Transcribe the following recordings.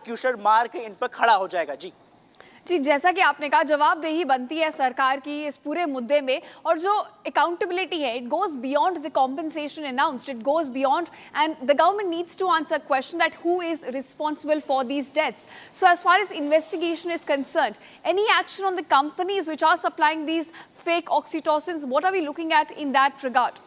Question mark in पर खड़ा हो जाएगा। जी जी, जैसा कि आपने कहा, जवाबदेही बनती है सरकार की इस पूरे मुद्दे में, और जो अकाउंटेबिलिटी है, it goes beyond the compensation announced, it goes beyond, and the government needs to answer question that who is responsible for these deaths. So as far as investigation is concerned, any action on the companies which are supplying these fake oxytocins, what are we looking at in that regard?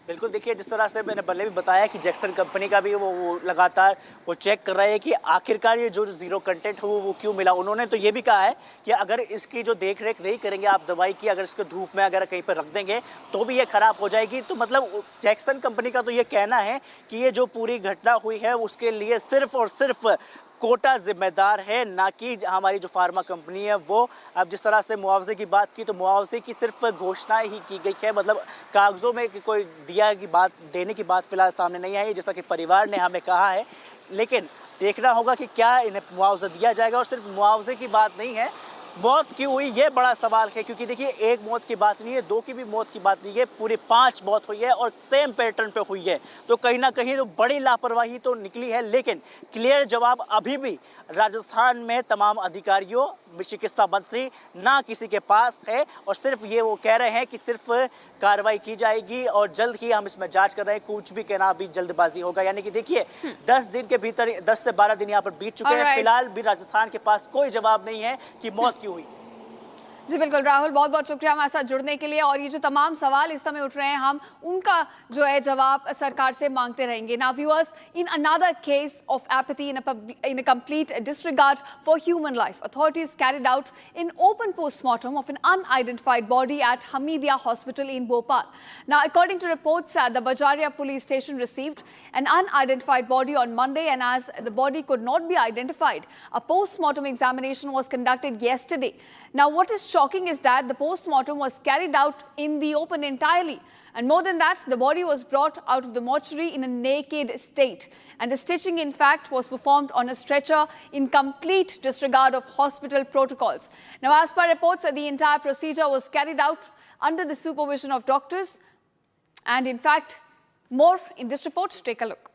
बिल्कुल, देखिए जिस तरह से मैंने पहले भी बताया कि जैक्सन कंपनी का भी वो लगातार वो चेक कर रहे हैं कि आखिरकार ये जो जीरो कंटेंट हो वो क्यों मिला। उन्होंने तो ये भी कहा है कि अगर इसकी जो देख रेख नहीं करेंगे आप दवाई की, अगर इसको धूप में अगर कहीं पर रख देंगे तो भी ये खराब हो जाएगी। तो मतलब जैक्सन कंपनी का तो ये कहना है कि ये जो पूरी घटना हुई है उसके लिए सिर्फ और सिर्फ कोटा जिम्मेदार है, ना कि हमारी जो फार्मा कंपनी है वो। अब जिस तरह से मुआवजे की बात की तो मुआवजे की सिर्फ घोषणा ही की गई है, मतलब कागज़ों में कोई दिया की बात, देने की बात फिलहाल सामने नहीं आई, जैसा कि परिवार ने हमें कहा है। लेकिन देखना होगा कि क्या इन्हें मुआवजा दिया जाएगा। और सिर्फ मुआवजे की बात नहीं है, मौत क्यों हुई ये बड़ा सवाल है, क्योंकि देखिए एक मौत की बात नहीं है, दो की भी मौत की बात नहीं है, पूरी 5 मौत हुई है और सेम पैटर्न पे हुई है। तो कहीं ना कहीं तो बड़ी लापरवाही तो निकली है, लेकिन क्लियर जवाब अभी भी राजस्थान में तमाम अधिकारियों, चिकित्सा मंत्री ना किसी के पास है। और सिर्फ ये वो कह रहे हैं कि सिर्फ कार्रवाई की जाएगी और जल्द ही हम इसमें जांच कर रहे हैं, कुछ भी कहना भी जल्दबाजी होगा। यानी कि देखिए 10 दिन के भीतर 10 से 12 दिन यहाँ पर बीत चुके हैं, फिलहाल भी राजस्थान के पास कोई जवाब नहीं है कि मौत क्यों हुई। जी बिल्कुल राहुल, बहुत बहुत शुक्रिया हमारे साथ जुड़ने के लिए। और ये जो तमाम सवाल इस समय उठ रहे हैं, हम उनका जो है जवाब सरकार से मांगते रहेंगे। Now viewers, in another case of apathy in a complete disregard for human life, authorities carried out an open post-mortem of an unidentified body at Hamidia Hospital in Bhopal. Now, according to reports, the Bajaria police station received an unidentified body on Monday, and as the body could not be identified, a post-mortem examination was conducted yesterday. Now, what is shocking is that the post-mortem was carried out in the open entirely. And more than that, the body was brought out of the mortuary in a naked state. And the stitching, in fact, was performed on a stretcher in complete disregard of hospital protocols. Now, as per reports, the entire procedure was carried out under the supervision of doctors. And in fact, more in this report. Take a look.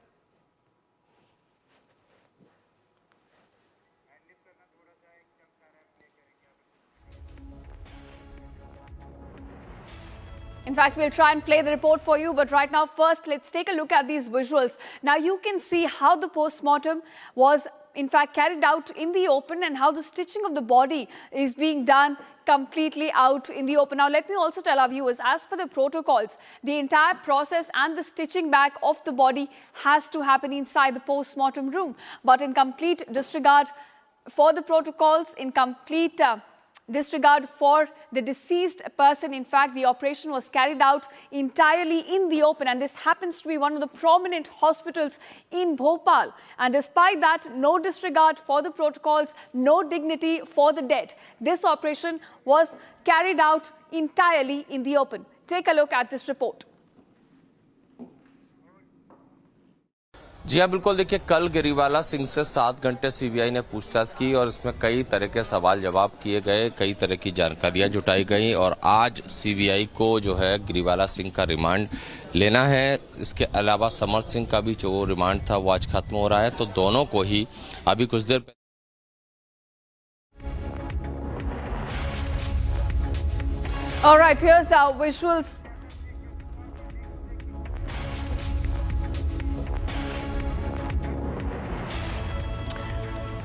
In fact, we'll try and play the report for you, but right now, first, let's take a look at these visuals. Now, you can see how the post-mortem was, in fact, carried out in the open, and how the stitching of the body is being done completely out in the open. Now, let me also tell our viewers, as per the protocols, the entire process and the stitching back of the body has to happen inside the post-mortem room. But in complete disregard for the protocols, in complete disregard for the deceased person, in fact, the operation was carried out entirely in the open, and this happens to be one of the prominent hospitals in Bhopal. And despite that, no disregard for the protocols, no dignity for the dead. This operation was carried out entirely in the open. Take a look at this report. जी हाँ, बिल्कुल। देखिए, कल गिरिवाला सिंह से 7 घंटे CBI ने पूछताछ की और इसमें कई तरह के सवाल जवाब किए गए, कई तरह की जानकारियां जुटाई गई। और आज सीबीआई को जो है गिरिवाला सिंह का रिमांड लेना है। इसके अलावा समर्थ सिंह का भी जो रिमांड था वो आज खत्म हो रहा है। तो दोनों को ही अभी कुछ देर All right, here's our visuals.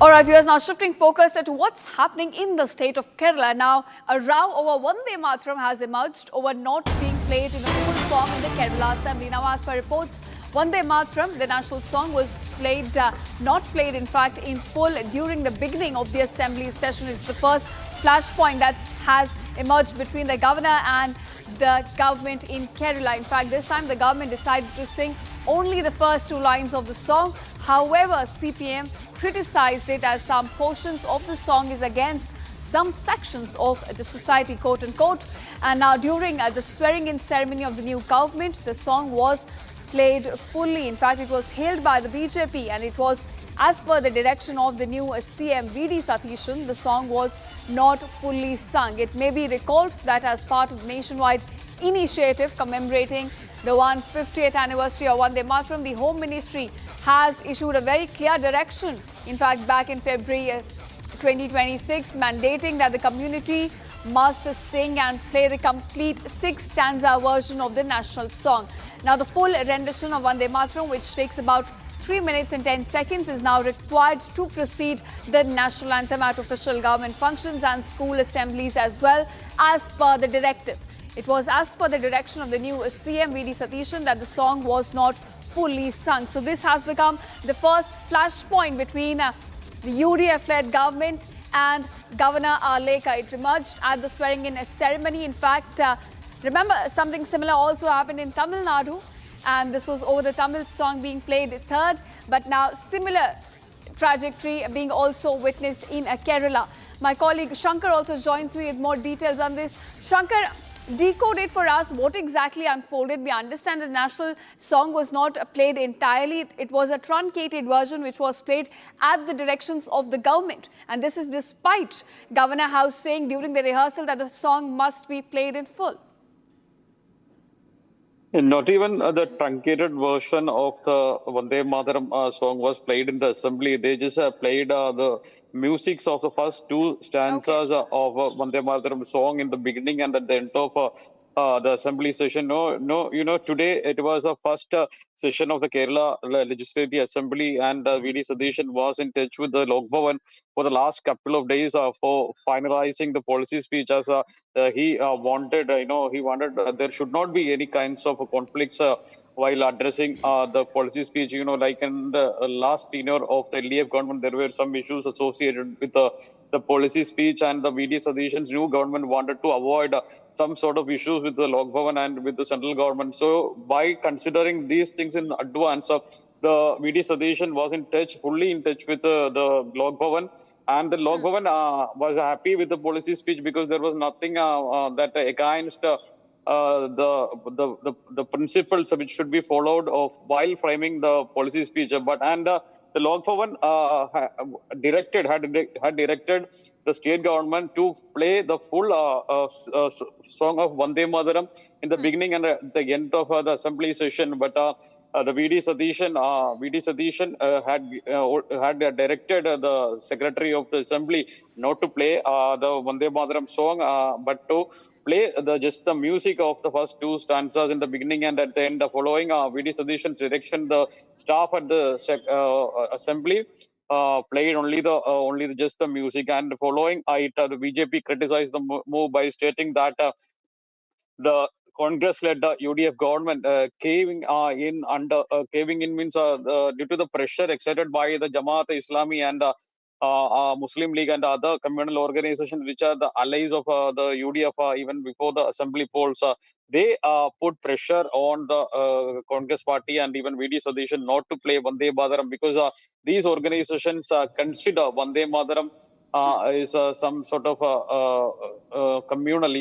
All right, viewers, now shifting focus to what's happening in the state of Kerala. Now, a row over Vande Mataram has emerged over not being played in a full form in the Kerala Assembly. Now, as per reports, Vande Mataram, the national song, was not played, in fact, in full during the beginning of the Assembly session. It's the first flashpoint that has emerged between the governor and the government in Kerala. In fact, this time the government decided to sing only the first 2 lines of the song. However, CPM criticized it as some portions of the song is against some sections of the society, quote unquote. And now during the swearing-in ceremony of the new government, the song was played fully. In fact, it was hailed by the BJP, and it was as per the direction of the new CM VD Satishan. The song was not fully sung. It may be recalled that as part of the nationwide initiative commemorating the 150th anniversary of Vande Mataram, the Home Ministry has issued a very clear direction, in fact, back in February 2026, mandating that the community must sing and play the complete 6-stanza version of the national song. Now, the full rendition of Vande Mataram, which takes about 3 minutes and 10 seconds, is now required to proceed the national anthem at official government functions and school assemblies as well, as per the directive. It was as per the direction of the new CM V.D. Satishan that the song was not fully sung. So this has become the first flashpoint between the UDF-led government and Governor Lekha. It emerged at the swearing-in ceremony. In fact, remember, something similar also happened in Tamil Nadu, and this was over the Tamil song being played third. But now similar trajectory being also witnessed in Kerala. My colleague Shankar also joins me with more details on this. Shankar, decode it for us. What exactly unfolded? We understand the national song was not played entirely. It was a truncated version which was played at the directions of the government. And this is despite Governor House saying during the rehearsal that the song must be played in full. Not even the truncated version of the Vande Mataram song was played in the assembly. They just played the musics of the first two stanzas of Vande Mataram song in the beginning and at the end of the assembly session. Today it was the first session of the Kerala Legislative Assembly, and V.D. Satishan was in touch with the Lok Bhavan for the last couple of days for finalizing the policy speech, as he wanted, there should not be any kinds of conflicts while addressing the policy speech. Like in the last tenure of the LDF government, there were some issues associated with the policy speech, and the V.D. Satishan's new government wanted to avoid some sort of issues with the Lok Bhavan and with the central government. So by considering these things in advance, the V.D. Satishan was fully in touch with the Lok Bhavan. And the Lok Bhavan was happy with the policy speech because there was nothing that against the principles which should be followed while framing the policy speech. The Lok Bhavan had directed the state government to play the full song of Vande Mataram in the beginning and at the end of the assembly session. But the V.D. Satishan had directed the secretary of the assembly not to play the Vande Mataram song, but to play just the music of the first two stanzas in the beginning and at the end. Following V.D. Satishan's direction, the staff at the assembly played only just the music. And following it, the BJP criticized the move by stating that the Congress-led UDF government caving in means due to the pressure exerted by the Jamaat-e-Islami and Muslim League and other communal organizations which are the allies of the UDF even before the assembly polls. They put pressure on the Congress party and even V.D. Satishan not to play Vande Mataram because these organizations consider Vande Mataram is some sort of communal,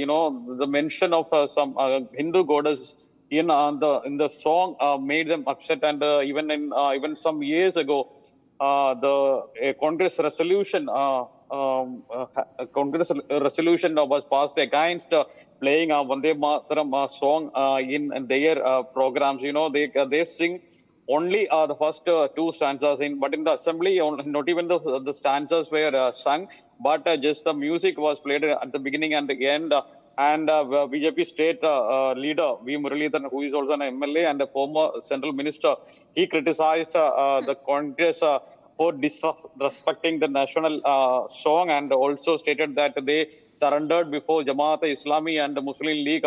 the mention of some Hindu goddess in the song made them upset, and even some years ago, the Congress resolution was passed against playing a Vande Mataram song in their programs. They sing only the first two stanzas but in the assembly, not even the stanzas were sung, but just the music was played at the beginning and the end. And BJP state leader V. Muralidharan, who is also an MLA and a former central minister, he criticized the Congress for disrespecting the national song, and also stated that they surrendered before Jamaat-e-Islami and the Muslim League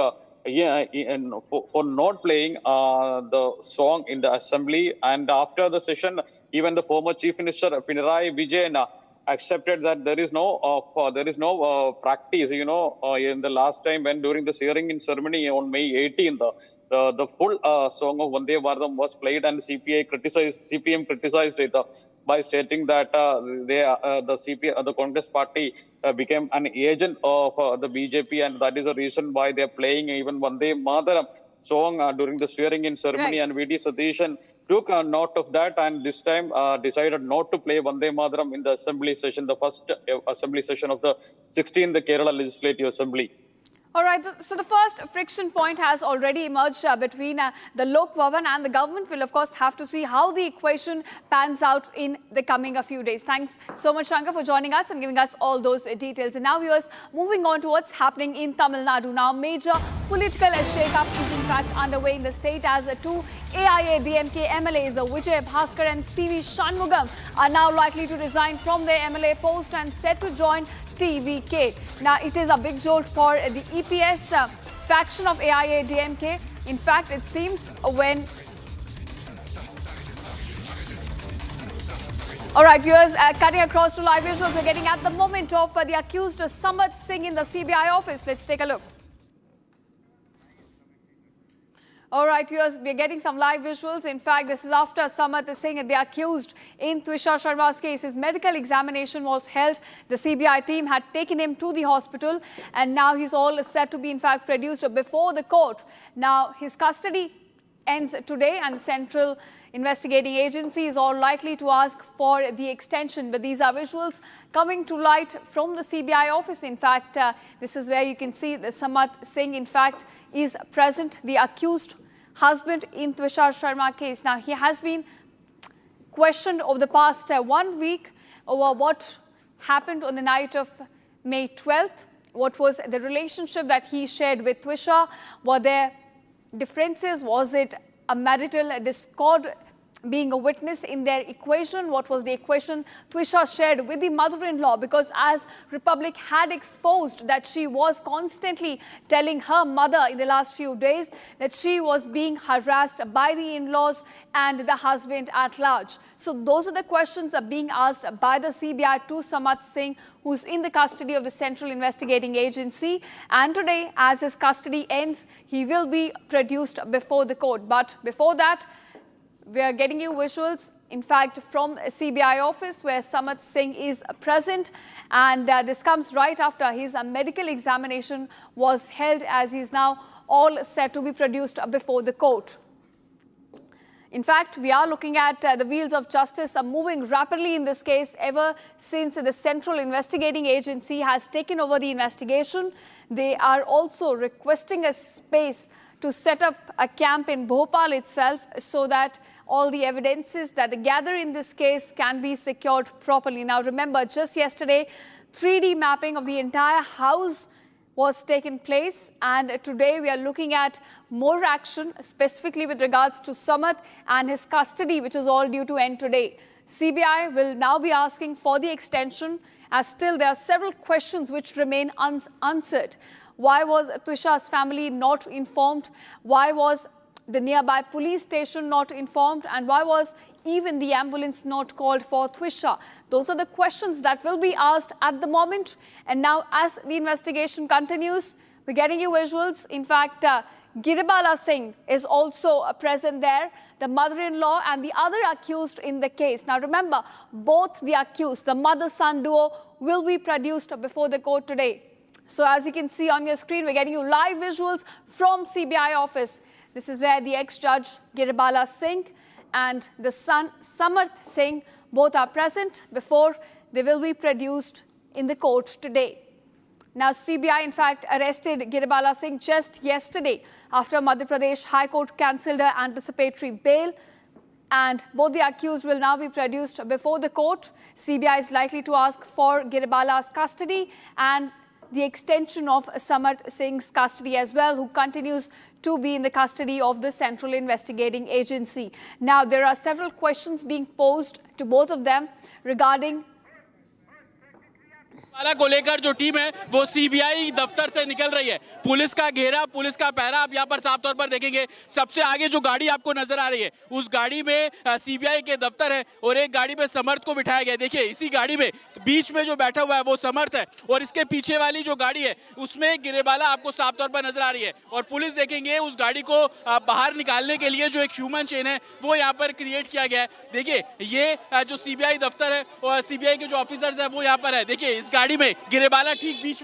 for not playing the song in the assembly. And after the session, even the former Chief Minister Pinarayi Vijayan accepted that there is no practice. In the last time when during the swearing-in ceremony on May 18th, the full song of Vande Mataram was played, and CPM criticized it by stating that the Congress party became an agent of the BJP, and that is the reason why they are playing even Vande Mataram song during the swearing-in ceremony. Right. And V.D. Satishan took note of that, and this time decided not to play Vande Mataram in the assembly session, the first assembly session of the 16th Kerala Legislative Assembly. All right, so the first friction point has already emerged between the Lok Bhavan, and the government will, of course, have to see how the equation pans out in the coming few days. Thanks so much, Shankar, for joining us and giving us all those details. And now, viewers, moving on to what's happening in Tamil Nadu. Now, major political shake-up is in fact underway in the state as two AIA-DMK MLAs, Vijay Bhaskar and CV Shanmugam, are now likely to resign from their MLA post and set to join TVK. Now, it is a big jolt for the EPS faction of AIA-DMK. In fact, it seems when... All right, viewers, cutting across to live visuals, we're getting at the moment of the accused Samat Singh in the CBI office. Let's take a look. All right, viewers, we're getting some live visuals. In fact, this is after Samat Singh, the accused in Twisha Sharma's case. His medical examination was held. The CBI team had taken him to the hospital, and now he's all set to be, in fact, produced before the court. Now, his custody ends today, and the Central Investigating Agency is all likely to ask for the extension. But these are visuals coming to light from the CBI office. In fact, this is where you can see that Samat Singh, in fact, is present, the accused husband in Twisha Sharma case. Now, he has been questioned over the past 1 week over what happened on the night of May 12th. What was the relationship that he shared with Twisha? Were there differences? Was it a marital discord being witnessed in their equation? What was the equation Twisha shared with the mother-in-law? Because as Republic had exposed that she was constantly telling her mother in the last few days that she was being harassed by the in-laws and the husband at large. So those are the questions being asked by the CBI to Samat Singh, who's in the custody of the Central Investigating Agency. And today, as his custody ends, he will be produced before the court. But before that, we are getting you visuals, in fact, from a CBI office where Samat Singh is present. And this comes right after his medical examination was held, as he's now all set to be produced before the court. In fact, we are looking at the wheels of justice are moving rapidly in this case ever since the Central Investigating Agency has taken over the investigation. They are also requesting a space to set up a camp in Bhopal itself so that all the evidences that they gather in this case can be secured properly. Now, remember, just yesterday, 3D mapping of the entire house was taken place, and today we are looking at more action, specifically with regards to Samat and his custody, which is all due to end today. CBI will now be asking for the extension, as still there are several questions which remain unanswered. Why was Twisha's family not informed? Why was the nearby police station not informed? And why was even the ambulance not called for Twisha? Those are the questions that will be asked at the moment. And now, as the investigation continues, we're getting you visuals. In fact, Giribala Singh is also present there, the mother-in-law and the other accused in the case. Now, remember, both the accused, the mother-son duo, will be produced before the court today. So, as you can see on your screen, we're getting you live visuals from CBI office. This is where the ex-judge Giribala Singh and the son Samat Singh both are present before they will be produced in the court today. Now, CBI, in fact, arrested Giribala Singh just yesterday after Madhya Pradesh High Court cancelled her anticipatory bail. And both the accused will now be produced before the court. CBI is likely to ask for Giribala's custody and the extension of Samat Singh's custody as well, who continues to be in the custody of the Central Investigating Agency. Now, there are several questions being posed to both of them regarding को लेकर जो team है वो CBI दफ्तर से निकल रही है। पुलिस का घेरा, पुलिस का पहरा आप यहाँ पर साफ तौर पर देखेंगे। सबसे आगे जो गाड़ी आपको नजर आ रही है उस गाड़ी में सीबीआई के दफ्तर है और एक गाड़ी में समर्थ को बिठाया गया। देखिए, इसी गाड़ी में बीच में जो बैठा हुआ है वो समर्थ है और इसके पीछे वाली जो गाड़ी है उसमें गिरेबाला आपको साफ तौर पर नजर आ रही है। और पुलिस देखेंगे उस गाड़ी को बाहर निकालने के लिए जो एक ह्यूमन चेन है वो यहाँ पर क्रिएट किया गया है। देखिए, ये जो सीबीआई दफ्तर है और सीबीआई के जो ऑफिसर्स है वो यहाँ पर है। देखिए, इस गाड़ी में गिरेबाला ठीक बीच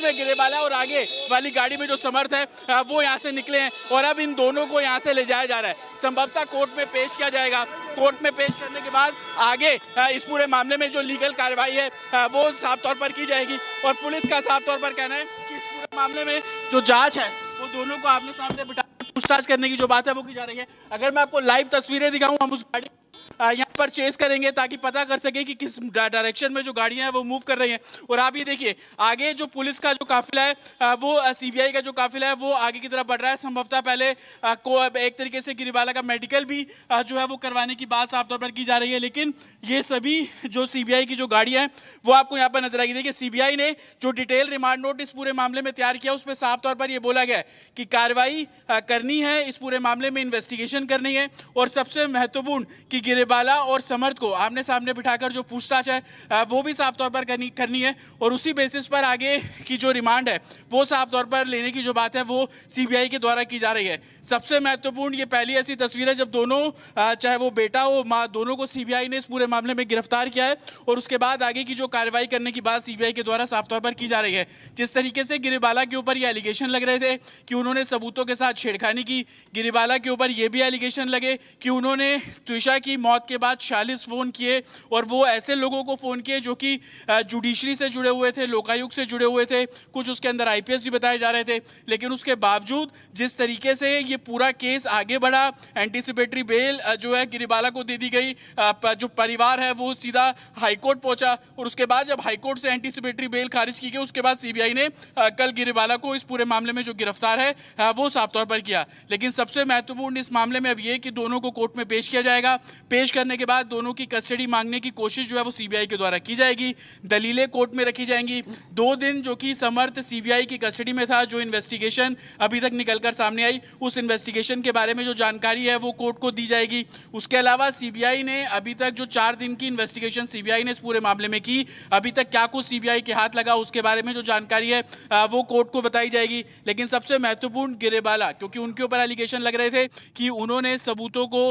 में गिरेबाला और आगे वाली गाड़ी में जो समर्थ है वो यहाँ से निकले हैं और अब इन दोनों को यहाँ से ले जाया जा रहा है। संभवतः कोर्ट में पेश किया जाएगा। कोर्ट में पेश करने के बाद आगे इस पूरे मामले में जो लीगल कार्रवाई है वो साफ तौर पर की जाएगी और पुलिस का साफ तौर पर कहना है कि इस पूरे मामले में जो जांच है वो दोनों को आमने सामने बिठा पूछताछ करने की जो बात है वो की जा रही है। अगर मैं आपको लाइव तस्वीरें दिखाऊं, हम उस गाड़ी यहाँ पर चेस करेंगे ताकि पता कर सके कि किस डायरेक्शन में जो गाड़ियां हैं वो मूव कर रही हैं। और आप ये देखिए आगे जो पुलिस का जो काफिला है वो सीबीआई का जो काफिला है वो आगे की तरफ बढ़ रहा है। संभवतः पहले एक तरीके से गिरिबाला का मेडिकल भी जो है वो करवाने की बात साफ तौर पर की जा रही है। लेकिन ये सभी जो सीबीआई की जो गाड़ियां हैं वो आपको यहाँ पर नजर आएगी। देखिए सीबीआई ने जो डिटेल रिमांड नोट इस पूरे मामले में तैयार किया उसमें साफ तौर पर यह बोला गया है कि कार्रवाई करनी है, इस पूरे मामले में इन्वेस्टिगेशन करनी है और सबसे महत्वपूर्ण कि गिरिबाला और समर्थ को आमने सामने बिठाकर जो पूछताछ है वो भी साफ तौर पर करनी है और उसी बेसिस पर आगे की जो रिमांड है वो साफ तौर पर लेने की जो बात है वो सीबीआई के द्वारा की जा रही है। सबसे महत्वपूर्ण ये पहली ऐसी तस्वीर है जब दोनों चाहे वो बेटा हो माँ, दोनों को सीबीआई ने इस पूरे मामले में गिरफ्तार किया है और उसके बाद आगे की जो कार्रवाई करने की बात सीबीआई के द्वारा साफ तौर पर की जा रही है। जिस तरीके से गिरिबाला के ऊपर ये एलिगेशन लग रहे थे कि उन्होंने सबूतों के साथ छेड़खानी की, गिरिबाला के ऊपर ये भी एलिगेशन लगे कि उन्होंने त्विषा की मौत के बाद 46 फोन किए और वो ऐसे लोगों को फोन किए जो कि जुडिशरी से जुड़े हुए थे, लोकायुक्त से जुड़े हुए थे, कुछ उसके अंदर आईपीएस भी बताए जा रहे थे। लेकिन उसके बावजूद जिस तरीके से ये पूरा केस आगे बढ़ा, एंटीसिपेटरी बेल जो है गिरिबाला को दे दी गई, जो परिवार है वो सीधा हाईकोर्ट पहुंचा और उसके बाद जब हाईकोर्ट से एंटीसिपेटरी बेल खारिज की गई उसके बाद सीबीआई ने कल गिरिबाला को इस पूरे मामले में जो गिरफ्तार है वो साफ तौर पर किया। लेकिन सबसे महत्वपूर्ण इस मामले में अब ये कि दोनों को कोर्ट में पेश किया जाएगा। पेश करने के बाद दोनों की कस्टडी मांगने की कोशिश जो है वो सीबीआई के द्वारा की जाएगी, दलीलें कोर्ट में रखी जाएंगी। 2 दिन जो कि समर्थ सीबीआई की कस्टडी में था, जो इन्वेस्टिगेशन अभी तक निकलकर सामने आई उस इन्वेस्टिगेशन के बारे में जो जानकारी है वो कोर्ट को दी जाएगी। उसके अलावा सीबीआई ने अभी तक जो 4 दिन की इन्वेस्टिगेशन सीबीआई ने इस पूरे मामले में की, अभी तक क्या कुछ सीबीआई के हाथ लगा उसके बारे में जो जानकारी है वो कोर्ट को बताई जाएगी। लेकिन सबसे महत्वपूर्ण गिरिबाला, क्योंकि उनके ऊपर एलिगेशन लग रहे थे कि उन्होंने सबूतों को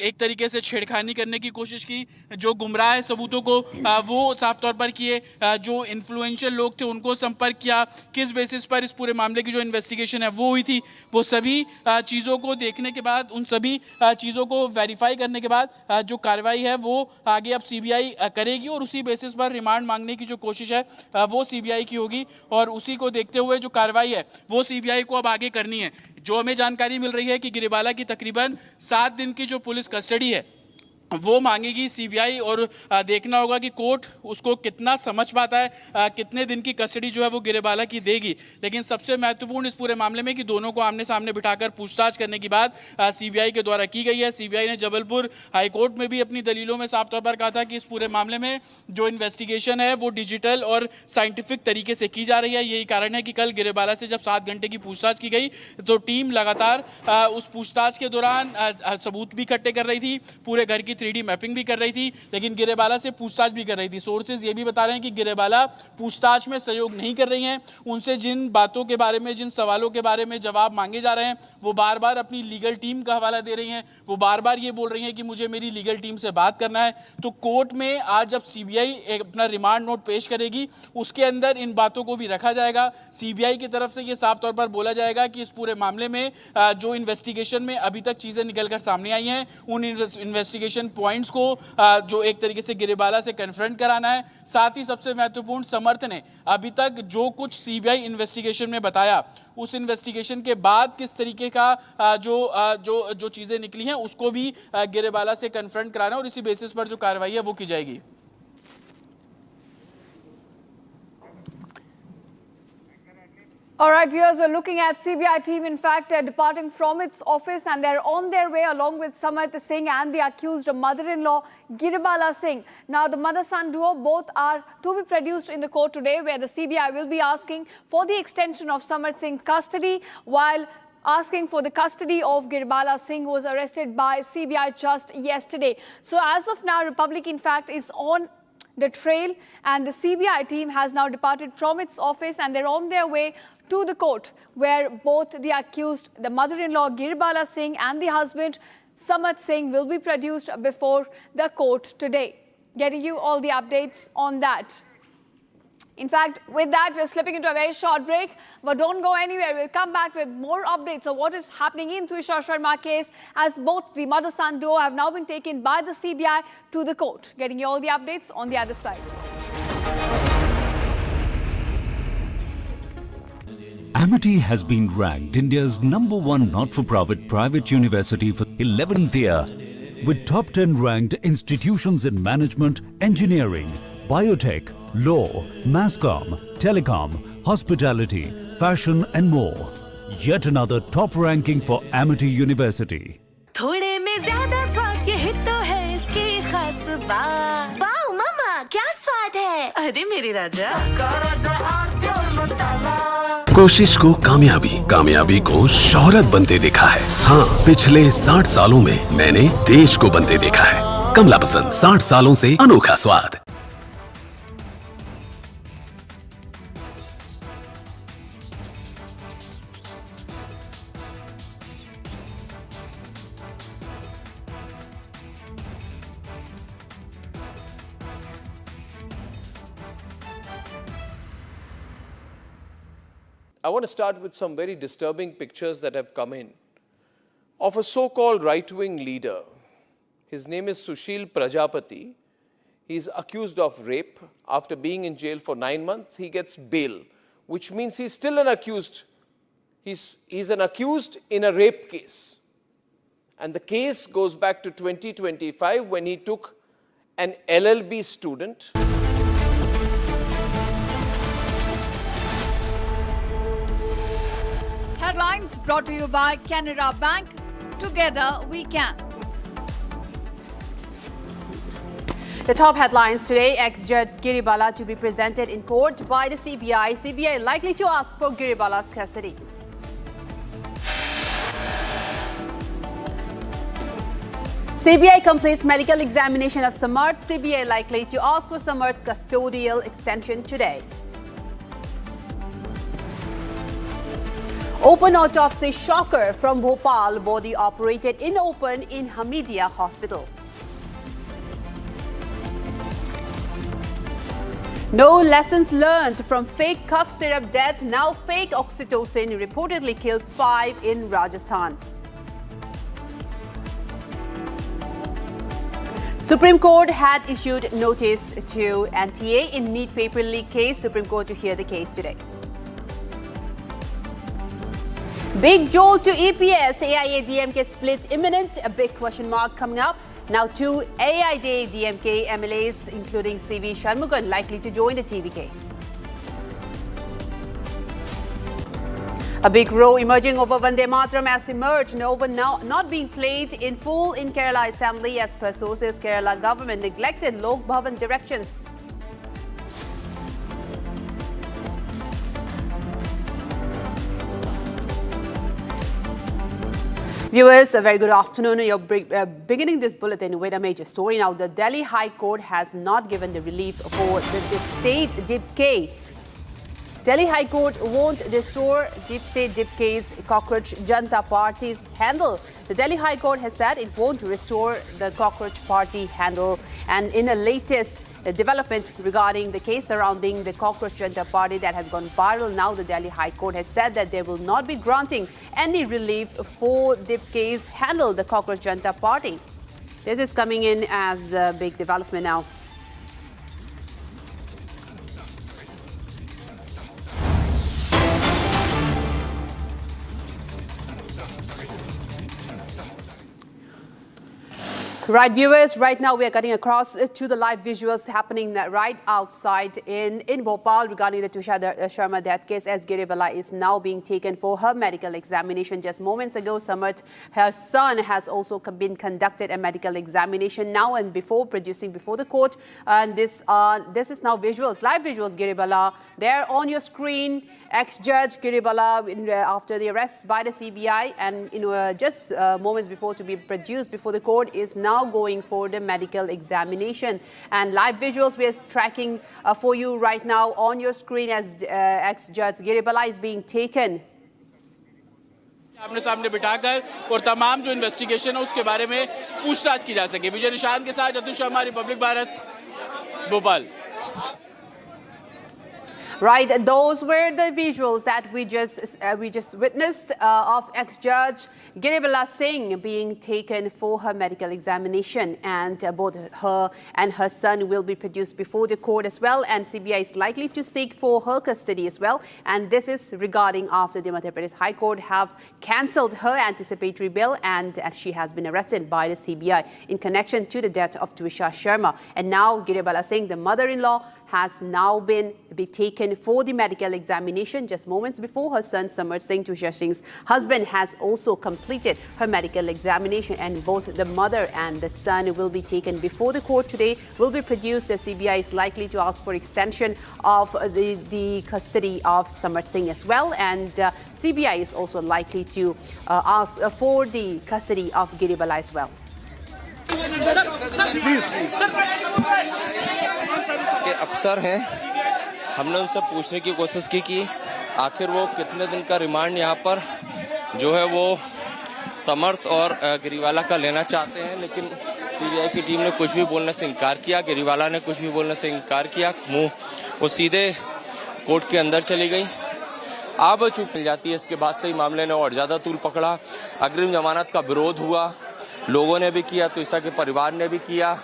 एक तरीके से छेड़खानी करने की कोशिश की, जो गुमराह सबूतों को वो साफ तौर पर किए, जो इन्फ्लुएंशियल लोग थे उनको संपर्क किया, किस बेसिस पर इस पूरे मामले की जो इन्वेस्टिगेशन है वो हुई थी, वो सभी चीज़ों को देखने के बाद, उन सभी चीज़ों को वेरीफाई करने के बाद जो कार्रवाई है वो आगे अब सीबीआई करेगी और उसी बेसिस पर रिमांड मांगने की जो कोशिश है वो सीबीआई की होगी और उसी को देखते हुए जो कार्रवाई है वो सीबीआई को अब आगे करनी है। जो हमें जानकारी मिल रही है कि गिरिबाला की तकरीबन 7 दिन की जो पुलिस कस्टडी है वो मांगेगी सीबीआई और देखना होगा कि कोर्ट उसको कितना समझ पाता है, कितने दिन की कस्टडी जो है वो गिरिबाला की देगी। लेकिन सबसे महत्वपूर्ण इस पूरे मामले में कि दोनों को आमने सामने बिठाकर पूछताछ करने की बात सीबीआई के द्वारा की गई है। सीबीआई ने जबलपुर हाईकोर्ट में भी अपनी दलीलों में साफ तौर पर कहा था कि इस पूरे मामले में जो इन्वेस्टिगेशन है वो डिजिटल और साइंटिफिक तरीके से की जा रही है। यही कारण है कि कल गिरिबाला से जब 7 घंटे की पूछताछ की गई तो टीम लगातार उस पूछताछ के दौरान सबूत भी इकट्ठे कर रही थी, पूरे घर की 3D मैपिंग भी कर रही थी, लेकिन गिरिबाला से पूछताछ भी कर रही थी। सोर्सेज ये भी बता रहे हैं कि गिरिबाला पूछताछ में सहयोग नहीं कर रही हैं। उनसे जिन बातों के बारे में, जिन सवालों के बारे में जवाब मांगे जा रहे हैं वो बार बार अपनी लीगल टीम का हवाला दे रही हैं। वो बार बार ये बोल रही हैं कि मुझे मेरी लीगल टीम से बात करना है। तो कोर्ट में आज जब सीबीआई अपना रिमांड नोट पेश करेगी उसके अंदर इन बातों को भी रखा जाएगा। सीबीआई की तरफ से ये साफ तौर पर बोला जाएगा कि इस पूरे मामले में जो इन्वेस्टिगेशन में अभी तक चीजें निकलकर सामने आई हैं उन इन्वेस्टिगेशन पॉइंट्स को जो एक तरीके से गिरिबाला से कन्फ्रंट कराना है। साथ ही सबसे महत्वपूर्ण समर्थ ने अभी तक जो कुछ सीबीआई इन्वेस्टिगेशन में बताया उस इन्वेस्टिगेशन के बाद किस तरीके का जो चीजें निकली हैं उसको भी गिरिबाला से कन्फ्रंट कराना है और इसी बेसिस पर जो कार्रवाई है वो की जाएगी। All right, viewers, we're looking at CBI team, in fact, departing from its office and they're on their way along with Samarth Singh and the accused mother-in-law, Giribala Singh. Now, the mother-son duo both are to be produced in the court today where the CBI will be asking for the extension of Samarth Singh's custody while asking for the custody of Giribala Singh, who was arrested by CBI just yesterday. So, as of now, Republic, in fact, is on the trail and the CBI team has now departed from its office and they're on their way to the court where both the accused, the mother-in-law Giribala Singh and the husband Samarth Singh will be produced before the court today. Getting you all the updates on that. In fact, with that, we're slipping into a very short break, but don't go anywhere. We'll come back with more updates of what is happening in Tushar Sharma case as both the mother-son duo have now been taken by the CBI to the court. Getting you all the updates on the other side. Amity has been ranked India's #1 not-for-profit private university for 11th year, with top 10 ranked institutions in management, engineering, biotech, law, masscom, telecom, hospitality, fashion and more. Yet another top ranking for Amity University. थोड़े में ज्यादा स्वाद ये तो है इसकी खास बात। वाओ मम्मा क्या स्वाद है। अरे मेरी राजा कोशिश को कामयाबी, कामयाबी को शोहरत बनते देखा है। हाँ, पिछले 60 सालों में मैंने देश को बनते देखा है। कमला पसंद, 60 सालों से अनोखा स्वाद। I want to start with some very disturbing pictures that have come in of a so-called right-wing leader. His name is Sushil Prajapati. He's accused of rape. After being in jail for 9 months, he gets bail, which means he's still an accused. He's an accused in a rape case. And the case goes back to 2025 when he took an LLB student. Headlines brought to you by Canara Bank. Together we can. The top headlines today: ex-judge Giribala to be presented in court by the CBI. CBI likely to ask for Giribala's custody. CBI completes medical examination of Samarth. CBI likely to ask for Samarth's custodial extension today. Open autopsy shocker from Bhopal. Body operated in open in Hamidia Hospital. No lessons learned from fake cough syrup deaths. Now fake Oxytocin reportedly kills 5 in Rajasthan. Supreme Court had issued notice to NTA in NEET paper leak case. Supreme Court to hear the case today. Big jolt to EPS. AIA-DMK split imminent. A big question mark coming up. Now 2 AIA-DMK MLAs, including CV Shanmugan, likely to join the TVK. A big row emerging over Vande Mataram has emerged, over now not being played in full in Kerala Assembly. As per sources, Kerala government neglected Lok Bhavan directions. Viewers, a very good afternoon. You're beginning this bulletin with a major story. Now, the Delhi High Court has not given the relief for the deep state DIP-K. Delhi High Court won't restore deep state DIP-K's Cockroach Janta Party's handle. The Delhi High Court has said it won't restore the Cockroach Party handle. And in the latest development regarding the case surrounding the Cockroach Janta Party that has gone viral, now the Delhi High Court has said that they will not be granting any relief for DIP-K's handle, the Cockroach Janta Party. This is coming in as a big development now. Right, viewers, right now we are cutting across to the live visuals happening right outside in Bhopal regarding the Tusha Sharma death case, as Giribala is now being taken for her medical examination. Just moments ago, Samarth, her son, has also been conducted a medical examination now and before producing before the court. And this is now visuals, live visuals, Giribala. There on your screen, ex-judge Giribala after the arrest by the CBI and just moments before to be produced before the court is now going for the medical examination. And live visuals we are tracking for you right now on your screen as ex-judge Giribala is being taken. आपने सामने बिठाकर और तमाम जो investigation है उसके बारे में पूछताछ की जा सके। विजय निशांत के साथ Atul Sharma, Republic Bharat, Bhopal. Right, those were the visuals that we just witnessed of ex-judge Giribala Singh being taken for her medical examination, and both her and her son will be produced before the court as well, and CBI is likely to seek for her custody as well. And this is regarding after the Madhya Pradesh High Court have cancelled her anticipatory bail, and she has been arrested by the CBI in connection to the death of Twisha Sharma. And now Giribala Singh, the mother-in-law, has now been taken for the medical examination just moments before her son Samar Singh, Twisha Singh's husband, has also completed her medical examination, and both the mother and the son will be taken before the court today, will be produced. The CBI is likely to ask for extension of the custody of Samar Singh as well, and CBI is also likely to ask for the custody of Giribala as well. के अफसर हैं, हमने उनसे पूछने की कोशिश की कि आखिर वो कितने दिन का रिमांड यहाँ पर जो है वो समर्थ और गिरीवाला का लेना चाहते हैं, लेकिन सीबीआई की टीम ने कुछ भी बोलने से इनकार किया। गिरीवाला ने कुछ भी बोलने से इनकार किया, वो सीधे कोर्ट के अंदर चली गई। अब चूक मिल जाती है, इसके बाद से ही मामले ने और ज्यादा तूल पकड़ा। अग्रिम जमानत का विरोध हुआ, लोगों ने भी किया, तुषा के परिवार ने भी किया,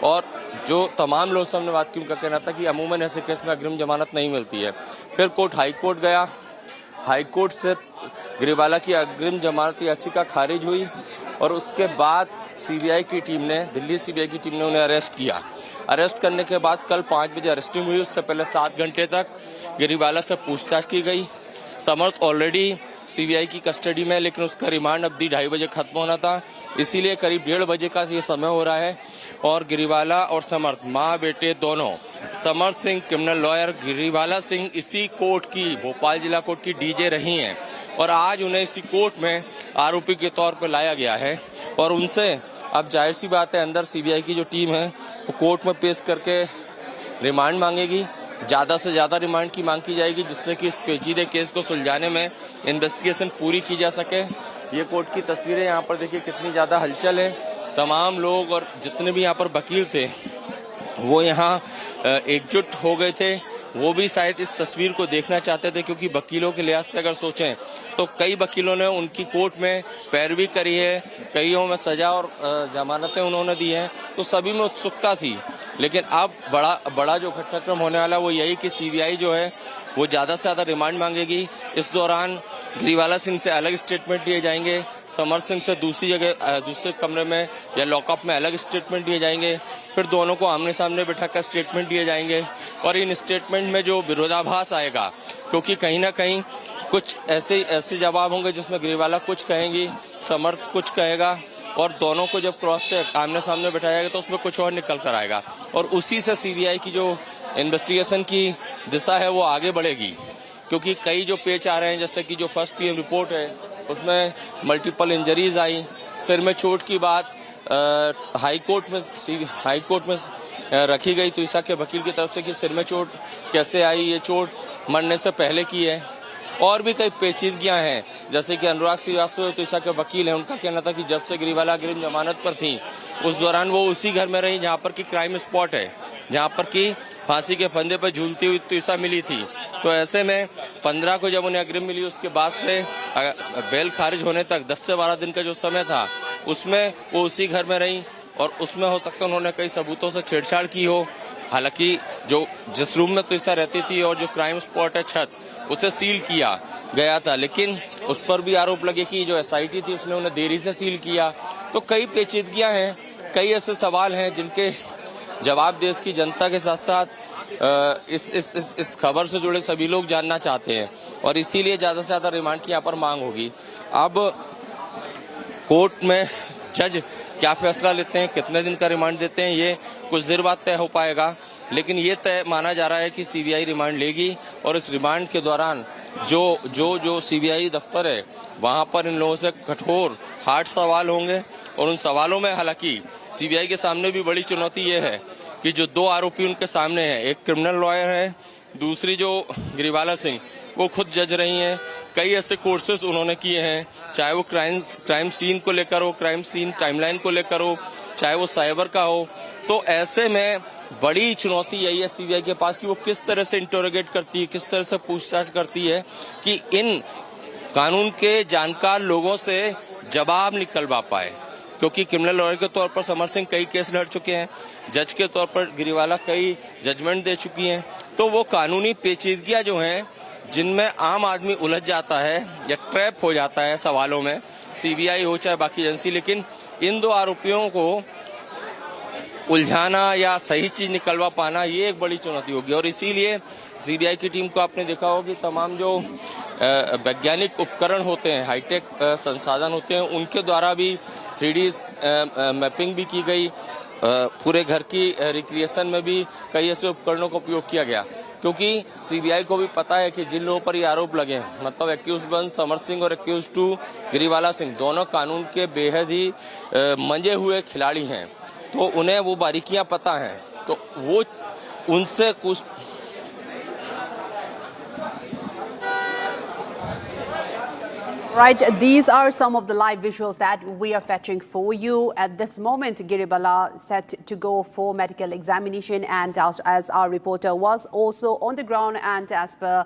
और जो तमाम लोग सामने बात की उनका कहना था कि अमूमन ऐसे केस में अग्रिम जमानत नहीं मिलती है। फिर कोर्ट हाई कोर्ट गया, हाई कोर्ट से गिरीवाला की अग्रिम जमानत याचिका खारिज हुई, और उसके बाद सीबीआई की टीम ने, दिल्ली सीबीआई की टीम ने उन्हें अरेस्ट किया। अरेस्ट करने के बाद कल 5 बजे अरेस्टिंग हुई। उससे पहले 7 घंटे तक गिरीवाला से पूछताछ की गई। समर्थ ऑलरेडी सीबीआई की कस्टडी में, लेकिन उसका रिमांड अवधि 2:30 बजे खत्म होना था, इसीलिए करीब 1:30 बजे का ये समय हो रहा है। और गिरीवाला और समर्थ, माँ बेटे दोनों, समर्थ सिंह क्रिमिनल लॉयर, गिरीवाला सिंह इसी कोर्ट की, भोपाल जिला कोर्ट की डीजे रही हैं, और आज उन्हें इसी कोर्ट में आरोपी के तौर पर लाया गया है। और उनसे अब जाहिर सी बात है, अंदर सीबीआई की जो टीम है वो कोर्ट में पेश करके रिमांड मांगेगी। ज़्यादा से ज़्यादा रिमांड की मांग की जाएगी, जिससे कि इस पेचीदे केस को सुलझाने में इन्वेस्टिगेशन पूरी की जा सके। ये कोर्ट की तस्वीरें यहाँ पर देखिए, कितनी ज़्यादा हलचल है। तमाम लोग और जितने भी यहाँ पर वकील थे वो यहाँ एकजुट हो गए थे। वो भी शायद इस तस्वीर को देखना चाहते थे, क्योंकि वकीलों के लिहाज से अगर सोचें तो कई वकीलों ने उनकी कोर्ट में पैरवी करी है, कईयों में सजा और जमानतें उन्होंने दी हैं, तो सभी में उत्सुकता थी। लेकिन अब बड़ा जो घटनाक्रम होने वाला वो यही कि सीबीआई जो है वो ज़्यादा से ज़्यादा रिमांड मांगेगी। इस दौरान गिरीवाला सिंह से अलग स्टेटमेंट लिए जाएंगे, समर सिंह से दूसरी जगह, दूसरे कमरे में या लॉकअप में अलग स्टेटमेंट दिए जाएंगे। फिर दोनों को आमने सामने बिठाकर स्टेटमेंट दिए जाएंगे, और इन स्टेटमेंट में जो विरोधाभास आएगा, क्योंकि कहीं ना कहीं कुछ ऐसे जवाब होंगे जिसमें गिरीवाला कुछ कहेंगी, समर्थ कुछ कहेगा, और दोनों को जब क्रॉस से आमने सामने बिठाया जाएगा तो उसमें कुछ और निकल कर आएगा, और उसी से सीबीआई की जो इन्वेस्टिगेशन की दिशा है वो आगे बढ़ेगी। क्योंकि कई जो पेच आ रहे हैं, जैसे कि जो फर्स्ट पीएम रिपोर्ट है उसमें मल्टीपल इंजरीज आई, सिर में चोट की बात हाई कोर्ट में रखी गई तुषा के वकील की तरफ से कि सिर में चोट कैसे आई, ये चोट मरने से पहले की है। और भी कई पेचीदगियां हैं, जैसे कि अनुराग श्रीवास्तव तुषा के वकील हैं, उनका कहना था कि जब से गिरीवाला अग्रिम जमानत पर थी उस दौरान वो उसी घर में रही जहां पर कि क्राइम स्पॉट है, जहां पर कि फांसी के फंदे पर झूलती हुई तुषा मिली थी। तो ऐसे में 15 को जब उन्हें अग्रिम मिली, उसके बाद से बेल खारिज होने तक 10 से 12 दिन का जो समय था उसमें वो उसी घर में रही, और उसमें हो सकता है उन्होंने कई सबूतों से छेड़छाड़ की हो। हालांकि जिस रूम में तुषा रहती थी और जो क्राइम स्पॉट है छत, उसे सील किया गया था, लेकिन उस पर भी आरोप लगे कि जो एसआईटी थी उसने उन्हें देरी से सील किया। तो कई पेचीदगियां हैं, कई ऐसे सवाल हैं जिनके जवाब देश की जनता के साथ साथ इस खबर से जुड़े सभी लोग जानना चाहते हैं, और इसीलिए ज़्यादा से ज़्यादा रिमांड की यहाँ पर मांग होगी। अब कोर्ट में जज क्या फैसला लेते हैं, कितने दिन का रिमांड देते हैं, ये कुछ देर बाद तय हो पाएगा। लेकिन ये तय माना जा रहा है कि सीबीआई रिमांड लेगी, और इस रिमांड के दौरान जो सीबीआई दफ्तर है वहाँ पर इन लोगों से कठोर हार्ड सवाल होंगे, और उन सवालों में हालांकि सीबीआई के सामने भी बड़ी चुनौती ये है कि जो 2 आरोपी उनके सामने हैं, एक क्रिमिनल लॉयर है, दूसरी जो गिरीवाला सिंह वो खुद जज रही हैं। कई ऐसे कोर्सेज उन्होंने किए हैं, चाहे वो क्राइम सीन को लेकर हो, क्राइम सीन टाइमलाइन को लेकर हो, चाहे वो साइबर का हो। तो ऐसे में बड़ी चुनौती यही है सीबीआई के पास कि वो किस तरह से इंटरोगेट करती है, किस तरह से पूछताछ करती है कि इन कानून के जानकार लोगों से जवाब निकलवा पाए। क्योंकि क्रिमिनल लॉयर के तौर पर समर सिंह कई केस लड़ चुके हैं, जज के तौर पर गिरीवाला कई जजमेंट दे चुकी हैं, तो वो कानूनी पेचीदगियां जो हैं जिनमें आम आदमी उलझ जाता है या ट्रैप हो जाता है सवालों में, सीबीआई हो चाहे बाकी एजेंसी, लेकिन इन दो आरोपियों को उलझाना या सही चीज निकलवा पाना ये एक बड़ी चुनौती होगी। और इसीलिए सीबीआई की टीम को आपने देखा होगा कि तमाम जो वैज्ञानिक उपकरण होते हैं, हाईटेक संसाधन होते हैं, उनके द्वारा भी 3D मैपिंग भी की गई, पूरे घर की रिक्रिएशन में भी कई ऐसे उपकरणों का उपयोग किया गया। क्योंकि सीबीआई को भी पता है कि जिन लोगों पर ये आरोप लगे हैं, मतलब एक्यूज 1 समर सिंह और एक्यूज 2 गिरीवाला सिंह, दोनों कानून के बेहद ही मंजे हुए खिलाड़ी हैं, तो उन्हें वो बारीकियां पता हैं, तो वो उनसे कुछ Right, these are some of the live visuals that we are fetching for you. At this moment, Giribala set to go for medical examination, and as our reporter was also on the ground, and as per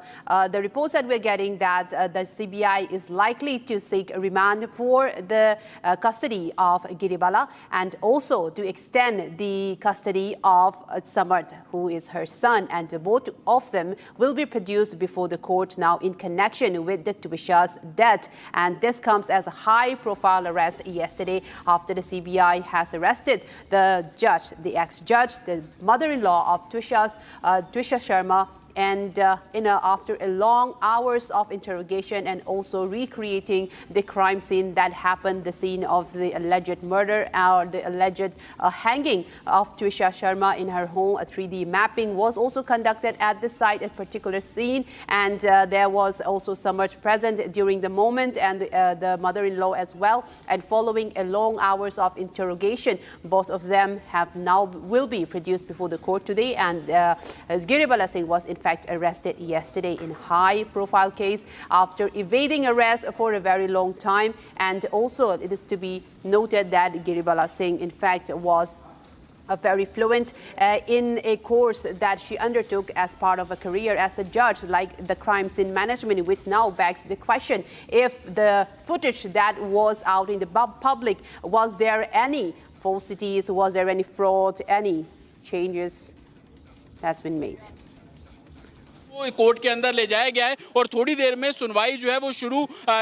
the reports that we're getting, that the CBI is likely to seek remand for the custody of Giribala, and also to extend the custody of Samarth, who is her son, and both of them will be produced before the court now in connection with the Twisha's death. And this comes as a high-profile arrest yesterday after the CBI has arrested the judge, the ex-judge, the mother-in-law of Twisha Sharma, and after a long hours of interrogation and also recreating the crime scene that happened, the scene of the alleged murder or the alleged hanging of Twisha Sharma in her home. A 3D mapping was also conducted at the site, a particular scene, and there was also Samarth present during the moment, and the mother-in-law as well. And following a long hours of interrogation, both of them will be produced before the court today, and as Giribala Singh was in fact arrested yesterday in high-profile case after evading arrest for a very long time. And also it is to be noted that Giribala Singh in fact was very fluent in a course that she undertook as part of a career as a judge, like the crime scene management, which now begs the question if the footage that was out in the public, was there any falsities, was there any fraud, any changes that's been made. वो court के अंदर ले जाया गया है और थोड़ी देर में सुनवाई जो है वो शुरू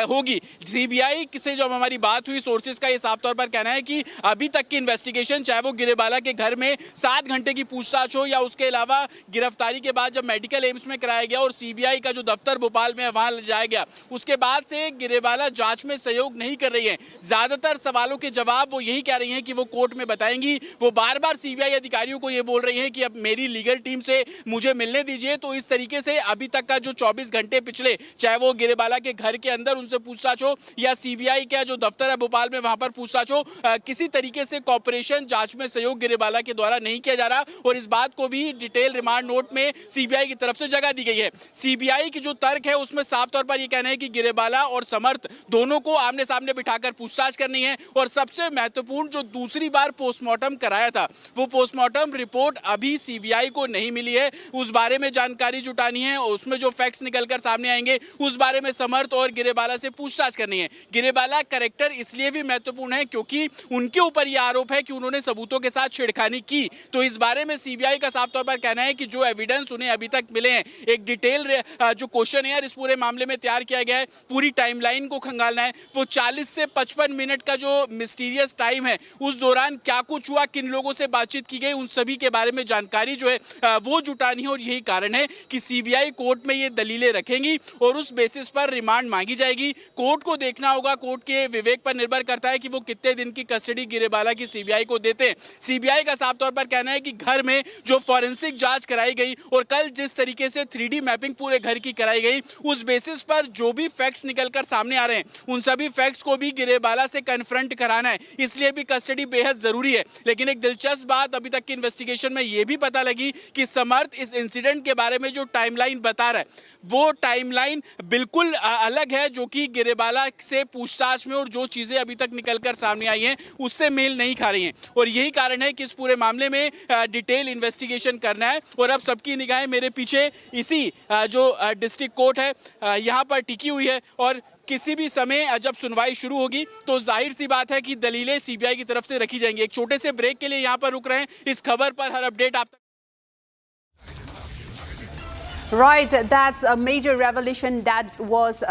होगी। सीबीआई से जब हमारी बात हुई, सोर्सेज का ये साफ तौर पर कहना है कि अभी तक की इन्वेस्टिगेशन, चाहे वो गिरेबाला के घर में 7 घंटे की पूछताछ हो या उसके अलावा गिरफ्तारी के बाद जब मेडिकल एम्स में कराया गया और सीबीआई का जो दफ्तर भोपाल में वहां ले जाया गया, उसके बाद से गिरेबाला जांच में सहयोग नहीं कर रही है। ज्यादातर सवालों के जवाब वो यही कह रही हैं कि वो कोर्ट में बताएंगी। वो बार बार सीबीआई अधिकारियों को ये बोल रही हैं कि अब मेरी लीगल टीम से मुझे मिलने दीजिए। तो इस तरीके से अभी तक का जो 24 घंटे पिछले, चाहे वो गिरेबाला के घर के अंदर उनसे पूछताछ हो या सीबीआई का जो दफ्तर है भोपाल में वहां पर पूछताछ हो, किसी तरीके से कॉपरेशन, जांच में सहयोग गिरेबाला के द्वारा नहीं किया जा रहा। और इस बात को भी डिटेल रिमांड नोट में सीबीआई की तरफ से जगह दी गई है। सीबीआई की जो तर्क है उसमें साफ तौर पर यह कहना है कि गिरेबाला और समर्थ दोनों को आमने सामने बिठाकर पूछताछ करनी है। और सबसे महत्वपूर्ण, जो दूसरी बार पोस्टमार्टम कराया था, वो पोस्टमार्टम रिपोर्ट अभी सीबीआई को नहीं मिली है। उस बारे में जानकारी जुटानी है, उसमें जो फैक्ट्स निकलकर सामने आएंगे उस बारे में समर्थ और गिरेबाला से पूछताछ करनी है। गिरेबाला कैरेक्टर इसलिए भी महत्वपूर्ण है क्योंकि उनके ऊपर यह आरोप है कि उन्होंने सबूतों के साथ छेड़खानी की। तो इस बारे में सीबीआई का साफ तौर पर कहना है कि जो एविडेंस उन्हें अभी तक मिले हैं, एक डिटेल जो क्वेश्चन है इस पूरे मामले में तैयार किया गया है, पूरी टाइमलाइन को खंगालना है। वो 40 से 55 मिनट का जो मिस्टीरियस टाइम है, उस दौरान क्या कुछ हुआ, किन लोगों से बातचीत की गई, उन सभी के बारे में जानकारी जो है वो जुटानी है। और यही कारण है कि सीबीआई कोर्ट में ये दलीलें रखेंगी और उस बेसिस पर रिमांड मांगी जाएगी। कोर्ट को देखना होगा, कोर्ट के विवेक पर निर्भर करता है कि वो कितने दिन की कस्टडी गिरेबाला की सीबीआई को देते हैं। सीबीआई का साफ तौर पर कहना है कि घर में जो फॉरेंसिक जांच कराई गई और कल जिस तरीके से 3D मैपिंग पूरे घर की कराई गई, उस बेसिस पर जो भी फैक्ट्स निकलकर सामने आ रहे हैं, उन सभी फैक्ट्स को भी गिरेबाला से कन्फ्रंट कराना है। इसलिए भी कस्टडी बेहद जरूरी है। लेकिन एक दिलचस्प बात अभी तक की इन्वेस्टिगेशन में यह भी पता लगी कि समर्थ इस इंसिडेंट के बारे में जो टाइम टाइमलाइन बता रहा है वो टाइमलाइन बिल्कुल अलग है, जो कि गिरेबाला से पूछताछ में और जो चीज़ें अभी तक निकलकर सामने आई हैं उससे मेल नहीं खा रही हैं। और यही कारण है कि इस पूरे मामले में डिटेल इन्वेस्टिगेशन करना है। और अब सबकी निगाहें मेरे पीछे इसी जो डिस्ट्रिक्ट कोर्ट है यहाँ पर टिकी हुई है। और किसी भी समय जब सुनवाई शुरू होगी तो जाहिर सी बात है कि दलीलें सीबीआई की तरफ से रखी जाएंगी। एक छोटे से ब्रेक के लिए यहाँ पर रुक रहे हैं। इस खबर पर हर अपडेट आप तक। Right, that's a major revelation that was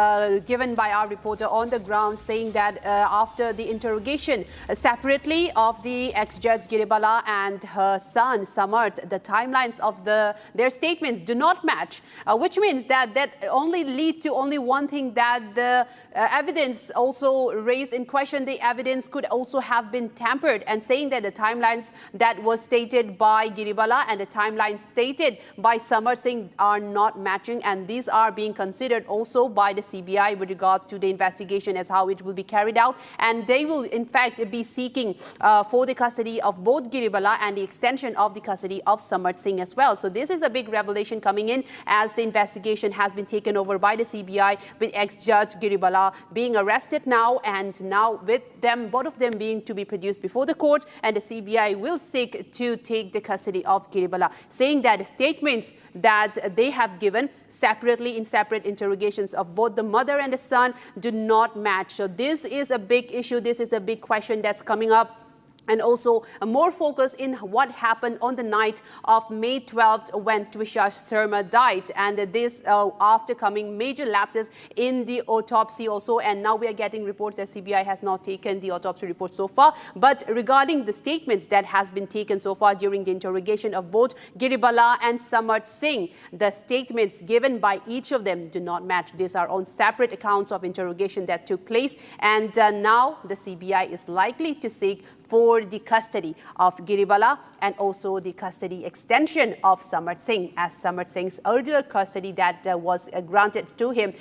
given by our reporter on the ground, saying that after the interrogation separately of the ex-judge Giribala and her son Samarth, the timelines of their statements do not match, which means that only lead to only one thing, that the evidence also raised in question, the evidence could also have been tampered, and saying that the timelines that was stated by Giribala and the timelines stated by Samarth Singh are not matching, and these are being considered also by the CBI with regards to the investigation as how it will be carried out, and they will in fact be seeking for the custody of both Giribala and the extension of the custody of Samarth Singh as well. So this is a big revelation coming in as the investigation has been taken over by the CBI, with ex-judge Giribala being arrested now, and now with them, both of them being to be produced before the court, and the CBI will seek to take the custody of Giribala, saying that the statements that they have given separately in separate interrogations of both the mother and the son do not match. So this is a big issue. This is a big question that's coming up. And also more focus in what happened on the night of May 12th when Twisha Sharma died, and this after coming major lapses in the autopsy also, and now we are getting reports that CBI has not taken the autopsy report so far. But regarding the statements that has been taken so far during the interrogation of both Giribala and Samarth Singh, the statements given by each of them do not match. These are on separate accounts of interrogation that took place, and now the CBI is likely to seek for the custody of Giribala and also the custody extension of Samarth Singh, as Samarth Singh's earlier custody that was granted to him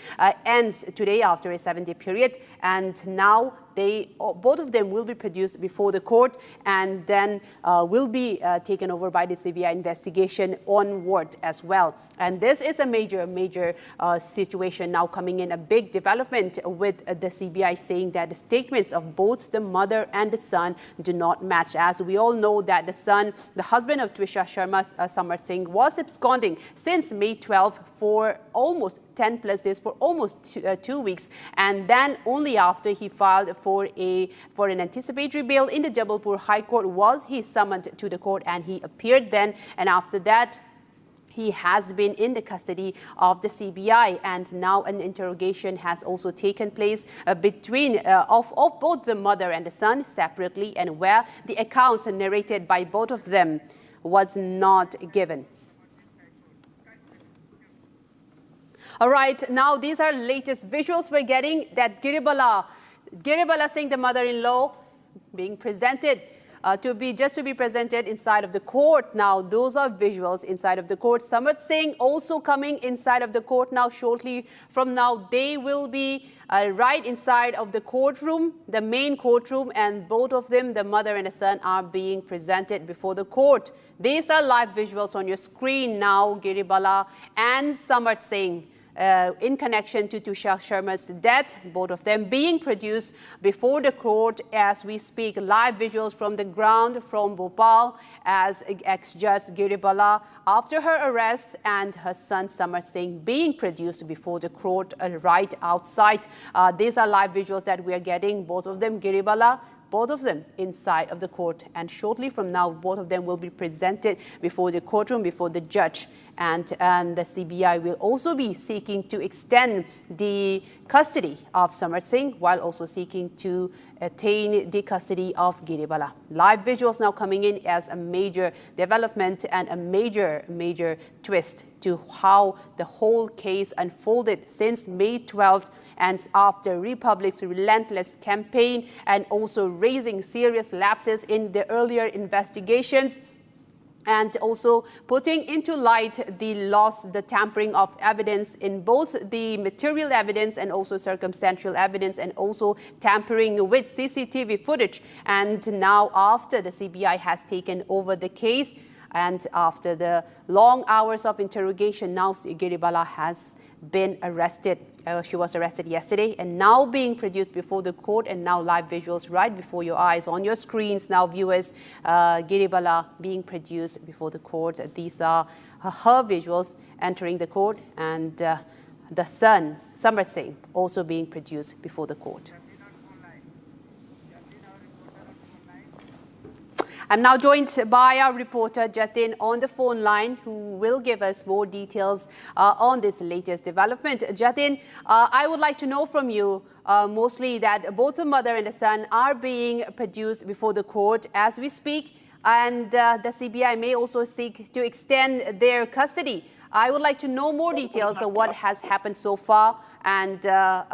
ends today after a 7-day period, and now both of them will be produced before the court, and then will be taken over by the CBI investigation onward as well. And this is a major situation now coming in, a big development with the CBI saying that the statements of both the mother and the son do not match. As we all know that the son, the husband of Twisha Sharma, Samarth Singh, was absconding since May 12 for almost 10 plus days, for almost 2 weeks, and then only after he filed for an anticipatory bail in the Jabalpur High Court was he summoned to the court, and he appeared then, and after that he has been in the custody of the CBI, and now an interrogation has also taken place between of both the mother and the son separately, and where the accounts narrated by both of them was not given. All right, now these are latest visuals we're getting, that Giribala Singh, the mother-in-law, being presented to be presented inside of the court. Now those are visuals inside of the court. Samarth Singh also coming inside of the court now. Shortly from now they will be right inside of the courtroom, the main courtroom, and both of them, the mother and the son, are being presented before the court. These are live visuals on your screen now. Giribala and Samarth Singh in connection to Twisha Sharma's death, both of them being produced before the court as we speak. Live visuals from the ground from Bhopal as ex-judge Giribala, after her arrest, and her son Samarth Singh being produced before the court right outside. These are live visuals that we are getting, both of them, Giribala, both of them inside of the court, and shortly from now both of them will be presented before the courtroom, before the judge, and the CBI will also be seeking to extend the custody of Samarth Singh while also seeking to attain the custody of Giribala. Live visuals now coming in as a major development and a major twist to how the whole case unfolded since May 12th, and after Republic's relentless campaign and also raising serious lapses in the earlier investigations, and also putting into light the tampering of evidence in both the material evidence and also circumstantial evidence, and also tampering with CCTV footage. And now after the CBI has taken over the case, And after the long hours of interrogation, now Giribala has been arrested. She was arrested yesterday and now being produced before the court, and now live visuals right before your eyes on your screens. Now viewers, Giribala being produced before the court. These are her visuals entering the court, and the son, Samrat Singh, also being produced before the court. I'm now joined by our reporter Jatin on the phone line, who will give us more details on this latest development. Jatin, I would like to know from you mostly that both the mother and the son are being produced before the court as we speak, and the CBI may also seek to extend their custody. I would like to know more details of what has happened so far, and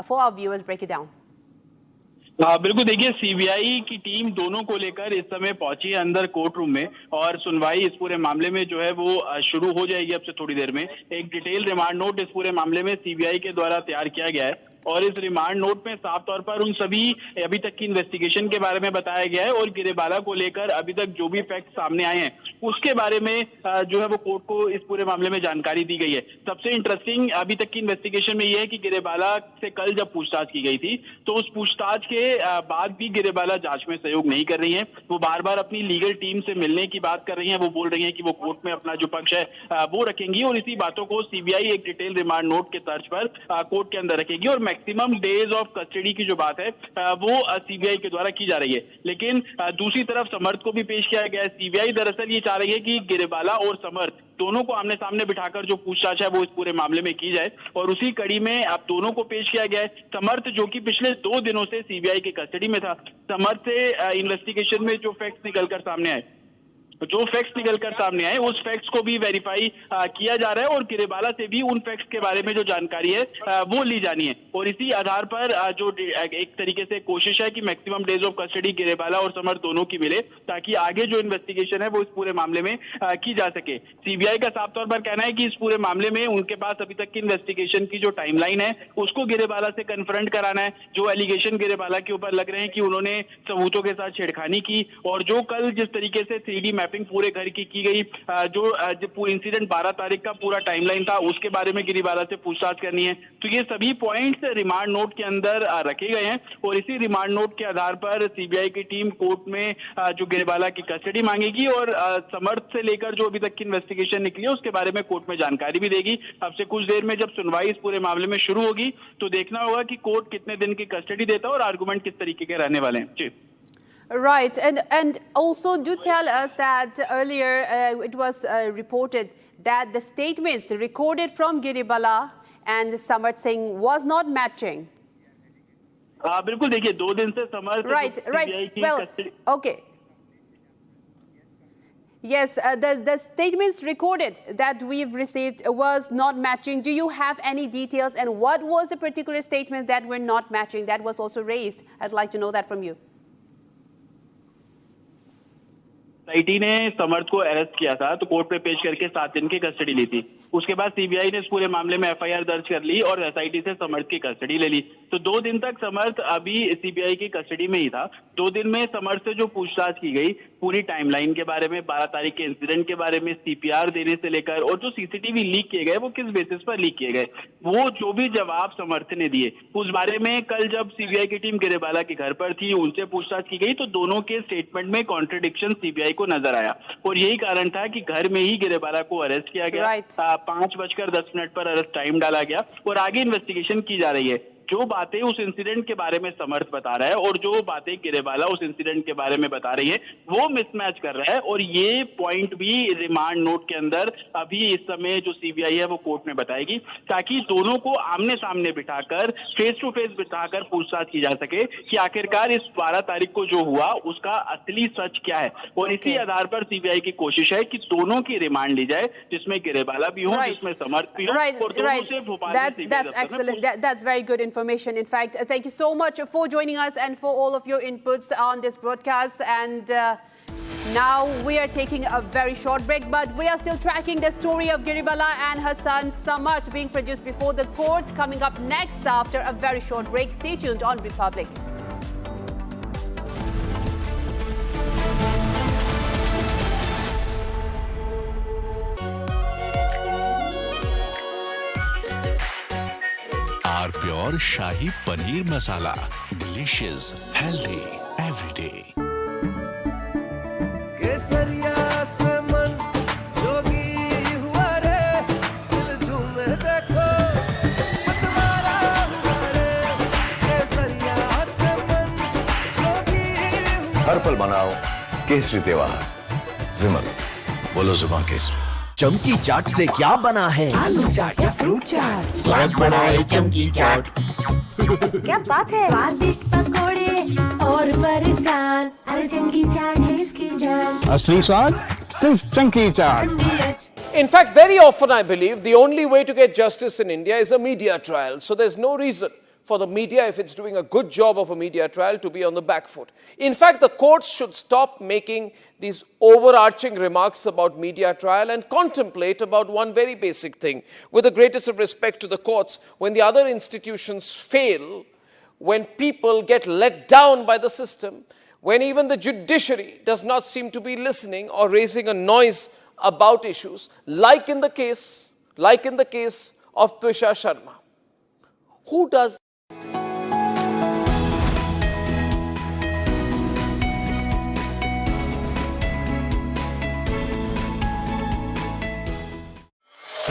for our viewers, break it down. बिल्कुल, देखिए CBI की team दोनों को लेकर इस समय पहुंची है अंदर कोर्ट रूम में, और सुनवाई इस पूरे मामले में जो है वो शुरू हो जाएगी अब से थोड़ी देर में। एक डिटेल रिमांड नोट इस पूरे मामले में सीबीआई के द्वारा तैयार किया गया है, और इस रिमांड नोट में साफ तौर पर उन सभी अभी तक की इन्वेस्टिगेशन के बारे में बताया गया है, और गिरेबाला को लेकर अभी तक जो भी फैक्ट सामने आए हैं उसके बारे में जो है वो कोर्ट को इस पूरे मामले में जानकारी दी गई है। सबसे इंटरेस्टिंग अभी तक की इन्वेस्टिगेशन में यह है कि गिरेबाला से कल जब पूछताछ की गई थी तो उस पूछताछ के बाद भी गिरेबाला जांच में सहयोग नहीं कर रही है। वो बार बार अपनी लीगल टीम से मिलने की बात कर रही है। वो बोल रही है कि वो कोर्ट में अपना जो पक्ष है वो रखेंगी, और इसी बातों को सीबीआई एक डिटेल रिमांड नोट के तर्ज पर कोर्ट के अंदर रखेगी, और मैक्सिमम डेज ऑफ कस्टडी की जो बात है वो सीबीआई के द्वारा की जा रही है। लेकिन दूसरी तरफ समर्थ को भी पेश किया गया है। सीबीआई दरअसल ये चाह रही है कि गिरेबाला और समर्थ दोनों को आमने सामने बिठाकर जो पूछताछ है वो इस पूरे मामले में की जाए, और उसी कड़ी में अब दोनों को पेश किया गया है। समर्थ जो कि पिछले 2 दिनों से सीबीआई की कस्टडी में था, समर्थ से इन्वेस्टिगेशन में जो फैक्ट्स निकलकर सामने आए उस फैक्ट्स को भी वेरीफाई किया जा रहा है, और गिरेबाला से भी उन फैक्ट्स के बारे में जो जानकारी है वो ली जानी है, और इसी आधार पर जो एक तरीके से कोशिश है कि मैक्सिमम डेज ऑफ कस्टडी गिरेबाला और समर्थ दोनों की मिले, ताकि आगे जो इन्वेस्टिगेशन है वो इस पूरे मामले में की जा सके। सीबीआई का साफ तौर पर कहना है कि इस पूरे मामले में उनके पास अभी तक की इन्वेस्टिगेशन की जो टाइमलाइन है उसको गिरेबाला से कन्फ्रंट कराना है। जो एलिगेशन गिरेबाला के ऊपर लग रहे हैं कि उन्होंने सबूतों के साथ छेड़खानी की, और जो कल जिस तरीके से 3D मैपिंग पूरे घर की गई, जो इंसिडेंट 12 तारीख का पूरा टाइमलाइन था उसके बारे में गिरेबाला से पूछताछ करनी है। तो ये सभी पॉइंट्स रिमांड नोट के अंदर रखे गए हैं, और इसी रिमांड नोट के आधार पर सीबीआई की टीम कोर्ट में जो गिरेबाला की कस्टडी मांगेगी, और समर्थ से लेकर जो अभी तक की इन्वेस्टिगेशन निकली है उसके बारे में कोर्ट में जानकारी भी देगी। अब से कुछ देर में जब सुनवाई इस पूरे मामले में शुरू होगी तो देखना होगा कि कोर्ट कितने दिन की कस्टडी देता है और आर्गुमेंट किस तरीके के रहने वाले हैं। जी। Right, and also do tell us that earlier it was reported that the statements recorded from Giribala and Samrat Singh was not matching. बिल्कुल, देखिए 2 दिन से समर्थ Right. Well, okay. Yes, the statements recorded that we've received was not matching. Do you have any details, and what was the particular statement that were not matching that was also raised? I'd like to know that from you. SIT ने समर्थ को arrest किया था, तो court में पेश करके 7 दिन की कस्टडी ली थी। उसके बाद सीबीआई ने इस पूरे मामले में एफआईआर दर्ज कर ली और एसआईटी से समर्थ की कस्टडी ले ली। तो 2 दिन तक समर्थ अभी सीबीआई की कस्टडी में ही था। 2 दिन में समर्थ से जो पूछताछ की गई पूरी टाइमलाइन के बारे में, 12 तारीख के इंसिडेंट के बारे में, सीपीआर देने से लेकर, और जो सीसीटीवी लीक किए गए वो किस बेसिस पर लीक किए गए, वो जो भी जवाब समर्थ ने दिए उस बारे में कल जब सीबीआई की टीम गिरेबाला के घर पर थी उनसे पूछताछ की गई तो दोनों के स्टेटमेंट में कॉन्ट्रडिक्शन सीबीआई को नजर आया, और यही कारण था कि घर में ही गिरेबाला को अरेस्ट किया गया। 5:10 पर अरेस्ट टाइम डाला गया, और आगे इन्वेस्टिगेशन की जा रही है। जो बातें उस इंसिडेंट के बारे में समर्थ बता रहा है और जो बातें गिरेबाला उस इंसिडेंट के बारे में बता रही है वो मिसमैच कर रहा है, और ये पॉइंट भी रिमांड नोट के अंदर अभी इस समय जो सीबीआई है वो कोर्ट में बताएगी, ताकि दोनों को आमने सामने बिठाकर फेस टू फेस बिठाकर पूछताछ की जा सके कि आखिरकार इस 12 तारीख को जो हुआ उसका असली सच क्या है। और इसी आधार पर सीबीआई की कोशिश है कि दोनों की रिमांड ली जाए, जिसमें गिरेबाला भी हो, जिसमें समर्थ भी हो, और दोनों से भोपाल में That's excellent. That's very good information. In fact, thank you so much for joining us and for all of your inputs on this broadcast. And now we are taking a very short break, but we are still tracking the story of Giribala and her son Samart being produced before the court. Coming up next after a very short break. Stay tuned on Republic. AR pure shahi paneer masala, delicious, healthy everyday. केसरिया से मन जोगी हुआ रे, दिल झूमे देखो मतवारा हुआ रे। केसरिया से मन जोगी हुआ। हर पल मनाओ केसरी त्योहार। विमल, बोलो जुबान केसरी। चमकी चाट से क्या बना है? आलू चाट या फ्रूट चाट, स्वाद बढ़ाए चमकी चाट। क्या बात है? स्वादिष्ट पकोड़े और परेशान, अरे चमकी चाट है इसकी जान। असली स्वाद सिर्फ चमकी चाट। In fact, very often I believe the only way to get justice in India is a media trial. So there's no reason for the media, if it's doing a good job of a media trial, to be on the back foot. In fact, the courts should stop making these overarching remarks about media trial and contemplate about one very basic thing. With the greatest of respect to the courts, when the other institutions fail, when people get let down by the system, when even the judiciary does not seem to be listening or raising a noise about issues, like in the case of Twisha Sharma. Who does?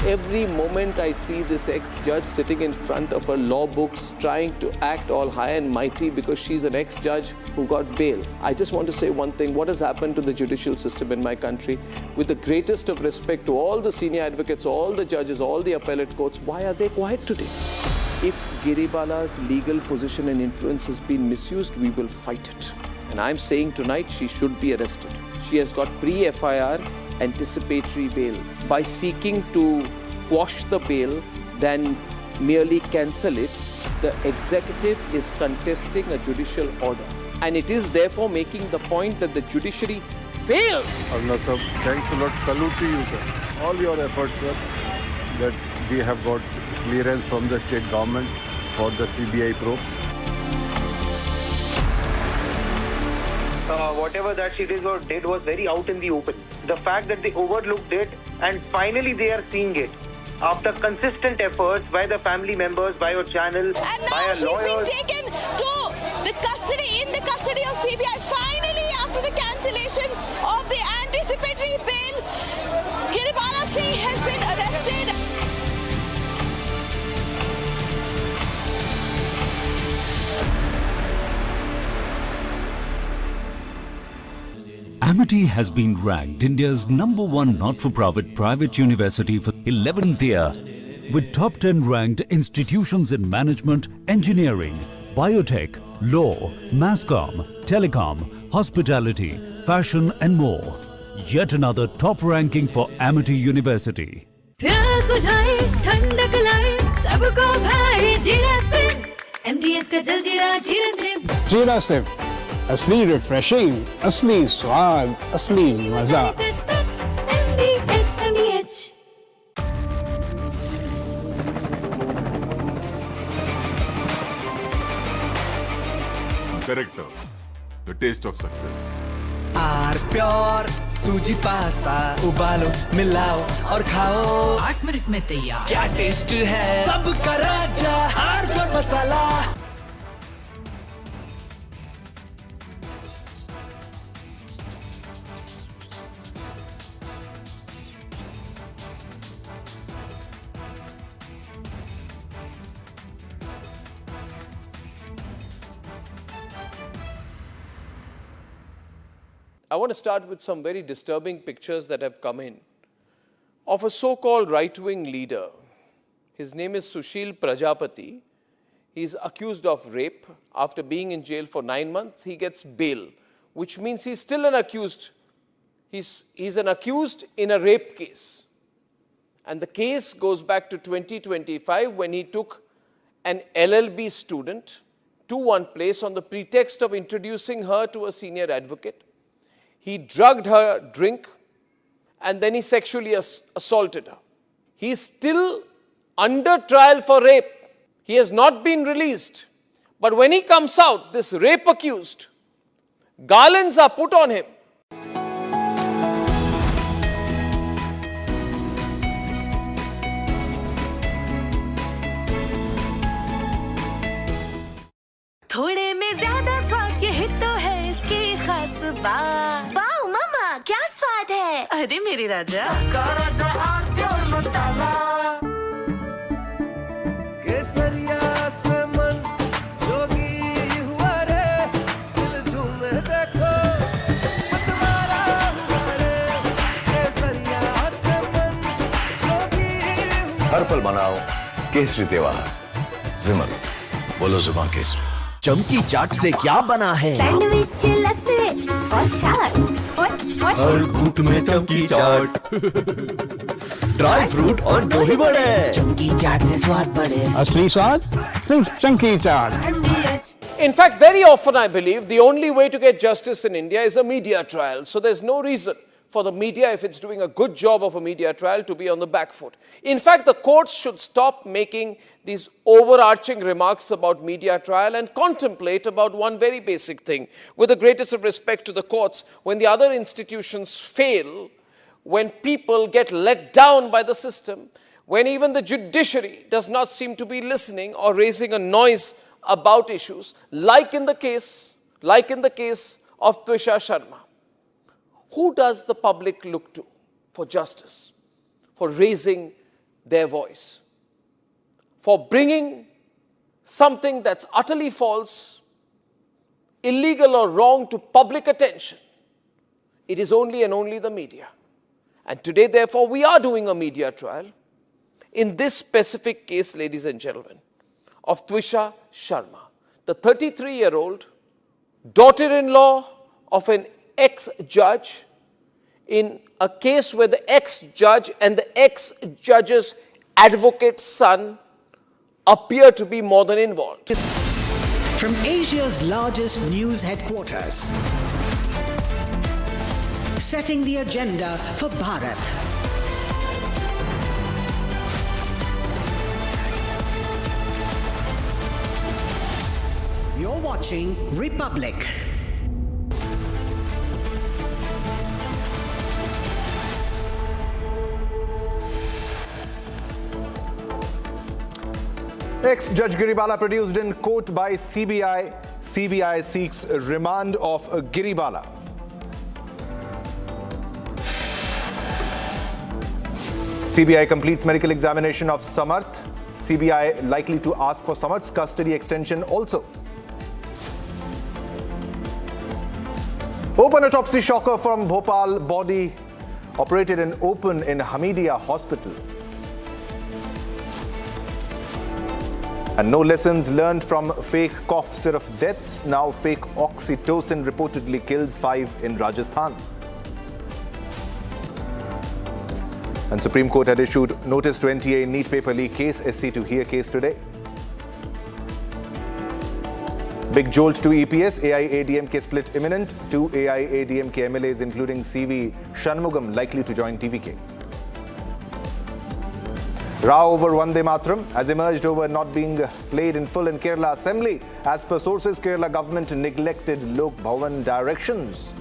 Every moment I see this ex-judge sitting in front of her law books trying to act all high and mighty because she's an ex-judge who got bail. I just want to say one thing. What has happened to the judicial system in my country? With the greatest of respect to all the senior advocates, all the judges, all the appellate courts, why are they quiet today? If Giribala's legal position and influence has been misused, we will fight it. And I'm saying tonight she should be arrested. She has got pre-FIR anticipatory bail. By seeking to quash the bail than merely cancel it, the executive is contesting a judicial order. And it is therefore making the point that the judiciary failed. Arnab sir, thanks a lot. Salute to you, sir. All your efforts, sir, that we have got clearance from the state government for the CBI probe. Whatever that she did was very out in the open. The fact that they overlooked it and finally they are seeing it after consistent efforts by the family members, by your channel, And by now our she's lawyers. been taken to the custody of CBI. Finally, after the cancellation of the anticipatory bail, Giribala Singh has been arrested. Amity has been ranked India's #1 not-for-profit private university for 11th year, with top 10 ranked institutions in management, engineering, biotech, law, masscom, telecom, hospitality, fashion and more. Yet another top ranking for Amity University. प्यास बुझाए, ठंडक लाए, सबको भाए जीरा SIM. MDH का जल जीरा, जीरा सिम। जीरा सिम, असली रिफ्रेशिंग, असली स्वाद, असली मजा। MDH. Corrector, the taste of success. R pure suji pasta, उबालो, मिलाओ और खाओ। 8 मिनट में तैयार। क्या टेस्ट है सबका राजा, AR pure masala. I want to start with some very disturbing pictures that have come in of a so-called right-wing leader. His name is Sushil Prajapati. He's accused of rape. After being in jail for 9 months, he gets bail, which means he's still an accused. He's an accused in a rape case. And the case goes back to 2025 when he took an LLB student to one place on the pretext of introducing her to a senior advocate. He drugged her drink and then he sexually assaulted her. He is still under trial for rape. He has not been released. But when he comes out, this rape accused, garlands are put on him. वाह वाह मामा क्या स्वाद है। अरे मेरी राजा राजा मसाला केसरिया से मन जोगी हुआ रे दिल झूमे देखो मतवारा हुआ रे केसरिया से मन जोगी हर पल मनाओ केसरी त्योहार। विमल बोलो जुबान केसरी। चमकी चाट से क्या बना है? सैंडविच लस्सी और छाछ हर घूंट में चमकी चाट ड्राई फ्रूट और दही बड़े। चमकी चाट से स्वाद बढ़े। असली स्वाद सिर्फ चमकी चाट। In fact, very often I believe the only way to get justice in India is a media trial. So there's no reason for the media, if it's doing a good job of a media trial, to be on the back foot. In fact, the courts should stop making these overarching remarks about media trial and contemplate about one very basic thing. With the greatest of respect to the courts, when the other institutions fail, when people get let down by the system, when even the judiciary does not seem to be listening or raising a noise about issues, like in the case of Twisha Sharma, who does the public look to for justice, for raising their voice, for bringing something that's utterly false, illegal or wrong to public attention? It is only and only the media. And today, therefore, we are doing a media trial in this specific case, ladies and gentlemen, of Twisha Sharma, the 33-year-old daughter-in-law of an ex-judge, in a case where the ex-judge and the ex-judge's advocate's son appear to be more than involved. From Asia's largest news headquarters, setting the agenda for Bharat. You're watching Republic. Ex-Judge Giribala produced in court by CBI. CBI seeks remand of Giribala. CBI completes medical examination of Samarth. CBI likely to ask for Samarth's custody extension also. Open autopsy shocker from Bhopal. Body operated in open in Hamidia Hospital. And no lessons learned from fake cough syrup deaths. Now fake Oxytocin reportedly kills 5 in Rajasthan. And Supreme Court had issued notice to NTA NEET paper leak case. SC to hear case today. Big jolt to EPS. AIADMK split imminent. 2 AIADMK MLAs including CV Shanmugam likely to join TVK. Row over Vande Mataram has emerged over not being played in full in Kerala Assembly. As per sources, Kerala government neglected Lok Bhavan directions.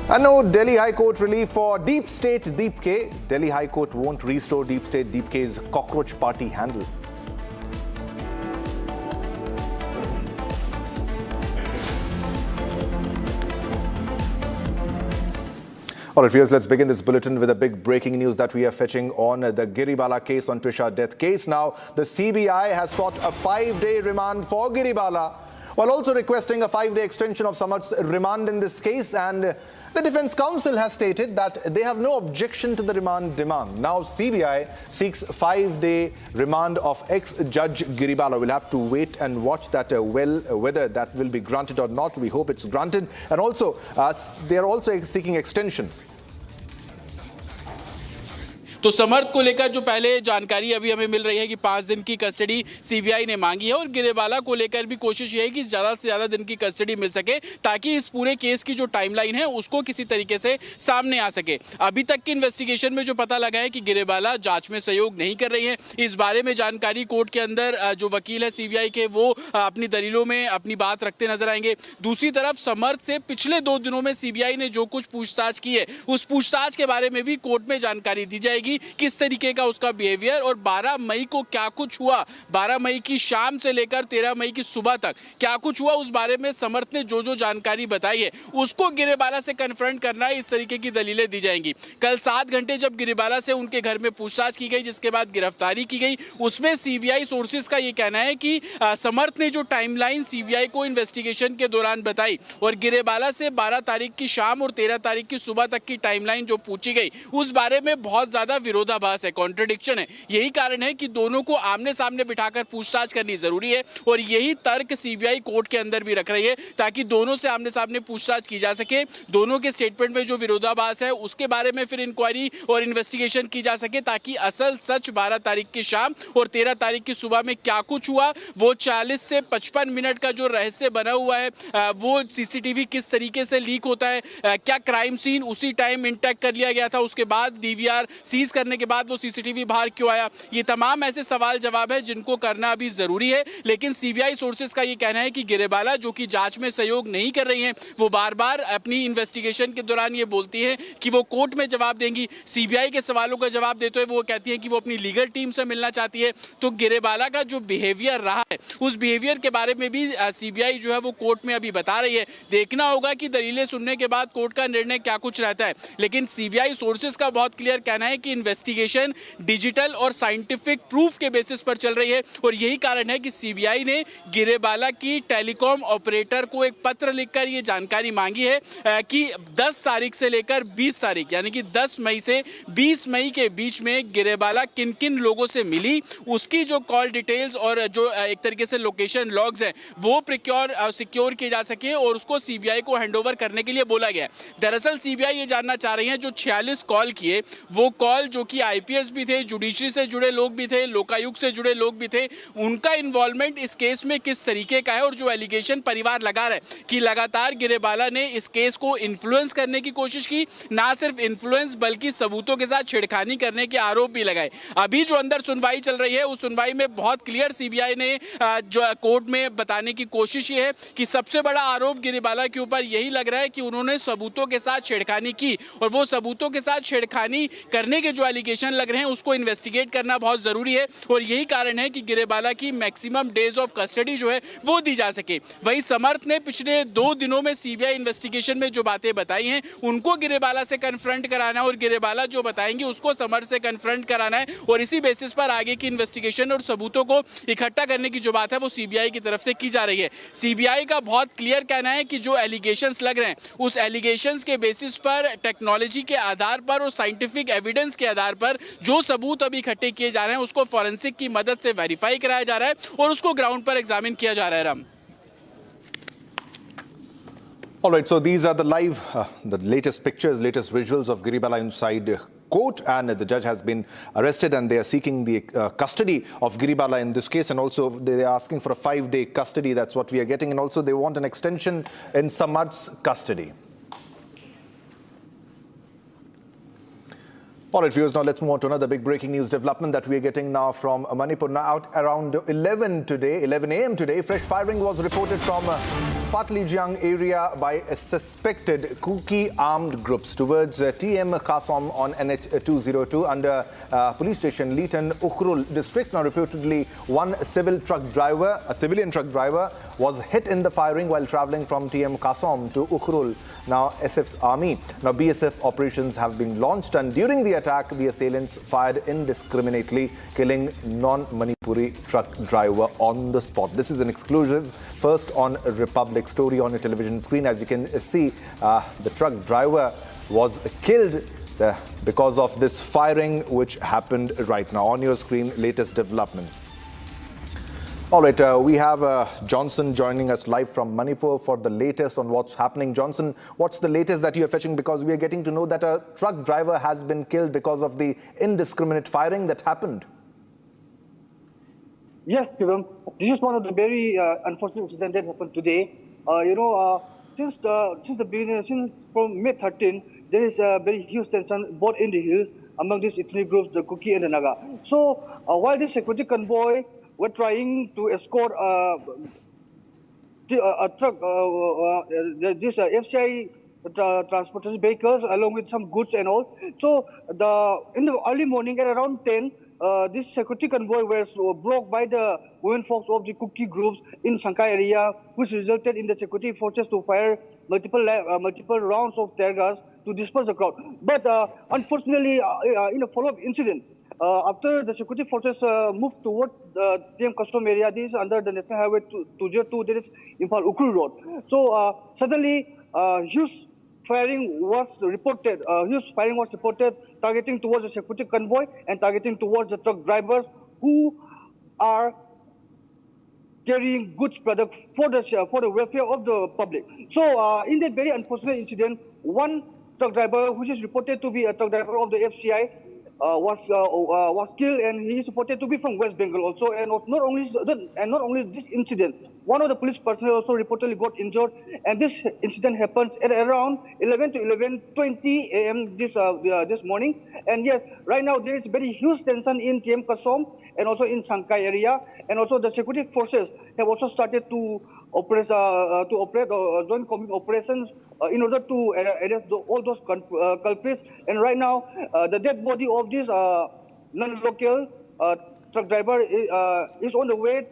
And no Delhi High Court relief for Deep State Deep K. Delhi High Court won't restore Deep State Deep K's cockroach party handle. All right, viewers, let's begin this bulletin with a big breaking news that we are fetching on the Giribala case, on Twisha death case. Now, the CBI has sought a 5-day remand for Giribala, while also requesting a 5-day extension of Samarth's remand in this case. And the Defence Counsel has stated that they have no objection to the remand demand. Now, CBI seeks 5-day remand of ex-Judge Giribala. We'll have to wait and watch that whether that will be granted or not. We hope it's granted. And also, they are also seeking extension. तो समर्थ को लेकर जो पहले जानकारी अभी हमें मिल रही है कि 5 दिन की कस्टडी सीबीआई ने मांगी है और गिरेबाला को लेकर भी कोशिश ये है कि ज़्यादा से ज़्यादा दिन की कस्टडी मिल सके ताकि इस पूरे केस की जो टाइमलाइन है उसको किसी तरीके से सामने आ सके। अभी तक की इन्वेस्टिगेशन में जो पता लगा है कि गिरेबाला जांच में सहयोग नहीं कर रही है। इस बारे में जानकारी कोर्ट के अंदर जो वकील है सीबीआई के वो अपनी दलीलों में अपनी बात रखते नजर आएंगे। दूसरी तरफ समर्थ से पिछले 2 दिनों में सीबीआई ने जो कुछ पूछताछ की है उस पूछताछ के बारे में भी कोर्ट में जानकारी दी जाएगी। जाएगी किस तरीके का उसका बिहेवियर और 12 मई को क्या कुछ हुआ, 12 मई की शाम से लेकर 13 मई की सुबह तक क्या कुछ हुआ, उस बारे में समर्थ ने जो जानकारी बताई है उसको गिरेबाला से कन्फ्रंट करना है, इस तरीके की दलीलें दी जाएंगी। कल 7 घंटे जब गिरेबाला से उनके घर में पूछताछ की गई, जिसके बाद गिरफ्तारी की गई, उसमें सीबीआई सोर्सेज का यह कहना है कि समर्थ ने जो टाइमलाइन सीबीआई को इन्वेस्टिगेशन के दौरान बताई और गिरेबाला से 12 तारीख की शाम और 13 तारीख की सुबह तक की टाइमलाइन जो पूछी गई, उस बारे में बहुत ज्यादा विरोधाभास है, कॉन्ट्रडिक्शन है। यही कारण है कि दोनों को आमने सामने बिठाकर पूछताछ करनी जरूरी है और यही तर्क सीबीआई कोर्ट के अंदर भी रख रही है ताकि दोनों से आमने सामने पूछताछ की जा सके, दोनों के स्टेटमेंट में जो विरोधाभास है उसके बारे में फिर इंक्वायरी और इन्वेस्टिगेशन की जा सके ताकि असल सच 12 तारीख की शाम और 13 तारीख की सुबह में क्या कुछ हुआ, वो 40 से 55 मिनट का जो रहस्य बना हुआ है, वो सीसीटीवी किस तरीके से लीक होता है, क्या क्राइम सीन उसी टाइम इंटैक्ट कर लिया गया था, उसके बाद डीवीआर सीज करने के बाद वो सीसीटीवी बाहर क्यों आया, ये तमाम ऐसे सवाल जवाब है जिनको करना अभी जरूरी है। लेकिन सीबीआई सोर्सेज का ये कहना है कि गिरेबाला जो कि जांच में सहयोग नहीं कर रही हैं, वो बार बार अपनी इन्वेस्टिगेशन के दौरान ये बोलती है कि वो कोर्ट में जवाब देंगी, सीबीआई के सवालों का जवाब देते हुए वो कहती है कि वो अपनी लीगल टीम से मिलना चाहती है। तो गिरेबाला का जो बिहेवियर रहा है उस बिहेवियर के बारे में भी सीबीआई जो है वो कोर्ट में अभी बता रही है। देखना होगा कि दलीलें सुनने के बाद कोर्ट का निर्णय क्या कुछ रहता है, लेकिन सीबीआई सोर्सेज का बहुत क्लियर कहना है कि इन्वेस्टिगेशन डिजिटल और साइंटिफिक प्रूफ के बेसिस पर चल रही है और यही कारण है कि सीबीआई ने गिरेबाला की टेलीकॉम ऑपरेटर को एक पत्र लिखकर ये जानकारी मांगी है कि 10 तारीख से लेकर 20 तारीख यानी कि 10 मई से 20 मई के बीच में गिरेबाला किन किन लोगों से मिली, उसकी जो कॉल डिटेल्स और जो एक तरीके से लोकेशन लॉग्स हैं वो सिक्योर किए जा सके और उसको सीबीआई को हैंडओवर करने के लिए बोला गया। दरअसल सीबीआई ये जानना चाह रही है जो 46 कॉल किए वो कॉल जो कि आईपीएस भी थे, जुडिशरी से जुड़े लोग भी थे, लोकायुक्त से जुड़े लोग भी थे, उनका इन्वॉल्वमेंट इस केस में किस तरीके का है और जो एलिगेशन परिवार लगा रहा है कि लगातार गिरेबाला ने इस केस को इन्फ्लुएंस करने की कोशिश की, ना सिर्फ इन्फ्लुएंस बल्कि सबूतों के साथ छेड़खानी करने के आरोप भी लगाए। अभी जो अंदर सुनवाई चल रही है उस सुनवाई में बहुत क्लियर सीबीआई ने जो कोर्ट में बताने की कोशिश ये है कि सबसे बड़ा आरोप गिरेबाला के ऊपर यही लग रहा है कि उन्होंने सबूतों के साथ छेड़खानी की और वो सबूतों के साथ छेड़खानी करने के जो एलिगेशन लग रहे हैं उसको इन्वेस्टिगेट करना बहुत जरूरी है और यही कारण है कि गिरेबाला की मैक्सिमम डेज ऑफ कस्टडी जो है वो दी जा सके। वहीं समर्थ ने पिछले 2 दिनों में सीबीआई इन्वेस्टिगेशन में जो बातें बताई हैं उनको गिरेबाला से कन्फ्रंट कराना और गिरेबाला जो बताएंगे उसको समर्थ से कन्फ्रंट कराना है और इसी बेसिस पर आगे की इन्वेस्टिगेशन और सबूतों को इकट्ठा करने की जो बात है वो सीबीआई की तरफ से की जा रही है। सीबीआई का बहुत क्लियर कहना है कि जो एलिगेशंस लग रहे हैं उस एलिगेशंस के बेसिस पर टेक्नोलॉजी के आधार पर और साइंटिफिक एविडेंस के आधार पर जो सबूत अभी इकट्ठे किए जा रहे हैं उसको फॉरेंसिक की मदद से वेरीफाई कराया जा रहा है और उसको ग्राउंड पर एग्जामिन किया जा रहा है। Ram, All right, so these are the the latest pictures, latest visuals of Giribala inside court, and the judge has been arrested and they are seeking the custody of Giribala in this case, and also they are asking for a 5-day custody. That's what we are getting, and also they want an extension in Samad's custody. All right, viewers, now let's move on to another big breaking news development that we are getting now from Manipur. Now, out around 11 a.m. today, fresh firing was reported from Patlijiang area by suspected Kuki armed groups towards TM Kasom on NH 202 under police station Litan, Ukhrul district. Now, reportedly, one civilian truck driver, was hit in the firing while traveling from TM Kasom to Ukhrul. Now, SF's army. Now, BSF operations have been launched, and during the attack, the assailants fired indiscriminately, killing non-Manipuri truck driver on the spot. This is an exclusive first on Republic story on a television screen. As you can see, the truck driver was killed because of this firing which happened right now. On your screen, latest development. All right, we have Johnson joining us live from Manipur for the latest on what's happening. Johnson, what's the latest that you're fetching? Because we are getting to know that a truck driver has been killed because of the indiscriminate firing that happened. Yes, Shivam. This is one of the very unfortunate incidents that happened today. Since the beginning, since from May 13, there is a very huge tension both in the hills among these ethnic groups, the Kuki and the Naga. So while this security convoy were trying to escort a truck, this FCI transportation vehicles along with some goods and all. So in the early morning at around 10, this security convoy was blocked by the women folks of the Kuki groups in Shanghai area, which resulted in the security forces to fire multiple rounds of tear gas to disperse the crowd. But unfortunately, in a follow-up incident, after the security forces moved towards the TM custom area, this is under the National Highway 202, there is Imphal Ukru Road. So suddenly, huge firing was reported. Targeting towards the security convoy and targeting towards the truck drivers who are carrying goods products for the welfare of the public. So in that very unfortunate incident, one truck driver, which is reported to be a truck driver of the FCI, was killed, and he is reported to be from West Bengal also. And not only this incident, one of the police personnel also reportedly got injured. And this incident happened at around 11 to 11:20 a.m. this morning. And yes, right now there is very huge tension in TM Kasom and also in Shanghai area. And also the security forces have also started to operate joint combat operations in order to arrest all those culprits. And right now, the dead body of this non-local truck driver is on the way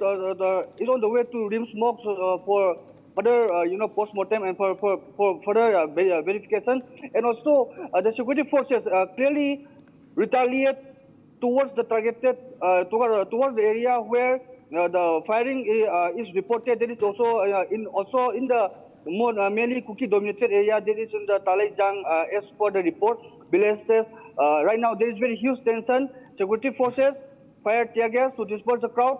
to Rims Morgue for further post-mortem and for further verification. And also, the security forces clearly retaliate towards the targeted towards the area where the firing is reported. There is also in the more mainly Kuki-dominated area. There is in the Talaijang, as per the report. Bill says right now there is very huge tension. Security forces fired tear gas to disperse the crowd,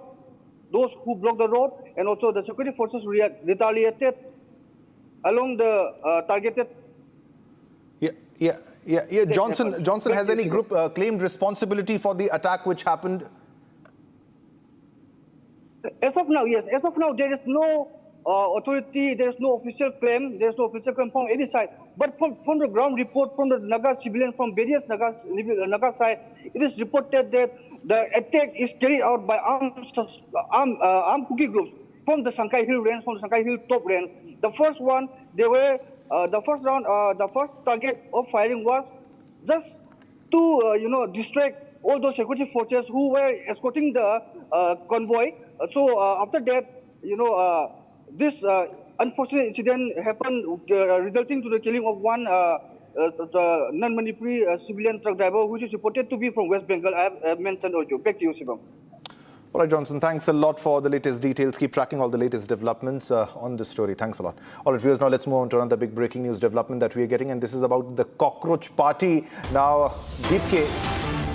those who blocked the road, and also the security forces retaliated along the targeted. Yeah. Johnson, has any group claimed responsibility for the attack which happened? As of now, yes. As of now, there is no authority, there is no official claim, there is no official claim from any side. But from the ground report, from the Naga civilians, from various Naga side, it is reported that the attack is carried out by armed Kuki groups from the Shanghai Hill range, from the Shanghai Hill top range. The first one, the first target of firing was just to distract all those security forces who were escorting the convoy. So after that, this unfortunate incident happened, resulting to the killing of one non-Manipuri civilian truck driver, which is reported to be from West Bengal. I have mentioned earlier. Back to you, Shivam. All right, Johnson, thanks a lot for the latest details. Keep tracking all the latest developments on this story. Thanks a lot. All right, viewers, now let's move on to another big breaking news development that we are getting, and this is about the cockroach party. Now, Deepke,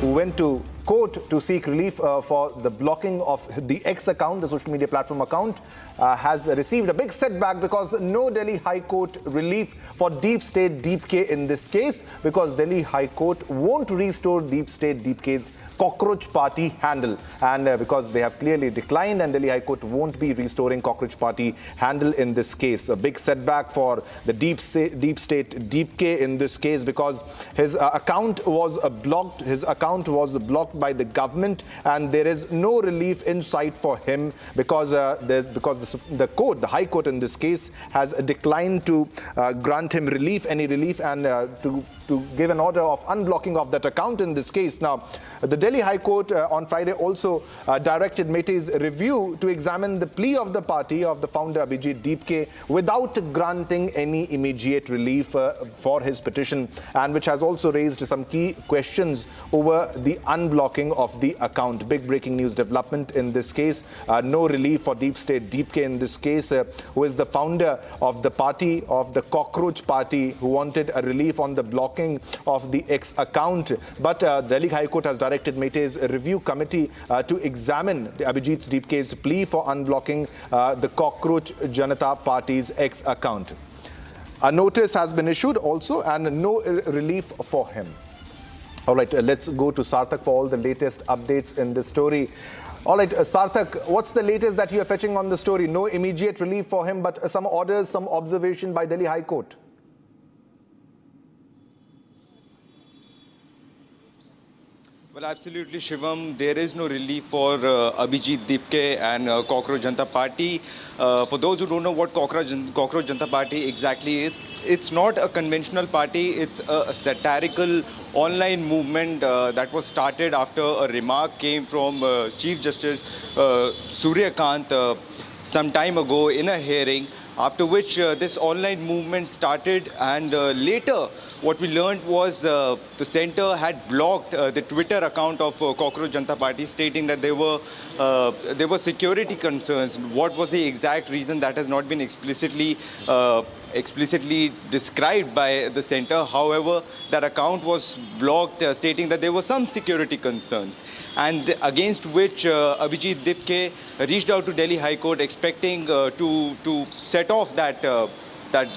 who went to court to seek relief for the blocking of the X account, the social media platform account, has received a big setback because no Delhi High Court relief for Deep State Deepke in this case, because Delhi High Court won't restore Deep State Deepke's cockroach party handle, and because they have clearly declined, and Delhi High Court won't be restoring cockroach party handle in this case. A big setback for the Deep State Deepke in this case, because his account was blocked. His account was blocked by the government, and there is no relief in sight for him because the High Court in this case has declined to grant him any relief, and to give an order of unblocking of that account in this case. Now, the Delhi High Court on Friday also directed Mete's review to examine the plea of the party of the founder Abhijit Deepke without granting any immediate relief for his petition, and which has also raised some key questions over the unblocking of the account. Big breaking news development in this case. No relief for Deep State Deepke in this case, who is the founder of the party, of the cockroach party, who wanted a relief on the blocking of the X account. But Delhi High Court has directed Mete's review committee to examine Abhijit Deepke's plea for unblocking the cockroach Janata Party's X account. A notice has been issued also, and no relief for him. All right, let's go to Sarthak for all the latest updates in this story. All right, Sarthak, what's the latest that you are fetching on the story? No immediate relief for him, but some orders, some observation by Delhi High Court. Well, absolutely, Shivam. There is no relief for Abhijit Dipke and Cockroach Janata Party. For those who don't know what Cockroach Janata Party exactly is, it's not a conventional party. It's a satirical online movement that was started after a remark came from Chief Justice Surya Kant some time ago in a hearing, after which this online movement started, and later what we learned was the centre had blocked the Twitter account of Cockroach Janata Party, stating that there were security concerns. What was the exact reason, that has not been explicitly described by the centre. However, that account was blocked, stating that there were some security concerns, and against which Abhijit Dipke reached out to Delhi High Court, expecting to set off that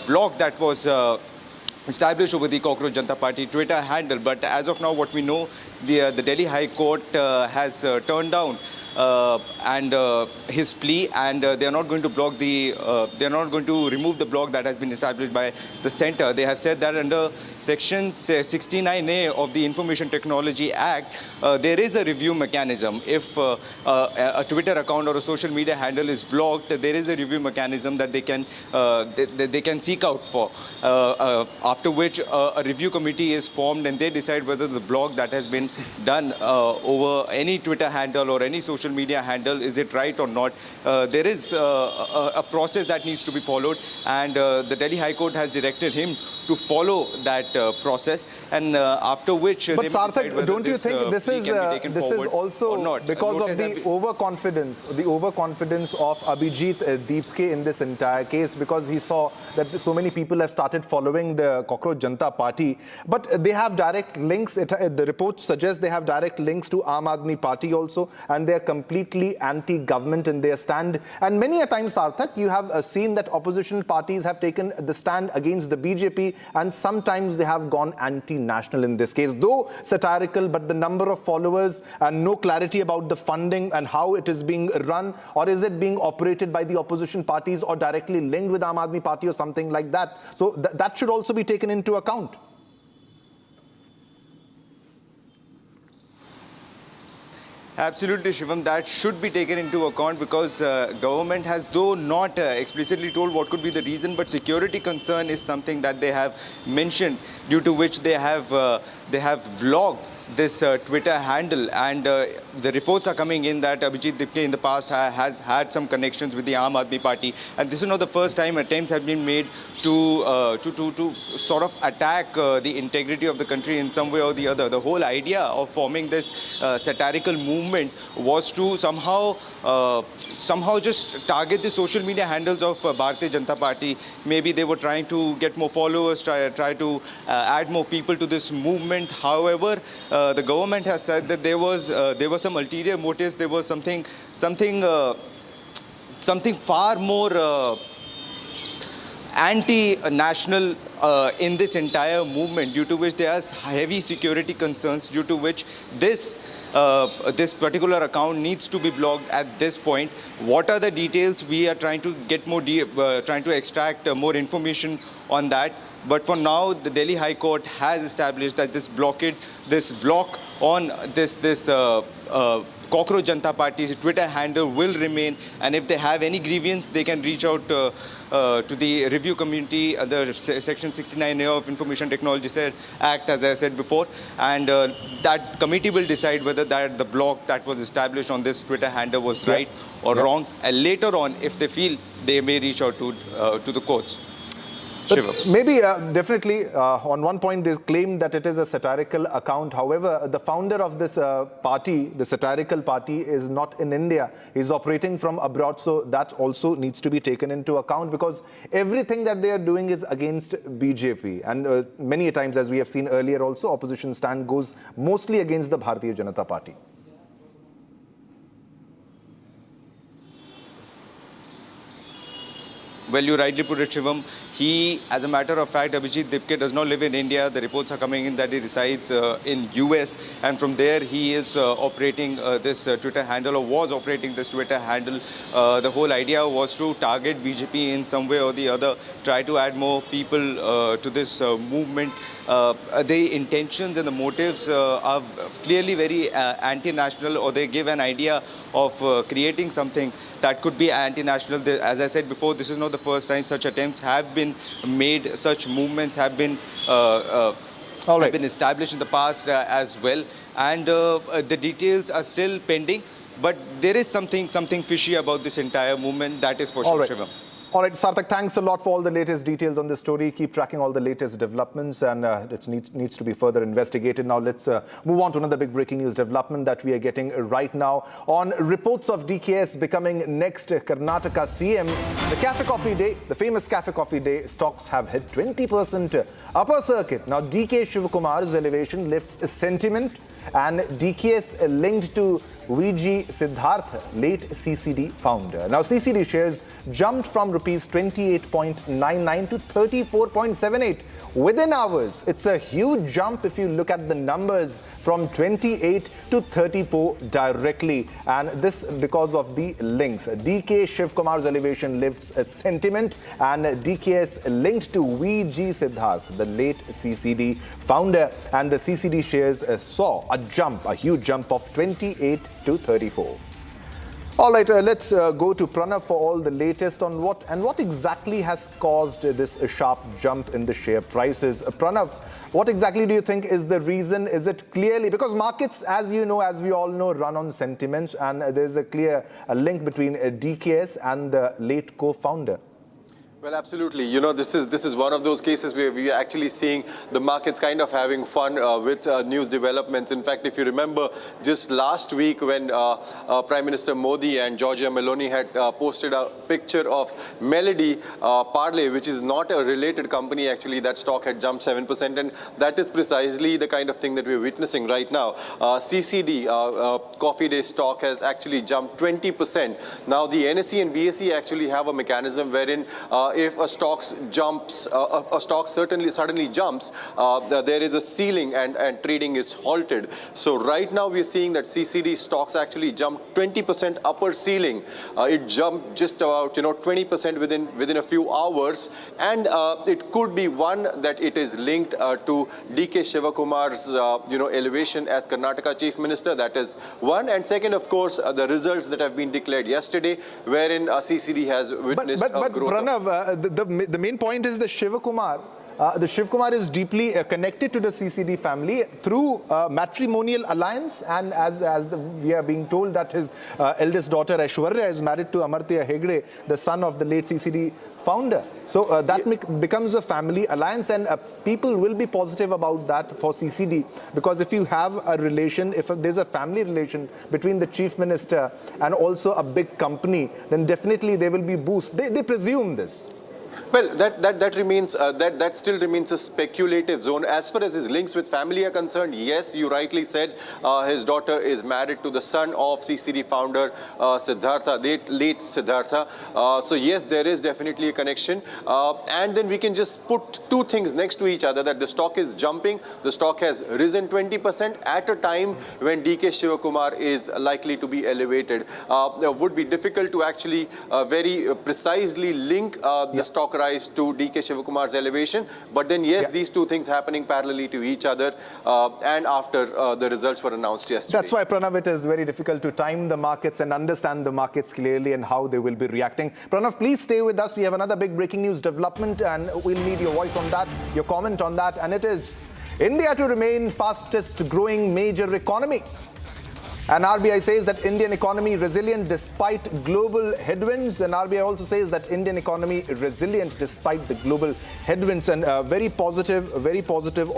block that was established over the Cockroach Janata Party Twitter handle. But as of now, what we know, the Delhi High Court has turned down his plea, and they are not going to block they are not going to remove the block that has been established by the centre. They have said that under Section 69A of the Information Technology Act, there is a review mechanism. If a Twitter account or a social media handle is blocked, there is a review mechanism that they can seek out for. After which a review committee is formed, and they decide whether the block that has been done over any Twitter handle or any social media handle, is it right or not. There is a process that needs to be followed, and the Delhi High Court has directed him to follow that process, and after which but they may decide Sarthak, whether don't you think this is also not. because of the overconfidence of Abhijit Dipke in this entire case, because he saw that so many people have started following the Cockroach Janata Party, but they have direct links. The reports suggest they have direct links to Aam Aadmi Party also, and they are completely anti-government in their stand. And many a times, Sarthak, you have seen that opposition parties have taken the stand against the BJP, and sometimes they have gone anti-national in this case. Though satirical, but the number of followers and no clarity about the funding and how it is being run, or is it being operated by the opposition parties or directly linked with Aam Aadmi Party or something like that. So that should also be taken into account. Absolutely, Shivam. That should be taken into account, because government has, though not explicitly told what could be the reason, but security concern is something that they have mentioned, due to which they have blocked this Twitter handle. And the reports are coming in that Abhijit Dipke in the past has had some connections with the Aam Aadmi Party, and this is not the first time attempts have been made to sort of attack the integrity of the country in some way or the other. The whole idea of forming this satirical movement was to somehow just target the social media handles of Bharatiya Janata Party. Maybe they were trying to get more followers, try to add more people to this movement. However, the government has said that there was some ulterior motives. There was something far more anti-national in this entire movement, due to which there are heavy security concerns, due to which this particular account needs to be blocked at this point. What are the details? We are trying to get more, trying to extract more information on that. But for now, the Delhi High Court has established that this block on this Cockroach Janata Party's Twitter handle will remain, and if they have any grievance, they can reach out to the review committee, the Section 69A of Information Technology Act, as I said before, and that committee will decide whether the block that was established on this Twitter handle was right or wrong, and later on, if they feel, they may reach out to the courts. But maybe, definitely, on one point, they claim that it is a satirical account. However, the founder of this party, the satirical party, is not in India. He's operating from abroad. So that also needs to be taken into account, because everything that they are doing is against BJP. And many times, as we have seen earlier also, opposition stand goes mostly against the Bharatiya Janata Party. Well, you rightly put it, Shivam. He, as a matter of fact, Abhijit Dipke does not live in India. The reports are coming in that he resides in US, and from there he is operating this Twitter handle, or was operating this Twitter handle. The whole idea was to target BJP in some way or the other, try to add more people to this movement. the intentions and the motives are clearly very anti-national, or they give an idea of creating something that could be anti-national. As I said before, this is not the first time such attempts have been made, such movements have been established in the past as well, and the details are still pending. But there is something fishy about this entire movement, that is for sure, Shivam. All right, Sarthak, thanks a lot for all the latest details on this story. Keep tracking all the latest developments, and it needs to be further investigated. Now, let's move on to another big breaking news development that we are getting right now. On reports of DKS becoming next Karnataka CM, the Cafe Coffee Day, the famous Cafe Coffee Day, stocks have hit 20% upper circuit. Now, DK Shivakumar's elevation lifts sentiment, and DKS linked to VG Siddhartha, late CCD founder. Now, CCD shares jumped from rupees 28.99 to 34.78 within hours. It's a huge jump if you look at the numbers, from 28 to 34 directly. And this because of the links. DK Shivkumar's elevation lifts a sentiment, and DKS linked to VG Siddhartha, the late CCD founder. And the CCD shares saw a huge jump of 28 to 34. All right, let's go to Pranav for all the latest on what exactly has caused this sharp jump in the share prices. Pranav, what exactly do you think is the reason? Is it clearly because markets, as you know, as we all know, run on sentiments, and there's a clear link between DKS and the late co-founder? Well, absolutely. You know, this is one of those cases where we are actually seeing the markets kind of having fun with news developments. In fact, if you remember, just last week when Prime Minister Modi and Giorgia Meloni had posted a picture of Melody Parlay, which is not a related company, actually, that stock had jumped 7%. And that is precisely the kind of thing that we're witnessing right now. CCD, Coffee Day stock, has actually jumped 20%. Now, the NSE and BSE actually have a mechanism wherein if a stock jumps, a stock suddenly jumps, there is a ceiling and trading is halted. So right now we're seeing that CCD stocks actually jumped 20% upper ceiling. It jumped just about 20% within a few hours, and it could be one that it is linked to DK Shivakumar's elevation as Karnataka Chief Minister. That is one, and second, of course, the results that have been declared yesterday, wherein CCD has witnessed a growth. Pranav, the main point is the Shivakumar. The Shivkumar is deeply connected to the CCD family through matrimonial alliance, and as we are being told that his eldest daughter Aishwarya is married to Amartya Hegde, the son of the late CCD founder. So that becomes a family alliance, and people will be positive about that for CCD, because if you have a relation, if there's a family relation between the chief minister and also a big company, then definitely there will be boost. They presume this. Well, that remains that still remains a speculative zone. As far as his links with family are concerned, yes, you rightly said, his daughter is married to the son of CCD founder Siddhartha, late Siddhartha. So yes, there is definitely a connection. And then we can just put two things next to each other: that the stock is jumping, the stock has risen 20% at a time when DK Shivakumar is likely to be elevated. It would be difficult to actually very precisely link the stock rise to DK Shivakumar's elevation, but then yes, these two things happening parallelly to each other, and after the results were announced yesterday. That's why, Pranav, it is very difficult to time the markets and understand the markets clearly and how they will be reacting. Pranav, please stay with us. We have another big breaking news development, and we'll need your voice on that, your comment on that, and it is India to remain fastest growing major economy. And RBI says that Indian economy resilient despite global headwinds. And RBI also says that Indian economy resilient despite the global headwinds. And very positive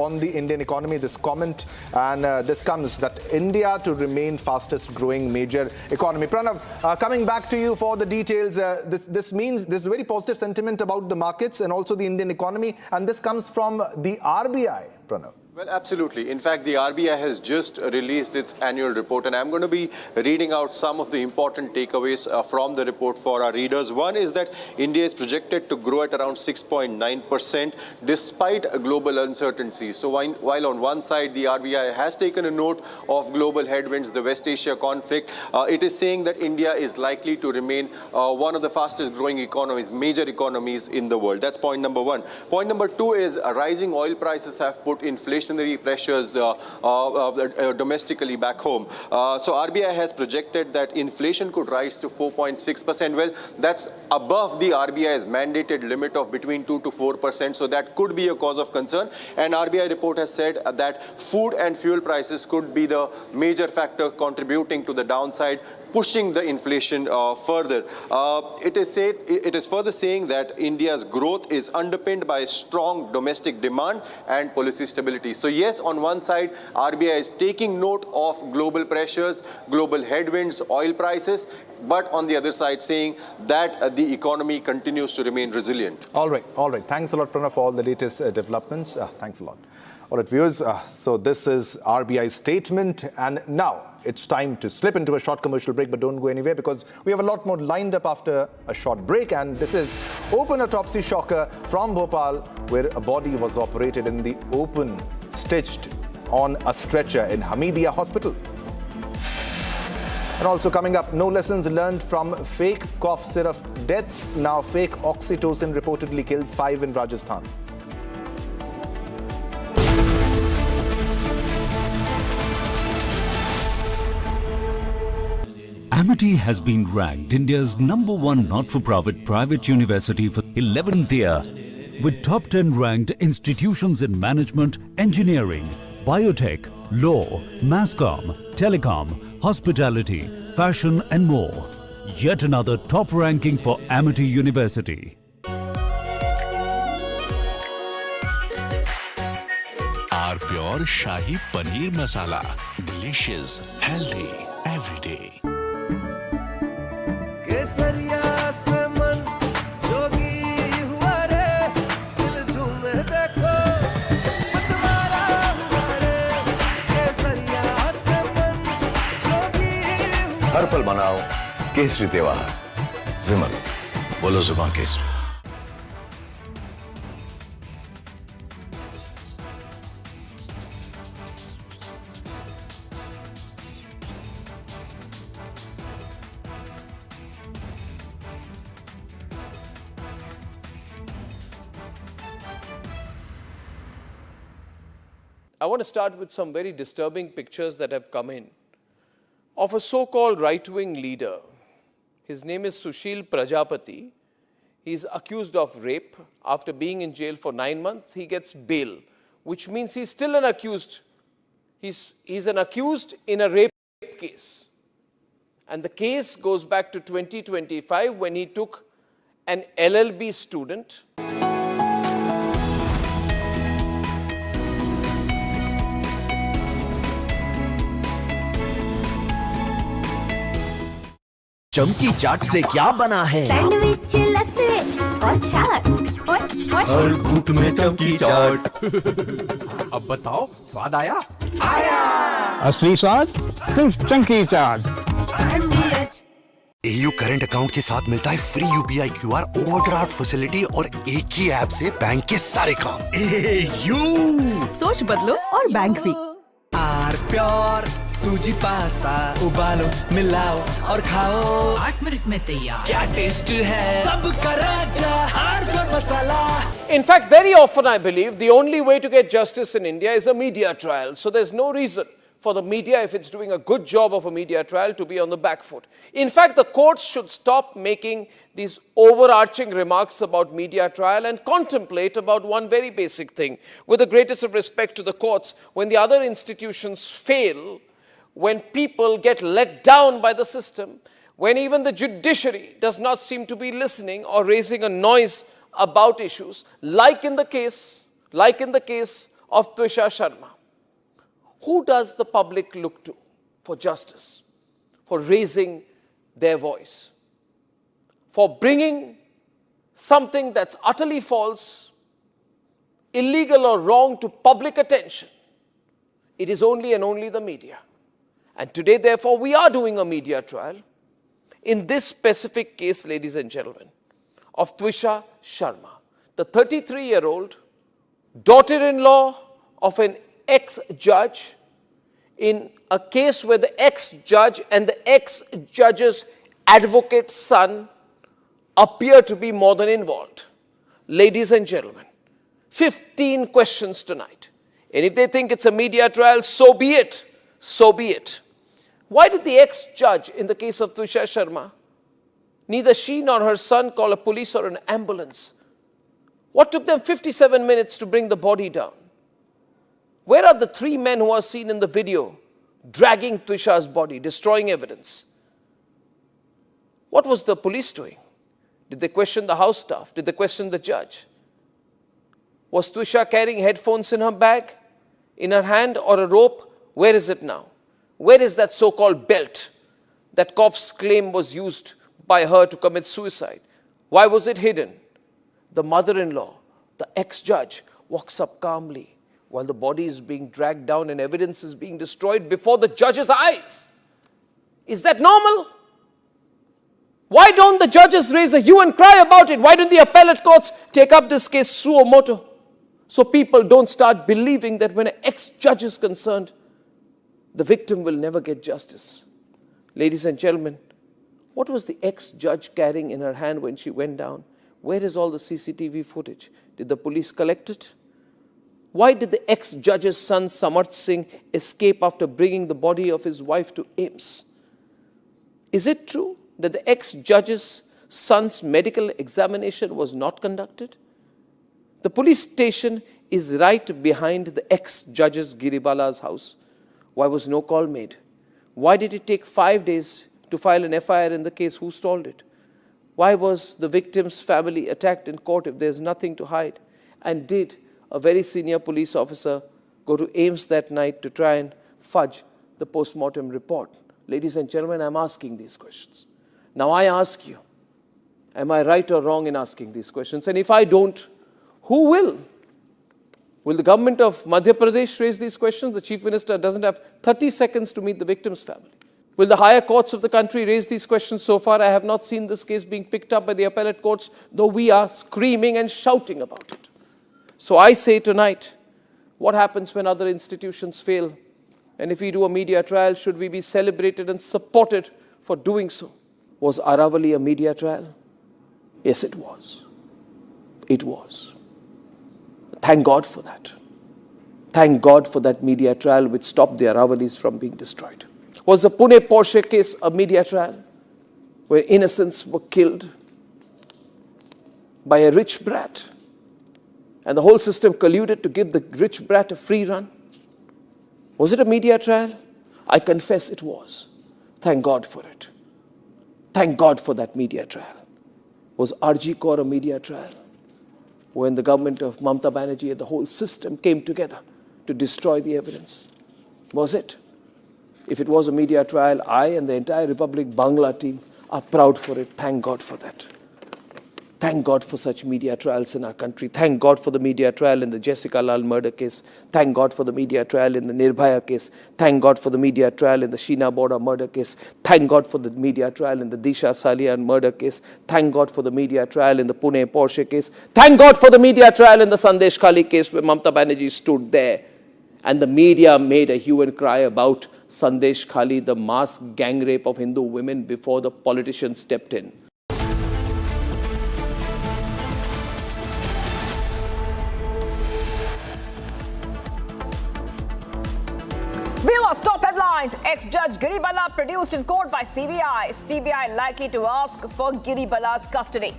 on the Indian economy, this comment. And this comes that India to remain fastest growing major economy. Pranav, coming back to you for the details. This means this very positive sentiment about the markets and also the Indian economy. And this comes from the RBI, Pranav. Well, absolutely. In fact, the RBI has just released its annual report, and I'm going to be reading out some of the important takeaways from the report for our readers. One is that India is projected to grow at around 6.9% despite global uncertainties. So while on one side the RBI has taken a note of global headwinds, the West Asia conflict, it is saying that India is likely to remain one of the fastest growing economies, major economies in the world. That's point number one. Point number two is rising oil prices have put inflation pressures domestically back home. So RBI has projected that inflation could rise to 4.6%. Well, that's above the RBI's mandated limit of between 2 to 4%. So that could be a cause of concern. And RBI report has said that food and fuel prices could be the major factor contributing to the downside, pushing the inflation further. It is further saying that India's growth is underpinned by strong domestic demand and policy stability. So yes, on one side, RBI is taking note of global pressures, global headwinds, oil prices, but on the other side saying that the economy continues to remain resilient. All right. Thanks a lot, Pranav, for all the latest developments. Thanks a lot. All right, viewers, so this is RBI's statement, and now it's time to slip into a short commercial break, but don't go anywhere because we have a lot more lined up after a short break. And this is Open Autopsy Shocker from Bhopal, where a body was operated in the open, stitched on a stretcher in Hamidia Hospital. And also coming up, no lessons learned from fake cough syrup deaths. Now fake Oxytocin reportedly kills 5 in Rajasthan. Amity has been ranked India's #1 not-for-profit private university for 11th year, with top 10 ranked institutions in management, engineering, biotech, law, masscom, telecom, hospitality, fashion and more. Yet another top ranking for Amity University. Our pure Shahi Paneer Masala. Delicious, healthy, every day. केसरिया से मन जोगी हुआ रे दिल झूमे देखो मतवारा हुआ रे केसरिया से मन जोगी हुआ हर पल मनाओ केसरी त्योहार विमल बोलो जुबान Kesari I want to start with some very disturbing pictures that have come in of a so-called right-wing leader. His name is Sushil Prajapati. He's accused of rape. After being in jail for 9 months, he gets bail, which means he's still an accused. He's an accused in a rape case. And the case goes back to 2025 when he took an LLB student. चमकी चाट से क्या बना है? Sandwich लस्सी और छाछ और हर घूंट में चमकी चाट। अब बताओ स्वाद आया? आया। असली स्वाद सिर्फ chunky chaat. AU current account के साथ मिलता है free UPI QR overdraft facility और एक ही ऐप से बैंक के सारे काम। AU सोच बदलो और बैंक भी। आर प्योर सूजी पास्ता उबालो मिलाओ और खाओ 8 मिनट में तैयार। क्या टेस्ट है सबका राजा hardcore masala. In fact, very often I believe the only way to get justice in India is a media trial. So there's no reason for the media, if it's doing a good job of a media trial, to be on the back foot. In fact, the courts should stop making these overarching remarks about media trial and contemplate about one very basic thing. With the greatest of respect to the courts, when the other institutions fail, when people get let down by the system, when even the judiciary does not seem to be listening or raising a noise about issues, like in the case of Twisha Sharma, who does the public look to for justice, for raising their voice, for bringing something that's utterly false, illegal or wrong to public attention? It is only and only the media. And today, therefore, we are doing a media trial in this specific case, ladies and gentlemen, of Twisha Sharma, the 33-year-old daughter-in-law of an ex-judge in a case where the ex-judge and the ex-judge's advocate's son appear to be more than involved. Ladies and gentlemen, 15 questions tonight. And if they think it's a media trial, so be it. So be it. Why did the ex-judge in the case of Twisha Sharma, neither she nor her son call a police or an ambulance? What took them 57 minutes to bring the body down? Where are the 3 men who are seen in the video dragging Twisha's body, destroying evidence? What was the police doing? Did they question the house staff? Did they question the judge? Was Twisha carrying headphones in her bag, in her hand, or a rope? Where is it now? Where is that so-called belt that cops claim was used by her to commit suicide? Why was it hidden? The mother-in-law, the ex-judge, walks up calmly while the body is being dragged down and evidence is being destroyed before the judge's eyes. Is that normal? Why don't the judges raise a hue and cry about it? Why don't the appellate courts take up this case suo motu? So people don't start believing that when an ex-judge is concerned, the victim will never get justice. Ladies and gentlemen, what was the ex-judge carrying in her hand when she went down? Where is all the CCTV footage? Did the police collect it? Why did the ex-judge's son Samarth Singh escape after bringing the body of his wife to AIIMS? Is it true that the ex-judge's son's medical examination was not conducted? The police station is right behind the ex-judge's Giribala's house. Why was no call made? Why did it take 5 days to file an FIR in the case? Who stalled it? Why was the victim's family attacked in court if there's nothing to hide? And did a very senior police officer go to AIIMS that night to try and fudge the post-mortem report? Ladies and gentlemen, I'm asking these questions. Now I ask you, am I right or wrong in asking these questions? And if I don't, who will? Will the government of Madhya Pradesh raise these questions? The Chief Minister doesn't have 30 seconds to meet the victim's family. Will the higher courts of the country raise these questions? So far, I have not seen this case being picked up by the appellate courts, though we are screaming and shouting about it. So I say tonight, what happens when other institutions fail? And if we do a media trial, should we be celebrated and supported for doing so? Was Aravali a media trial? Yes, it was. It was. Thank God for that. Thank God for that media trial which stopped the Aravalis from being destroyed. Was the Pune Porsche case a media trial where innocents were killed by a rich brat and the whole system colluded to give the rich brat a free run? Was it a media trial? I confess it was. Thank God for it. Thank God for that media trial. Was RG Kaur a media trial? When the government of Mamata Banerjee and the whole system came together to destroy the evidence? Was it? If it was a media trial, I and the entire Republic Bangla team are proud for it. Thank God for that. Thank God for such media trials in our country. Thank God for the media trial in the Jessica Lal murder case. Thank God for the media trial in the Nirbhaya case. Thank God for the media trial in the Sheena Bora murder case. Thank God for the media trial in the Disha Salian murder case. Thank God for the media trial in the Pune Porsche case. Thank God for the media trial in the Sandesh Khali case where Mamata Banerjee stood there and the media made a hue and cry about Sandesh Khali, the mass gang rape of Hindu women, before the politicians stepped in. Viewers, top headlines. Ex-judge Giribala produced in court by CBI. CBI likely to ask for Giribala's custody.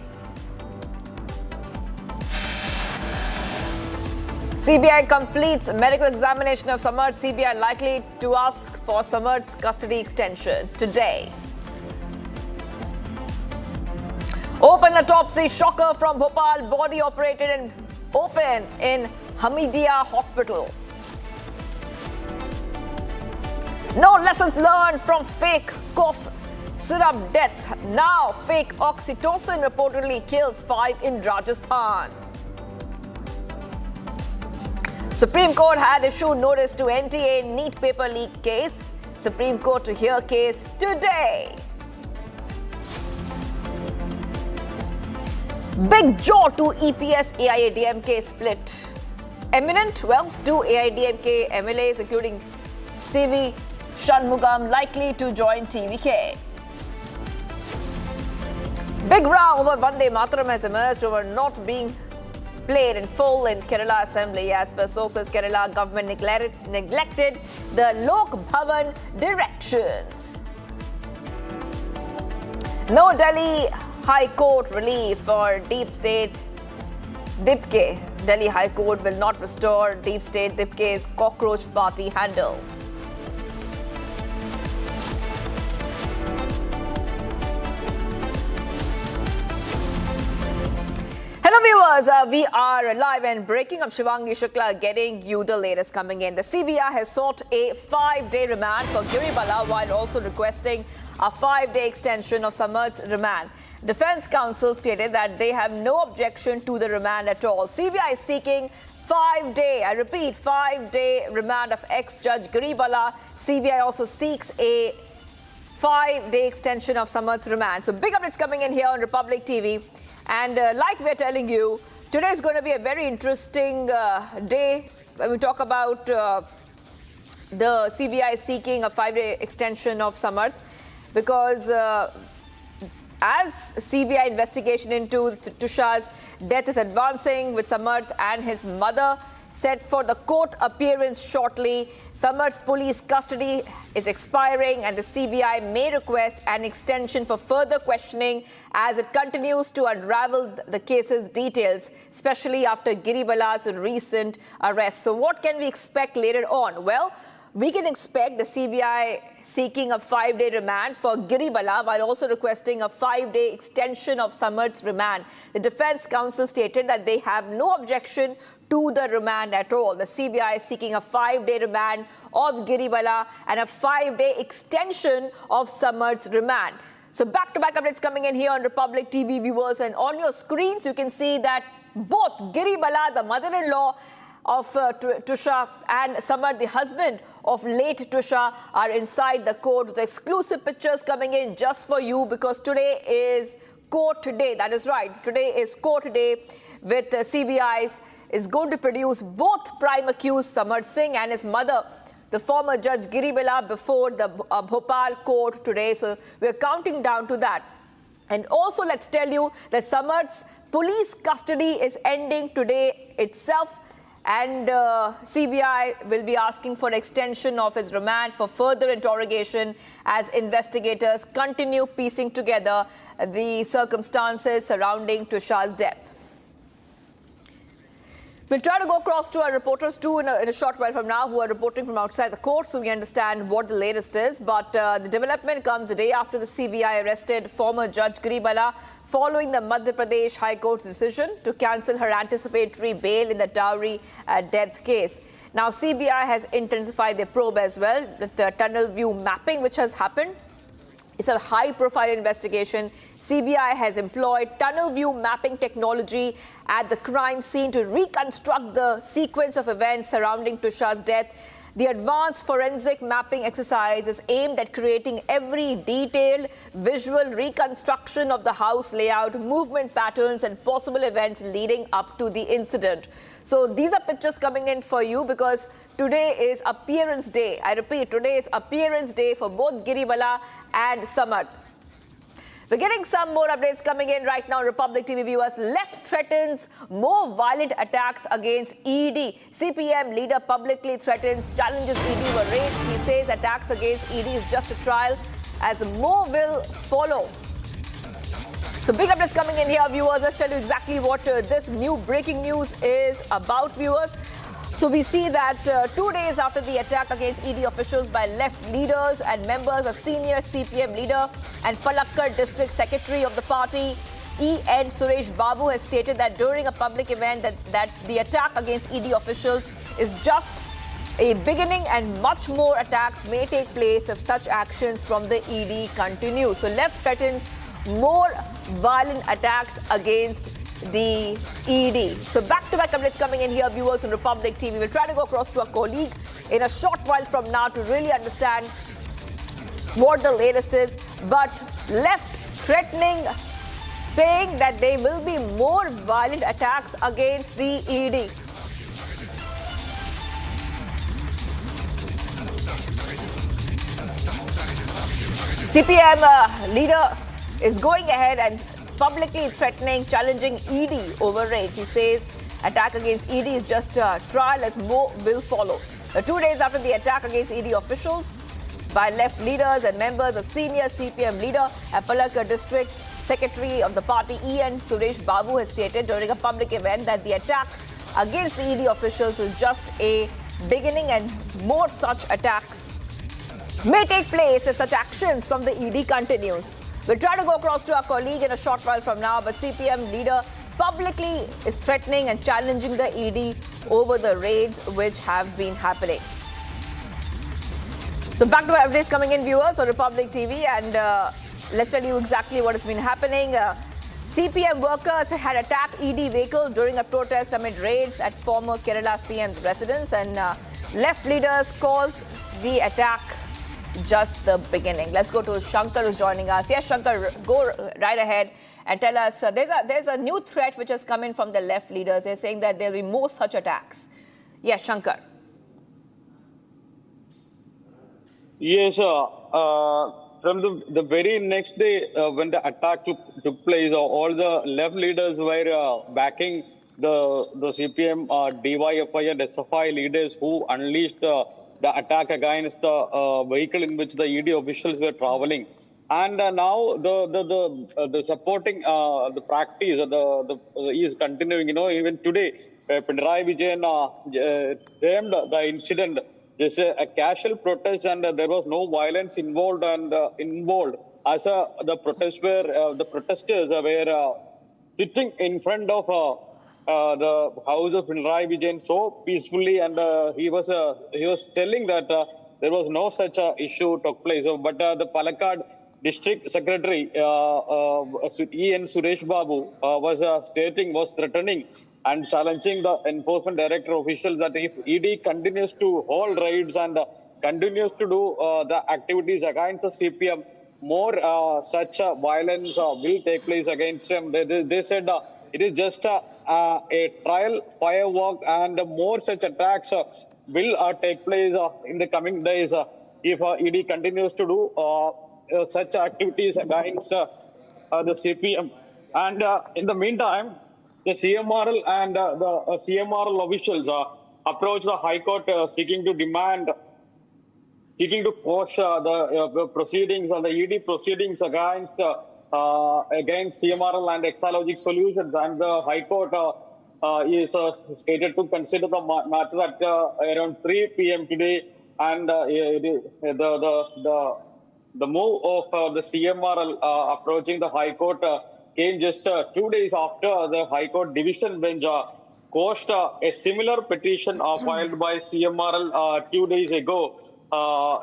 CBI completes medical examination of Samarth. CBI likely to ask for Samarth's custody extension today. Open autopsy shocker from Bhopal. Body operated and open in Hamidia Hospital. No lessons learned from fake cough syrup deaths. Now fake Oxytocin reportedly kills 5 in Rajasthan. Supreme Court had issued notice to NTA NEET paper leak case. Supreme Court to hear case today. Big jaw to EPS AIADMK split. Eminent, well, two AIADMK MLAs including CV Shanmugam likely to join TVK. Big row over Vande Mataram has emerged over not being played in full in Kerala Assembly. As per sources, Kerala government neglected the Lok Bhavan directions. No Delhi High Court relief for Deep State Dipke. Delhi High Court will not restore Deep State Dipke's cockroach party handle. Hello viewers, we are live and breaking. I'm Shivangi Shukla getting you the latest coming in. The CBI has sought a 5-day remand for Giribala while also requesting a 5-day extension of Samarth's remand. Defense counsel stated that they have no objection to the remand at all. CBI is seeking 5-day, I repeat, 5-day remand of ex-judge Giribala. CBI also seeks a 5-day extension of Samarth's remand. So big updates coming in here on Republic TV. And like we're telling you, today is going to be a very interesting day when we talk about the CBI seeking a 5-day extension of Samarth, because as CBI investigation into Tushar's death is advancing with Samarth and his mother set for the court appearance shortly, Samarth's police custody is expiring and the CBI may request an extension for further questioning as it continues to unravel the case's details, especially after Giribala's recent arrest. So what can we expect later on? Well, we can expect the CBI seeking a 5-day remand for Giribala while also requesting a 5-day extension of Samarth's remand. The defense counsel stated that they have no objection to the remand at all. The CBI is seeking a 5-day remand of Giribala and a 5-day extension of Samarth's remand. So back-to-back updates coming in here on Republic TV viewers, and on your screens you can see that both Giribala, the mother-in-law of Tushar, and Samarth, the husband of late Tushar, are inside the court with exclusive pictures coming in just for you, because today is court day. That is right. Today is court day with CBI's is going to produce both prime accused Samarth Singh and his mother, the former judge Giribala, before the Bhopal court today. So we're counting down to that. And also let's tell you that Samarth's police custody is ending today itself, and CBI will be asking for extension of his remand for further interrogation as investigators continue piecing together the circumstances surrounding Tushar's death. We'll try to go across to our reporters too in a short while from now, who are reporting from outside the court, so we understand what the latest is. But the development comes a day after the CBI arrested former Judge Giribala following the Madhya Pradesh High Court's decision to cancel her anticipatory bail in the dowry death case. Now, CBI has intensified their probe as well, the tunnel view mapping which has happened. It's a high-profile investigation. CBI has employed tunnel view mapping technology at the crime scene to reconstruct the sequence of events surrounding Tushar's death. The advanced forensic mapping exercise is aimed at creating every detailed visual reconstruction of the house layout, movement patterns, and possible events leading up to the incident. So these are pictures coming in for you because today is appearance day. I repeat, today is appearance day for both Giribala and Samarth. We're getting some more updates coming in right now. Republic TV viewers, left threatens more violent attacks against ED. CPM leader publicly threatens challenges ED were raised. He says attacks against ED is just a trial as more will follow. So big updates coming in here, viewers. Let's tell you exactly what this new breaking news is about, viewers. So we see that 2 days after the attack against ED officials by left leaders and members, a senior CPM leader and Palakkad district secretary of the party, E.N. Suresh Babu, has stated that during a public event that the attack against ED officials is just a beginning and much more attacks may take place if such actions from the ED continue. So left threatens more violent attacks against the ED. So back-to-back updates coming in here, viewers on Republic TV. We'll try to go across to our colleague in a short while from now to really understand what the latest is. But left threatening, saying that there will be more violent attacks against the ED. CPM leader is going ahead and publicly threatening, challenging ED over raids. He says attack against ED is just a trial as more will follow. 2 days after the attack against ED officials by left leaders and members, a senior CPM leader at Palakkad district, secretary of the party E.N. Suresh Babu has stated during a public event that the attack against the ED officials is just a beginning and more such attacks may take place if such actions from the ED continues. We'll try to go across to our colleague in a short while from now, but CPM leader publicly is threatening and challenging the ED over the raids which have been happening. So back to our updates coming in, viewers on Republic TV, and let's tell you exactly what has been happening. CPM workers had attacked ED vehicle during a protest amid raids at former Kerala CM's residence, and left leaders calls the attack just the beginning. Let's go to Shankar, who's joining us. Yes, Shankar, go right ahead and tell us. There's a new threat which has come in from the left leaders. They're saying that there will be more such attacks. Yes, Shankar. Yes, from the very next day when the attack took place, all the left leaders were backing the CPM, DYFI and SFI leaders who unleashed the attack against the vehicle in which the ED officials were traveling. And now the supporting the practice is continuing. You know, even today, Pinarayi Vijayan termed the incident just a casual protest, and there was no violence involved. And as the protesters were sitting in front of the house of Pinarayi Vijayan so peacefully, and he was telling that there was no such issue took place. But the Palakkad district secretary E.N. Suresh Babu was threatening and challenging the enforcement director officials that if ED continues to hold raids and continues to do the activities against the CPM, more such violence will take place against them. They said it is just a trial firework, and more such attacks will take place in the coming days if ED continues to do such activities against the CPM. And in the meantime, the CMRL and the CMRL officials approached the High Court seeking to quash the proceedings or the ED proceedings against CMRL and Exalogic Solutions. And the High Court is stated to consider the matter at around 3 p.m. today. And the move of the CMRL approaching the High Court came just 2 days after the High Court Division Bench quashed a similar petition filed by CMRL 2 days ago,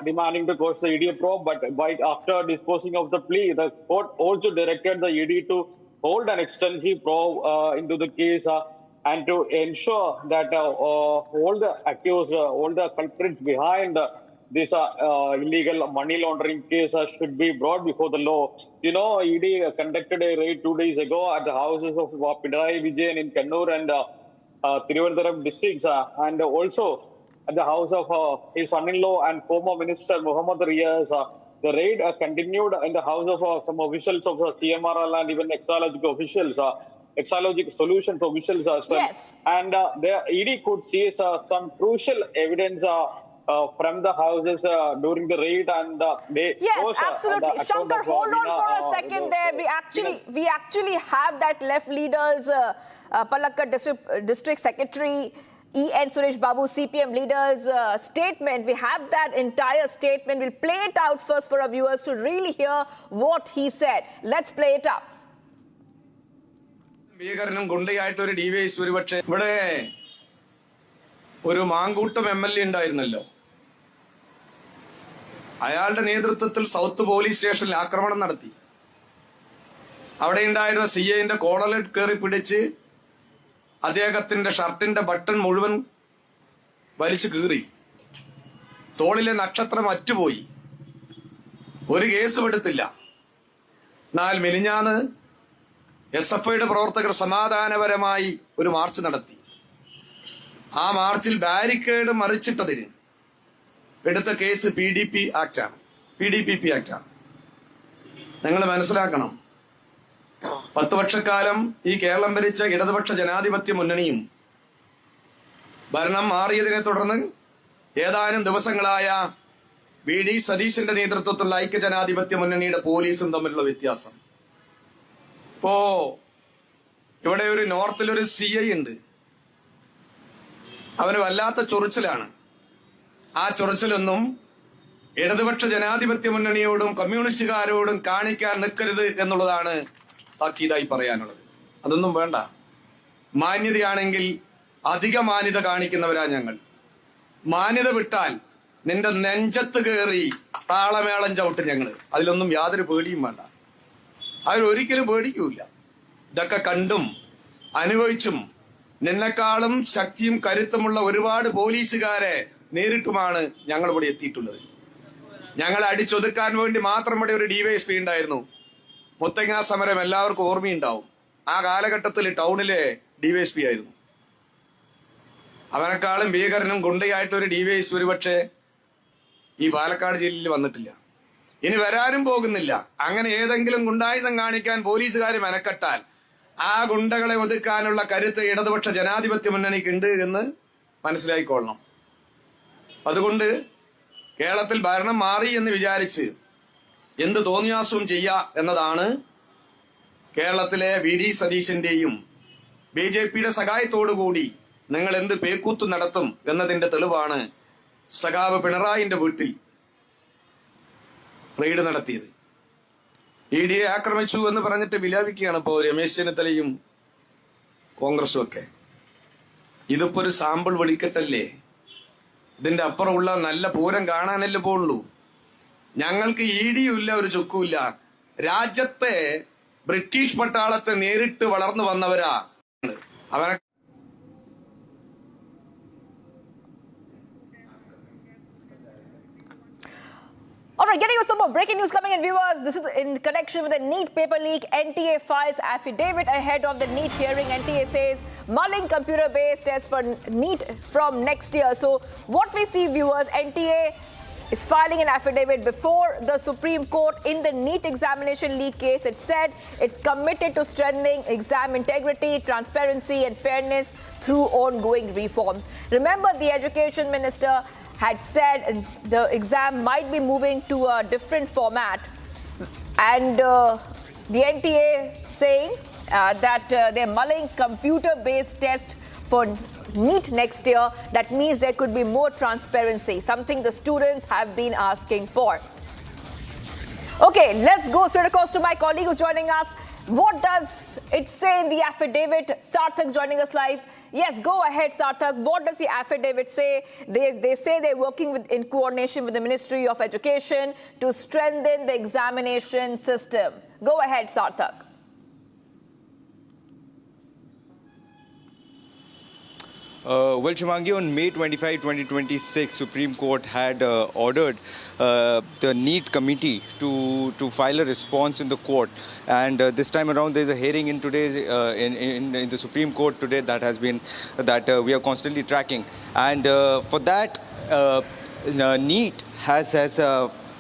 demanding to quash the ED probe. But after disposing of the plea, the court also directed the ED to hold an extensive probe into the case and to ensure that all the accused, all the culprits behind this illegal money laundering case should be brought before the law. You know, ED conducted a raid 2 days ago at the houses of Pinarayi Vijayan in Kannur and Thiruvananthapuram districts, and also at the house of his son-in-law and former minister Muhammad Riyaz. The raid continued in the house of some officials of CMRL and even Exalogic officials, Exalogic Solutions officials as well. Yes. And the ED could see some crucial evidence from the houses during the raid, and they yes, absolutely. Shankar, hold on for a second there. We actually have that left leaders, Palakkad district secretary E.N. Suresh Babu, CPM leaders statement. We have that entire statement. We'll play it out first for our viewers to really hear what he said. Let's play it up. ഭീകരനും ഗുണ്ടയായിട്ടൊരു ഡിവൈഎസ് ഒരുപക്ഷെ ഇവിടെ ഒരു Mankoottam MLA ഉണ്ടായിരുന്നല്ലോ, അയാളുടെ നേതൃത്വത്തിൽ south police സ്റ്റേഷനിൽ ആക്രമണം നടത്തി. അവിടെ ഉണ്ടായിരുന്ന CAന്റെ കോളറിൽ കയറി പിടിച്ച് അദ്ദേഹത്തിന്റെ ഷർട്ടിന്റെ ബട്ടൺ മുഴുവൻ വലിച്ചു കീറി. തോളിലെ നക്ഷത്രം അറ്റുപോയി. ഒരു കേസും എടുത്തില്ല. എന്നാൽ മെലിഞ്ഞാന്ന് SFIയുടെ പ്രവർത്തകർ സമാധാനപരമായി ഒരു മാർച്ച് നടത്തി. ആ മാർച്ചിൽ ബാരിക്കേഡ് മറിച്ചിട്ടതിന് എടുത്ത കേസ് PDP ആക്ടാണ്, PDPP ആക്ടാണ്. നിങ്ങൾ മനസ്സിലാക്കണം, 10 വർഷക്കാലം ഈ കേരളം ഭരിച്ച ഇടതുപക്ഷ ജനാധിപത്യ മുന്നണിയും ഭരണം മാറിയതിനെ തുടർന്ന് ഏതാനും ദിവസങ്ങളായ VD സതീശന്റെ നേതൃത്വത്തിലുള്ള ഐക്യജനാധിപത്യ മുന്നണിയുടെ പോലീസും തമ്മിലുള്ള വ്യത്യാസം. ഇപ്പോ ഇവിടെ ഒരു നോർത്തിലൊരു CI ഉണ്ട്. അവന് വല്ലാത്ത ചൊറിച്ചിലാണ്. ആ ചൊറിച്ചിലൊന്നും ഇടതുപക്ഷ ജനാധിപത്യ മുന്നണിയോടും കമ്മ്യൂണിസ്റ്റുകാരോടും കാണിക്കാൻ നിൽക്കരുത് എന്നുള്ളതാണ് താക്കീതായി പറയാനുള്ളത്. അതൊന്നും വേണ്ട. മാന്യതയാണെങ്കിൽ അധിക മാന്യത കാണിക്കുന്നവരാ ഞങ്ങൾ. മാന്യത വിട്ടാൽ നിന്റെ നെഞ്ചത്ത് കയറി താളമേളം ചവിട്ടും ഞങ്ങൾ. അതിലൊന്നും യാതൊരു പേടിയും വേണ്ട. അതിലൊരിക്കലും പേടിക്കൂല. ഇതൊക്കെ കണ്ടും അനുഭവിച്ചും നിന്നെക്കാളും ശക്തിയും കരുത്തുമുള്ള ഒരുപാട് പോലീസുകാരെ നേരിട്ടുമാണ് ഞങ്ങൾ ഇവിടെ എത്തിയിട്ടുള്ളത്. ഞങ്ങളെ അടിച്ചൊതുക്കാൻ വേണ്ടി മാത്രം ഇവിടെ ഒരു DYSP ഉണ്ടായിരുന്നു. മുത്തങ്ങ സമരം എല്ലാവർക്കും ഓർമ്മയുണ്ടാവും. ആ കാലഘട്ടത്തിൽ ടൗണിലെ DYSP ആയിരുന്നു. അവനെക്കാളും ഭീകരനും ഗുണ്ടയായിട്ടൊരു DYSP ഒരുപക്ഷെ ഈ പാലക്കാട് ജില്ലയിൽ വന്നിട്ടില്ല, ഇനി വരാനും പോകുന്നില്ല. അങ്ങനെ ഏതെങ്കിലും ഗുണ്ടായുധം കാണിക്കാൻ പോലീസുകാർ മെനക്കെട്ടാൽ ആ ഗുണ്ടകളെ ഒതുക്കാനുള്ള കരുത്ത് ഇടതുപക്ഷ ജനാധിപത്യ മുന്നണിക്ക് ഉണ്ട് എന്ന് മനസ്സിലായിക്കൊള്ളണം. അതുകൊണ്ട് കേരളത്തിൽ ഭരണം മാറി എന്ന് വിചാരിച്ച് എന്ത് തോന്നിയാസവും ചെയ്യുക എന്നതാണ് കേരളത്തിലെ VD സതീശന്റെയും BJPയുടെ സഹായത്തോടുകൂടി നിങ്ങൾ എന്ത് പേക്കൂത്ത് നടത്തും എന്നതിന്റെ തെളിവാണ് സഖാവ് പിണറായിന്റെ വീട്ടിൽ റെയ്ഡ് നടത്തിയത്. EDയെ ആക്രമിച്ചു എന്ന് പറഞ്ഞിട്ട് വിലാപിക്കുകയാണ് ഇപ്പോ രമേശ് ചെന്നിത്തലയും കോൺഗ്രസും ഒക്കെ. ഇതിപ്പോ ഒരു സാമ്പിൾ വെടിക്കെട്ടല്ലേ? ഇതിന്റെ അപ്പുറമുള്ള നല്ല പൂരം കാണാനല്ലേ പോവുള്ളൂ. ഞങ്ങൾക്ക് EDയും ഇല്ല, ഒരു ചുക്കുമില്ല. രാജ്യത്തെ ബ്രിട്ടീഷ് പട്ടാളത്തെ നേരിട്ട് വളർന്നു വന്നവരാ. അവരെ All right, getting you some more breaking news coming in, viewers. This is in connection with the NEET paper leak. NTA files affidavit ahead of the NEET hearing. NTA says mulling computer-based test for NEET from next year. So what we see, viewers, NTA is filing an affidavit before the Supreme Court in the NEET examination leak case. It said it's committed to strengthening exam integrity, transparency and fairness through ongoing reforms. Remember, the Education Minister had said the exam might be moving to a different format, and the NTA saying that they're mulling computer-based test for NEET next year. That means there could be more transparency, something the students have been asking for. Okay, let's go straight across to my colleague who's joining us. What does it say in the affidavit? Sarthak joining us live. Yes, go ahead, Sarthak. What does the affidavit say? They say they're working in coordination with the Ministry of Education to strengthen the examination system. Go ahead, Sarthak. Well, Shivangi, on May 25, 2026, Supreme Court had ordered the NEET committee to file a response in the court, and this time around there's a hearing in today's in the Supreme Court today that we are constantly tracking, and for that NEET has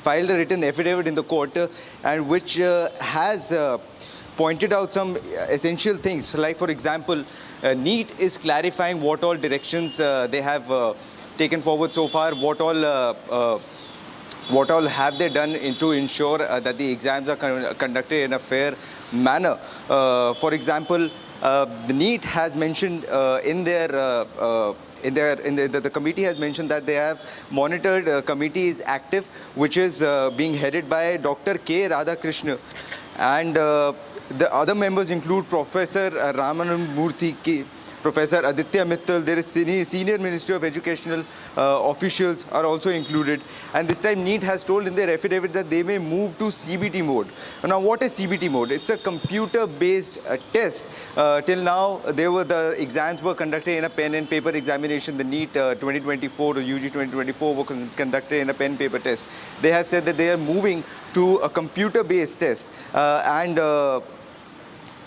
filed a written affidavit in the court and which has pointed out some essential things, like for example, NEET is clarifying what all directions they have taken forward so far, what all have they done to ensure that the exams are conducted in a fair manner. For example, the NEET has mentioned the committee has mentioned that they have monitored committee is active, which is being headed by Dr. K. Radhakrishna, and the other members include Professor Ramanamurthy, Professor Aditya Mittal, there is senior Ministry of Educational officials are also included. And this time NEET has told in their affidavit that they may move to CBT mode. Now, what is CBT mode? It's a computer-based test. Till now, the exams were conducted in a pen and paper examination. The NEET 2024 or UG 2024 were conducted in a pen paper test. They have said that they are moving to a computer-based test.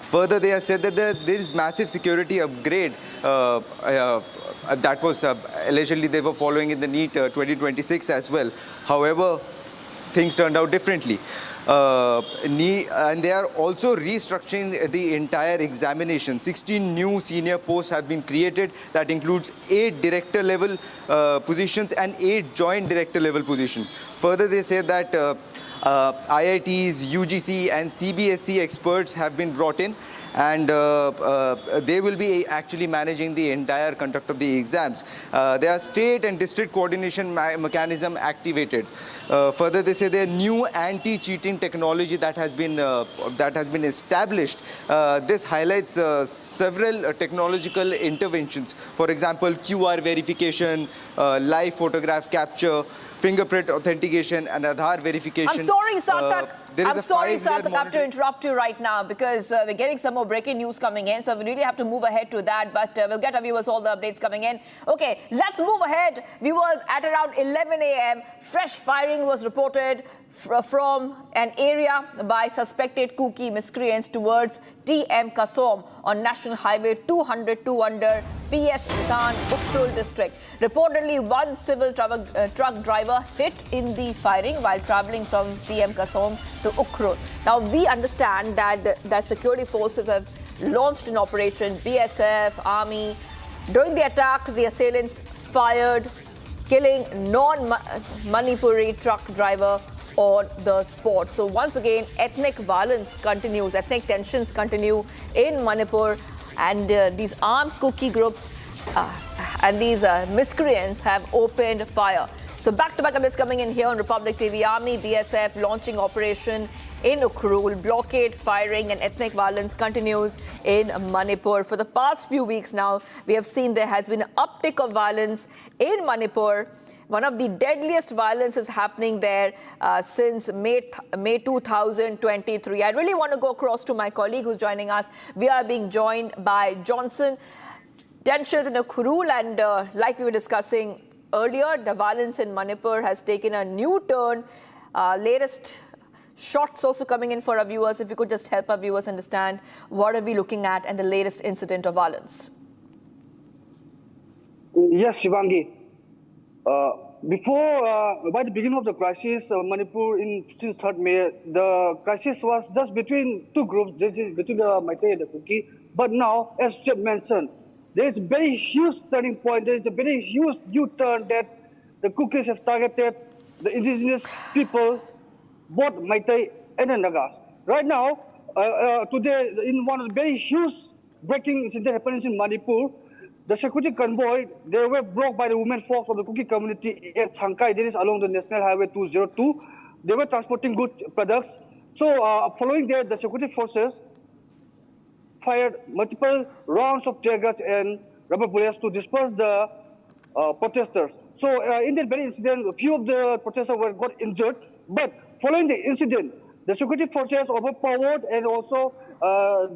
Further, they have said that there is massive security upgrade that was allegedly they were following in the NEET 2026 as well. However, things turned out differently. And they are also restructuring the entire examination. 16 new senior posts have been created. That includes 8 director level positions and 8 joint director level positions. Further, they say that IITs, UGC and CBSE experts have been brought in, and they will be actually managing the entire conduct of the exams. There are state and district coordination mechanism activated. Further, they say there are new anti-cheating technology that has been established. This highlights several technological interventions. For example, QR verification, live photograph capture, fingerprint authentication and Aadhaar verification. I'm sorry, Sarthak. I'm sorry, Sarthak, I have to interrupt you right now because we're getting some more breaking news coming in. So we really have to move ahead to that. But we'll get our viewers all the updates coming in. Okay, let's move ahead. Viewers, at around 11 a.m., fresh firing was reported from an area by suspected Kuki miscreants towards TM Kasom on National Highway 202 under PS Rithan, Ukhrul district. Reportedly, one civil truck driver hit in the firing while traveling from TM Kasom to Ukhrul. Now, we understand that security forces have launched an operation, BSF, Army. During the attack, the assailants fired, killing non-Manipuri truck driver on the spot. So once again, ethnic violence continues, ethnic tensions continue in Manipur, and these armed Kuki groups and these miscreants have opened fire. So back-to-back updates coming in here on Republic TV. Army, BSF launching operation in Ukhrul. Blockade, firing and ethnic violence continues in Manipur. For the past few weeks now, we have seen there has been an uptick of violence in Manipur. One of the deadliest violences happening there since May 2023. I really want to go across to my colleague who's joining us. We are being joined by Johnson. Tensions in Ukhrul, and like we were discussing earlier, the violence in Manipur has taken a new turn. Latest shots also coming in for our viewers. If you could just help our viewers understand what are we looking at and the latest incident of violence. Yes, Shivangi. By the beginning of the crisis, Manipur since 3rd May, the crisis was just between two groups, between the Meitei and the Kuki. But now, as Chip mentioned, there is a very huge turning point. There is a very huge U-turn that the Kukis have targeted the indigenous people, both Meitei and the Nagas. Right now, today, in one of the very huge breaking incidents happening in Manipur, the security convoy, they were blocked by the women folks of the Kuki community at Sangkai. This is along the National Highway 202. They were transporting good products. So following that, the security forces fired multiple rounds of tear gas and rubber bullets to disperse the protesters. So in that very incident, a few of the protesters got injured. But following the incident, the security forces overpowered and also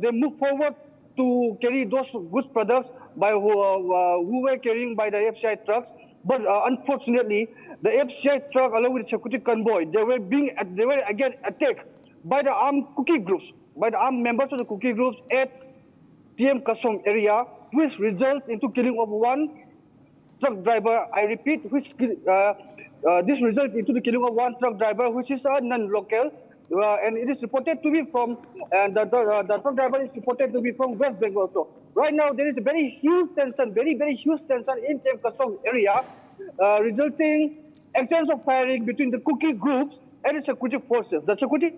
they moved forward to carry those goods products by who were carrying by the FCI trucks. But unfortunately, the FCI truck along with the security convoy, they were again attacked by the armed Kuki groups, by the armed members of the Kuki groups at TM Kasom area, which results into killing of one truck driver. I repeat, this results into the killing of one truck driver, which is a non-local. And it is reported to be from, and the truck driver is reported to be from West Bengal. So right now there is a very huge tension, very huge tension in TM Kasom area, resulting exchange of firing between the Kuki groups and the security forces. The security.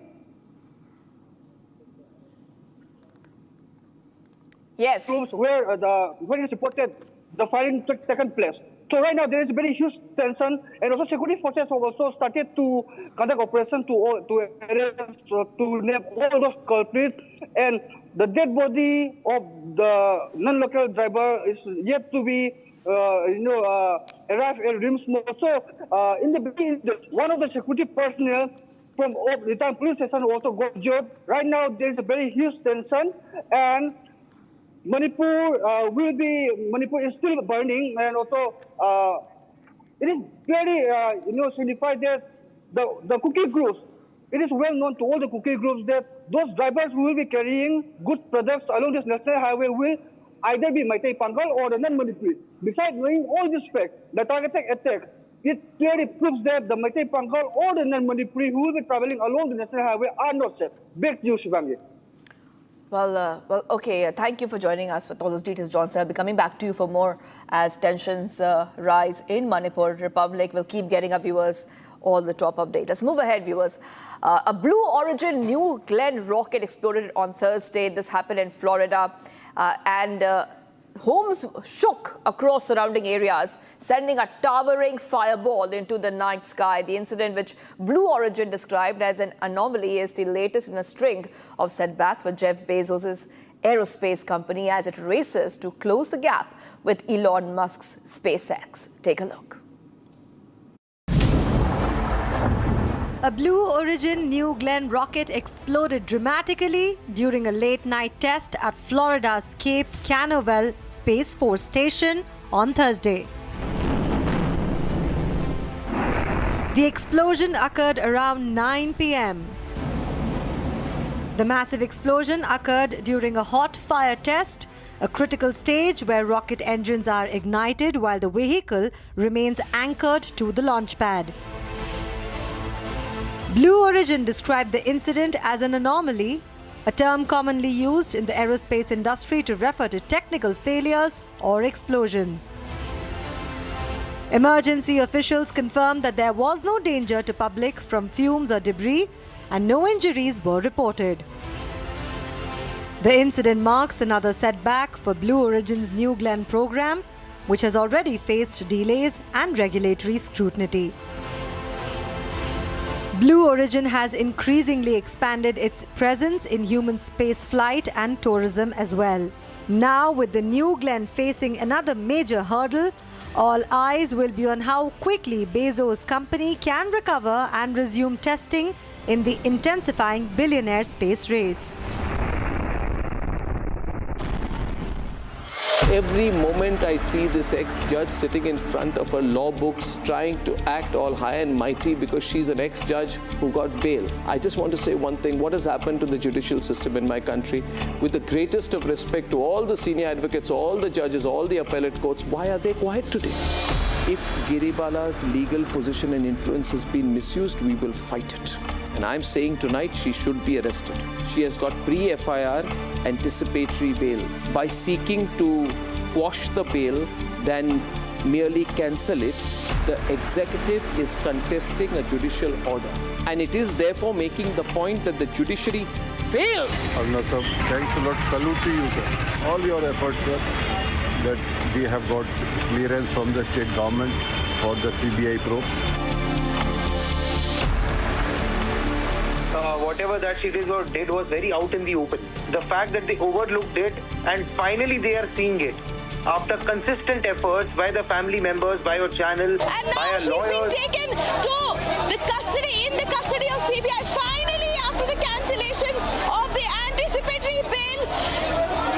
Yes. Groups where it is reported the firing took place. So right now there is a very huge tension, and also security forces have also started to conduct operation to name all those culprits. And the dead body of the non-local driver is yet to be, arrived at Rims Mall. So, in the beginning, one of the security personnel from the town police station also got jailed. Right now, there is a very huge tension, and Manipur is still burning, and also it is very, signified that the cookie groups, it is well known to all the cookie groups that those drivers who will be carrying good products along this national highway will either be Meitei Pangal or the non-Manipuri. Besides knowing all this fact, the targeted attack, it clearly proves that the Meitei Pangal or the non-Manipuri who will be traveling along the national highway are not safe. Back to you, Shivangi. Well, okay. Thank you for joining us with all those details, Johnson. I'll be coming back to you for more as tensions rise in Manipur Republic. We'll keep getting our viewers all the top updates. Let's move ahead, viewers. A Blue Origin New Glenn rocket exploded on Thursday. This happened in Florida, and homes shook across surrounding areas, sending a towering fireball into the night sky. The incident, which Blue Origin described as an anomaly, is the latest in a string of setbacks for Jeff Bezos' aerospace company as it races to close the gap with Elon Musk's SpaceX. Take a look. A Blue Origin New Glenn rocket exploded dramatically during a late-night test at Florida's Cape Canaveral Space Force Station on Thursday. The explosion occurred around 9 p.m. The massive explosion occurred during a hot fire test, a critical stage where rocket engines are ignited while the vehicle remains anchored to the launch pad. Blue Origin described the incident as an anomaly, a term commonly used in the aerospace industry to refer to technical failures or explosions. Emergency officials confirmed that there was no danger to public from fumes or debris, and no injuries were reported. The incident marks another setback for Blue Origin's New Glenn program, which has already faced delays and regulatory scrutiny. Blue Origin has increasingly expanded its presence in human space flight and tourism as well. Now, with the New Glenn facing another major hurdle, all eyes will be on how quickly Bezos' company can recover and resume testing in the intensifying billionaire space race. Every moment I see this ex-judge sitting in front of her law books trying to act all high and mighty because she's an ex-judge who got bail. I just want to say one thing. What has happened to the judicial system in my country? With the greatest of respect to all the senior advocates, all the judges, all the appellate courts, why are they quiet today? If Giribala's legal position and influence has been misused, we will fight it. And I'm saying tonight she should be arrested. She has got pre-FIR anticipatory bail. By seeking to quash the bail, then merely cancel it, the executive is contesting a judicial order. And it is therefore making the point that the judiciary failed. Arnab sir, thanks a lot. Salute to you, sir. All your efforts, sir, that we have got clearance from the state government for the CBI probe. Whatever that she did was very out in the open. The fact that they overlooked it and finally they are seeing it after consistent efforts by the family members, by your channel, and by now our lawyers. she's been taken to the custody of CBI. Finally, after the cancellation of the anticipatory bail,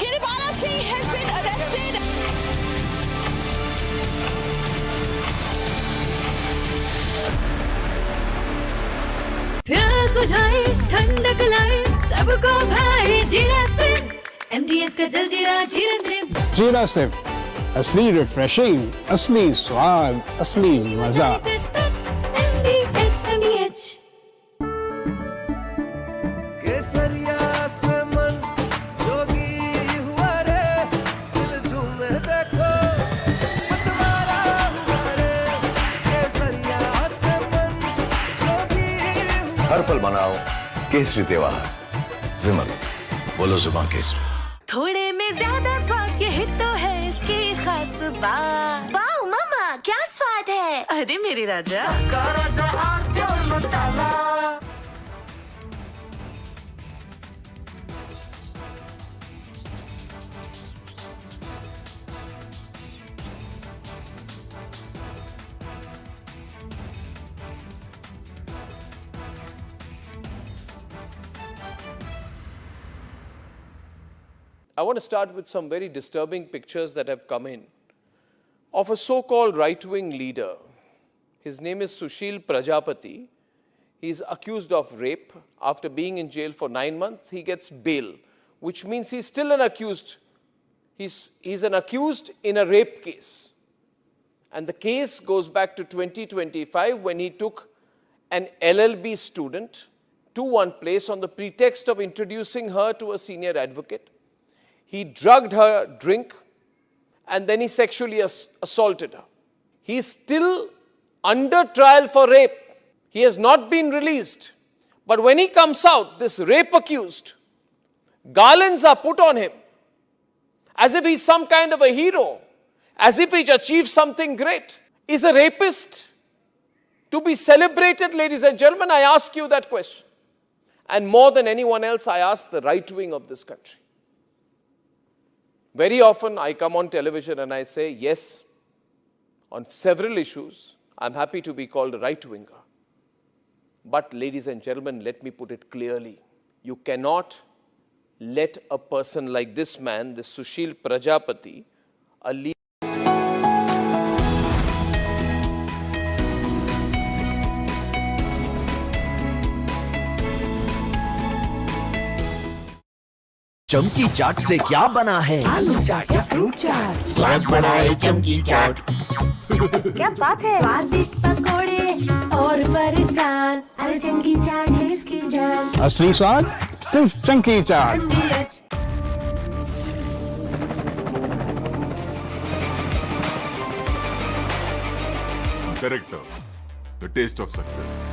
Giribala Singh has been arrested. प्यास बुझाए ठंडक लाए सबको भाई जीरा सिर्फ MDH का जलजीरा जीरा सिर्फ जीरा सिर्फ असली रिफ्रेशिंग, असली स्वाद, असली मजा। MDH केसरिया से मन जोगी हुआ रे, दिल झूमे देखो मतवारा हुआ रे। केसरिया से मन जोगी हर पल मनाओ केसरी त्योहार। विमल, बोलो जुबान केसरी। थोड़े में ज्यादा स्वाद, यही तो है इसकी खास बात। वाओ मामा, क्या स्वाद है। अरे मेरे राजा, राजा और मसाला। I want to start with some very disturbing pictures that have come in of a so-called right-wing leader. His name is Sushil Prajapati. He's accused of rape. After being in jail for 9 months, he gets bail, which means he's still an accused. He's an accused in a rape case. And the case goes back to 2025 when he took an LLB student to one place on the pretext of introducing her to a senior advocate. He drugged her drink and then he sexually assaulted her. He is still under trial for rape. He has not been released. But when he comes out, this rape accused, garlands are put on him as if he's some kind of a hero, as if he's achieved something great. Is a rapist to be celebrated, ladies and gentlemen? I ask you that question. And more than anyone else, I ask the right wing of this country. Very often I come on television and I say, yes, on several issues, I'm happy to be called a right-winger. But ladies and gentlemen, let me put it clearly. You cannot let a person like this man, this Sushil Prajapati, a leader. चमकी चाट से क्या बना है? आलू चाट या fruit चाट, स्वाद बढ़ाए चमकी चाट। क्या बात है? स्वादिष्ट पकोड़े और बरसान, अरे चमकी चाट है इसकी जान। असली स्वाद सिर्फ chunky chaat. Director, the taste of success.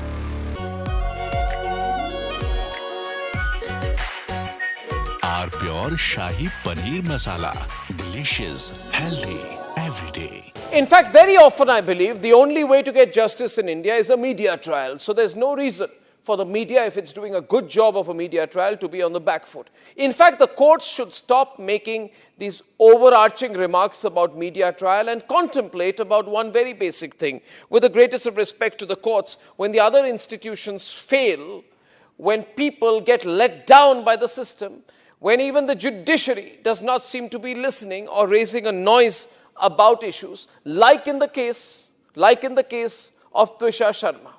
Our pure Shahi Paneer Masala. Delicious, healthy, every day. In fact, very often I believe the only way to get justice in India is a media trial. So there's no reason for the media, if it's doing a good job of a media trial, to be on the back foot. In fact, the courts should stop making these overarching remarks about media trial and contemplate about one very basic thing. With the greatest of respect to the courts, when the other institutions fail, when people get let down by the system, when even the judiciary does not seem to be listening or raising a noise about issues, like in the case of Twisha Sharma.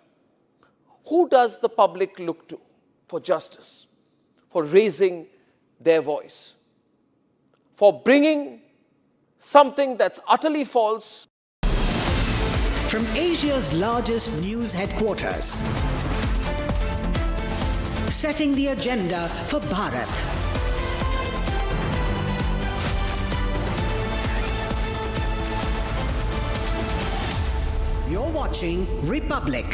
Who does the public look to for justice, for raising their voice, for bringing something that's utterly false? From Asia's largest news headquarters, setting the agenda for Bharat. You're watching Republic.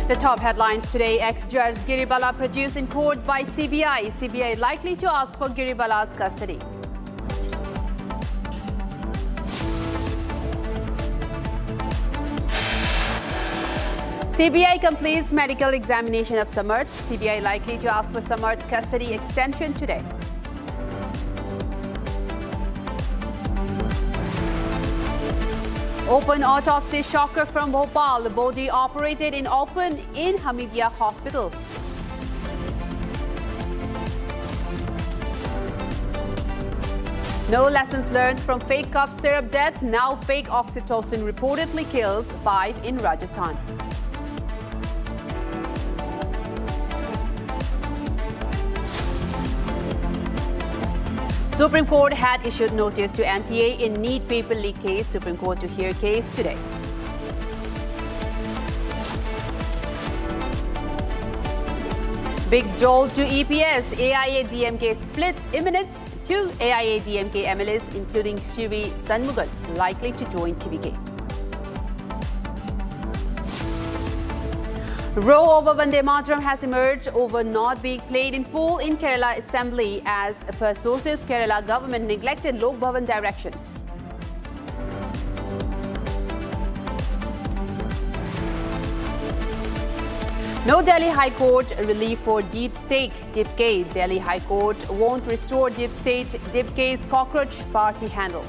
The top headlines today: ex-judge Giribala produced in court by CBI. CBI likely to ask for Giribala's custody. CBI completes medical examination of Samarth. CBI likely to ask for Samarth's custody extension today. Open autopsy shocker from Bhopal. The body operated in open in Hamidia Hospital. No lessons learned from fake cough syrup deaths. Now fake Oxytocin reportedly kills 5 in Rajasthan. Supreme Court had issued notice to NTA in NEET paper leak case. Supreme Court to hear case today. Big jolt to EPS. AIA-DMK split imminent. 2 AIA-DMK MLAs, including Shivi Sanmugan, likely to join TVK. Row over Vande Mataram has emerged over not being played in full in Kerala Assembly as per sources Kerala government neglected Lok Bhavan directions. No Delhi High Court relief for Deep State dip case. Delhi High Court won't restore Deep State dip case cockroach party handle.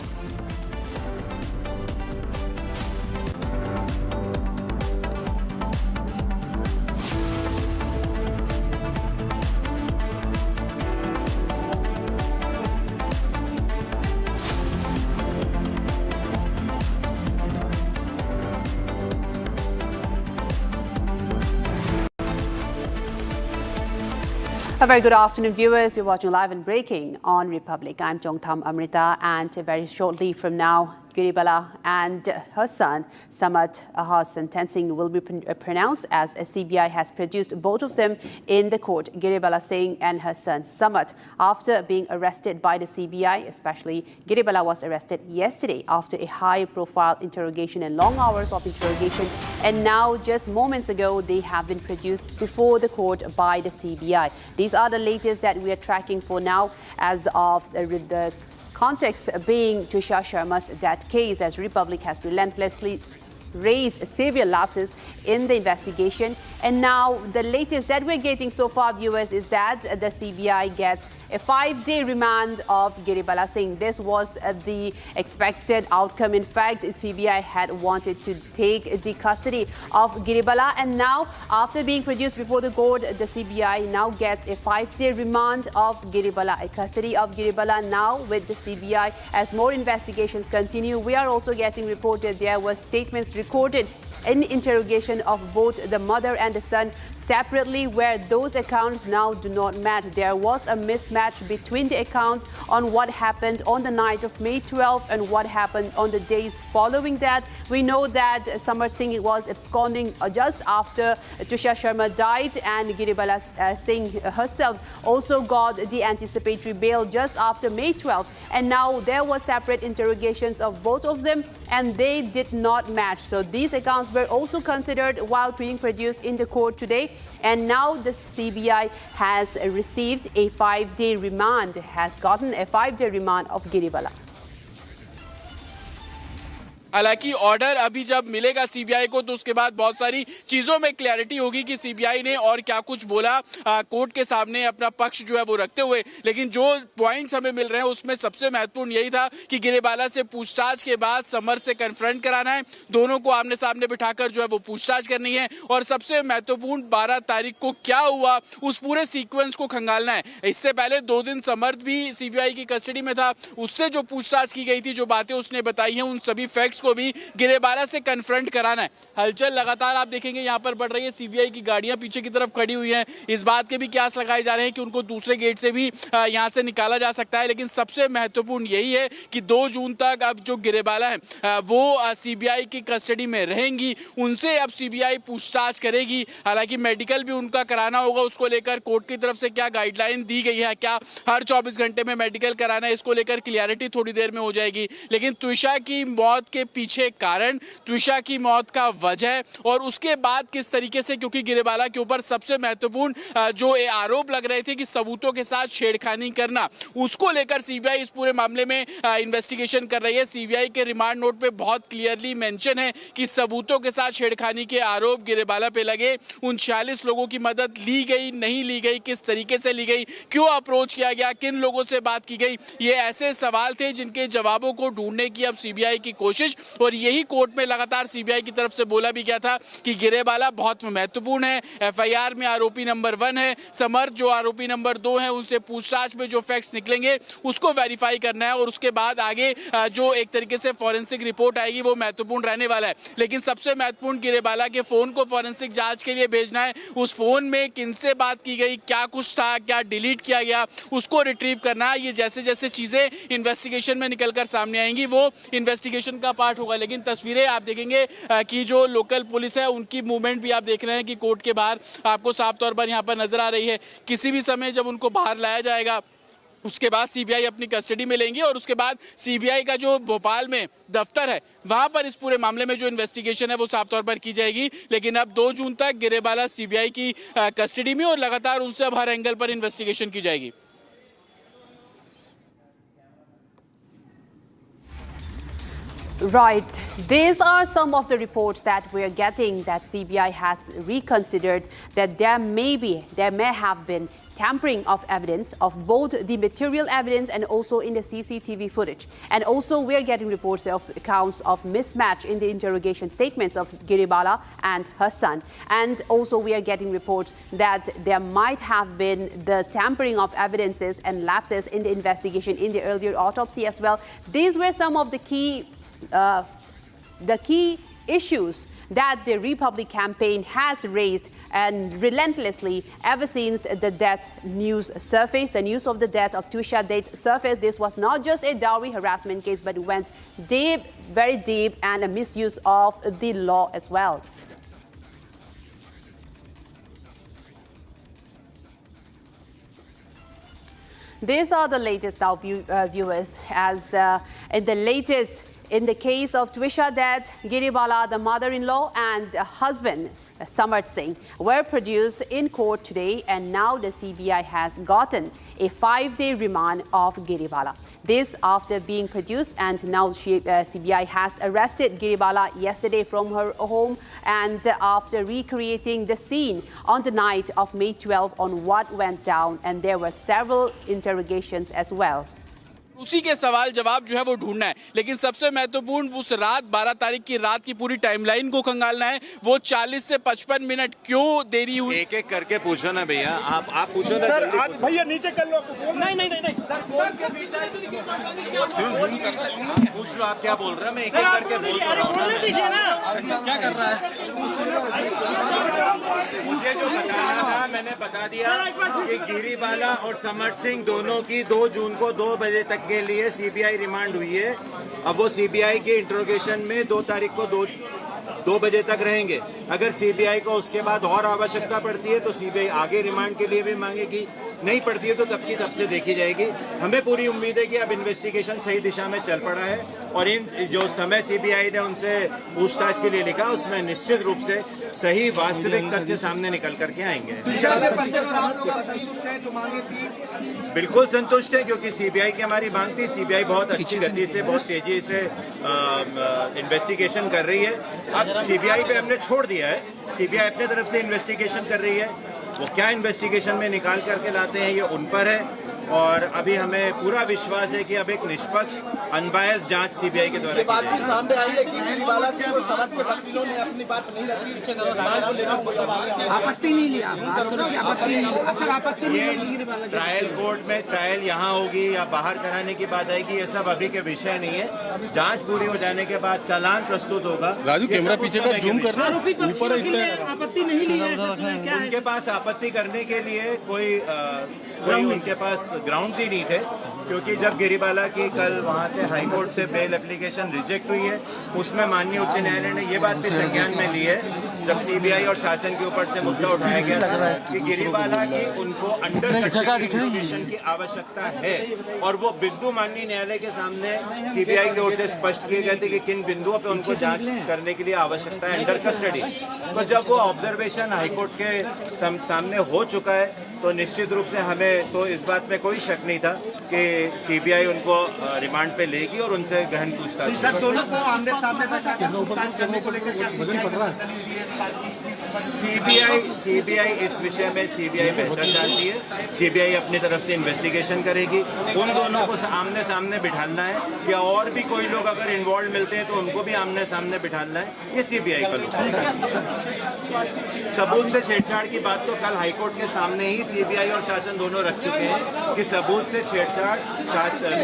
A very good afternoon, viewers. You're watching Live and Breaking on Republic. I'm Jongtham Amrita, and very shortly from now, Giribala and her son, Samat, her sentencing will be pronounced as CBI has produced both of them in the court. Giribala Singh and her son, Samat, after being arrested by the CBI, especially Giribala was arrested yesterday after a high-profile interrogation and long hours of interrogation. And now, just moments ago, they have been produced before the court by the CBI. These are the latest that we are tracking for now, as of the context being Tushar Sharma's death case, as Republic has relentlessly raised severe lapses in the investigation. And now the latest that we're getting so far, viewers, is that the CBI gets a 5-day remand of Giribala Singh. This was the expected outcome. In fact, CBI had wanted to take the custody of Giribala, and now after being produced before the court, the CBI now gets a 5-day remand of Giribala, a custody of Giribala now with the CBI as more investigations continue. We are also getting reported there were statements recorded in interrogation of both the mother and the son separately, where those accounts now do not match. There was a mismatch between the accounts on what happened on the night of May 12 and what happened on the days following that. We know that Samar Singh was absconding just after Tushar Sharma died, and Giribala Singh herself also got the anticipatory bail just after May 12. And now there were separate interrogations of both of them, and they did not match. So these accounts were also considered while being produced in the court today. And now the CBI has received a 5-day remand, has gotten a 5-day remand of Giribala. हालांकि order अभी जब मिलेगा CBI को तो उसके बाद बहुत सारी चीजों में क्लैरिटी होगी कि सीबीआई ने और क्या कुछ बोला कोर्ट के सामने अपना पक्ष जो है वो रखते हुए। लेकिन जो पॉइंट्स हमें मिल रहे हैं उसमें सबसे महत्वपूर्ण यही था कि गिरिबाला से पूछताछ के बाद समर से कन्फ्रंट कराना है, दोनों को आमने सामने बिठाकर जो है वो पूछताछ करनी है, और सबसे महत्वपूर्ण 12 तारीख को क्या हुआ उस पूरे सीक्वेंस को खंगालना है। इससे पहले 2 दिन समर्थ भी सीबीआई की कस्टडी में था, उससे जो पूछताछ की गई थी, जो बातें उसने बताई हैं, उन सभी फैक्ट्स को भी गिरेबाला से कन्फ्रंट कराना है। हलचल लगातार आप देखेंगे यहां पर बढ़ रही है, सीबीआई की गाड़ियां पीछे की तरफ खड़ी हुई हैं, इस बात के भी क्यास लगाए जा रहे हैं कि उनको दूसरे गेट से भी यहां से निकाला जा सकता है। लेकिन सबसे महत्वपूर्ण यही है कि 2 जून तक अब जो गिरेबाला है वो सीबीआई की कस्टडी में रहेंगी, उनसे अब सीबीआई पूछताछ करेगी। हालांकि मेडिकल भी उनका कराना होगा, उसको लेकर कोर्ट की तरफ से क्या गाइडलाइन दी गई है, क्या हर 24 घंटे में मेडिकल कराना है, इसको लेकर क्लियरिटी थोड़ी देर में हो जाएगी। लेकिन त्विषा की मौत के पीछे कारण, त्विषा की मौत का वजह और उसके बाद किस तरीके से, क्योंकि गिरेबाला के ऊपर सबसे महत्वपूर्ण जो आरोप लग रहे थे कि सबूतों के साथ छेड़खानी करना, उसको लेकर सीबीआई इस पूरे मामले में इन्वेस्टिगेशन कर रही है। सीबीआई के रिमांड नोट पे बहुत क्लियरली मेंशन है कि सबूतों के साथ छेड़खानी के आरोप गिरेबाला पे लगे। उन 46 लोगों की मदद ली गई, नहीं ली गई, किस तरीके से ली गई, क्यों अप्रोच किया गया, किन लोगों से बात की गई, ये ऐसे सवाल थे जिनके जवाबों को ढूंढने की अब सीबीआई की कोशिश। और यही कोर्ट में लगातार सीबीआई की तरफ से बोला भी गया था कि गिरेबाला बहुत महत्वपूर्ण है, एफआईआर में आरोपी नंबर 1 है, समर्थ जो आरोपी नंबर 2 है, उनसे पूछताछ में जो फैक्ट्स निकलेंगे उसको वेरीफाई करना है, और उसके बाद आगे जो एक तरीके से फॉरेंसिक रिपोर्ट आएगी वो महत्वपूर्ण रहने वाला है। लेकिन सबसे महत्वपूर्ण गिरेबाला के फोन को फॉरेंसिक जांच के लिए भेजना है, उस फोन में किनसे बात की गई, क्या कुछ था, क्या डिलीट किया गया, उसको रिट्रीव करना है। ये जैसे जैसे चीजें इन्वेस्टिगेशन में निकलकर सामने आएंगी वो इन्वेस्टिगेशन का पार्ट होगा। लेकिन तस्वीरें आप देखेंगे कि जो लोकल पुलिस है उनकी मूवमेंट भी आप देख रहे हैं कि कोर्ट के बाहर आपको साफ तौर पर यहां पर नजर आ रही है। किसी भी समय जब उनको बाहर लाया जाएगा उसके बाद सीबीआई अपनी कस्टडी में लेंगे, और उसके बाद सीबीआई का जो भोपाल में दफ्तर है वहां पर इस पूरे मामले में जो इन्वेस्टिगेशन है वो साफ तौर पर की जाएगी। लेकिन अब 2 जून तक गिरेबाला सीबीआई की कस्टडी में, और लगातार उनसे अब हर एंगल पर इन्वेस्टिगेशन की जाएगी। Right. These are some of the reports that we are getting that CBI has reconsidered that there may have been tampering of evidence of both the material evidence and also in the CCTV footage. And also we are getting reports of accounts of mismatch in the interrogation statements of Giribala and her son. And also we are getting reports that there might have been the tampering of evidences and lapses in the investigation in the earlier autopsy as well. These were some of the key issues that the Republic campaign has raised and relentlessly ever since the death news surfaced. The news of the death of Twisha Date surfaced. This was not just a dowry harassment case, but it went deep, very deep, and a misuse of the law as well. These are the latest now, viewers, as in the case of Twisha Date, Giribala, the mother-in-law, and husband, Samart Singh, were produced in court today, and now the CBI has gotten a 5-day remand of Giribala. This after being produced, and now CBI has arrested Giribala yesterday from her home, and after recreating the scene on the night of May 12 on what went down, and there were several interrogations as well. उसी के सवाल जवाब जो है वो ढूंढना है, लेकिन सबसे महत्वपूर्ण उस रात 12 तारीख की रात की पूरी टाइमलाइन को खंगालना है। वो 40 से 55 मिनट क्यों देरी हुई? एक एक करके पूछो ना भैया, आप पूछो ना। सर आप भैया नीचे कर लो। नहीं सर कोर्ट के भीतर पूछ लो आप क्या बोल रहे हैं, मैं एक एक करके बोल रहा हूँ। क्या कर रहा है? मुझे जो बताना था मैंने बता दिया कि गिरिबाला और समर्थ सिंह दोनों की 2 जून को 2 बजे तक के लिए सीबीआई रिमांड हुई है। अब वो सीबीआई के इंट्रोगेशन में 2 तारीख को 2 बजे तक रहेंगे। अगर सीबीआई को उसके बाद और आवश्यकता पड़ती है तो सीबीआई आगे रिमांड के लिए भी मांगेगी, नहीं पड़ती है तो तब की तब से देखी जाएगी। हमें पूरी उम्मीद है कि अब इन्वेस्टिगेशन सही दिशा में चल पड़ा है और इन जो समय सीबीआई ने उनसे पूछताछ के लिए लिखा उसमें निश्चित रूप से सही वास्तविक तथ्य सामने निकल करके आएंगे। बिल्कुल संतुष्ट है, क्योंकि सीबीआई की हमारी मांग थी। सीबीआई बहुत अच्छी गति से, बहुत तेजी से इन्वेस्टिगेशन कर रही है। अब सीबीआई पे हमने छोड़ दिया है, सीबीआई अपने तरफ से इन्वेस्टिगेशन कर रही है। वो क्या इन्वेस्टिगेशन में निकाल करके लाते हैं ये उन पर है, और अभी हमें पूरा विश्वास है कि अब एक निष्पक्ष अनबायस जांच सीबीआई के द्वारा की जाएगी। सामने आई है कि गिरिबाला सिंह और समर्थ के वकीलों ने अपनी बात नहीं रखी, आपत्ति नहीं लिया। ये ट्रायल कोर्ट में ट्रायल यहाँ होगी या बाहर कराने की बात आएगी, ये सब अभी के विषय नहीं है। जांच पूरी हो जाने के बाद चालान प्रस्तुत होगा। राजू कैमरा पीछे का जूम करना, ऊपर आपत्ति नहीं ली है। उनके पास आपत्ति करने के लिए कोई उनके पास ग्राउंड्स ही नहीं थे, क्योंकि जब गिरिबाला की कल वहां से हाई कोर्ट से बेल एप्लीकेशन रिजेक्ट हुई है, उसमें माननीय उच्च न्यायालय ने ये बात भी संज्ञान में ली है, जब सीबीआई और शासन के ऊपर से मुद्दा उठाया गया था कि गिरिबाला की उनको अंडर इन्वेस्टिगेशन की आवश्यकता है, और वो बिंदु माननीय न्यायालय के सामने सीबीआई की ओर से स्पष्ट किए गए थे कि किन बिंदुओं पर उनको जांच करने के लिए आवश्यकता है अंडर कस्टडी। तो जब वो ऑब्जर्वेशन हाईकोर्ट के सामने हो चुका है तो निश्चित रूप से हमें तो इस बात में कोई शक नहीं था कि सीबीआई उनको रिमांड पे लेगी और उनसे गहन पूछताछ। दोनों को आमने सामने पूछताछ करने को लेकर सीबीआई इस विषय में सीबीआई बेहतर जानती है। सीबीआई अपनी तरफ से इन्वेस्टिगेशन करेगी। उन दोनों को आमने सामने बिठाना है, या और भी कोई लोग अगर इन्वॉल्व मिलते हैं तो उनको भी आमने सामने बिठाना है, ये सीबीआई का सबूत से छेड़छाड़ की बात तो कल हाईकोर्ट के सामने ही सीबीआई और शासन दोनों रख चुके हैं कि सबूत से छेड़छाड़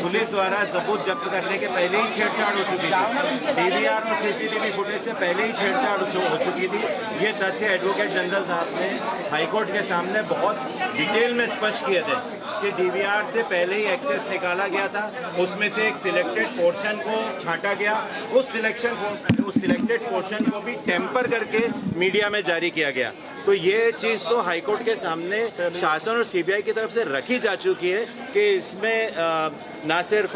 पुलिस द्वारा सबूत जब्त करने के पहले ही छेड़छाड़ हो चुकी थी। डीवीआर और सीसीटीवी फुटेज से पहले ही छेड़छाड़ हो चुकी थी। ये तथ्य एडवोकेट जनरल साहब ने हाईकोर्ट के सामने बहुत डिटेल में स्पष्ट किए थे कि डीवीआर से पहले ही एक्सेस निकाला गया था, उसमें से एक सिलेक्टेड पोर्शन को छांटा गया, उस सिलेक्टेड पोर्शन को भी टेम्पर करके मीडिया में जारी किया गया। तो ये चीज़ तो हाईकोर्ट के सामने शासन और सीबीआई की तरफ से रखी जा चुकी है कि इसमें ना सिर्फ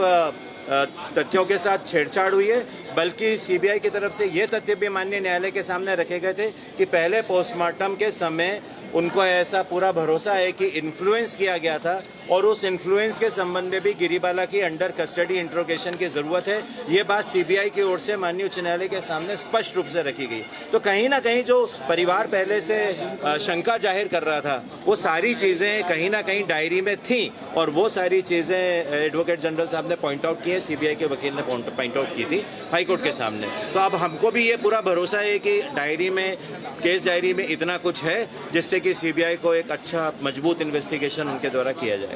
तथ्यों के साथ छेड़छाड़ हुई है, बल्कि सीबीआई की तरफ से ये तथ्य भी माननीय न्यायालय के सामने रखे गए थे कि पहले पोस्टमार्टम के समय उनको ऐसा पूरा भरोसा है कि इन्फ्लुएंस किया गया था और उस इन्फ्लुएंस के संबंध में भी गिरिबाला की अंडर कस्टडी इंट्रोगेशन की ज़रूरत है। ये बात सीबीआई की ओर से माननीय उच्च न्यायालय के सामने स्पष्ट रूप से रखी गई। तो कहीं ना कहीं जो परिवार पहले से शंका जाहिर कर रहा था, वो सारी चीज़ें कहीं ना कहीं डायरी में थी और वो सारी चीज़ें एडवोकेट जनरल साहब ने पॉइंट आउट की है, सीबीआई के वकील ने पॉइंट आउट की थी हाईकोर्ट के सामने। तो अब हमको भी ये पूरा भरोसा है कि डायरी में, केस डायरी में इतना कुछ है जिससे कि सीबीआई को एक अच्छा मजबूत इन्वेस्टिगेशन उनके द्वारा किया जाएगा।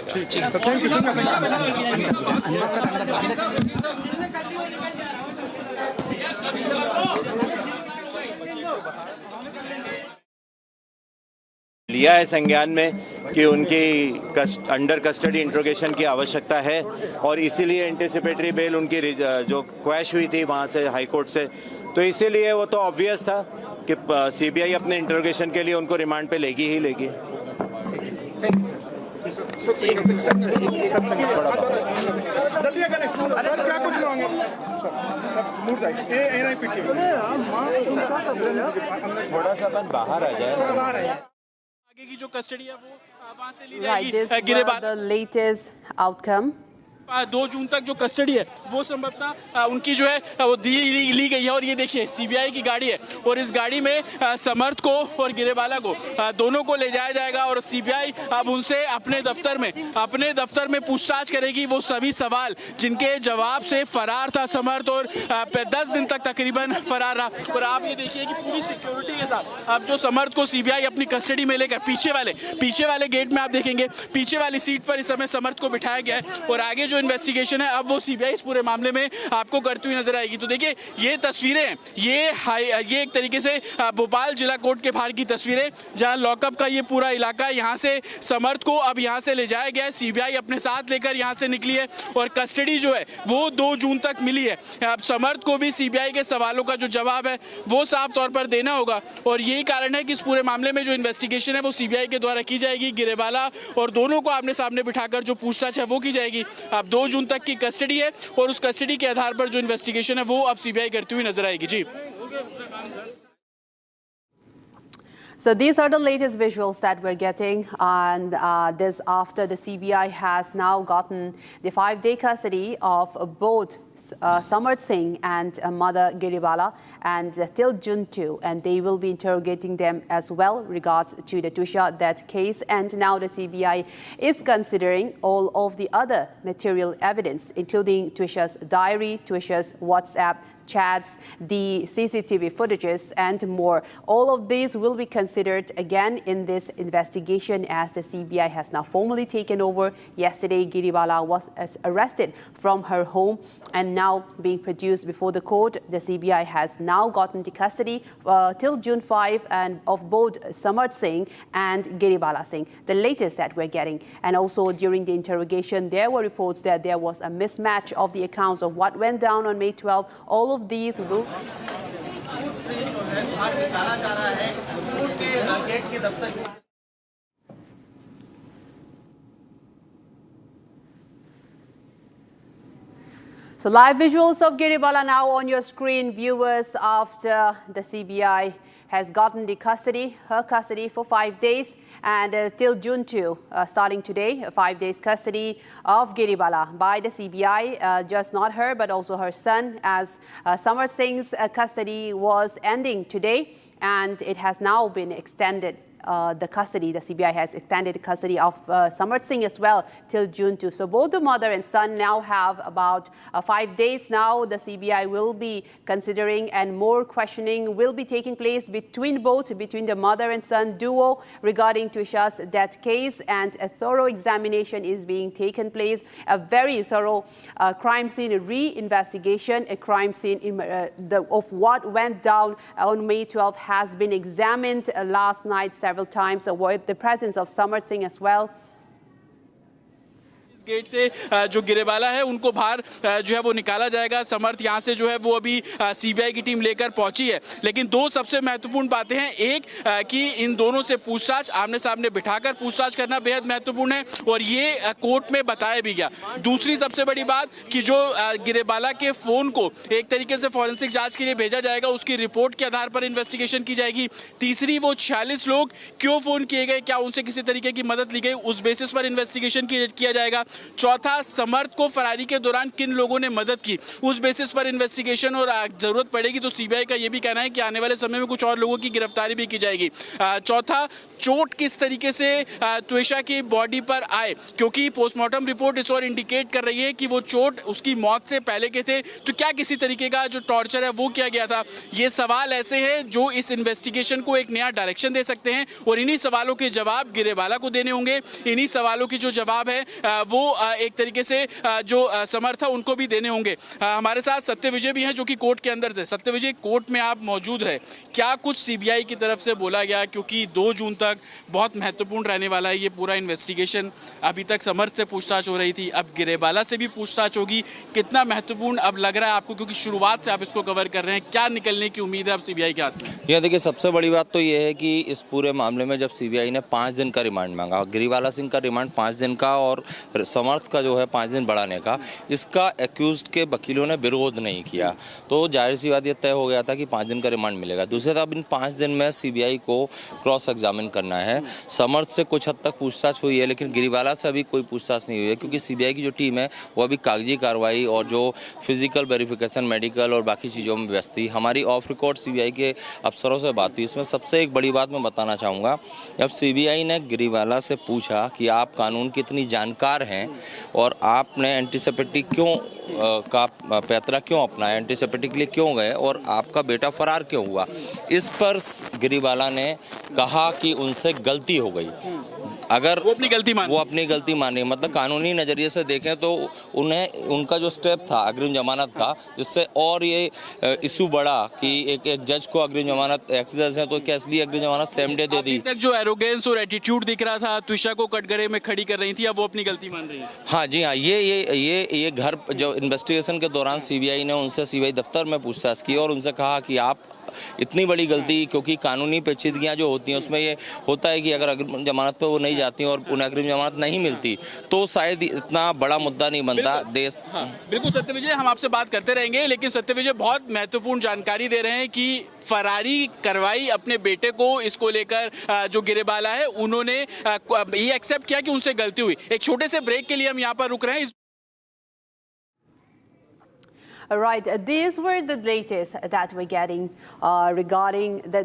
लिया है संज्ञान में कि उनकी अंडर कस्टडी इंट्रोगेशन की आवश्यकता है और इसीलिए एंटिसिपेटरी बेल उनकी जो क्वैश हुई थी वहाँ से हाईकोर्ट से, तो इसीलिए वो तो ऑब्वियस था कि सीबीआई अपने इंट्रोगेशन के लिए उनको रिमांड पे लेगी ही लेगी। थोड़ा सा अपन बाहर आ जाए। आगे की जो कस्टडी है वो वहाँ से ली Right, this जाएगी। was the latest outcome. 2 जून तक जो कस्टडी है वो संभवतः उनकी जो है वो ली गई है। और ये देखिए सीबीआई की गाड़ी है और इस गाड़ी में समर्थ को और गिरेबाला को दोनों को ले जाया जाएगा और सीबीआई अब उनसे अपने दफ्तर में पूछताछ करेगी। वो सभी सवाल जिनके जवाब से फरार था समर्थ और 10 दिन तक तकरीबन फरार रहा। और आप ये देखिए कि पूरी सिक्योरिटी के साथ अब जो समर्थ को सीबीआई अपनी कस्टडी में लेकर पीछे वाले गेट में आप देखेंगे पीछे वाली सीट पर इस समय समर्थ को बिठाया गया है और आगे जो इन्वेस्टिगेशन है अब वो सीबीआई इस पूरे मामले में आपको करती हुई नजर आएगी। तो देखिए ये तस्वीरें ये एक तरीके से भोपाल जिला कोर्ट के बाहर की तस्वीरें जहां लॉकअप का ये पूरा इलाका है। यहाँ से समर्थ को अब यहाँ से ले जाया गया है, सीबीआई अपने साथ लेकर यहाँ से निकली है और कस्टडी जो है वो 2 जून तक मिली है। अब समर्थ को भी सीबीआई के सवालों का जो जवाब है वो साफ तौर पर देना होगा और यही कारण है कि इस पूरे मामले में जो इन्वेस्टिगेशन है वो सीबीआई के द्वारा की जाएगी। गिरेबाला और दोनों को आमने सामने बिठाकर जो पूछताछ है वो की जाएगी। अब 2 जून तक की कस्टडी है और उस कस्टडी के आधार पर जो इन्वेस्टिगेशन है वो अब सीबीआई करती हुई नजर आएगी। जी। So these are the latest visuals that we're getting, and this after the CBI has now gotten the 5-day custody of both Samarth Singh and mother Giribala, and till June 2, and they will be interrogating them as well regards to the Tusha death case. And now the CBI is considering all of the other material evidence, including Tusha's diary, Tusha's WhatsApp chats, the CCTV footages, and more. All of these will be considered again in this investigation as the CBI has now formally taken over. Yesterday, Giribala was arrested from her home and now being produced before the court. The CBI has now gotten the custody till June 5 and of both Samarth Singh and Giribala Singh, the latest that we're getting. And also during the interrogation, there were reports that there was a mismatch of the accounts of what went down on May 12. All of these will So live visuals of Giribala now on your screen, viewers, after the CBI has gotten the her custody for 5 days, and till June 2, starting today, 5 days custody of Giribala by the CBI, just not her, but also her son, as Samarth Singh's custody was ending today, and it has now been extended. The CBI has extended the custody of Samarth Singh as well till June 2. So both the mother and son now have about 5 days now. The CBI will be considering, and more questioning will be taking place between the mother and son duo regarding Tusha's death case, and a thorough examination is being taken place. A very thorough crime scene re-investigation, a crime scene of what went down on May 12 has been examined last night several times with the presence of Samarth Singh as well. Gate से जो गिरेबाला है उनको बाहर जो है वो निकाला जाएगा। समर्थ यहाँ से जो है वो अभी सीबीआई की टीम लेकर पहुंची है। लेकिन दो सबसे महत्वपूर्ण बातें हैं, एक कि इन दोनों से पूछताछ आमने सामने बिठाकर पूछताछ करना बेहद महत्वपूर्ण है और ये कोर्ट में बताया भी गया। दूसरी सबसे बड़ी बात कि जो गिरेबाला के फोन को एक तरीके से फॉरेंसिक जांच के लिए भेजा जाएगा, उसकी रिपोर्ट के आधार पर इन्वेस्टिगेशन की जाएगी। तीसरी, वो 46 लोग क्यों फोन किए गए, क्या उनसे किसी तरीके की मदद ली गई, उस बेसिस पर इन्वेस्टिगेशन किया जाएगा। चौथा, समर्थ को फरारी के दौरान किन लोगों ने मदद की, उस बेसिस पर इन्वेस्टिगेशन, और जरूरत पड़ेगी तो सीबीआई का यह भी कहना है कि आने वाले समय में कुछ और लोगों की गिरफ्तारी भी की जाएगी। चौथा, चोट किस तरीके से त्वेषा की बॉडी पर आए, क्योंकि पोस्टमार्टम रिपोर्ट इस और इंडिकेट कर रही है कि वो चोट उसकी मौत से पहले के थे, तो क्या किसी तरीके का जो टॉर्चर है वो किया गया था। ये सवाल ऐसे हैं जो इस इन्वेस्टिगेशन को एक नया डायरेक्शन दे सकते हैं और इन्हीं सवालों के जवाब गिरेबाला को देने होंगे। इन्हीं सवालों की जो जवाब है वो एक तरीके से जो समर्थ है उनको भी देने होंगे। हमारे साथ सत्य विजय भी हैं जो कि कोर्ट के अंदर थे। सत्य विजय, कोर्ट में आप मौजूद रहे, क्या कुछ सीबीआई की तरफ से बोला गया, क्योंकि 2 जून तक बहुत महत्वपूर्ण रहने वाला है ये पूरा इन्वेस्टिगेशन। अभी तक समर्थ से पूछताछ हो रही थी, अब गिरेबाला से भी पूछताछ होगी। कितना महत्वपूर्ण अब लग रहा है आपको, क्योंकि शुरुआत से आप इसको कवर कर रहे हैं, क्या निकलने की उम्मीद है अब सीबीआई के हाथ में? यह देखिए, सबसे बड़ी बात तो ये है कि इस पूरे मामले में जब सीबीआई ने 5 दिन का रिमांड मांगा, गिरिबाला सिंह का रिमांड 5 दिन का और समर्थ का जो है 5 दिन बढ़ाने का, इसका एक्यूज्ड के वकीलों ने विरोध नहीं किया, तो जाहिर सी बात ये तय हो गया था कि 5 दिन का रिमांड मिलेगा। दूसरी तरफ इन 5 दिन में सीबीआई को क्रॉस एग्जामिन करना है। समर्थ से कुछ हद तक पूछताछ हुई है, लेकिन गिरिबाला से अभी कोई पूछताछ नहीं हुई है, क्योंकि सीबीआई की जो टीम है वो अभी कागजी कार्रवाई और जो फिजिकल वेरिफिकेशन, मेडिकल और बाकी चीज़ों में व्यस्त थी। हमारी ऑफ रिकॉर्ड सीबीआई के अफसरों से बात हुई, इसमें सबसे एक बड़ी बात मैं बताना चाहूँगा, जब सीबीआई ने गिरिबाला से पूछा कि आप कानून की इतनी जानकार हैं और आपने एंटीसेप्टिक क्यों का पैतरा क्यों अपनाया, एंटीसेप्टिक के लिए क्यों गए और आपका बेटा फरार क्यों हुआ, इस पर गिरिबाला ने कहा कि उनसे गलती हो गई। अगर वो अपनी गलती मानी, मतलब कानूनी नज़रिए से देखें तो उनका जो स्टेप था अग्रिम जमानत का, इससे और ये इशू बढ़ा कि एक जज को अग्रिम जमानत, एक्स जज है तो क्या इसलिए अग्रिम जमानत सेम डे दे दी। तक जो एरोगेंस और एटीट्यूड दिख रहा था, त्विषा को कटघरे में खड़ी कर रही थी, अब वो अपनी गलती मान रही है। हाँ जी हाँ, ये घर जो इन्वेस्टिगेशन के दौरान सीबीआई ने उनसे सीबीआई दफ्तर में पूछताछ की और उनसे कहा कि आप इतनी बड़ी गलती, क्योंकि कानूनी पेचीदगियां जो होती हैं उसमें ये होता है कि अगर अग्रिम जमानत पे वो नहीं जाती और उन्हें अग्रिम जमानत नहीं मिलती तो शायद इतना बड़ा मुद्दा नहीं बनता देश। हाँ, बिल्कुल सत्य विजय, हम आपसे बात करते रहेंगे, लेकिन सत्य विजय बहुत महत्वपूर्ण जानकारी दे रहे हैं कि फरारी करवाई अपने बेटे को, इसको लेकर जो गिरेबाला है उन्होंने ये एक्सेप्ट किया कि उनसे गलती हुई। एक छोटे से ब्रेक के लिए हम यहाँ पर रुक रहे हैं। Right, these were the latest that we're getting regarding the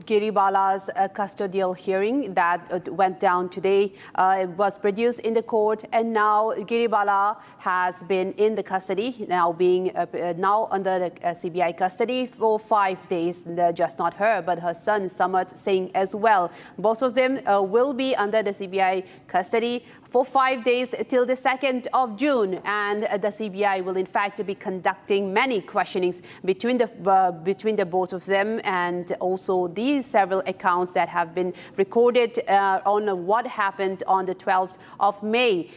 Giribala's custodial hearing that went down today. It was produced in the court, and now Giribala has been in the custody, now being now under the CBI custody for 5 days. Just not her, but her son Samarth Singh as well. Both of them will be under the CBI custody for 5 days till the 2nd of June, and the CBI will in fact be conducting many questionings between the both of them, and also these several accounts that have been recorded on what happened on the 12th of May.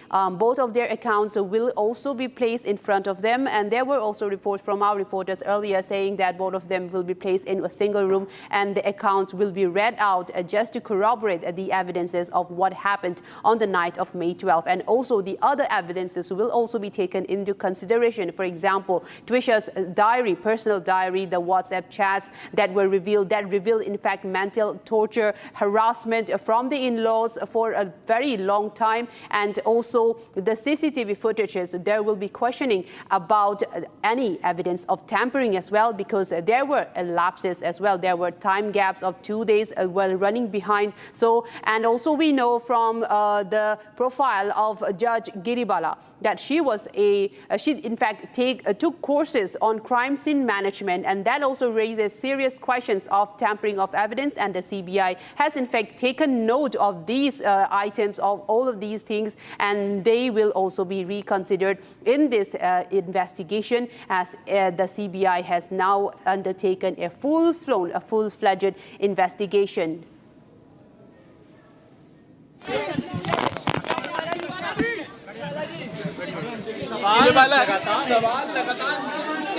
Both of their accounts will also be placed in front of them, and there were also reports from our reporters earlier saying that both of them will be placed in a single room and the accounts will be read out just to corroborate the evidences of what happened on the night of May 12th, and also the other evidences will also be taken into consideration. For example, Twisha's diary, personal diary, the WhatsApp chats that were revealed, that revealed in fact mental torture, harassment from the in-laws for a very long time, and also the CCTV footages. There will be questioning about any evidence of tampering as well, because there were lapses as well. There were time gaps of 2 days while running behind. So, and also we know from the profile of Judge Giribala that she in fact took courses on crime scene management, and that also raises serious questions of tampering of evidence, and the CBI has in fact taken note of these items, of all of these things, and they will also be reconsidered in this investigation, as the CBI has now undertaken a full-fledged investigation. सवाल लगातार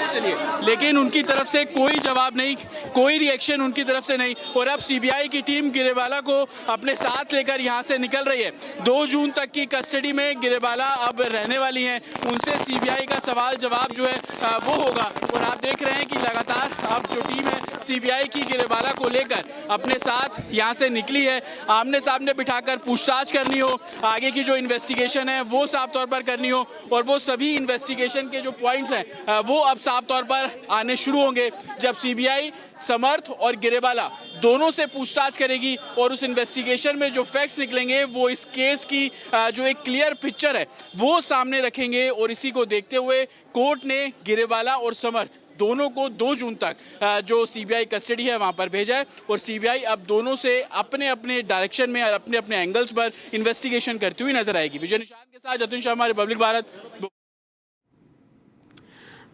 चलिए, लेकिन उनकी तरफ से कोई जवाब नहीं, कोई रिएक्शन उनकी तरफ से नहीं। और अब सीबीआई की टीम गिरेवाला को अपने साथ लेकर यहां से निकल रही है। 2 जून तक की कस्टडी में गिरेवाला अब रहने वाली हैं। उनसे सीबीआई का सवाल जवाब जो है वो होगा। और आप देख रहे हैं कि लगातार अब जो टीम है सीबीआई की गिरेवाला को लेकर अपने साथ यहां से निकली है। आमने सामने बिठाकर पूछताछ करनी हो, आगे की जो इन्वेस्टिगेशन है वो साफ तौर पर करनी हो, और वो सभी इन्वेस्टिगेशन के जो पॉइंट्स हैं वो अब साफ तौर पर आने शुरू होंगे जब सीबीआई समर्थ और गिरेवाला दोनों से पूछताछ करेगी। और उस इन्वेस्टिगेशन में जो फैक्ट्स निकलेंगे वो इस केस की जो एक क्लियर पिक्चर है वो सामने रखेंगे। और इसी को देखते हुए कोर्ट ने गिरेवाला और समर्थ दोनों को 2 जून तक जो सीबीआई कस्टडी है वहां पर भेजा है। और सीबीआई अब दोनों से अपने अपने डायरेक्शन में और अपने अपने एंगल्स पर इन्वेस्टिगेशन करती हुई नजर आएगी। विजय निशान के साथ Jatin Sharma, Republic Bharat.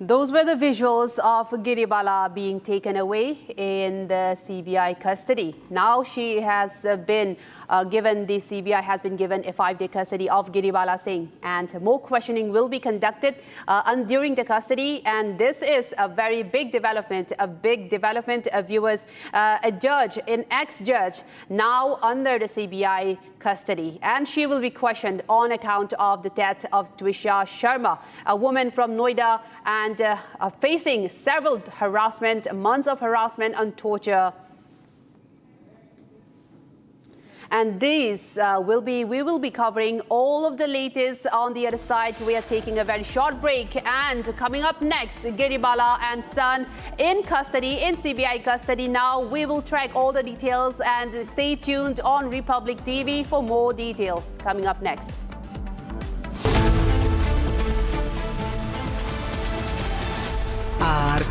Those were the visuals of Giribala being taken away in the CBI custody. Now she has been the CBI has been given a 5-day custody of Giribala Singh, and more questioning will be conducted during the custody. And this is a very big development, viewers. A judge, an ex-judge, now under the CBI custody, and she will be questioned on account of the death of Twisha Sharma, a woman from Noida, and facing several months of harassment and torture. And we will be covering all of the latest on the other side. We are taking a very short break, and coming up next, Giribala and son in custody, in CBI custody now. We will track all the details, and stay tuned on Republic TV for more details. Coming up next.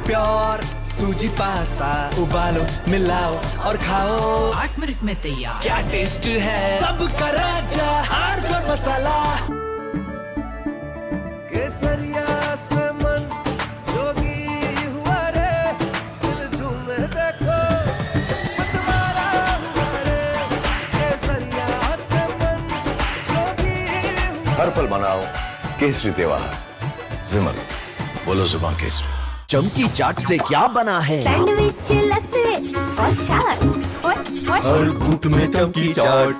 Pure suji pasta उबालो, मिलाओ और खाओ, 8 minute में तैयार। क्या taste है, सबका राजा pure मसाला। केसरिया से मन जोगी हुआ रे, दिल झूमे देखो मतवारा हुआ रे। केसरिया से मन जोगी हुआ। हर पल बनाओ केसरी त्योहार, विमल बोलो जुबान केसरी। चमकी चाट से क्या बना है? सैंडविच, लस्सी और छाछ। हर घूंट में चमकी चाट।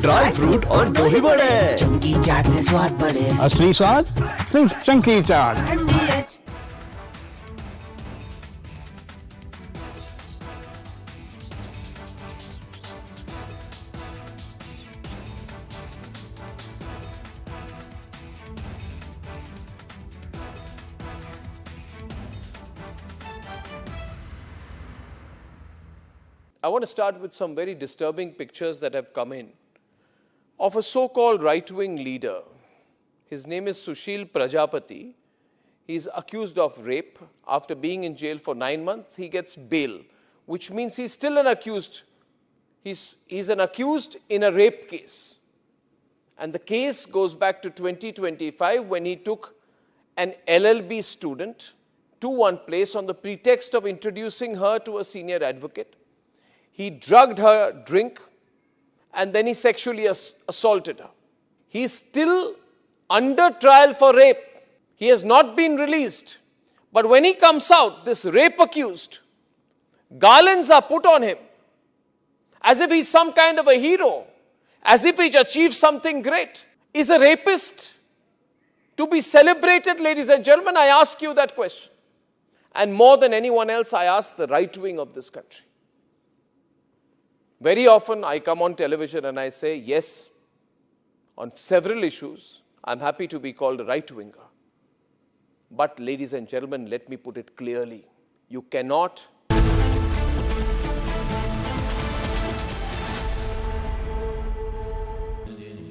ड्राई फ्रूट और दही बड़े। चमकी चाट से स्वाद बढ़े। असली स्वाद सिर्फ chunky chaat. I want to start with some very disturbing pictures that have come in of a so-called right-wing leader. His name is Sushil Prajapati. He is accused of rape. After being in jail for 9 months, he gets bail, which means he's still an accused. He's an accused in a rape case. And the case goes back to 2025 when he took an LLB student to one place on the pretext of introducing her to a senior advocate. He drugged her drink, and then he sexually assaulted her. He is still under trial for rape. He has not been released. But when he comes out, this rape accused, garlands are put on him as if he's some kind of a hero, as if he's achieved something great. Is a rapist to be celebrated, ladies and gentlemen? I ask you that question. And more than anyone else, I ask the right wing of this country. Very often I come on television and I say, yes, on several issues, I'm happy to be called a right-winger. But ladies and gentlemen, let me put it clearly. You cannot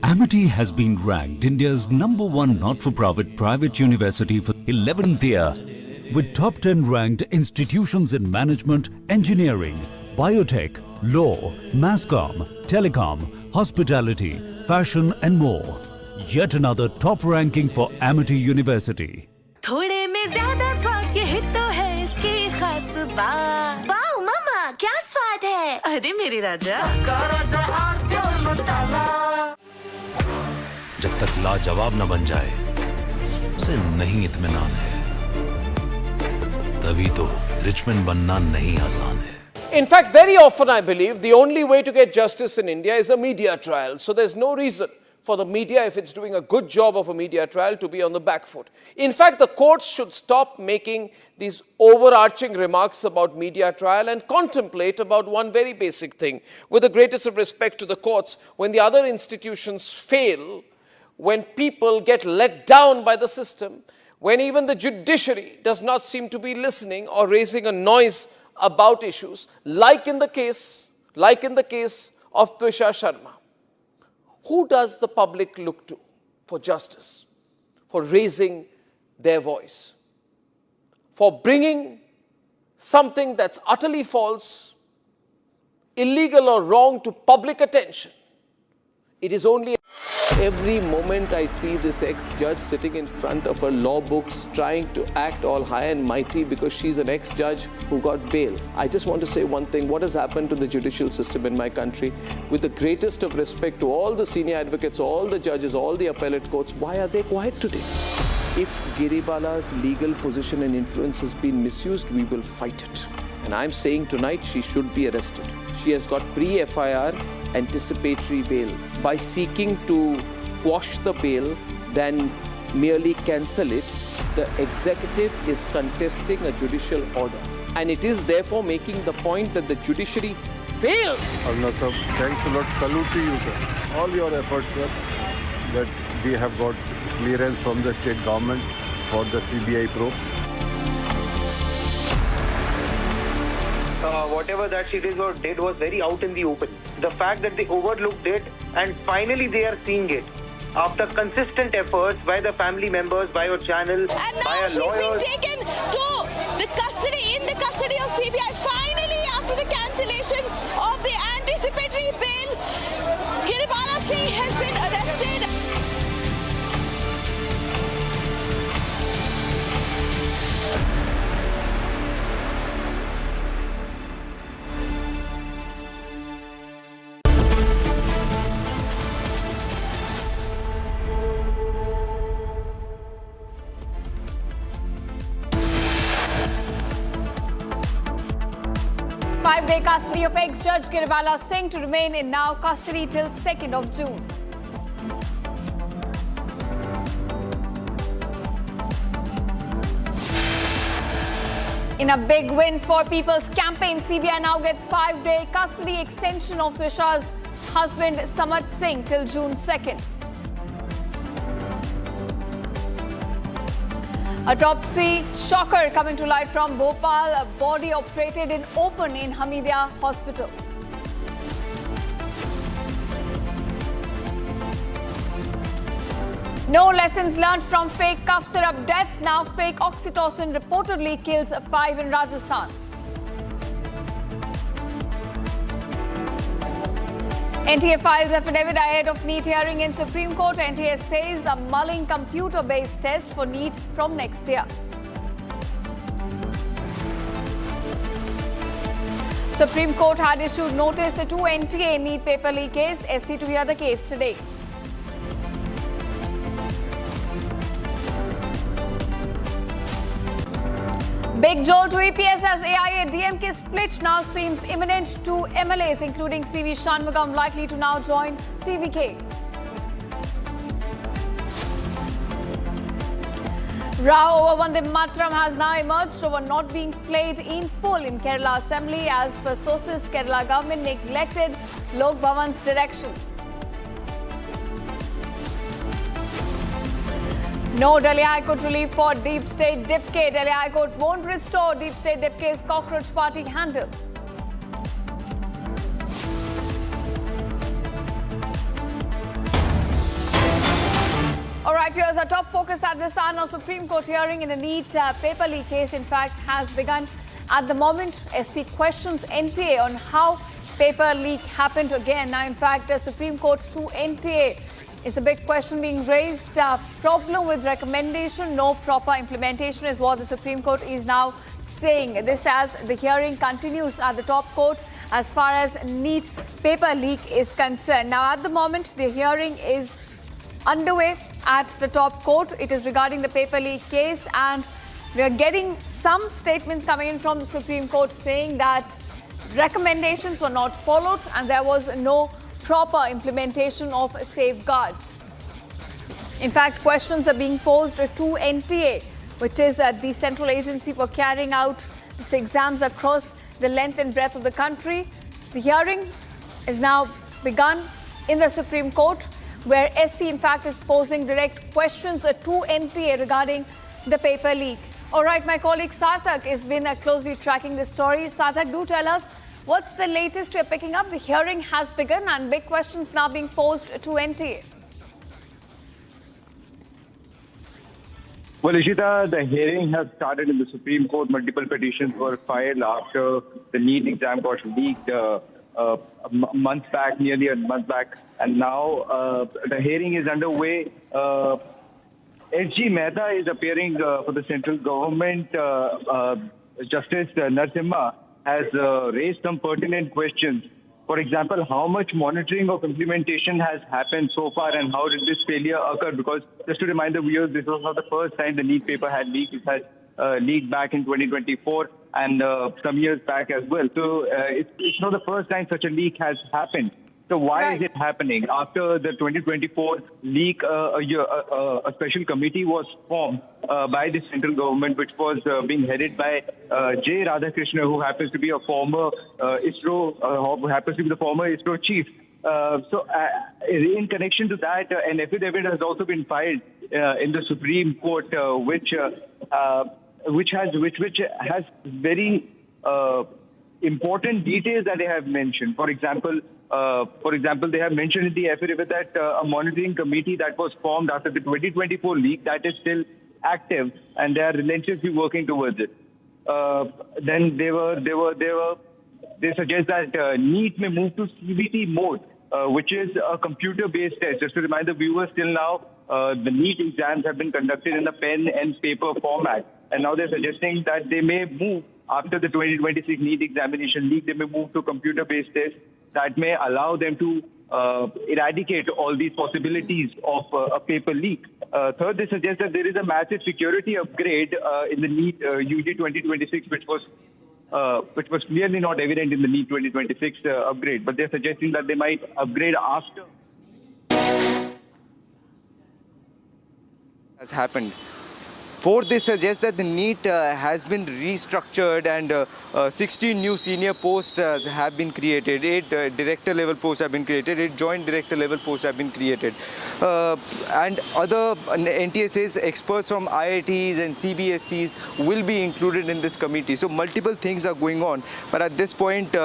Amity has been ranked India's #1 not-for-profit private university for 11th year, with top 10 ranked institutions in management, engineering, biotech, law, masscom, telecom, hospitality, fashion and more. Yet another top ranking for Amity University. थोड़े में ज्यादा स्वाद, यही तो है इसकी खास बात। वाओ मामा, क्या स्वाद है। अरे मेरे राजा, जब तक लाजवाब न बन जाए उसे नहीं इत्मीनान है। तभी तो रिचमैन बनना नहीं आसान है। In fact, very often I believe the only way to get justice in India is a media trial. So there's no reason for the media, if it's doing a good job of a media trial, to be on the back foot. In fact, the courts should stop making these overarching remarks about media trial and contemplate about one very basic thing. With the greatest of respect to the courts, when the other institutions fail, when people get let down by the system, when even the judiciary does not seem to be listening or raising a noise about issues, like in the case of Twisha Sharma, who does the public look to for justice, for raising their voice, for bringing something that's utterly false, illegal or wrong to public attention? It is only every moment I see this ex-judge sitting in front of her law books trying to act all high and mighty because she's an ex-judge who got bail. I just want to say one thing. What has happened to the judicial system in my country? With the greatest of respect to all the senior advocates, all the judges, all the appellate courts, why are they quiet today? If Giribala's legal position and influence has been misused, we will fight it. And I'm saying tonight she should be arrested. She has got pre-FIR anticipatory bail. By seeking to quash the bail than merely cancel it, the executive is contesting a judicial order. And it is therefore making the point that the judiciary failed. Arnab sir, thanks a lot. Salute to you, sir. All your efforts, sir, that we have got clearance from the state government for the CBI probe. Whatever that she did was very out in the open. The fact that they overlooked it and finally they are seeing it after consistent efforts by the family members, by your channel, by our lawyers. And now she's been taken to the custody of CBI. Finally, after the cancellation of the anticipatory bail, Giribala Singh has been arrested. 5-day custody of ex-judge Giribala Singh to remain in now custody till 2nd of June. In a big win for People's Campaign, CBI now gets 5-day custody extension of Twisha's husband Samat Singh till June 2nd. Autopsy shocker coming to light from Bhopal. A body operated in open in Hamidia Hospital. No lessons learned from fake cough syrup deaths. Now fake Oxytocin reportedly kills 5 in Rajasthan. NTA files affidavit ahead of NEET hearing in Supreme Court. NTA says a mulling computer-based test for NEET from next year. Supreme Court had issued notice to NTA NEET paper leak case. SC to hear the case today. Big jolt to EPS as AIA-DMK split now seems imminent to MLAs, including CV Shanmugam, likely to now join TVK. Row over Vande Mataram has now emerged over not being played in full in Kerala Assembly. As per sources, Kerala government neglected Lok Bhavan's directions. No Delhi High Court relief for Deep State Dipke. Delhi High Court won't restore Deep State Dipke's cockroach party handle. Alright, here's our top focus at this hour. Now, Supreme Court hearing in a NEET paper leak case, in fact, has begun. At the moment, SC questions NTA on how paper leak happened again. Now, in fact, the Supreme Court to NTA is a big question being raised. Problem with recommendation, no proper implementation is what the Supreme Court is now saying. This as the hearing continues at the top court as far as NEET paper leak is concerned. Now, at the moment, the hearing is underway at the top court. It is regarding the paper leak case, and we are getting some statements coming in from the Supreme Court saying that recommendations were not followed and there was no proper implementation of safeguards. In fact, questions are being posed to NTA, which is the central agency for carrying out these exams across the length and breadth of the country. The hearing is now begun in the Supreme Court, where SC in fact is posing direct questions to NTA regarding the paper leak. All right, my colleague Sarthak has been closely tracking this story. Sarthak, do tell us what's the latest we're picking up. The hearing has begun and big questions now being posed to NTA. Well, Ishita, the hearing has started in the Supreme Court. Multiple petitions were filed after the NEET exam got leaked a month back, nearly a month back. And now the hearing is underway. S.G. Mehta is appearing for the central government. Justice Narasimha has raised some pertinent questions. For example, how much monitoring of implementation has happened so far and how did this failure occur? Because just to remind the viewers, this was not the first time the NEET paper had leaked. It had leaked back in 2024 and some years back as well. So it's not the first time such a leak has happened. So why is it happening? After the 2024 leak, a special committee was formed by the central government, which was being headed by J. Radhakrishnan, who happens to be a former ISRO chief. So in connection to that, an affidavit has also been filed in the Supreme Court, which has very important details that they have mentioned. For example, they have mentioned in the affidavit that a monitoring committee that was formed after the 2024 leak, that is still active, and they are relentlessly working towards it. Then they suggest that NEET may move to CBT mode, which is a computer-based test. Just to remind the viewers, till now, the NEET exams have been conducted in a pen and paper format, and now they're suggesting that they may move after the 2026 NEET examination leak. They may move to computer-based tests that may allow them to eradicate all these possibilities of a paper leak. Third, they suggest that there is a massive security upgrade in the NEET UG 2026, which was clearly not evident in the NEET 2026 upgrade. But they're suggesting that they might upgrade after. Has happened. Fourth, they suggest that the NEET has been restructured and 16 new senior posts have been created, 8 director level posts have been created, 8 joint director level posts have been created. And other NTA says experts from IITs and CBSEs will be included in this committee. So multiple things are going on. But at this point, J.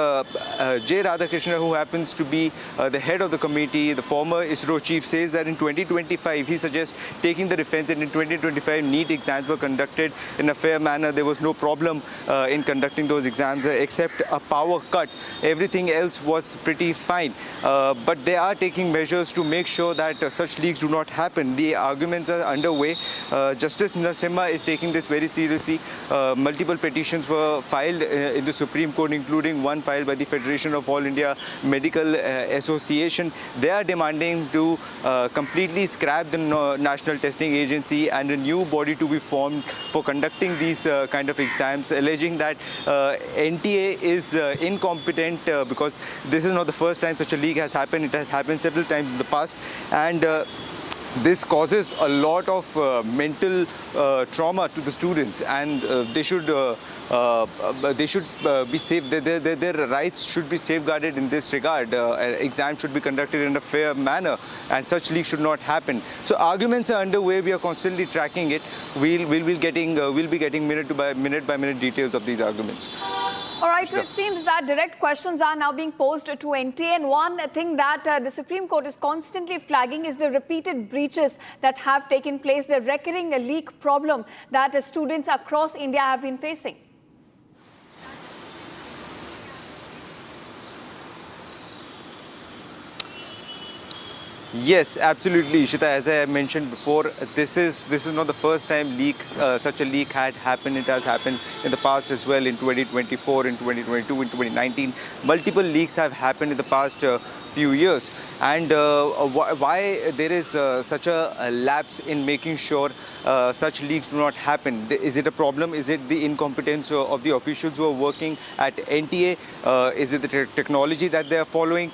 Radhakrishnan, who happens to be the head of the committee, the former ISRO chief, says that in 2025, he suggests taking the defense that in 2025 NEET exams were conducted in a fair manner. There was no problem in conducting those exams except a power cut. Everything else was pretty fine. But they are taking measures to make sure that such leaks do not happen. The arguments are underway. Justice Narasimha is taking this very seriously. Multiple petitions were filed in the Supreme Court, including one filed by the Federation of All India Medical Association. They are demanding to completely scrap the National Testing Agency and a new body to be formed for conducting these kind of exams, alleging that NTA is incompetent because this is not the first time such a leak has happened. It has happened several times in the past, and this causes a lot of mental trauma to the students, and they should be safe. Their rights should be safeguarded in this regard. Exams should be conducted in a fair manner, and such leaks should not happen. So arguments are underway. We are constantly tracking it. We'll be getting minute by minute details of these arguments. All right, so it seems that direct questions are now being posed to NTA, and one thing that the Supreme Court is constantly flagging is the repeated breaches that have taken place, the recurring leak problem that students across India have been facing. Yes, absolutely, Ishita. As I mentioned before, this is not the first time such a leak had happened. It has happened in the past as well, in 2024, in 2022, in 2019. Multiple leaks have happened in the past few years, and why there is such a lapse in making sure such leaks do not happen. Is it a problem? Is it the incompetence of the officials who are working at NTA? Is it the technology that they are following?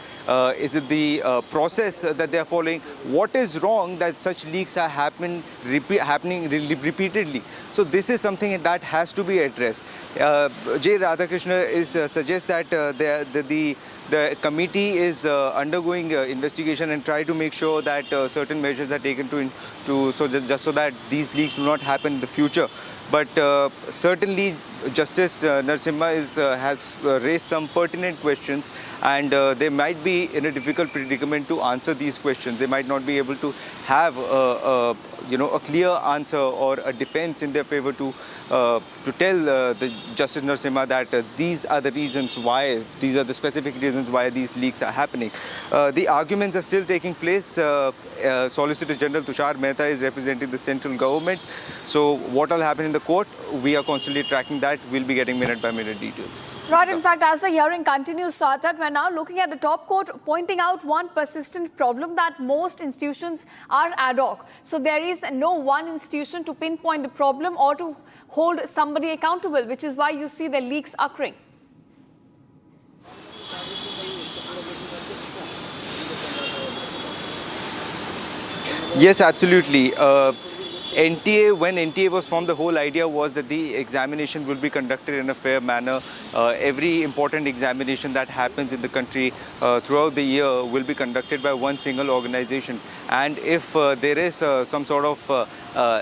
Is it the process that they are following? What is wrong that such leaks are happening repeatedly? So this is something that has to be addressed. J. Radhakrishna suggests that the committee is undergoing investigation and try to make sure that certain measures are taken just so that these leaks do not happen in the future. But certainly Justice Narasimha has raised some pertinent questions, and they might be in a difficult predicament to answer these questions. They might not be able to have a clear answer or a defense in their favor to tell the Justice Narasimha that these are the reasons why, these are the specific reasons why these leaks are happening. The arguments are still taking place. Solicitor General Tushar Mehta is representing the central government. So what will happen in the court, we are constantly tracking that. We'll be getting minute-by-minute details. Right, in fact, as the hearing continues, Sarthak, we're now looking at the top court pointing out one persistent problem, that most institutions are ad hoc. So there is no one institution to pinpoint the problem or to hold somebody accountable, which is why you see the leaks occurring. Yes, absolutely. When NTA was formed, the whole idea was that the examination will be conducted in a fair manner. Every important examination that happens in the country throughout the year will be conducted by one single organization. And if there is some sort of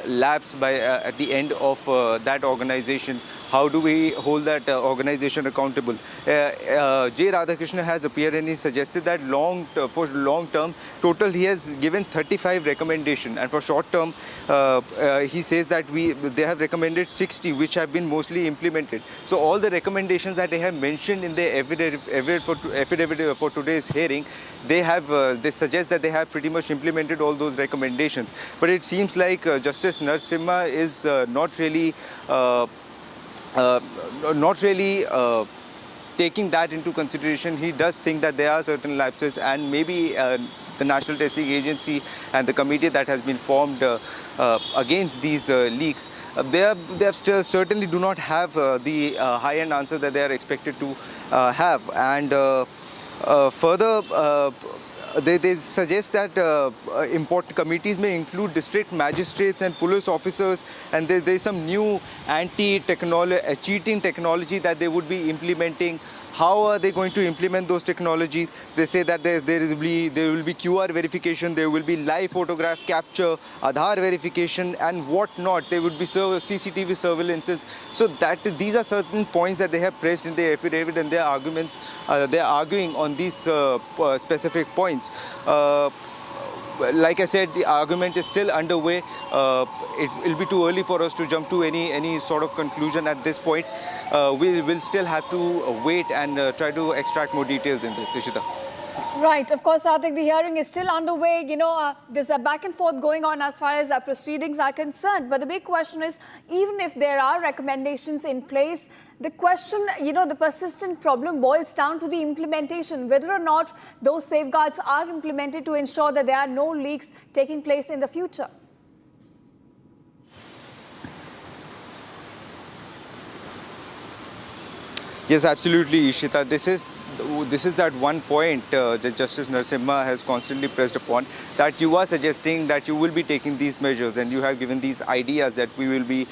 lapse at the end of that organization, how do we hold that organization accountable? J. Radhakrishna has appeared and he suggested that for long term, total he has given 35 recommendations, and for short term, he says that they have recommended 60, which have been mostly implemented. So all the recommendations that they have mentioned in the affidavit for today's hearing, they suggest that they have pretty much implemented all those recommendations. But it seems like Justice Narasimha is not really taking that into consideration. He does think that there are certain lapses, and maybe the National Testing Agency and the committee that has been formed against these leaks, they certainly do not have the high-end answer that they are expected to have. And further, they suggest that important committees may include district magistrates and police officers, and there's some new cheating technology that they would be implementing. How are they going to implement those technologies? They say that there will be QR verification, there will be live photograph capture, Aadhaar verification, and whatnot. There would be CCTV surveillances. So these are certain points that they have pressed in the affidavit, and their arguments, they're arguing on these specific points. Like I said, the argument is still underway. It will be too early for us to jump to any sort of conclusion at this point. We will still have to wait and try to extract more details in this, Ishita. Right. Of course, I think the hearing is still underway. There's a back and forth going on as far as proceedings are concerned. But the big question is, even if there are recommendations in place, the question, the persistent problem boils down to the implementation, whether or not those safeguards are implemented to ensure that there are no leaks taking place in the future. Yes, absolutely, Ishita. This is that one point that Justice Narasimha has constantly pressed upon, that you are suggesting that you will be taking these measures, and you have given these ideas that we will be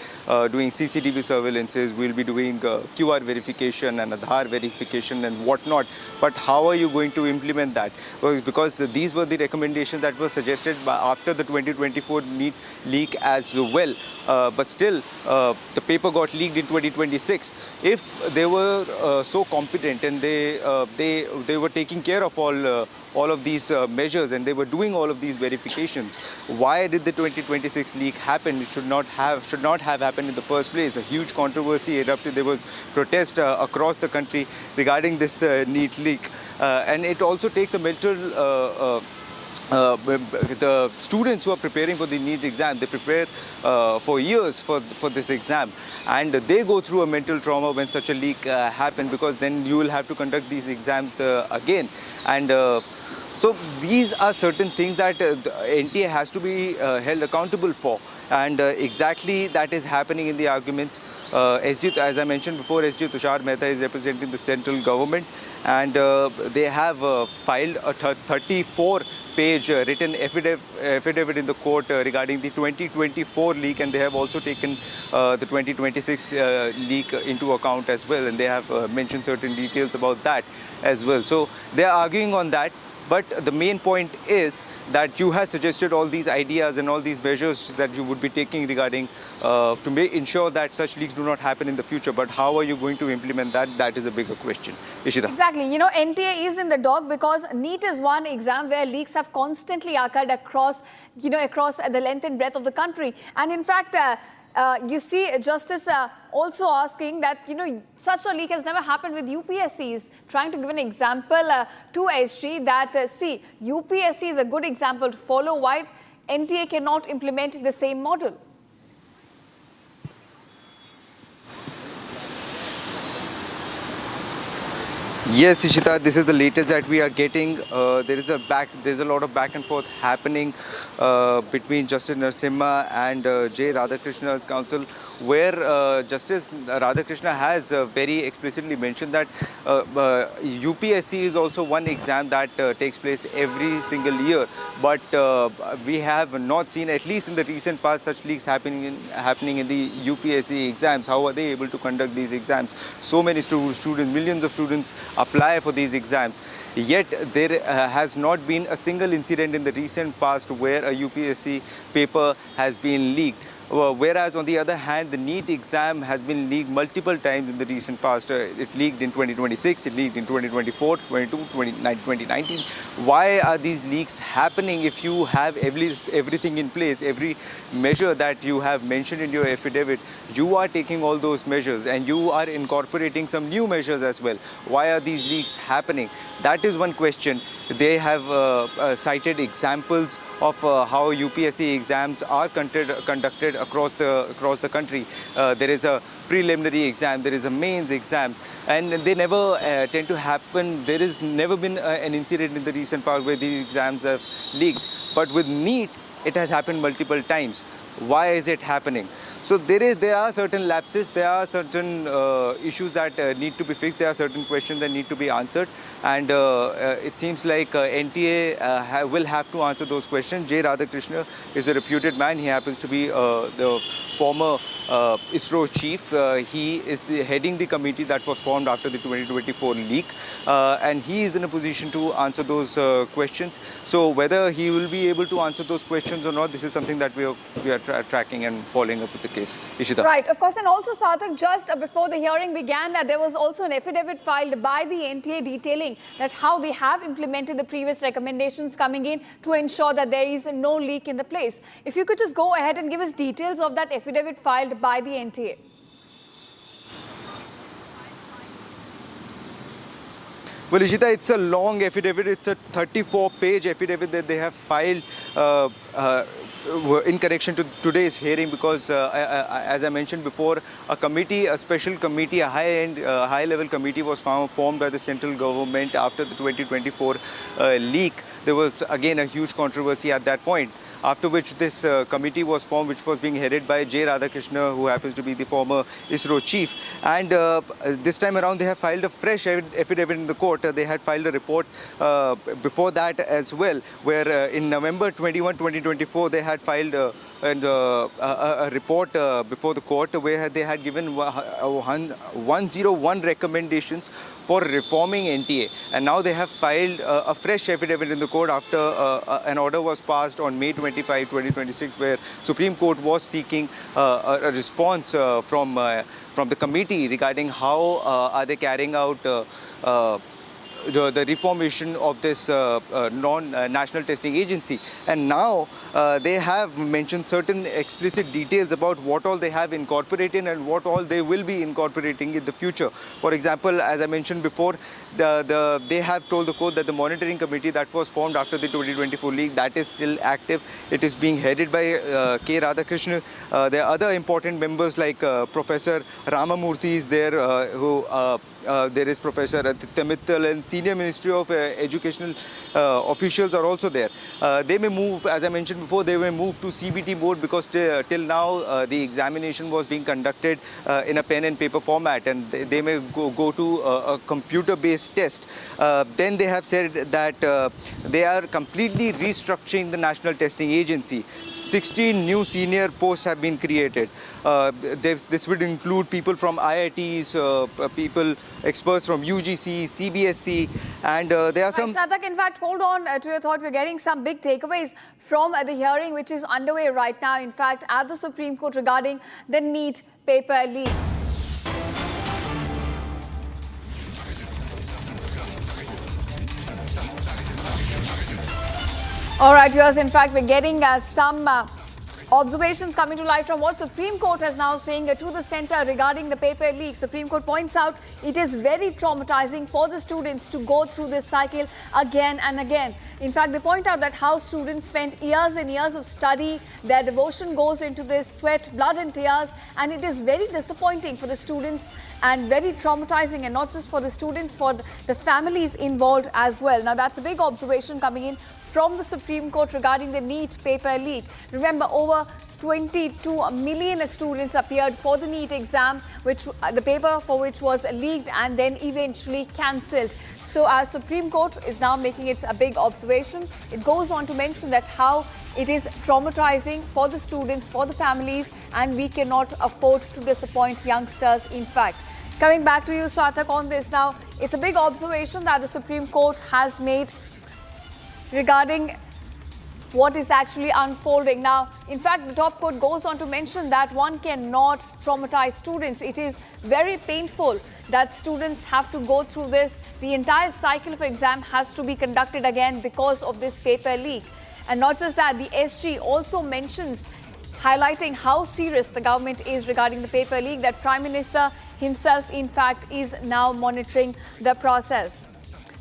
doing CCTV surveillances, we will be doing QR verification and Aadhaar verification and whatnot. But how are you going to implement that? Well, because these were the recommendations that were suggested after the 2024 NEET leak as well. But still, the paper got leaked in 2026. If they were so competent and they were taking care of all of these measures, and they were doing all of these verifications, why did the 2026 leak happen? It should not have happened in the first place. A huge controversy erupted. There was protest across the country regarding this NEET leak, and it also takes a mental. The students who are preparing for the NEET exam, they prepare for years for this exam, and they go through a mental trauma when such a leak happens, because then you will have to conduct these exams again. And So these are certain things that the NTA has to be held accountable for. And exactly that is happening in the arguments. As I mentioned before, SG Tushar Mehta is representing the central government, and they have filed a 34-page written affidavit in the court regarding the 2024 leak, and they have also taken the 2026 leak into account as well, and they have mentioned certain details about that as well. So they are arguing on that. But the main point is that you have suggested all these ideas and all these measures that you would be taking regarding to ensure that such leaks do not happen in the future. But how are you going to implement that? That is a bigger question. Ishita. Exactly. You know, NTA is in the dock because NEET is one exam where leaks have constantly occurred across the length and breadth of the country. And in fact, you see Justice also asking that, such a leak has never happened with UPSCs, trying to give an example to SG that, see, UPSC is a good example to follow. Why NTA cannot implement the same model? Yes, Ishita, this is the latest that we are getting. There's a lot of back and forth happening between Justice Narasimha and J. Radhakrishna's counsel, where Justice Radhakrishna has very explicitly mentioned that UPSC is also one exam that takes place every single year. But we have not seen, at least in the recent past, such leaks happening in the UPSC exams. How are they able to conduct these exams? So many students, millions of students apply for these exams. Yet there has not been a single incident in the recent past where a UPSC paper has been leaked. Whereas on the other hand, the NEET exam has been leaked multiple times in the recent past. It leaked in 2026, it leaked in 2024, 22, 2019. Why are these leaks happening if you have everything in place, every measure that you have mentioned in your affidavit? You are taking all those measures and you are incorporating some new measures as well. Why are these leaks happening? That is one question. They have cited examples of how UPSC exams are conducted across the country. There is a preliminary exam, there is a mains exam, and they never tend to happen. There has never been an incident in the recent past where these exams have leaked. But with NEET, it has happened multiple times. Why is it happening? So there are certain lapses, there are certain issues that need to be fixed, there are certain questions that need to be answered, and it seems like NTA will have to answer those questions. J. Radhakrishna is a reputed man. He happens to be the former ISRO chief. He is heading the committee that was formed after the 2024 leak, and he is in a position to answer those questions. So whether he will be able to answer those questions or not, this is something that we are tracking and following up with the case. Ishita. Right, of course, and also Sarthak, just before the hearing began, there was also an affidavit filed by the NTA detailing that how they have implemented the previous recommendations coming in to ensure that there is no leak in the place. If you could just go ahead and give us details of that affidavit filed by the NTA. Well, Ishita, it's a long affidavit. It's a 34-page affidavit that they have filed in connection to today's hearing because, as I mentioned before, a special committee, a high-level committee was formed by the central government after the 2024 leak. There was, again, a huge controversy at that point. After which this committee was formed, which was being headed by J. Radhakrishna, who happens to be the former ISRO chief. And this time around, they have filed a fresh affidavit in the court. They had filed a report before that as well, where in November 21, 2024, they had filed a report before the court where they had given 101 recommendations for reforming NTA. And now they have filed a fresh affidavit in the court after an order was passed on May 25, 2026, where Supreme Court was seeking a response from the committee regarding how are they carrying out the reformation of this non-national testing agency. And now they have mentioned certain explicit details about what all they have incorporated and what all they will be incorporating in the future. For example, as I mentioned before, they have told the court that the monitoring committee that was formed after the 2024 leak, that is still active. It is being headed by K. Radhakrishna. There are other important members like Professor Ramamurthy is there, who there is Professor Aditya Mittal, and senior Ministry of Educational officials are also there. They may move, as I mentioned before, they may move to CBT mode because till now the examination was being conducted in a pen and paper format, and they may go to a computer-based test. Then they have said that they are completely restructuring the National Testing Agency. 16 new senior posts have been created. This would include people from IITs, experts from UGC, CBSE, and there are some... Satak, in fact, hold on to your thought. We're getting some big takeaways from the hearing which is underway right now, in fact, at the Supreme Court regarding the NEET paper leak. All right, viewers, in fact, we're getting some observations coming to light from what Supreme Court is now saying to the centre regarding the paper leak. Supreme Court points out it is very traumatizing for the students to go through this cycle again and again. In fact, they point out that how students spend years and years of study, their devotion goes into this, sweat, blood and tears, and it is very disappointing for the students and very traumatizing, and not just for the students, for the families involved as well. Now, that's a big observation coming in from the Supreme Court regarding the NEET paper leak. Remember, over 22 million students appeared for the NEET exam, which the paper for which was leaked and then eventually cancelled. So as Supreme Court is now making its a big observation, it goes on to mention that how it is traumatizing for the students, for the families, and we cannot afford to disappoint youngsters, in fact. Coming back to you, Satak, on this now, it's a big observation that the Supreme Court has made regarding what is actually unfolding. Now, in fact, the top court goes on to mention that one cannot traumatize students. It is very painful that students have to go through this. The entire cycle of exam has to be conducted again because of this paper leak. And not just that, the SG also mentions, highlighting how serious the government is regarding the paper leak, that Prime Minister himself, in fact, is now monitoring the process.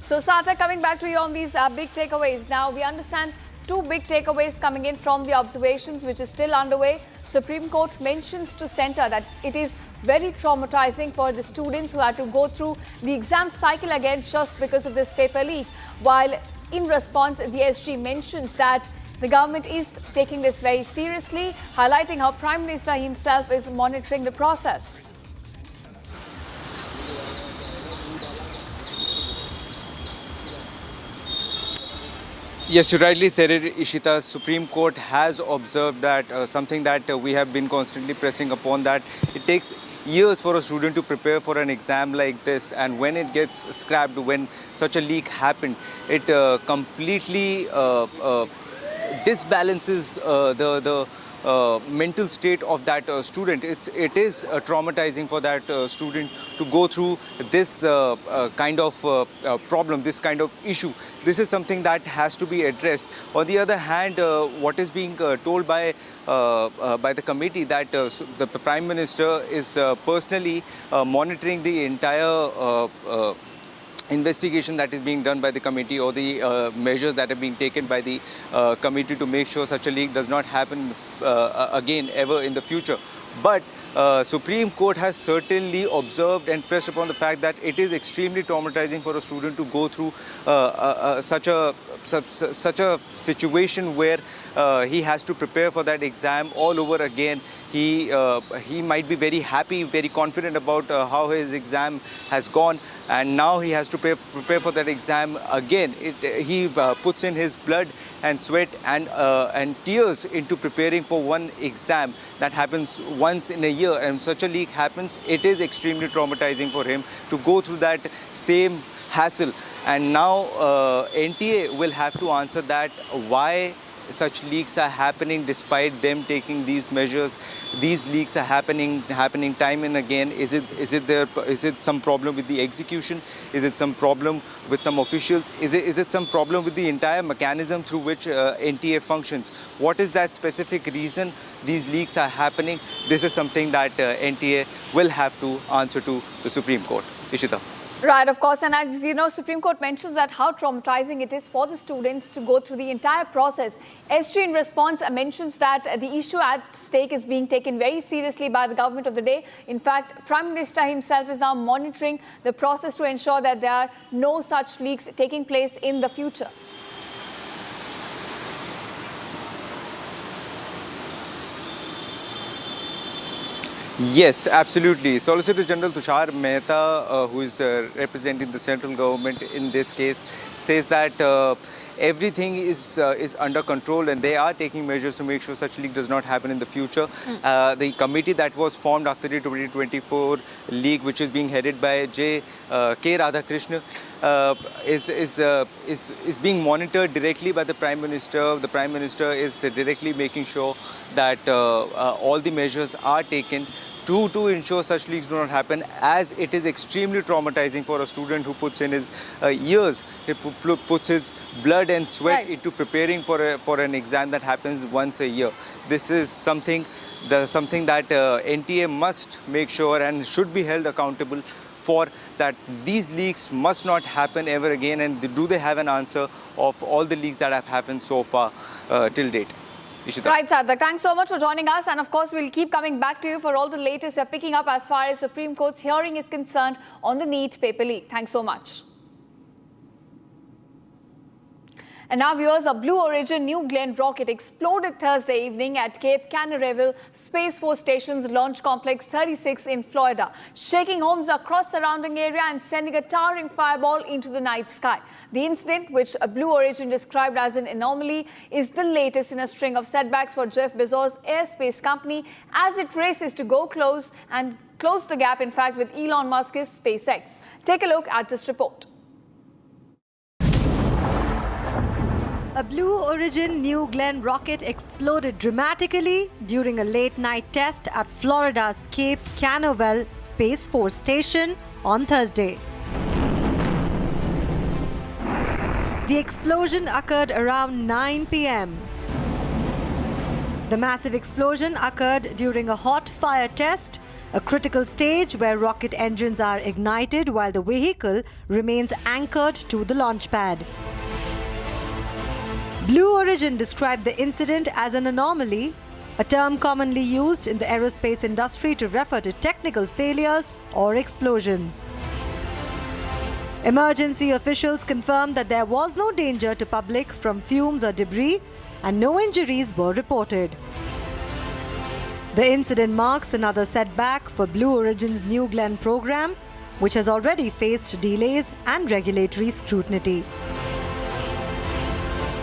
So, Sarthak, coming back to you on these big takeaways. Now, we understand two big takeaways coming in from the observations, which is still underway. Supreme Court mentions to centre that it is very traumatizing for the students who had to go through the exam cycle again just because of this paper leak. While in response, the SG mentions that the government is taking this very seriously, highlighting how Prime Minister himself is monitoring the process. Yes, you rightly said it, Ishita. Supreme Court has observed that something that we have been constantly pressing upon, that it takes years for a student to prepare for an exam like this, and when it gets scrapped, when such a leak happened, it completely disbalances the mental state of that student. It is traumatizing for that student to go through this kind of problem, this kind of issue. This is something that has to be addressed. On the other hand, what is being told by the committee, that the Prime Minister is personally monitoring the entire investigation that is being done by the committee, or the measures that are being taken by the committee to make sure such a leak does not happen again ever in the future. But Supreme Court has certainly observed and pressed upon the fact that it is extremely traumatizing for a student to go through such a situation where he has to prepare for that exam all over again. He might be very happy, very confident about how his exam has gone, and now he has to prepare for that exam again. He puts in his blood and sweat and tears into preparing for one exam that happens once in a year, and such a leak happens. It is extremely traumatizing for him to go through that same hassle, and now NTA will have to answer that, why such leaks are happening despite them taking these measures. These leaks are happening time and again. Is it some problem with the execution? Is it some problem with some officials? Is it some problem with the entire mechanism through which NTA functions? What is that specific reason these leaks are happening? This is something that NTA will have to answer to the Supreme Court. Ishita. Right, of course. And as you know, Supreme Court mentions that how traumatizing it is for the students to go through the entire process. SG in response mentions that the issue at stake is being taken very seriously by the government of the day. In fact, Prime Minister himself is now monitoring the process to ensure that there are no such leaks taking place in the future. Yes, absolutely. Solicitor General Tushar Mehta, who is representing the central government in this case, says that everything is under control and they are taking measures to make sure such leak does not happen in the future. The committee that was formed after the 2024 leak, which is being headed by K. Radhakrishnan, is being monitored directly by the Prime Minister. The Prime Minister is directly making sure that all the measures are taken to ensure such leaks do not happen, as it is extremely traumatizing for a student who puts in his years, he puts his blood and sweat into preparing for an exam that happens once a year. This is something that NTA must make sure and should be held accountable for, that these leaks must not happen ever again, and do they have an answer of all the leaks that have happened so far till date. Ishita. Right, Sadak. Thanks so much for joining us. And of course, we'll keep coming back to you for all the latest we're picking up as far as Supreme Court's hearing is concerned on the NEET paper leak. Thanks so much. And now, viewers, a Blue Origin New Glenn rocket exploded Thursday evening at Cape Canaveral Space Force Station's Launch Complex 36 in Florida, shaking homes across surrounding area and sending a towering fireball into the night sky. The incident, which a Blue Origin described as an anomaly, is the latest in a string of setbacks for Jeff Bezos' airspace company as it races to go close the gap, in fact, with Elon Musk's SpaceX. Take a look at this report. A Blue Origin New Glenn rocket exploded dramatically during a late-night test at Florida's Cape Canaveral Space Force Station on Thursday. The explosion occurred around 9 p.m. The massive explosion occurred during a hot fire test, a critical stage where rocket engines are ignited while the vehicle remains anchored to the launch pad. Blue Origin described the incident as an anomaly, a term commonly used in the aerospace industry to refer to technical failures or explosions. Emergency officials confirmed that there was no danger to public from fumes or debris and no injuries were reported. The incident marks another setback for Blue Origin's New Glenn program, which has already faced delays and regulatory scrutiny.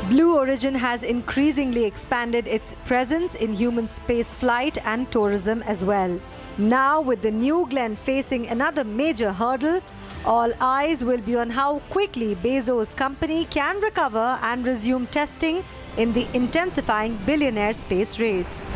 Blue Origin has increasingly expanded its presence in human space flight and tourism as well. Now, with the New Glenn facing another major hurdle, all eyes will be on how quickly Bezos' company can recover and resume testing in the intensifying billionaire space race.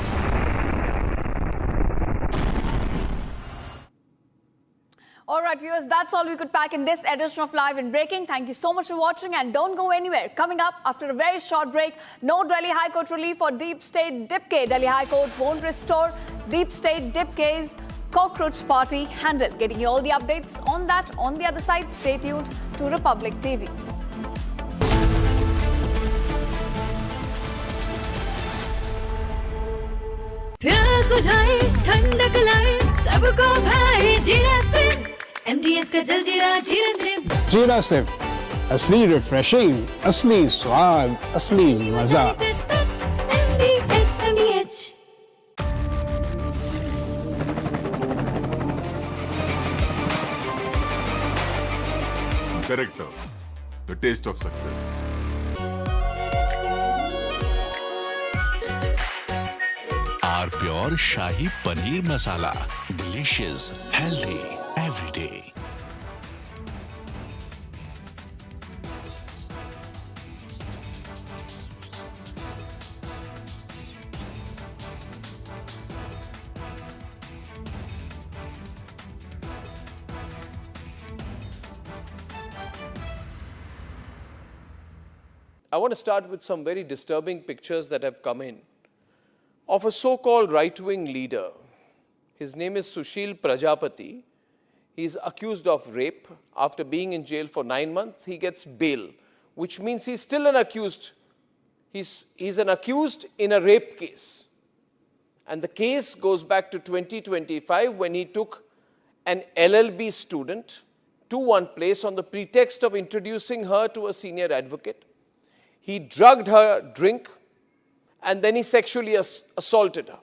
All right, viewers, that's all we could pack in this edition of Live and Breaking. Thank you so much for watching and don't go anywhere. Coming up after a very short break, no Delhi High Court relief for Deep State Dipke. Delhi High Court won't restore Deep State Dipke's cockroach party handle. Getting you all the updates on that on the other side. Stay tuned to Republic TV. प्यास बुझाए ठंडक लाए सबको भाई जीरा सिर्फ MDH का जलजीरा जीरा सिर्फ जीरा सिर्फ असली रिफ्रेशिंग, असली स्वाद, असली मजा। MDH Character, the taste of success. Our pure Shahi Paneer Masala. Delicious, healthy, every day. I want to start with some very disturbing pictures that have come in of a so-called right-wing leader. His name is Sushil Prajapati. He's accused of rape. After being in jail for 9 months, he gets bail, which means he's still an accused. He's an accused in a rape case. And the case goes back to 2025 when he took an LLB student to one place on the pretext of introducing her to a senior advocate. He drugged her drink and then he sexually assaulted her.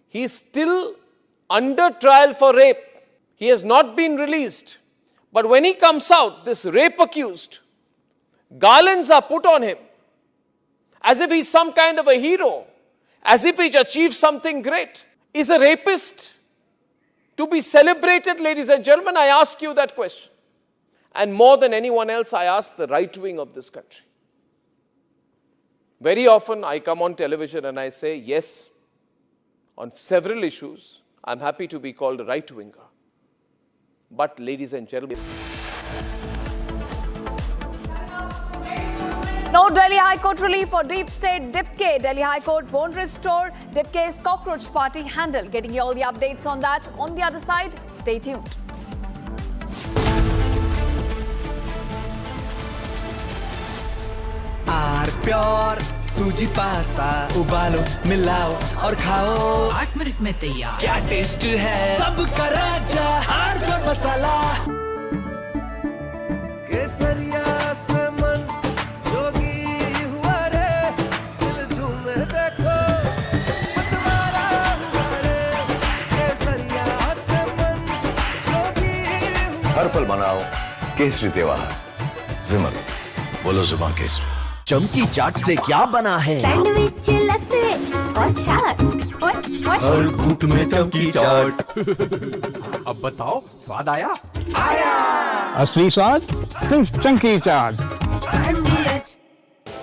He is still under trial for rape. He has not been released. But when he comes out, this rape accused, garlands are put on him as if he's some kind of a hero, as if he's achieved something great. Is a rapist to be celebrated, ladies and gentlemen? I ask you that question. And more than anyone else, I ask the right wing of this country. Very often I come on television and I say, yes, on several issues, I'm happy to be called a right-winger. But ladies and gentlemen, no Delhi High Court relief for deep state Dipke. Delhi High Court won't restore Dipke's cockroach party handle. Getting you all the updates on that. On the other side, stay tuned. Pure suji pasta उबालो मिलाओ और खाओ 8 minute में तैयार क्या taste है सबका राजा हार्डकोर मसाला केसरिया से मन जोगी हुआ रे दिल झूमे देखो मतवारा हुआ रे केसरिया से मन जोगी हर पल मनाओ केसरी त्योहार विमल बोलो जुबान केसरी चमकी चाट से क्या बना है सैंडविच लस्सी और छाछ और हर घूंट में चमकी चाट अब बताओ स्वाद आया असली स्वाद सिर्फ चमकी चाट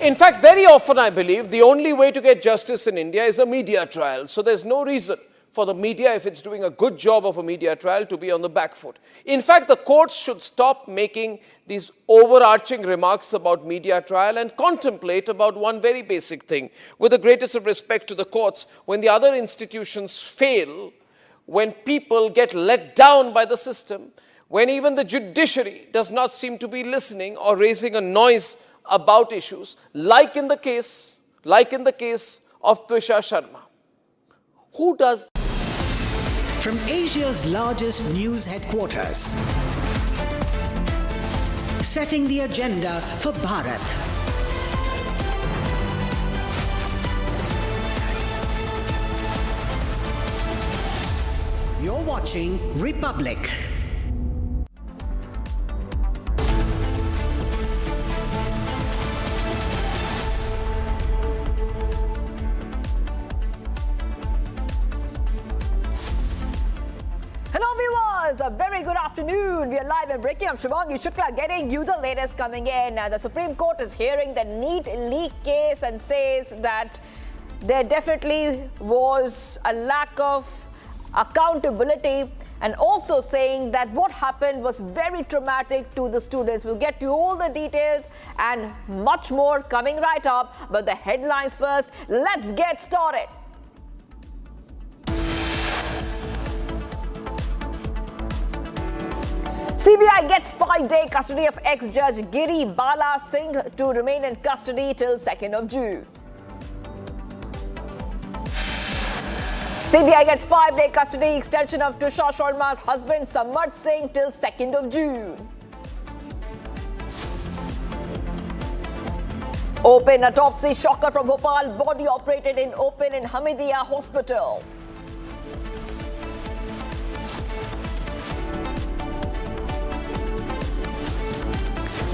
in fact, very often I believe the only way to get justice in India is a media trial. So there's no reason for the media, if it's doing a good job of a media trial, to be on the back foot. In fact, the courts should stop making these overarching remarks about media trial and contemplate about one very basic thing. With the greatest of respect to the courts, when the other institutions fail, when people get let down by the system, when even the judiciary does not seem to be listening or raising a noise about issues, like in the case of Twisha Sharma. Who does? From Asia's largest news headquarters, setting the agenda for Bharat. You're watching Republic. A very good afternoon. We are live and breaking. I'm Shivangi Shukla getting you the latest coming in. The Supreme Court is hearing the NEET leak case and says that there definitely was a lack of accountability, and also saying that what happened was very traumatic to the students. We'll get you all the details and much more coming right up. But the headlines first. Let's get started. CBI gets 5-day custody of ex-judge Giri Bala Singh to remain in custody till 2nd of June. CBI gets 5-day custody extension of Twisha Sharma's husband Samarth Singh till 2nd of June. Open autopsy shocker from Bhopal. Body operated in open in Hamidiya Hospital.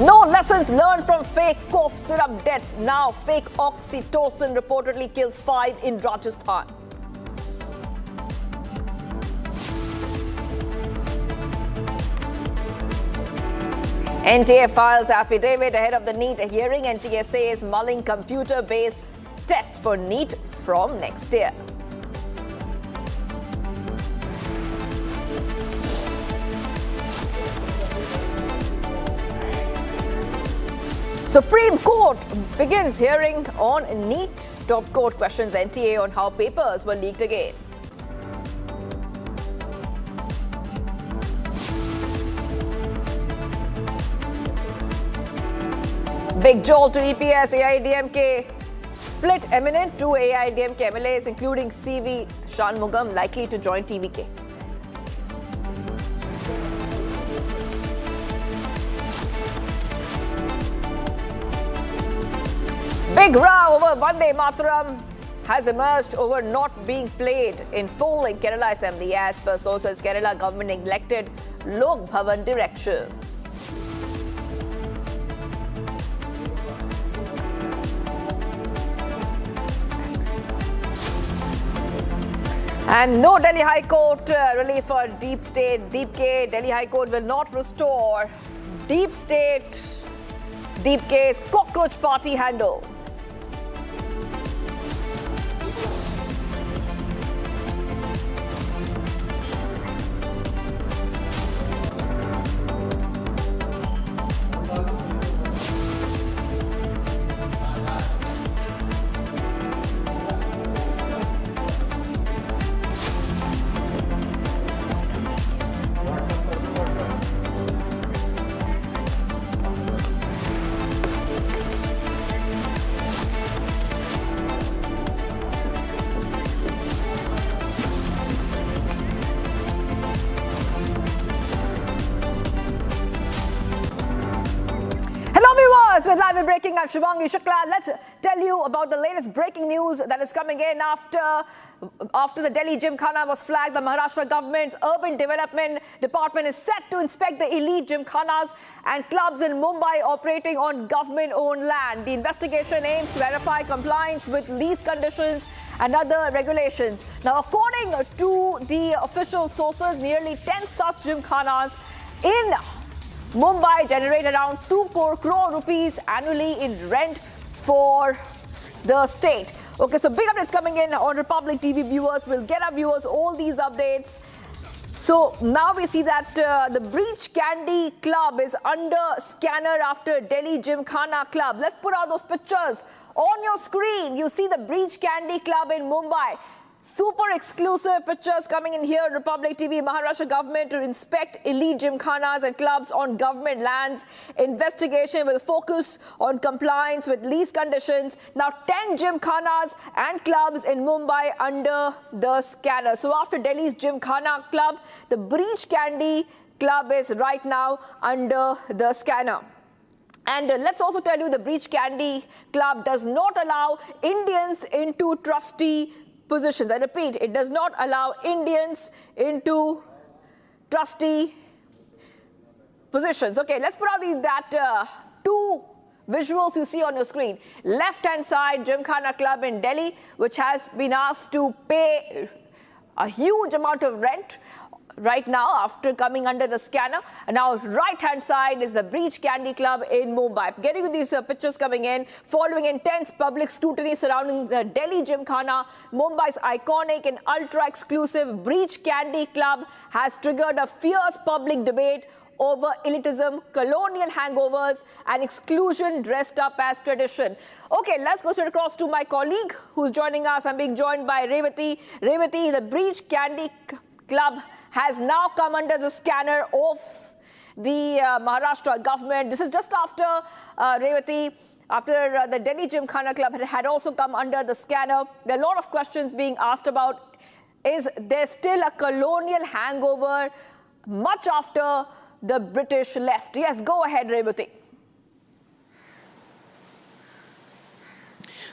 No lessons learned from fake cough syrup deaths. Now fake Oxytocin reportedly kills 5 in Rajasthan. NTA files affidavit ahead of the NEET hearing. NTA says mulling computer-based test for NEET from next year. Supreme Court begins hearing on NEET. Top court questions NTA on how papers were leaked again. big jolt to EPS, AIDMK split imminent. 2 AIDMK MLAs, including CV Shanmugam, likely to join TVK. Big row over Vande Mataram has emerged over not being played in full in Kerala Assembly. As per sources, Kerala government neglected Lok Bhavan directions. And no Delhi High Court relief for Deep State. Deep K, Delhi High Court will not restore Deep State, Deep K's cockroach party handle. With Live and Breaking, I'm Shivangi Shukla. Let's tell you about the latest breaking news that is coming in after the Delhi Gymkhana was flagged. The Maharashtra government's Urban Development Department is set to inspect the elite gymkhanas and clubs in Mumbai operating on government-owned land. The investigation aims to verify compliance with lease conditions and other regulations. Now, according to the official sources, nearly 10 such gymkhanas in Mumbai generate around 2 crore rupees annually in rent for the state. Okay, so big updates coming in on Republic TV viewers. We'll get our viewers all these updates. So now we see that the Breach Candy Club is under scanner after Delhi Gymkhana Club. Let's put out those pictures on your screen. You see the Breach Candy Club in Mumbai. Super exclusive pictures coming in here. Republic TV, Maharashtra government to inspect elite gymkhanas and clubs on government lands. Investigation will focus on compliance with lease conditions. Now 10 gymkhanas and clubs in Mumbai under the scanner. So after Delhi's Gymkhana Club, the Breach Candy Club is right now under the scanner. And let's also tell you the Breach Candy Club does not allow Indians into trustee positions. I repeat, it does not allow Indians into trustee positions. Okay, let's put out that 2 visuals you see on your screen. Left-hand side, Gymkhana Club in Delhi, which has been asked to pay a huge amount of rent right now after coming under the scanner. And now right-hand side is the Breach Candy Club in Mumbai. Getting these pictures coming in, following intense public scrutiny surrounding the Delhi Gymkhana, Mumbai's iconic and ultra-exclusive Breach Candy Club has triggered a fierce public debate over elitism, colonial hangovers, and exclusion dressed up as tradition. Okay, let's go straight across to my colleague who's joining us. I'm being joined by Revati. Revati, the Breach Candy Club has now come under the scanner of the Maharashtra government. This is just after Revati, after the Delhi Gymkhana Club had also come under the scanner. There are a lot of questions being asked about, is there still a colonial hangover much after the British left? Yes, go ahead, Revati.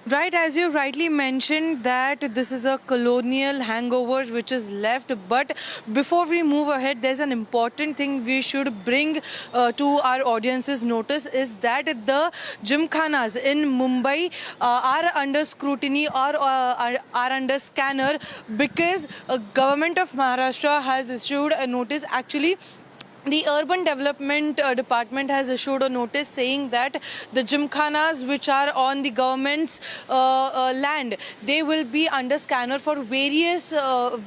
Right, as you rightly mentioned that this is a colonial hangover which is left, but before we move ahead, there's an important thing we should bring to our audience's notice is that the gymkhanas in Mumbai are under scrutiny or are under scanner because government of Maharashtra has issued a notice. Actually, the Urban Development Department has issued a notice saying that the gymkhanas which are on the government's land, they will be under scanner for various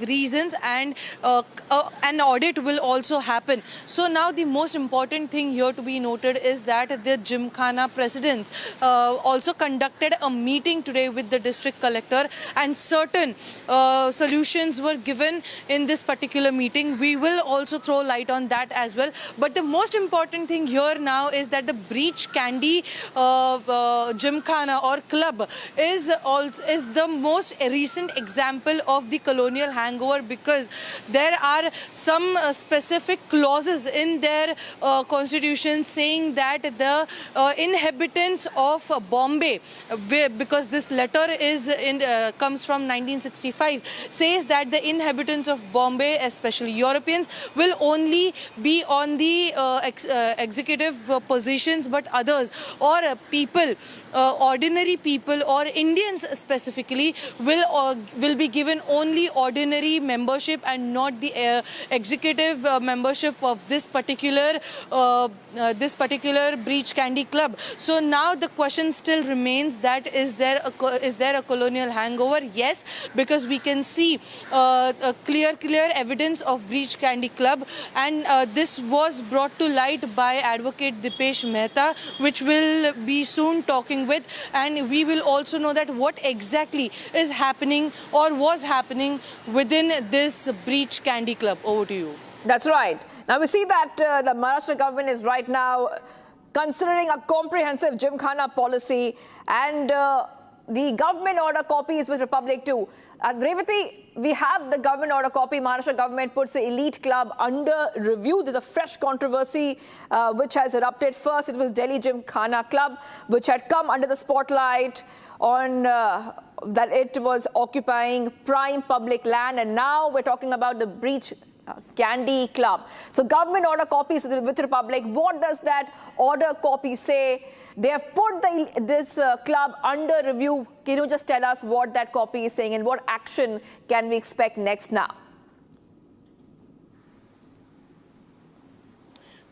reasons, and an audit will also happen. So now the most important thing here to be noted is that the Gymkhana presidents also conducted a meeting today with the district collector, and certain solutions were given in this particular meeting. We will also throw light on that as well. But the most important thing here now is that the Breach Candy Gymkhana or club is the most recent example of the colonial hangover, because there are some specific clauses in their constitution saying that the inhabitants of Bombay, because this letter is comes from 1965, says that the inhabitants of Bombay, especially Europeans, will only be on the executive positions, but others or people, ordinary people or Indians specifically, will be given only ordinary membership and not the executive membership of this particular Breach Candy Club. So now the question still remains that is there a colonial hangover? Yes, because we can see clear evidence of Breach Candy Club, and this was brought to light by Advocate Dipesh Mehta, which will be soon talking with, and we will also know that what exactly is happening or was happening within this Breach Candy Club. Over to you. That's right. Now we see that the Maharashtra government is right now considering a comprehensive Gymkhana policy, and the government order copy is with Republic too. Revati, we have the government order copy. Maharashtra government puts the elite club under review. There's a fresh controversy which has erupted. First, it was Delhi Gymkhana Club, which had come under the spotlight on that it was occupying prime public land, and now we're talking about the Breach Candy Club. So government order copies with Republic. What does that order copy say? They have put this club under review. Can you just tell us what that copy is saying and what action can we expect next now?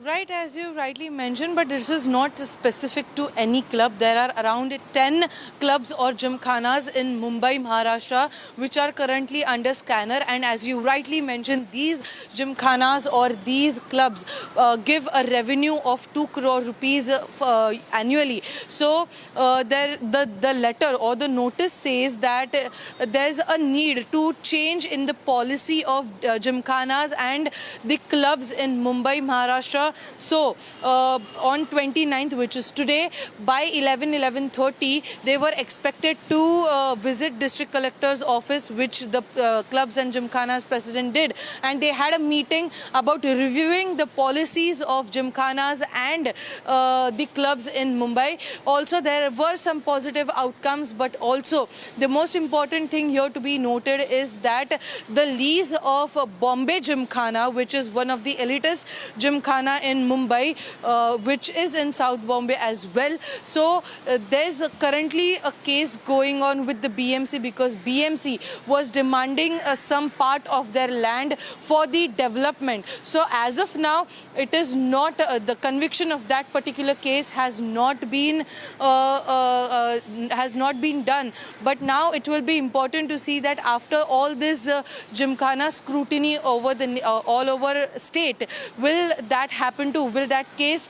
Right, as you rightly mentioned, but this is not specific to any club. There are around 10 clubs or gymkhanas in Mumbai, Maharashtra, which are currently under scanner. And as you rightly mentioned, these gymkhanas or these clubs give a revenue of 2 crore rupees annually. So the letter or the notice says that there's a need to change in the policy of gymkhanas and the clubs in Mumbai, Maharashtra. So on 29th, which is today, by 11:30, they were expected to visit district collector's office, which the clubs and gymkhanas president did, and they had a meeting about reviewing the policies of gymkhanas and the clubs in Mumbai. Also, there were some positive outcomes, but also the most important thing here to be noted is that the lease of Bombay Gymkhana, which is one of the elitist gymkhana in Mumbai, which is in South Bombay as well. So there's currently a case going on with the BMC because BMC was demanding some part of their land for the development. So as of now, it is not the conviction of that particular case has not been done. But now it will be important to see that after all this gymkhana scrutiny over the all over state, will that happen to? Will that case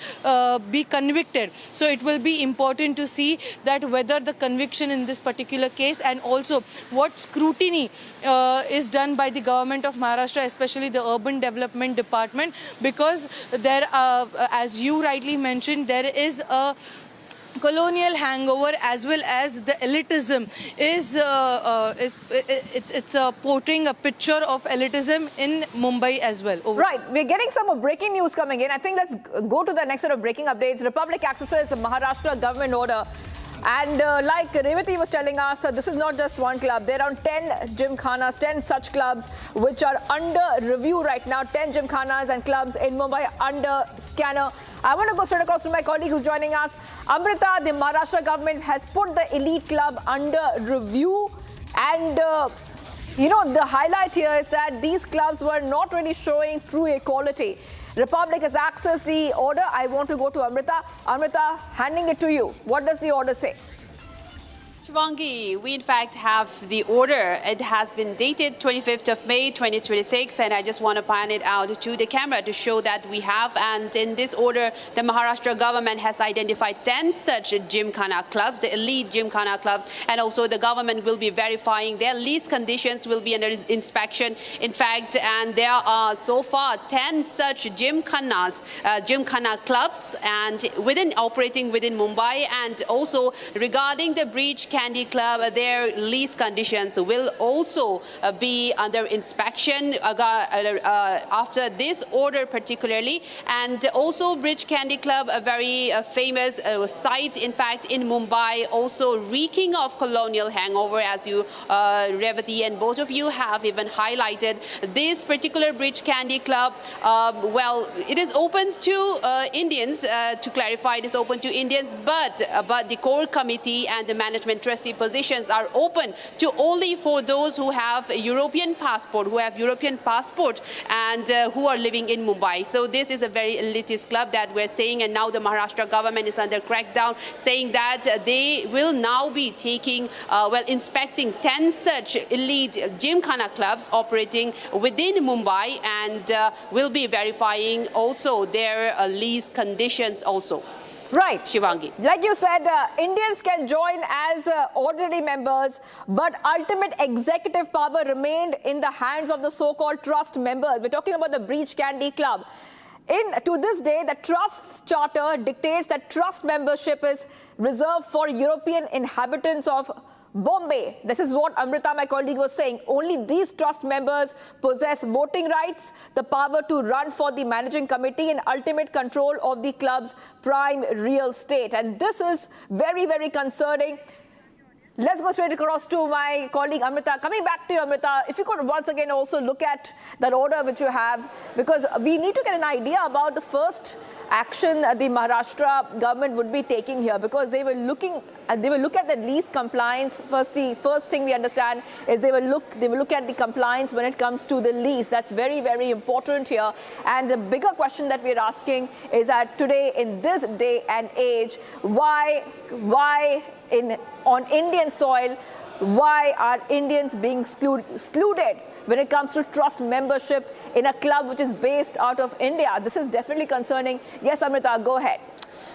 be convicted? So it will be important to see that whether the conviction in this particular case and also what scrutiny is done by the government of Maharashtra, especially the Urban Development Department, because there, as you rightly mentioned, there is a colonial hangover as well as the elitism it's portraying a picture of elitism in Mumbai as well. Right, we're getting some more breaking news coming in. I think let's go to the next set of breaking updates. Republic accesses the Maharashtra government order. And like Revati was telling us, this is not just one club. There are 10 gymkhanas, 10 such clubs which are under review right now. 10 gymkhanas and clubs in Mumbai under scanner. I want to go straight across to my colleague who's joining us. Amrita, the Maharashtra government has put the elite club under review. And, you know, the highlight here is that these clubs were not really showing true equality. Republic has accessed the order. I want to go to Amrita. Amrita, handing it to you. What does the order say? Shivangi, we in fact have the order. It has been dated 25th of May 2026, and I just want to pan it out to the camera to show that we have. And in this order, the Maharashtra government has identified 10 such Gymkhana clubs, the elite Gymkhana clubs, and also the government will be verifying their lease conditions will be under inspection. In fact, and there are so far 10 such Gymkhana clubs, and operating within Mumbai, and also regarding the Breach Candy Club, their lease conditions will also be under inspection after this order particularly. And also Breach Candy Club, a very famous site in fact in Mumbai, also reeking of colonial hangover, as you Revati and both of you have even highlighted. This particular Breach Candy Club, well, it is open to Indians, to clarify, it is open to Indians, but the core committee and the management trustee positions are open to only for those who have a European passport, and who are living in Mumbai. So this is a very elitist club that we're saying, and now the Maharashtra government is under crackdown, saying that they will now be taking, inspecting 10 such elite Gymkhana clubs operating within Mumbai, and will be verifying also their lease conditions also. Right. Shivangi. Like you said, Indians can join as ordinary members, but ultimate executive power remained in the hands of the so-called trust members. We're talking about the Breach Candy Club. To this day, the trust's charter dictates that trust membership is reserved for European inhabitants of Bombay. This is what Amrita, my colleague, was saying. Only these trust members possess voting rights, the power to run for the managing committee, and ultimate control of the club's prime real estate. And this is very, very concerning. Let's go straight across to my colleague Amrita. Coming back to you, Amrita, if you could once again also look at that order which you have, because we need to get an idea about the first action the Maharashtra government would be taking here, because they will look at the lease compliance. The first thing we understand is they will look at the compliance when it comes to the lease. That's very, very important here. And the bigger question that we're asking is that today, in this day and age, why on Indian soil, why are Indians being excluded when it comes to trust membership in a club which is based out of India? This is definitely concerning. Yes, Amrita, go ahead.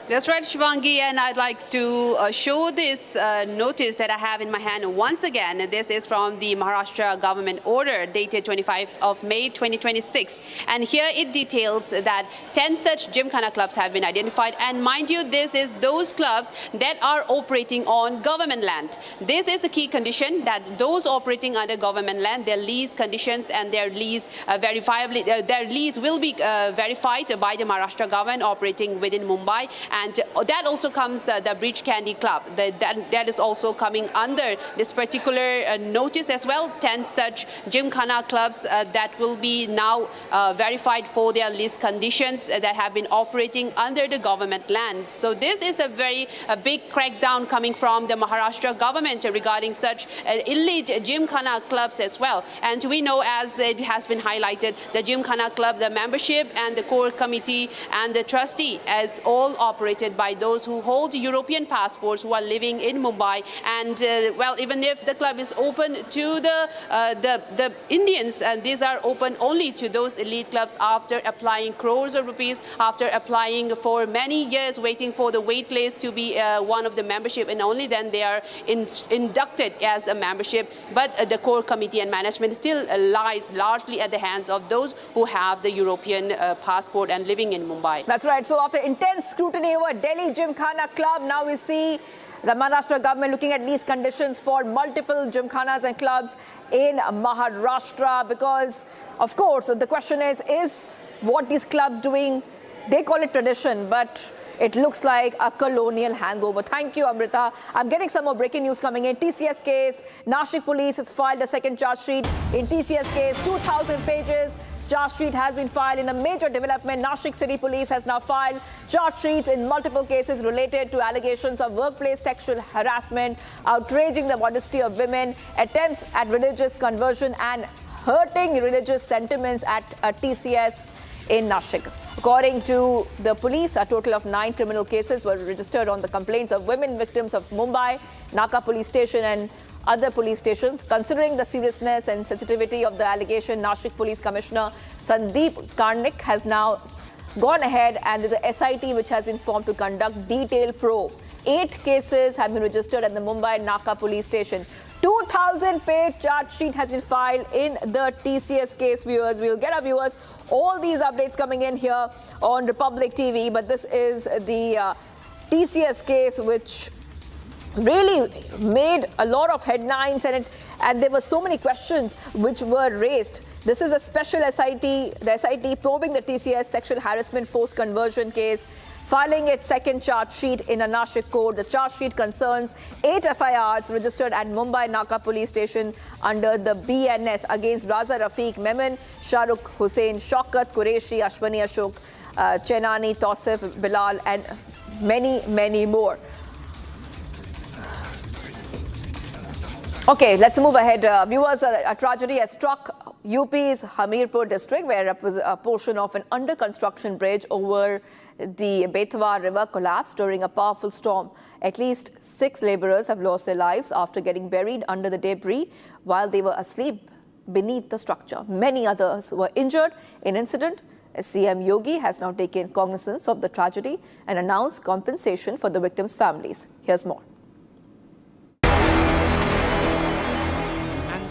That's right, Shivangi, and I'd like to show this notice that I have in my hand once again. This is from the Maharashtra government order dated 25th of May 2026. And here it details that 10 such Gymkhana clubs have been identified. And mind you, this is those clubs that are operating on government land. This is a key condition, that those operating under government land, their lease conditions and their lease their lease will be verified by the Maharashtra government operating within Mumbai. And that also comes the Breach Candy Club. That is also coming under this particular notice as well. 10 such Gymkhana clubs that will be now verified for their lease conditions that have been operating under the government land. So this is a very big crackdown coming from the Maharashtra government regarding such elite Gymkhana clubs as well. And we know, as it has been highlighted, the Gymkhana club, the membership and the core committee and the trustee as all operated by those who hold European passports, who are living in Mumbai. And even if the club is open to the Indians, and these are open only to those elite clubs after applying crores of rupees, after applying for many years, waiting for the wait list to be one of the membership, and only then they are inducted as a membership. But the core committee and management still lies largely at the hands of those who have the European passport and living in Mumbai. That's right. So after intense scrutiny over Delhi Gymkhana Club, now we see the Maharashtra government looking at lease conditions for multiple Gymkhanas and clubs in Maharashtra, because, of course, the question is what these clubs doing? They call it tradition, but it looks like a colonial hangover. Thank you, Amrita. I'm getting some more breaking news coming in. TCS case, Nashik police has filed a second charge sheet in TCS case, 2,000 pages. Charge sheet has been filed in a major development. Nashik City Police has now filed charge sheets in multiple cases related to allegations of workplace sexual harassment, outraging the modesty of women, attempts at religious conversion, and hurting religious sentiments at TCS in Nashik. According to the police, a total of 9 criminal cases were registered on the complaints of women victims of Mumbai, Naka police station and other police stations. Considering the seriousness and sensitivity of the allegation, Nashik Police Commissioner Sandeep Karnik has now gone ahead and there's a SIT which has been formed to conduct detailed probe. 8 cases have been registered at the Mumbai Naka police station. 2,000-page charge sheet has been filed in the TCS case, viewers. We'll get our viewers all these updates coming in here on Republic TV. But this is the TCS case which really made a lot of headlines, and there were so many questions which were raised. This is a special SIT, the SIT probing the TCS sexual harassment forced conversion case, filing its second charge sheet in a Nashik court. The charge sheet concerns 8 FIRs registered at Mumbai Naka police station under the BNS against Raza Rafiq, Memon, Shahrukh Hussain, Shaukat Qureshi, Ashwani Ashok, Chenani, Tausif, Bilal and many, many more. Okay, let's move ahead. Viewers, a tragedy has struck UP's Hamirpur district, where a portion of an under-construction bridge over the Betwa River collapsed during a powerful storm. At least 6 laborers have lost their lives after getting buried under the debris while they were asleep beneath the structure. Many others were injured in incident. CM Yogi has now taken cognizance of the tragedy and announced compensation for the victims' families. Here's more.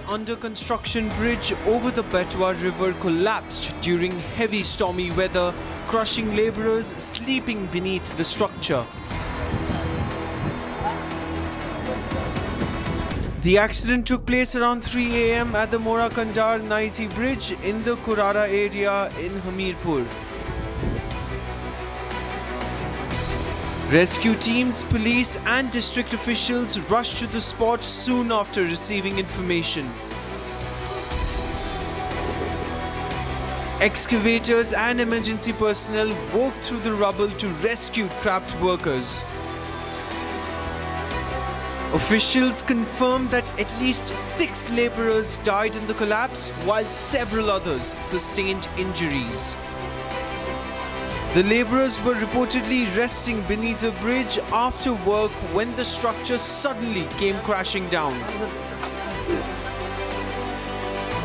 Under construction bridge over the Betwa River collapsed during heavy stormy weather, crushing laborers sleeping beneath the structure. The accident took place around 3 a.m. at the Morakandar Naiti Bridge in the Kurara area in Hamirpur. Rescue teams, police and district officials rushed to the spot soon after receiving information. Excavators and emergency personnel worked through the rubble to rescue trapped workers. Officials confirmed that at least 6 laborers died in the collapse, while several others sustained injuries. The laborers were reportedly resting beneath the bridge after work when the structure suddenly came crashing down.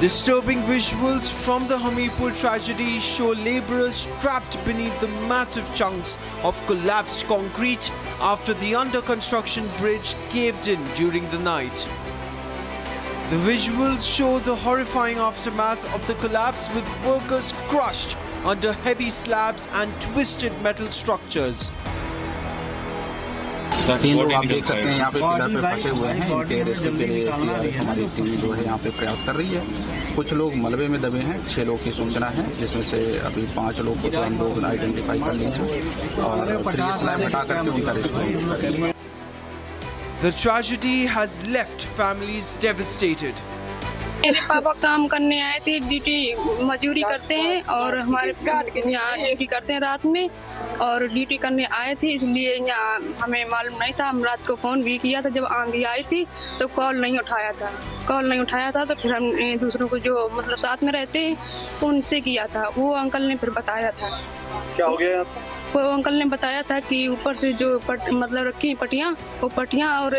Disturbing visuals from the Hamirpur tragedy show laborers trapped beneath the massive chunks of collapsed concrete after the under-construction bridge caved in during the night. The visuals show the horrifying aftermath of the collapse, with workers crushed under heavy slabs and twisted metal structures. 3 लोग आप देख सकते हैं यहाँ पे pillar पे फंसे हुए हैं। इनके रेस्क्यू के लिए हमारी टीम जो है यहाँ पे प्रयास कर रही है। कुछ लोग मलबे में दबे हैं, 6 लोग की सूचना है, जिसमें से अभी 5 लोग को तो हम लोग आइडेंटिफाई कर लिए हैं और फिर ये स्लैब हटा करके उनका रेस्क्यू करेंगे। The tragedy has left families devastated. मेरे पापा काम करने आए थे, ड्यूटी मजदूरी करते हैं और हमारे यहाँ ड्यूटी करते हैं रात में, और ड्यूटी करने आए थे, इसलिए यहाँ हमें मालूम नहीं था। हम रात को फ़ोन भी किया था, जब आंधी आई थी तो कॉल नहीं उठाया था। तो फिर हमने दूसरों को जो मतलब साथ में रहते हैं उनसे किया था। वो अंकल ने फिर बताया था। क्या हो गया? वो अंकल ने बताया था कि ऊपर से जो मतलब रखी पट्टियाँ, वो पट्टियाँ और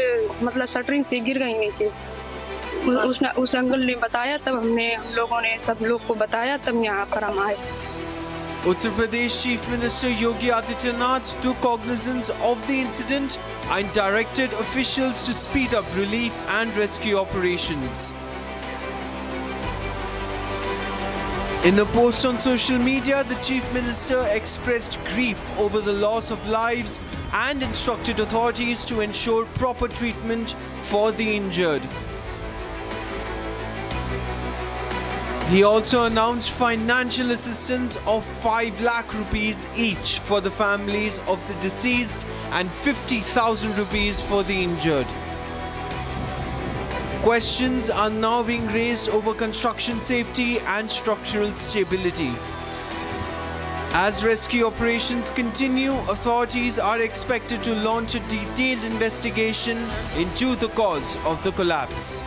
मतलब शटरिंग से गिर गई नीचे। उस अंकल ने बताया, तब हम लोगों ने सब लोग को बताया, तब यहाँ पर हम आए। Uttar Pradesh Chief Minister Yogi Adityanath took cognizance of the incident and directed officials to speed up relief and rescue operations. In a post on social media, the Chief Minister expressed grief over the loss of lives and instructed authorities to ensure proper treatment for the injured. He also announced financial assistance of 5 lakh rupees each for the families of the deceased and 50,000 rupees for the injured. Questions are now being raised over construction safety and structural stability. As rescue operations continue, authorities are expected to launch a detailed investigation into the cause of the collapse.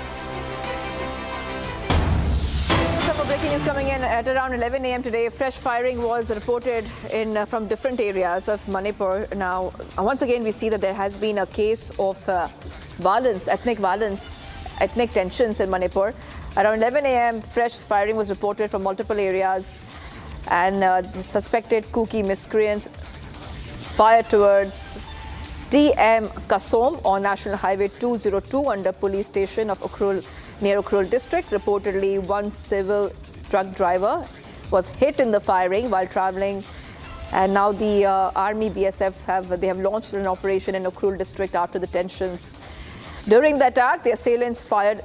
more breaking news coming in at around 11 a.m. today. Fresh firing was reported from different areas of Manipur. Now, once again, we see that there has been a case of violence, ethnic tensions in Manipur. Around 11 a.m., fresh firing was reported from multiple areas, and the suspected Kuki miscreants fired towards TM Kasom on National Highway 202 under police station of Ukhrul, near Ukhrul district. Reportedly, one civil truck driver was hit in the firing while traveling, and now the Army BSF have launched an operation in Ukhrul district after the tensions. During the attack, the assailants fired,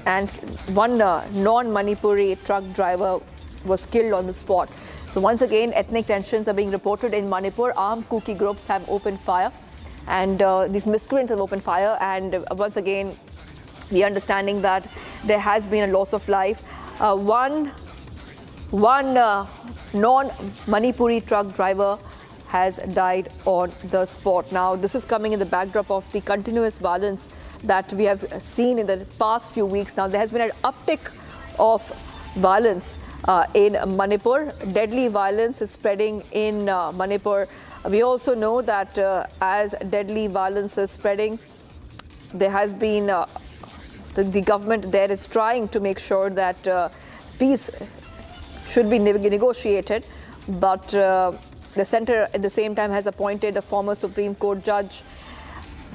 and one non-Manipuri truck driver was killed on the spot. So once again, ethnic tensions are being reported in Manipur. Armed Kuki groups have opened fire, and these miscreants have opened fire. And once again, we are understanding that there has been a loss of life. One non-Manipuri truck driver has died on the spot. Now, this is coming in the backdrop of the continuous violence that we have seen in the past few weeks. Now, there has been an uptick of violence in Manipur. Deadly violence is spreading in Manipur. We also know that as deadly violence is spreading, there has been the government there is trying to make sure that peace should be negotiated, but the centre at the same time has appointed a former Supreme Court judge,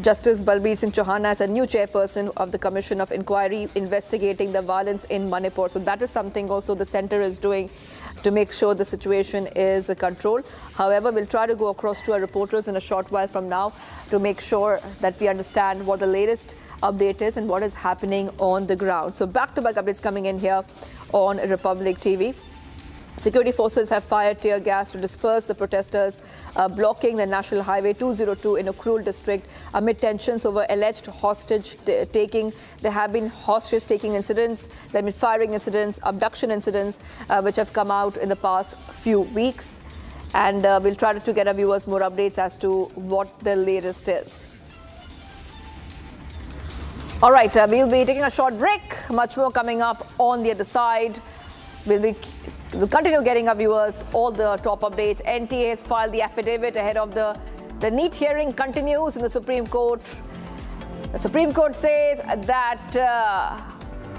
Justice Balbir Singh Chauhan, as a new chairperson of the Commission of Inquiry investigating the violence in Manipur. So that is something also the centre is doing to make sure the situation is controlled. However, we'll try to go across to our reporters in a short while from now to make sure that we understand what the latest update is and what is happening on the ground. So back-to-back updates coming in here on Republic TV. Security forces have fired tear gas to disperse the protesters blocking the National Highway 202 in Ukhrul district amid tensions over alleged hostage taking. There have been hostage taking incidents, there have been firing incidents, abduction incidents which have come out in the past few weeks. And we'll try to get our viewers more updates as to what the latest is. All right, we'll be taking a short break. Much more coming up on the other side. We'll continue getting our viewers all the top updates. NTA has filed the affidavit ahead of the NEET hearing continues in the Supreme Court. The Supreme Court says that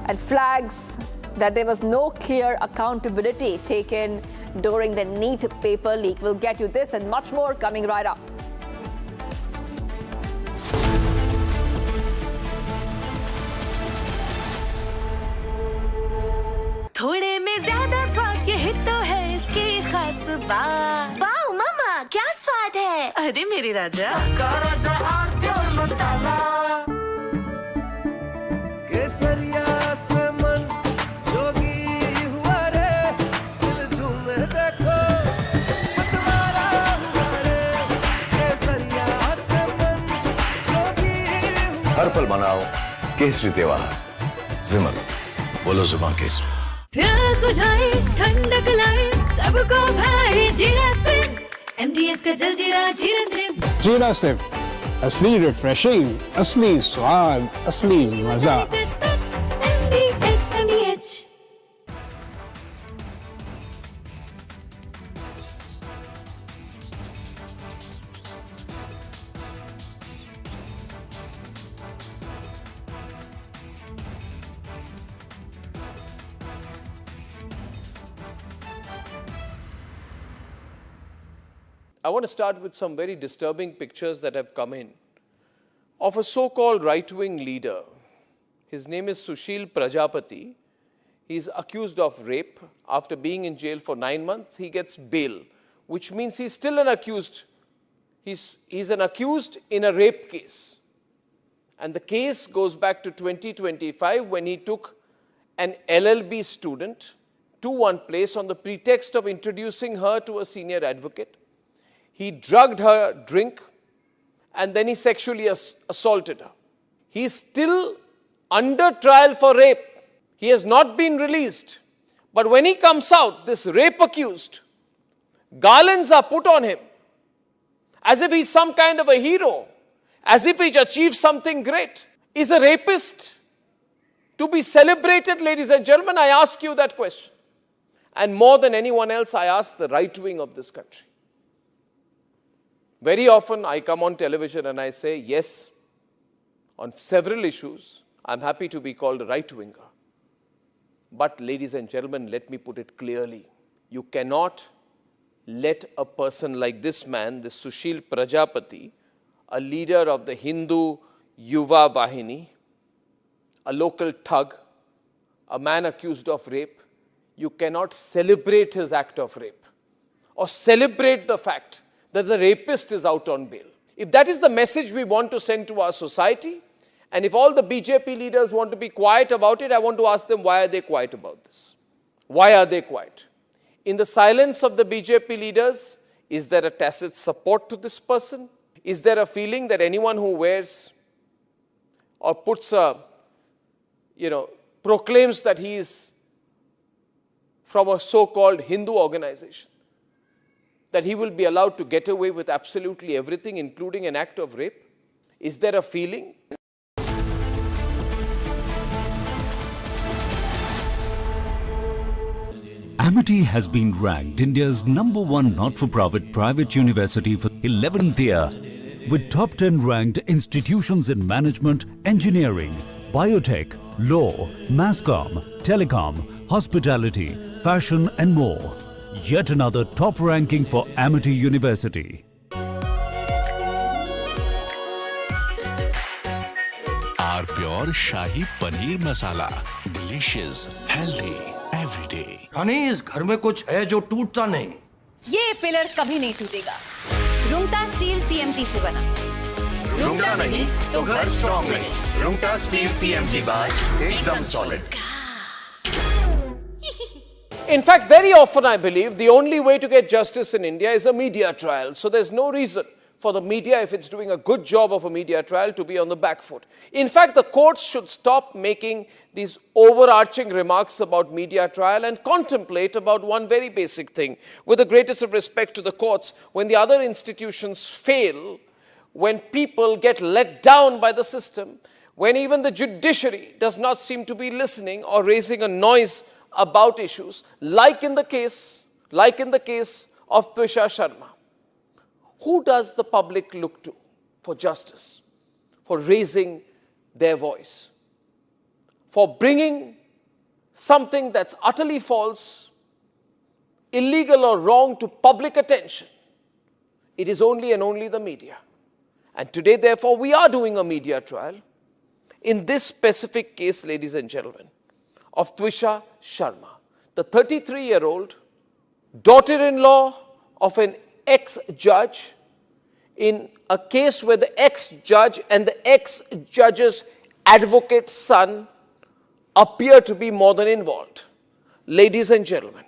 and flags that there was no clear accountability taken during the NEET paper leak. We'll get you this and much more coming right up. थोड़े में ज्यादा स्वाद ये ही तो है इसकी खास बात। वाओ मामा, क्या स्वाद है? अरे मेरे राजा। राजा और प्योर मसाला। केसरिया से मन जोगी हुआ रे, दिल झूमे देखो, मतवारा हुआ रे। केसरिया से मन जोगी हुआ। हर पल मनाओ केसरी त्योहार। विमल, बोलो जुबान केसरी। प्यास बुझाए, ठंडक लाए, सबको भाए जीरा से। MDH का जलजीरा जीरा से। जीरा से असली रिफ्रेशिंग, असली स्वाद, असली मजा। MDH। I want to start with some very disturbing pictures that have come in of a so-called right-wing leader. His name is Sushil Prajapati. He's accused of rape. After being in jail for 9 months, he gets bail, which means he's still an accused. He's an accused in a rape case. And the case goes back to 2025 when he took an LLB student to one place on the pretext of introducing her to a senior advocate. He drugged her drink and then he sexually assaulted her. He is still under trial for rape. He has not been released. But when he comes out, this rape accused, garlands are put on him as if he's some kind of a hero, as if he's achieved something great. Is a rapist to be celebrated, ladies and gentlemen? I ask you that question. And more than anyone else, I ask the right wing of this country. Very often I come on television and I say, yes, on several issues, I'm happy to be called a right-winger. But ladies and gentlemen, let me put it clearly. You cannot let a person like this man, this Sushil Prajapati, a leader of the Hindu Yuva Vahini, a local thug, a man accused of rape, you cannot celebrate his act of rape or celebrate the fact that the rapist is out on bail. If that is the message we want to send to our society, and if all the BJP leaders want to be quiet about it, I want to ask them, why are they quiet about this? Why are they quiet? In the silence of the BJP leaders, is there a tacit support to this person? Is there a feeling that anyone who wears or puts a, proclaims that he is from a so-called Hindu organization, that he will be allowed to get away with absolutely everything, including an act of rape? Is there a feeling? Amity has been ranked India's #1 not-for-profit private university for 11th year, with top 10 ranked institutions in management, engineering, biotech, law, masscom, telecom, hospitality, fashion and more. Yet another top ranking for Amity University. Our pure Shahi Paneer Masala. Delicious, healthy, every day. रानी, इस घर में कुछ है जो टूटता नहीं। ये pillar कभी नहीं टूटेगा। रुंगटा स्टील TMT से बना। रुंगटा नहीं तो घर स्ट्रॉन्ग नहीं। रुंगटा स्टील TMT बार एकदम solid. In fact, very often I believe the only way to get justice in India is a media trial. So there's no reason for the media, if it's doing a good job of a media trial, to be on the back foot. In fact, the courts should stop making these overarching remarks about media trial and contemplate about one very basic thing. With the greatest of respect to the courts, when the other institutions fail, when people get let down by the system, when even the judiciary does not seem to be listening or raising a noise about issues, like in the case of Twisha Sharma. Who does the public look to for justice, for raising their voice, for bringing something that's utterly false, illegal or wrong to public attention? It is only and only the media. And today, therefore, we are doing a media trial in this specific case, ladies and gentlemen, of Twisha Sharma, the 33-year-old daughter-in-law of an ex-judge, in a case where the ex-judge and the ex-judge's advocate son appear to be more than involved. Ladies and gentlemen,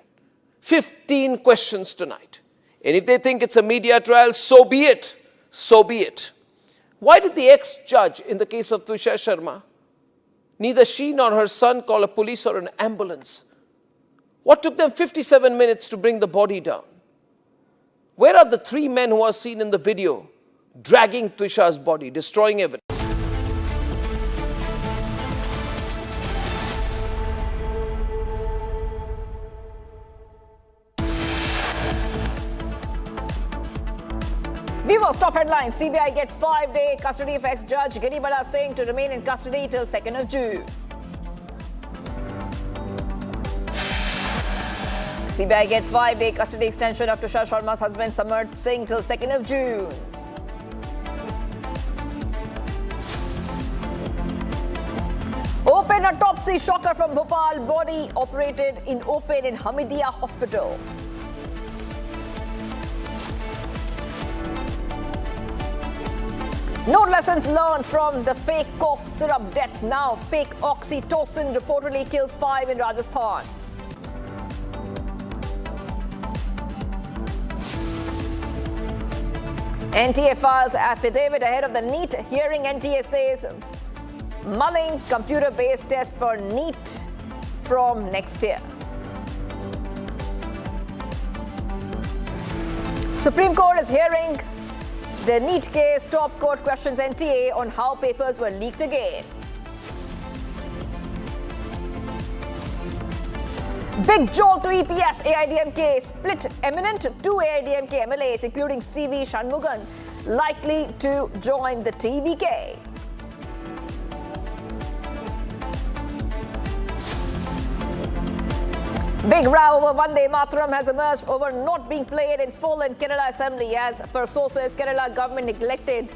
15 questions tonight. And if they think it's a media trial, so be it. So be it. Why did the ex-judge in the case of Twisha Sharma, neither she nor her son call a police or an ambulance? What took them 57 minutes to bring the body down? Where are the 3 men who are seen in the video dragging Twisha's body, destroying evidence? Viewers, top headlines. CBI gets 5-day custody of ex-judge Giribala Singh to remain in custody till 2nd of June. CBI gets 5-day custody extension of Twisha Sharma's husband Samarth Singh till 2nd of June. Open autopsy shocker from Bhopal. Body operated in open in Hamidia Hospital. No lessons learned from the fake cough syrup deaths. Now fake Oxytocin reportedly kills 5 in Rajasthan. NTA files affidavit ahead of the NEET hearing. NTA says mulling computer-based test for NEET from next year. Supreme Court is hearing the NEET case. Top court questions NTA on how papers were leaked again. Big jolt to EPS, AIDMK split imminent. 2 AIDMK MLAs, including CV Shanmugan, likely to join the TVK. Big row over Vande Mataram has emerged over not being played in full in Kerala Assembly. As per sources, Kerala government neglected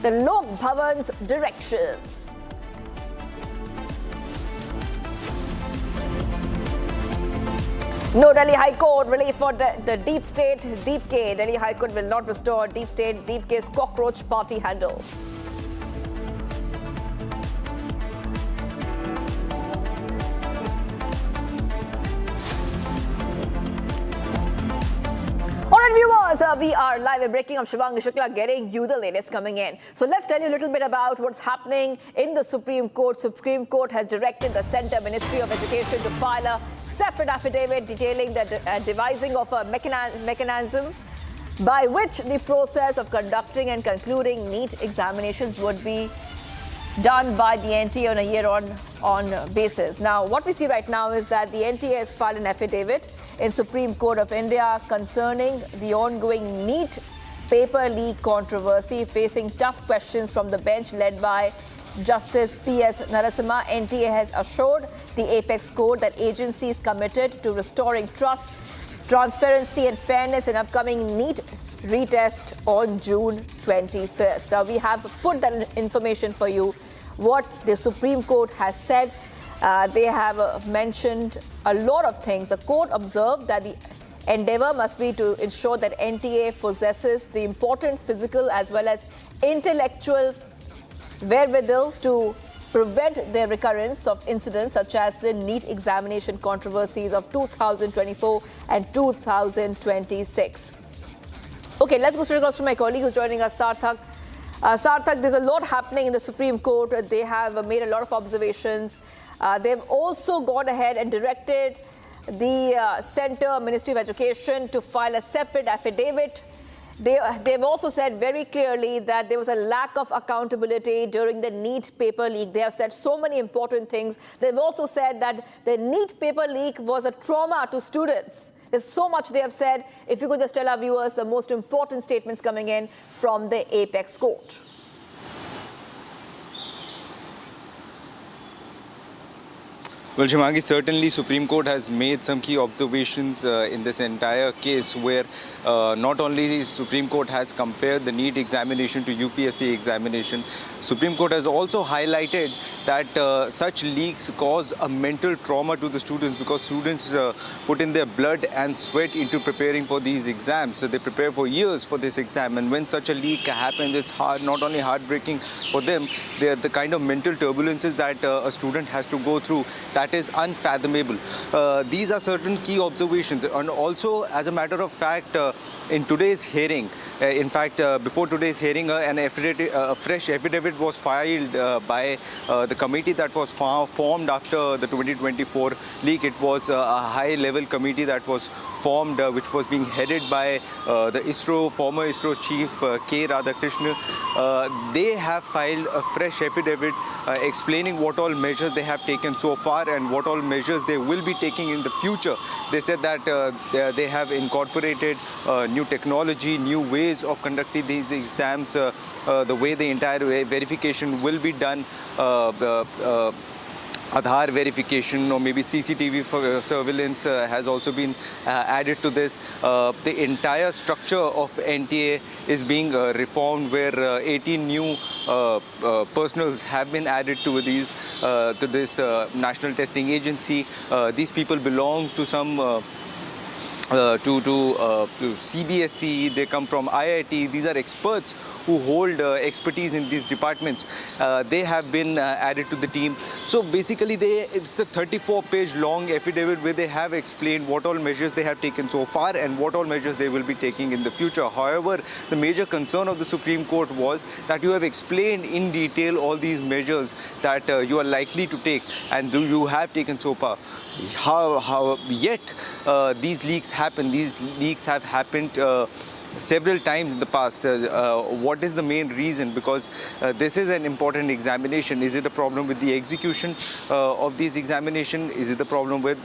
the Lok Bhavan's directions. No Delhi High Court relief for the Deep State, Deep K. Delhi High Court will not restore Deep State, Deep K's cockroach party handle. Alright viewers, we are live and breaking. I'm Shivangi Shukla getting you the latest coming in. So let's tell you a little bit about what's happening in the Supreme Court. Supreme Court has directed the Centre Ministry of Education to file a separate affidavit detailing the devising of a mechanism by which the process of conducting and concluding NEET examinations would be done by the NTA on a year-on basis. Now, what we see right now is that the NTA has filed an affidavit in Supreme Court of India concerning the ongoing NEET paper leak controversy, facing tough questions from the bench led by Justice P.S. Narasimha. NTA has assured the Apex Court that agency is committed to restoring trust, transparency and fairness in upcoming NEET retest on June 21st. Now, we have put that information for you, what the Supreme Court has said. They have mentioned a lot of things. The court observed that the endeavor must be to ensure that NTA possesses the important physical as well as intellectual wherewithal to prevent the recurrence of incidents such as the NEET examination controversies of 2024 and 2026. Okay, let's go straight across to my colleague who's joining us, Sarthak. Sarthak, there's a lot happening in the Supreme Court. They have made a lot of observations. They've also gone ahead and directed the Centre Ministry of Education to file a separate affidavit. They've also said very clearly that there was a lack of accountability during the NEET paper leak. They have said so many important things. They've also said that the NEET paper leak was a trauma to students. There's so much they have said. If you could just tell our viewers the most important statements coming in from the Apex Court. Well, Shivangi, certainly Supreme Court has made some key observations in this entire case where not only Supreme Court has compared the NEET examination to UPSC examination, Supreme Court has also highlighted that such leaks cause a mental trauma to the students because students put in their blood and sweat into preparing for these exams. So they prepare for years for this exam, and when such a leak happens, it's not only heartbreaking for them, the kind of mental turbulences that a student has to go through, that is unfathomable. These are certain key observations. And also, as a matter of fact, in today's hearing, before today's hearing, a fresh affidavit was filed by the committee that was formed after the 2024 leak. It was a high-level committee that was formed, which was being headed by the former ISRO chief K. Radhakrishnan. They have filed a fresh affidavit explaining what all measures they have taken so far and what all measures they will be taking in the future. They said that they have incorporated new technology, new ways of conducting these exams, the way the entire verification will be done, Aadhaar verification or maybe CCTV surveillance has also been added to this. The entire structure of NTA is being reformed, where 18 new personals have been added to this national testing agency. These people belong to some to CBSE, they come from IIT. These are experts who hold expertise in these departments. They have been added to the team. So basically, it's a 34-page long affidavit where they have explained what all measures they have taken so far and what all measures they will be taking in the future. However, the major concern of the Supreme Court was that you have explained in detail all these measures that you are likely to take and you have taken so far. Yet these leaks happen. These leaks have happened several times in the past. What is the main reason? Because this is an important examination. Is it a problem with the execution of these examinations? Is it the problem with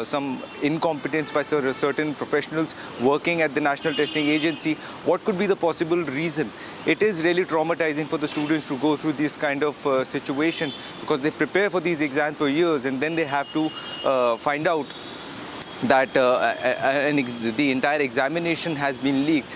some incompetence by certain professionals working at the National Testing Agency? What could be the possible reason? It is really traumatizing for the students to go through this kind of situation, because they prepare for these exams for years and then they have to find out that the entire examination has been leaked.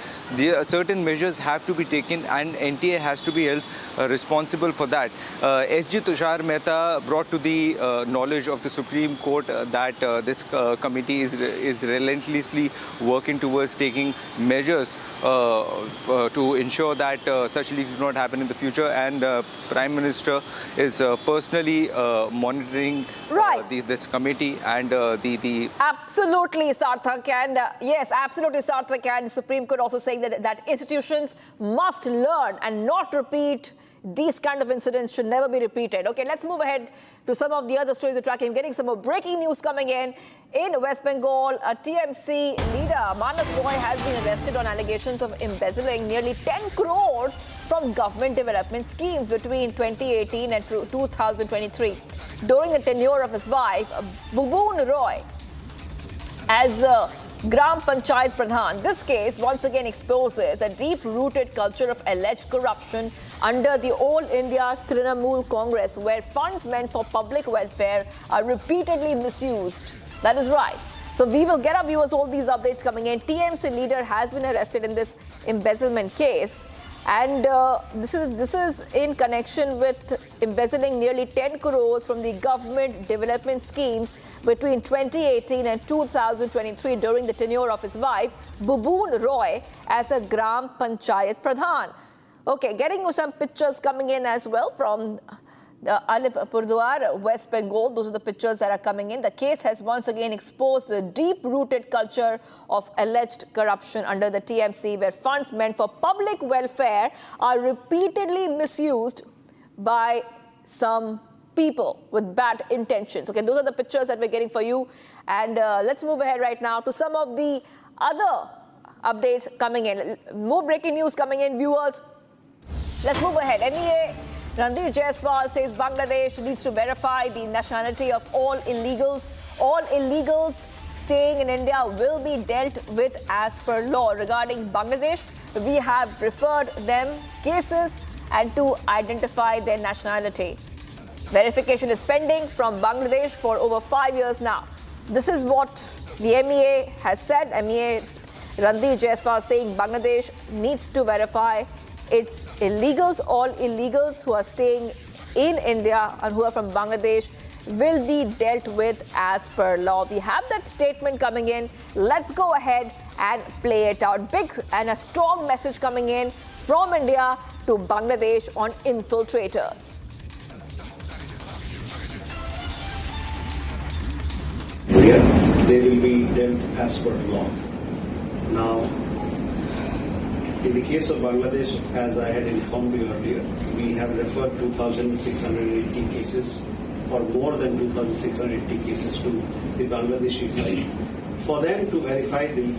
Certain measures have to be taken and NTA has to be held responsible for that. SG Tushar Mehta brought to the knowledge of the Supreme Court that this committee is relentlessly working towards taking measures to ensure that such leaks do not happen in the future, and Prime Minister is personally monitoring this committee and the Absolutely, Sarthak, and yes, absolutely, Sarthak, and Supreme Court also saying that institutions must learn and not repeat. These kind of incidents should never be repeated. Okay, let's move ahead to some of the other stories we're tracking. Getting some more breaking news coming in West Bengal. A TMC leader, Manas Roy, has been arrested on allegations of embezzling nearly 10 crores from government development schemes between 2018 and 2023 during the tenure of his wife, Bubun Roy, as Gram Panchayat Pradhan. This case once again exposes a deep-rooted culture of alleged corruption under the All India Trinamool Congress, where funds meant for public welfare are repeatedly misused. That is right. So we will get our viewers all these updates coming in. TMC leader has been arrested in this embezzlement case. And this is in connection with embezzling nearly 10 crores from the government development schemes between 2018 and 2023 during the tenure of his wife, Bubun Roy, as a Gram Panchayat Pradhan. Okay, getting you some pictures coming in as well from Alipurduar, West Bengal. Those are the pictures that are coming in. The case has once again exposed the deep-rooted culture of alleged corruption under the TMC, where funds meant for public welfare are repeatedly misused by some people with bad intentions. Okay, those are the pictures that we're getting for you. And let's move ahead right now to some of the other updates coming in. More breaking news coming in, viewers. Let's move ahead. MEA Randir Jaiswal says Bangladesh needs to verify the nationality of all illegals. All illegals staying in India will be dealt with as per law. Regarding Bangladesh, we have referred them cases and to identify their nationality. Verification is pending from Bangladesh for over 5 years now. This is what the MEA has said. MEA Randir Jaiswal saying Bangladesh needs to verify its illegals. All illegals who are staying in India and who are from Bangladesh will be dealt with as per law. We have that statement coming in. Let's go ahead and play it out. Big and a strong message coming in from India to Bangladesh on infiltrators. They will be dealt as per law. Now, in the case of Bangladesh, as I had informed you earlier, we have referred 2,680 cases or more than 2,680 cases to the Bangladeshi side for them to verify the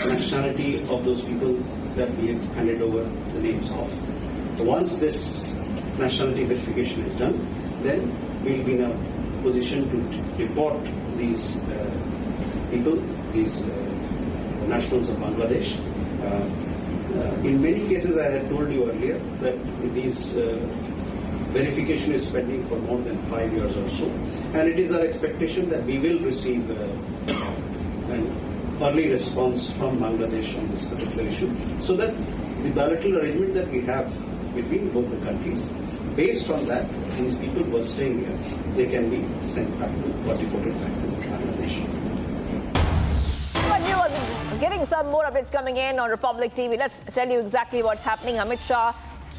nationality of those people that we have handed over the names of. Once this nationality verification is done, then we will be in a position to report these people, these nationals of Bangladesh. In many cases, I had told you earlier that these verification is pending for more than 5 years or so, and it is our expectation that we will receive an early response from Bangladesh on this particular issue, so that the bilateral arrangement that we have between both the countries, based on that, these people who are staying here, they can be sent back to or deported back to Bangladesh. Getting some more updates coming in on Republic TV. Let's tell you exactly what's happening. Amit Shah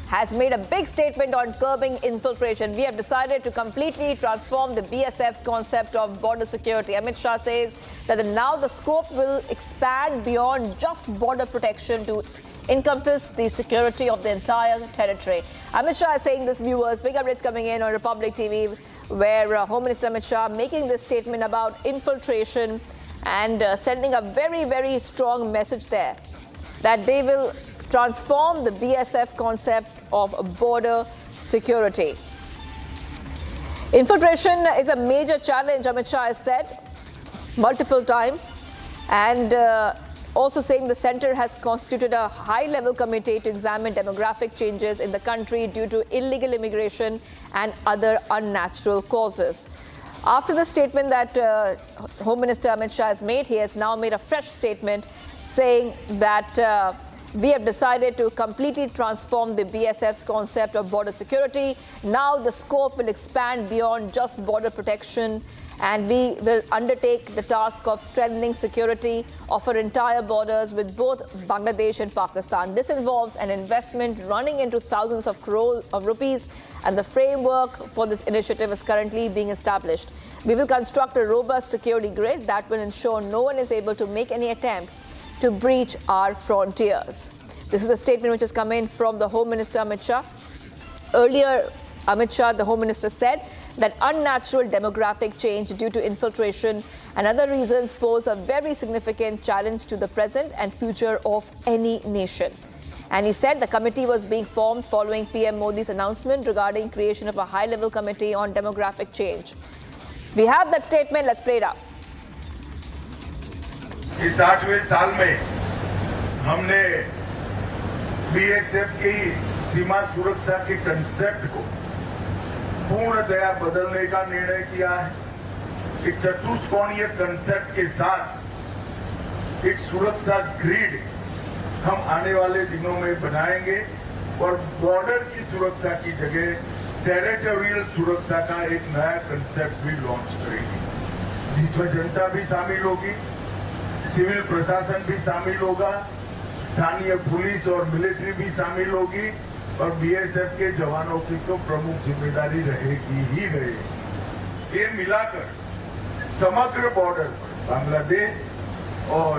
has made a big statement on curbing infiltration. We have decided to completely transform the BSF's concept of border security. Amit Shah says that now the scope will expand beyond just border protection to encompass the security of the entire territory. Amit Shah is saying this, viewers. Big updates coming in on Republic TV, where Home Minister Amit Shah making this statement about infiltration and sending a very, very strong message there. that they will transform the BSF concept of border security. Infiltration is a major challenge, Amit Shah has said multiple times, and also saying the centre has constituted a high-level committee to examine demographic changes in the country due to illegal immigration and other unnatural causes. After the statement that Home Minister Amit Shah has made, he has now made a fresh statement saying that we have decided to completely transform the BSF's concept of border security. Now the scope will expand beyond just border protection, and we will undertake the task of strengthening security of our entire borders with both Bangladesh and Pakistan. This involves an investment running into thousands of crores of rupees, and the framework for this initiative is currently being established. We will construct a robust security grid that will ensure no one is able to make any attempt to breach our frontiers. This is a statement which has come in from the Home Minister Amit Shah. Earlier, Amit Shah, the Home Minister, said that unnatural demographic change due to infiltration and other reasons pose a very significant challenge to the present and future of any nation. And he said the committee was being formed following PM Modi's announcement regarding creation of a high-level committee on demographic change. We have that statement. Let's play it out. इस 8वें साल में हमने BSF की सीमा सुरक्षा के concept को पूर्णतया बदलने का निर्णय किया है। एक चतुष्कोणीय कंसेप्ट के साथ एक सुरक्षा ग्रिड हम आने वाले दिनों में बनाएंगे और बॉर्डर की सुरक्षा की जगह टेरिटोरियल सुरक्षा का एक नया कंसेप्ट भी लॉन्च करेंगे, जिसमें जनता भी शामिल होगी, सिविल प्रशासन भी शामिल होगा, स्थानीय पुलिस और मिलिट्री भी शामिल होगी और बीएसएफ के जवानों की तो प्रमुख जिम्मेदारी रहेगी ही रहेगी। ये मिलाकर समग्र बॉर्डर पर बांग्लादेश और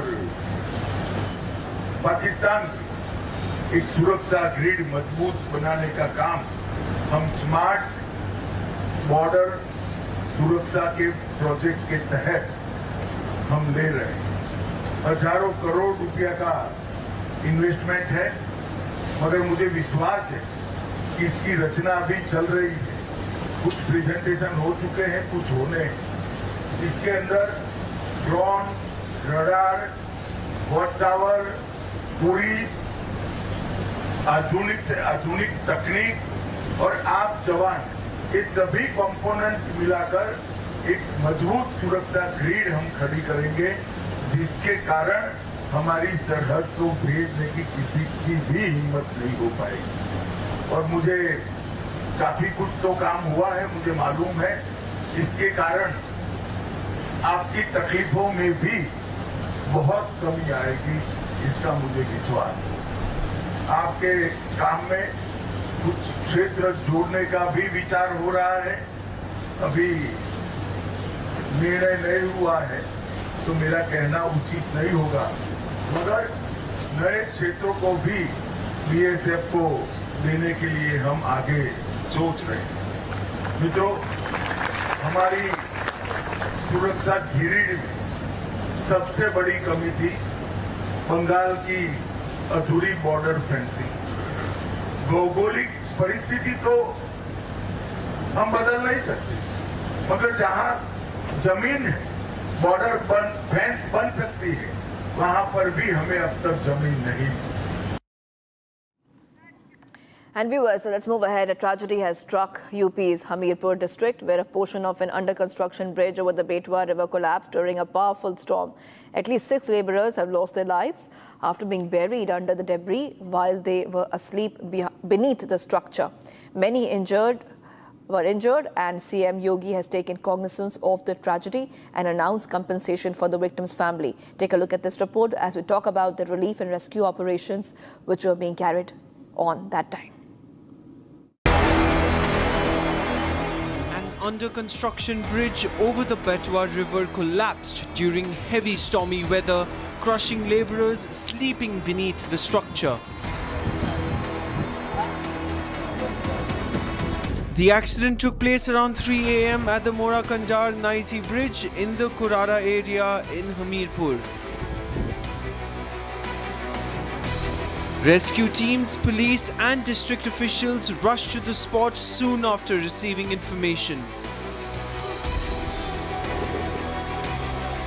पाकिस्तान की एक सुरक्षा ग्रिड मजबूत बनाने का काम हम स्मार्ट बॉर्डर सुरक्षा के प्रोजेक्ट के तहत हम ले रहे हैं। हजारों करोड़ रुपया का इन्वेस्टमेंट है, मगर मुझे विश्वास है कि इसकी रचना अभी चल रही है। कुछ प्रेजेंटेशन हो चुके हैं, कुछ होने हैं। इसके अंदर ड्रोन, रडार, वॉच टावर, पूरी आधुनिक से आधुनिक तकनीक और आप जवान, ये सभी कंपोनेंट मिलाकर एक मजबूत सुरक्षा ग्रिड हम खड़ी करेंगे, जिसके कारण हमारी सरहद को भेजने की किसी की भी हिम्मत नहीं हो पाएगी। और मुझे काफी कुछ तो काम हुआ है, मुझे मालूम है, इसके कारण आपकी तकलीफों में भी बहुत कमी आएगी, इसका मुझे विश्वास है। आपके काम में कुछ क्षेत्र जोड़ने का भी विचार हो रहा है, अभी निर्णय नहीं हुआ है तो मेरा कहना उचित नहीं होगा, मगर नए क्षेत्रों को भी बीएसएफ को देने के लिए हम आगे सोच रहे हैं। मित्रों, हमारी सुरक्षा ग्रिड में सबसे बड़ी कमी थी बंगाल की अधूरी बॉर्डर फेंसिंग। भौगोलिक परिस्थिति तो हम बदल नहीं सकते, मगर जहां जमीन है, बॉर्डर फेंस बन सकती है, वहां पर भी हमें अब तक जमीन नहीं मिली। And viewers, let's move ahead. A tragedy has struck UP's Hamirpur district, where a portion of an under-construction bridge over the Betwa River collapsed during a powerful storm. At least 6 laborers have lost their lives after being buried under the debris while they were asleep beneath the structure. Many were injured, and CM Yogi has taken cognizance of the tragedy and announced compensation for the victim's family. Take a look at this report as we talk about the relief and rescue operations which were being carried on that time. Under construction bridge over the Betwa River collapsed during heavy stormy weather, crushing laborers sleeping beneath the structure. The accident took place around 3 a.m. at the Morakandar Naiti Bridge in the Kurara area in Hamirpur. Rescue teams, police and district officials rushed to the spot soon after receiving information.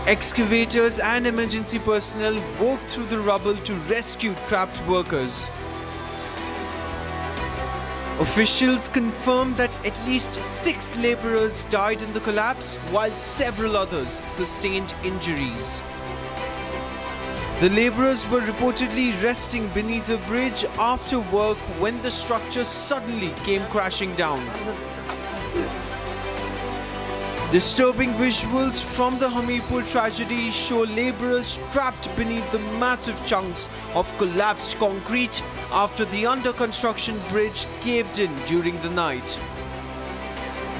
Excavators and emergency personnel worked through the rubble to rescue trapped workers. Officials confirmed that at least 6 laborers died in the collapse, while several others sustained injuries. The laborers were reportedly resting beneath the bridge after work when the structure suddenly came crashing down. Disturbing visuals from the Hamirpur tragedy show laborers trapped beneath the massive chunks of collapsed concrete after the under-construction bridge caved in during the night.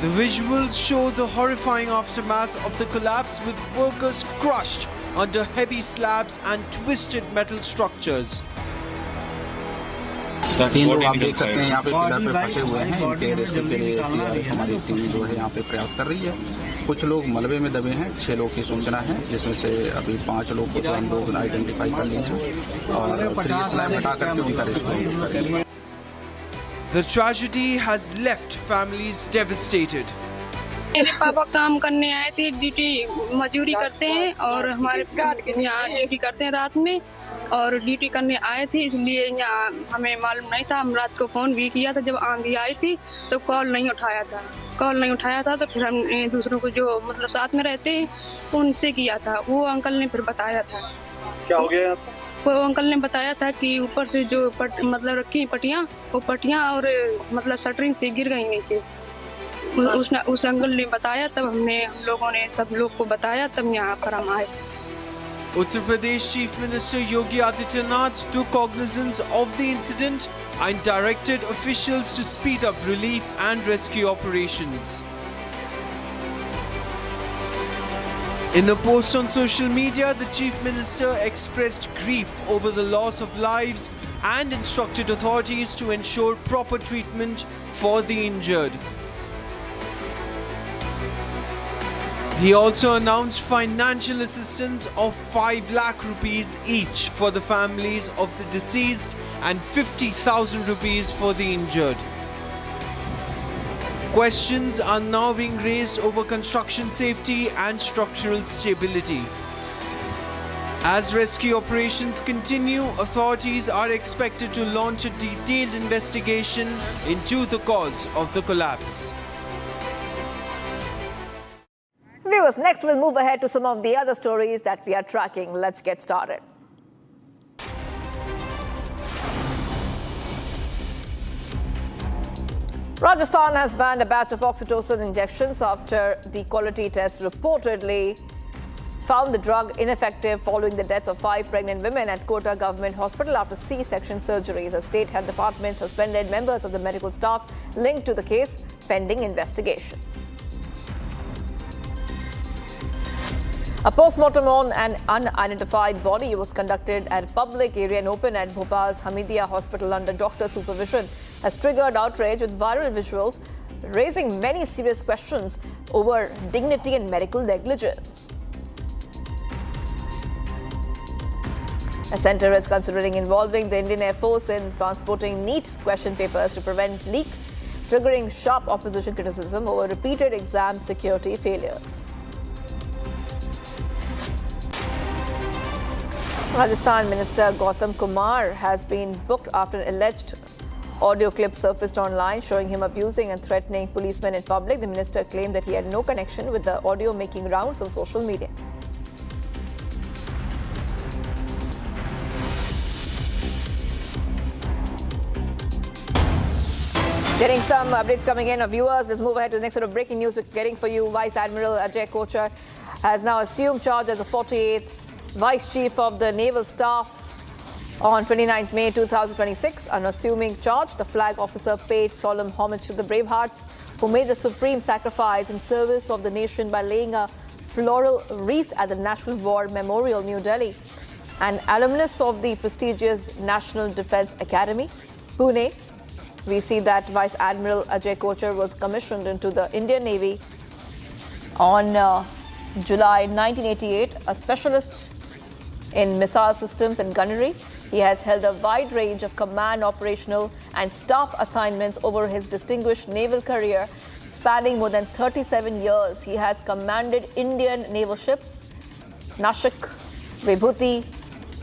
The visuals show the horrifying aftermath of the collapse, with workers crushed under heavy slabs and twisted metal structures. 3 लोग आप देख सकते हैं यहाँ पे pillar पे फंसे हुए हैं। इनके रेस्क्यू के लिए हमारी टीम जो है यहाँ पे प्रयास कर रही है। कुछ लोग मलबे में दबे हैं, 6 लोग की सूचना है, जिसमें से अभी 5 लोग को तो हम लोग आइडेंटिफाई कर लिए हैं और फिर ये स्लैब हटा करके उनका रेस्क्यू करेंगे। The tragedy has left families devastated. मेरे पापा काम करने आए थे, ड्यूटी मजदूरी करते हैं और हमारे यहाँ ड्यूटी करते हैं रात में, और ड्यूटी करने आए थे, इसलिए यहाँ हमें मालूम नहीं था। हम रात को फ़ोन भी किया था, जब आंधी आई थी तो कॉल नहीं उठाया था। तो फिर हमने दूसरों को जो मतलब साथ में रहते हैं उनसे किया था। वो अंकल ने फिर बताया था। क्या हो गया? वो अंकल ने बताया था कि ऊपर से जो मतलब रखी हैं पट्टियाँ, वो पट्टियाँ और मतलब शटरिंग से गिर गई नीचे। उस अंकल ने बताया, तब हम लोगों ने सब लोग को बताया, तब यहाँ पर हम आए। Uttar Pradesh Chief Minister Yogi Adityanath took cognizance of the incident and directed officials to speed up relief and rescue operations. In a post on social media, the Chief Minister expressed grief over the loss of lives and instructed authorities to ensure proper treatment for the injured. He also announced financial assistance of 5 lakh rupees each for the families of the deceased and 50,000 rupees for the injured. Questions are now being raised over construction safety and structural stability. As rescue operations continue, authorities are expected to launch a detailed investigation into the cause of the collapse. Viewers, next we'll move ahead to some of the other stories that we are tracking. Let's get started. Rajasthan has banned a batch of Oxytocin injections after the quality test reportedly found the drug ineffective following the deaths of 5 pregnant women at Kota Government Hospital after C-section surgeries. The State Health Department suspended members of the medical staff linked to the case pending investigation. A post-mortem on an unidentified body was conducted at a public area and open at Bhopal's Hamidia Hospital under doctor supervision has triggered outrage with viral visuals raising many serious questions over dignity and medical negligence. A centre is considering involving the Indian Air Force in transporting NEET question papers to prevent leaks, triggering sharp opposition criticism over repeated exam security failures. Rajasthan Minister Gautam Kumar has been booked after an alleged audio clip surfaced online showing him abusing and threatening policemen in public. The minister claimed that he had no connection with the audio making rounds on social media. Getting some updates coming in of viewers. Let's move ahead to the next set of breaking news we're getting for you. Vice Admiral Ajay Kochar has now assumed charge as the 48th Vice Chief of the Naval Staff on 29th May 2026. On assuming charge, the flag officer paid solemn homage to the bravehearts who made the supreme sacrifice in service of the nation by laying a floral wreath at the National War Memorial, New Delhi. An alumnus of the prestigious National Defence Academy, Pune, we see that Vice Admiral Ajay Kochar was commissioned into the Indian Navy on July 1988, a specialist in missile systems and gunnery. He has held a wide range of command, operational and staff assignments over his distinguished naval career. Spanning more than 37 years, he has commanded Indian naval ships, Nashik, Vibhuti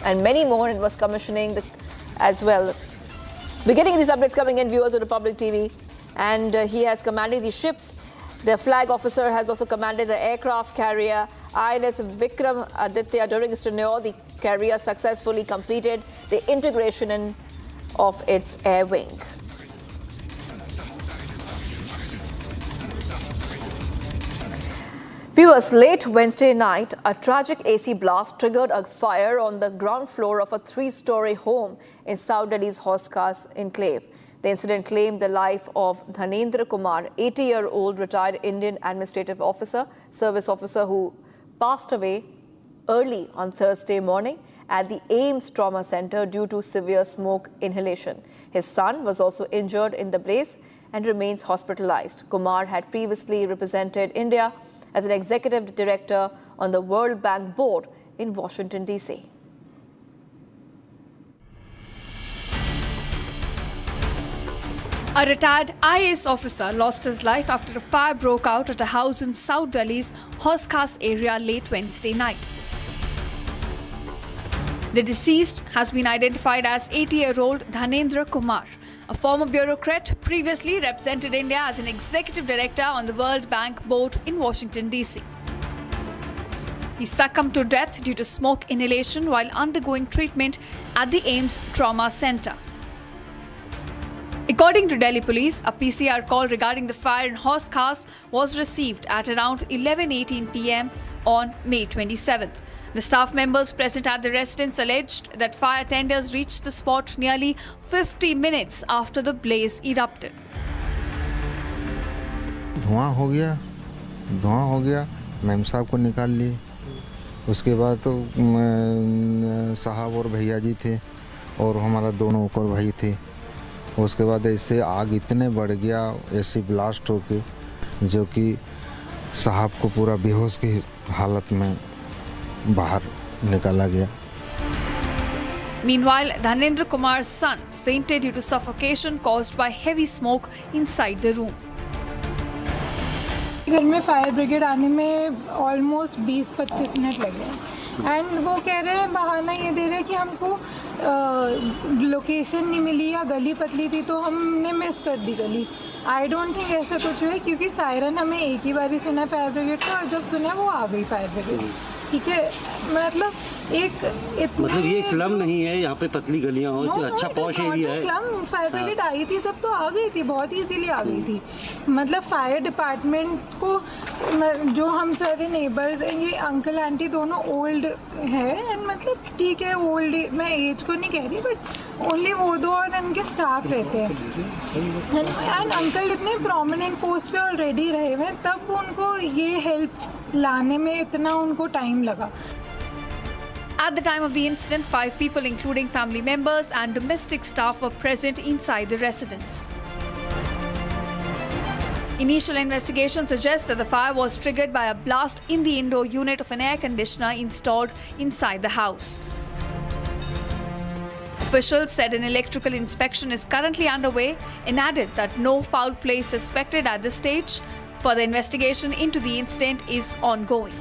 and many more, and was commissioning as well. We're getting these updates coming in, viewers of Republic TV, and he has commanded these ships. The flag officer has also commanded the aircraft carrier INS Vikram Aditya. During his tenure, the carrier successfully completed the integration of its air wing. Viewers, late Wednesday night, a tragic AC blast triggered a fire on the ground floor of a 3-story home in South Delhi's Hauskas enclave. The incident claimed the life of Dhanendra Kumar, 80-year-old retired Indian administrative officer, service officer who passed away early on Thursday morning at the AIIMS Trauma Center due to severe smoke inhalation. His son was also injured in the blaze and remains hospitalized. Kumar had previously represented India as an executive director on the World Bank board in Washington, D.C. A retired IAS officer lost his life after a fire broke out at a house in South Delhi's Hauskas area late Wednesday night. The deceased has been identified as 80-year-old Dhanendra Kumar, a former bureaucrat previously represented India as an executive director on the World Bank board in Washington, D.C. He succumbed to death due to smoke inhalation while undergoing treatment at the AIIMS Trauma Center. According to Delhi police, a PCR call regarding the fire in Hauskas was received at around 11:18 p.m. on May 27th. The staff members present at the residence alleged that fire tenders reached the spot nearly 50 minutes after the blaze erupted. धुआं हो गया, ma'am साहब को निकाल लिए। उसके बाद तो साहब और भैया जी थे और हमारा दोनों ऊपर भाई थे। उसके बाद ऐसे आग इतने बढ़ गया, ऐसी ब्लास्ट होके जो कि साहब को पूरा बेहोश की हालत में बाहर निकाला गया। Meanwhile, Dhanendra Kumar's son fainted due to suffocation caused by heavy smoke inside the room. घर में फायर ब्रिगेड आने में ऑलमोस्ट 20-25 मिनट लगे एंड वो कह रहे हैं, बहाना ये दे रहे हैं कि हमको लोकेशन नहीं मिली या गली पतली थी तो हमने मिस कर दी गली। आई डोंट थिंक ऐसा कुछ है क्योंकि सायरन हमें एक ही बार ही सुना फायर ब्रिगेड का और जब सुना वो आ गई फायर ब्रिगेड। ठीक है, मतलब मतलब ये स्लम नहीं है, यहाँ पे पतली गलियाँ हो, अच्छा पॉश एरिया है। स्लम फायर ब्रिगेड आई थी जब तो आ गई थी, बहुत इजीली आ गई थी। मतलब फायर डिपार्टमेंट को जो हम सारे नेबर्स हैं, ये अंकल आंटी दोनों ओल्ड है एंड मतलब ठीक है ओल्ड, मैं एज को नहीं कह रही बट ओनली वो दो और उनके स्टाफ रहते हैं एंड अंकल इतने प्रोमिनेंट पोस्ट पे ऑलरेडी रहे हुए तब उनको ये हेल्प लाने में इतना उनको टाइम लगा। At the time of the incident, 5 people, including family members and domestic staff, were present inside the residence. Initial investigation suggests that the fire was triggered by a blast in the indoor unit of an air conditioner installed inside the house. Officials said an electrical inspection is currently underway and added that no foul play is suspected at this stage. Further investigation into the incident is ongoing.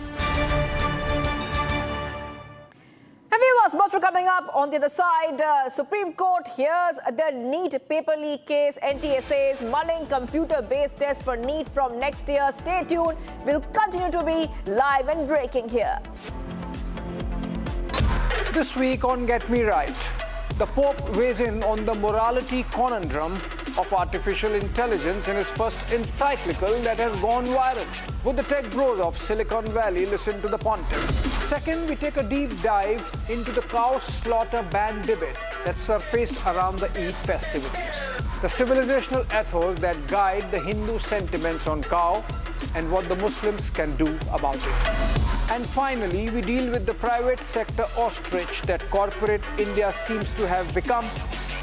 And viewers, much for coming up on the other side. Supreme Court hears the NEET paper leak case. NTA says mulling computer-based test for NEET from next year. Stay tuned. We'll continue to be live and breaking here. This week on Get Me Right, the Pope weighs in on the morality conundrum of artificial intelligence in his first encyclical that has gone viral. Would the tech bros of Silicon Valley listen to the pontiff? Second, we take a deep dive into the cow slaughter ban debate that surfaced around the Eid festivities, the civilizational ethos that guide the Hindu sentiments on cow and what the Muslims can do about it. And finally, we deal with the private sector ostrich that corporate India seems to have become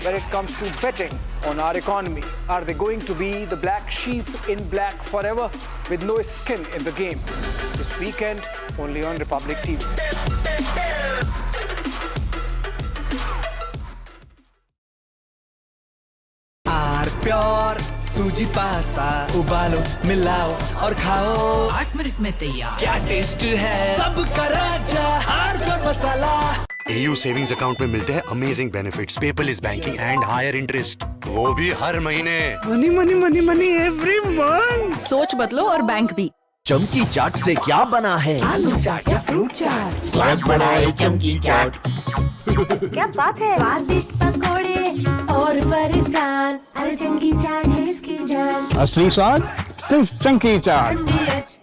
when it comes to betting on our economy. Are they going to be the black sheep in black forever with no skin in the game? This weekend, only on Republic TV. Pure suji pasta उबालो मिलाओ और खाओ 8 minute में तैयार। क्या taste है सबका राजा AR masala. AU savings account में मिलते हैं amazing benefits, paperless banking and higher interest, वो भी हर महीने। Money money money money every month. सोच बदलो और बैंक भी। चमकी चाट से क्या बना है? आलू चाट या फ्रूट चाट, स्वाद बढ़ाए चमकी चाट। क्या बात है? स्वादिष्ट पकोड़े और फरसान, अरे चमकी चाट है इसकी जान। असली स्वाद सिर्फ chunky chaat.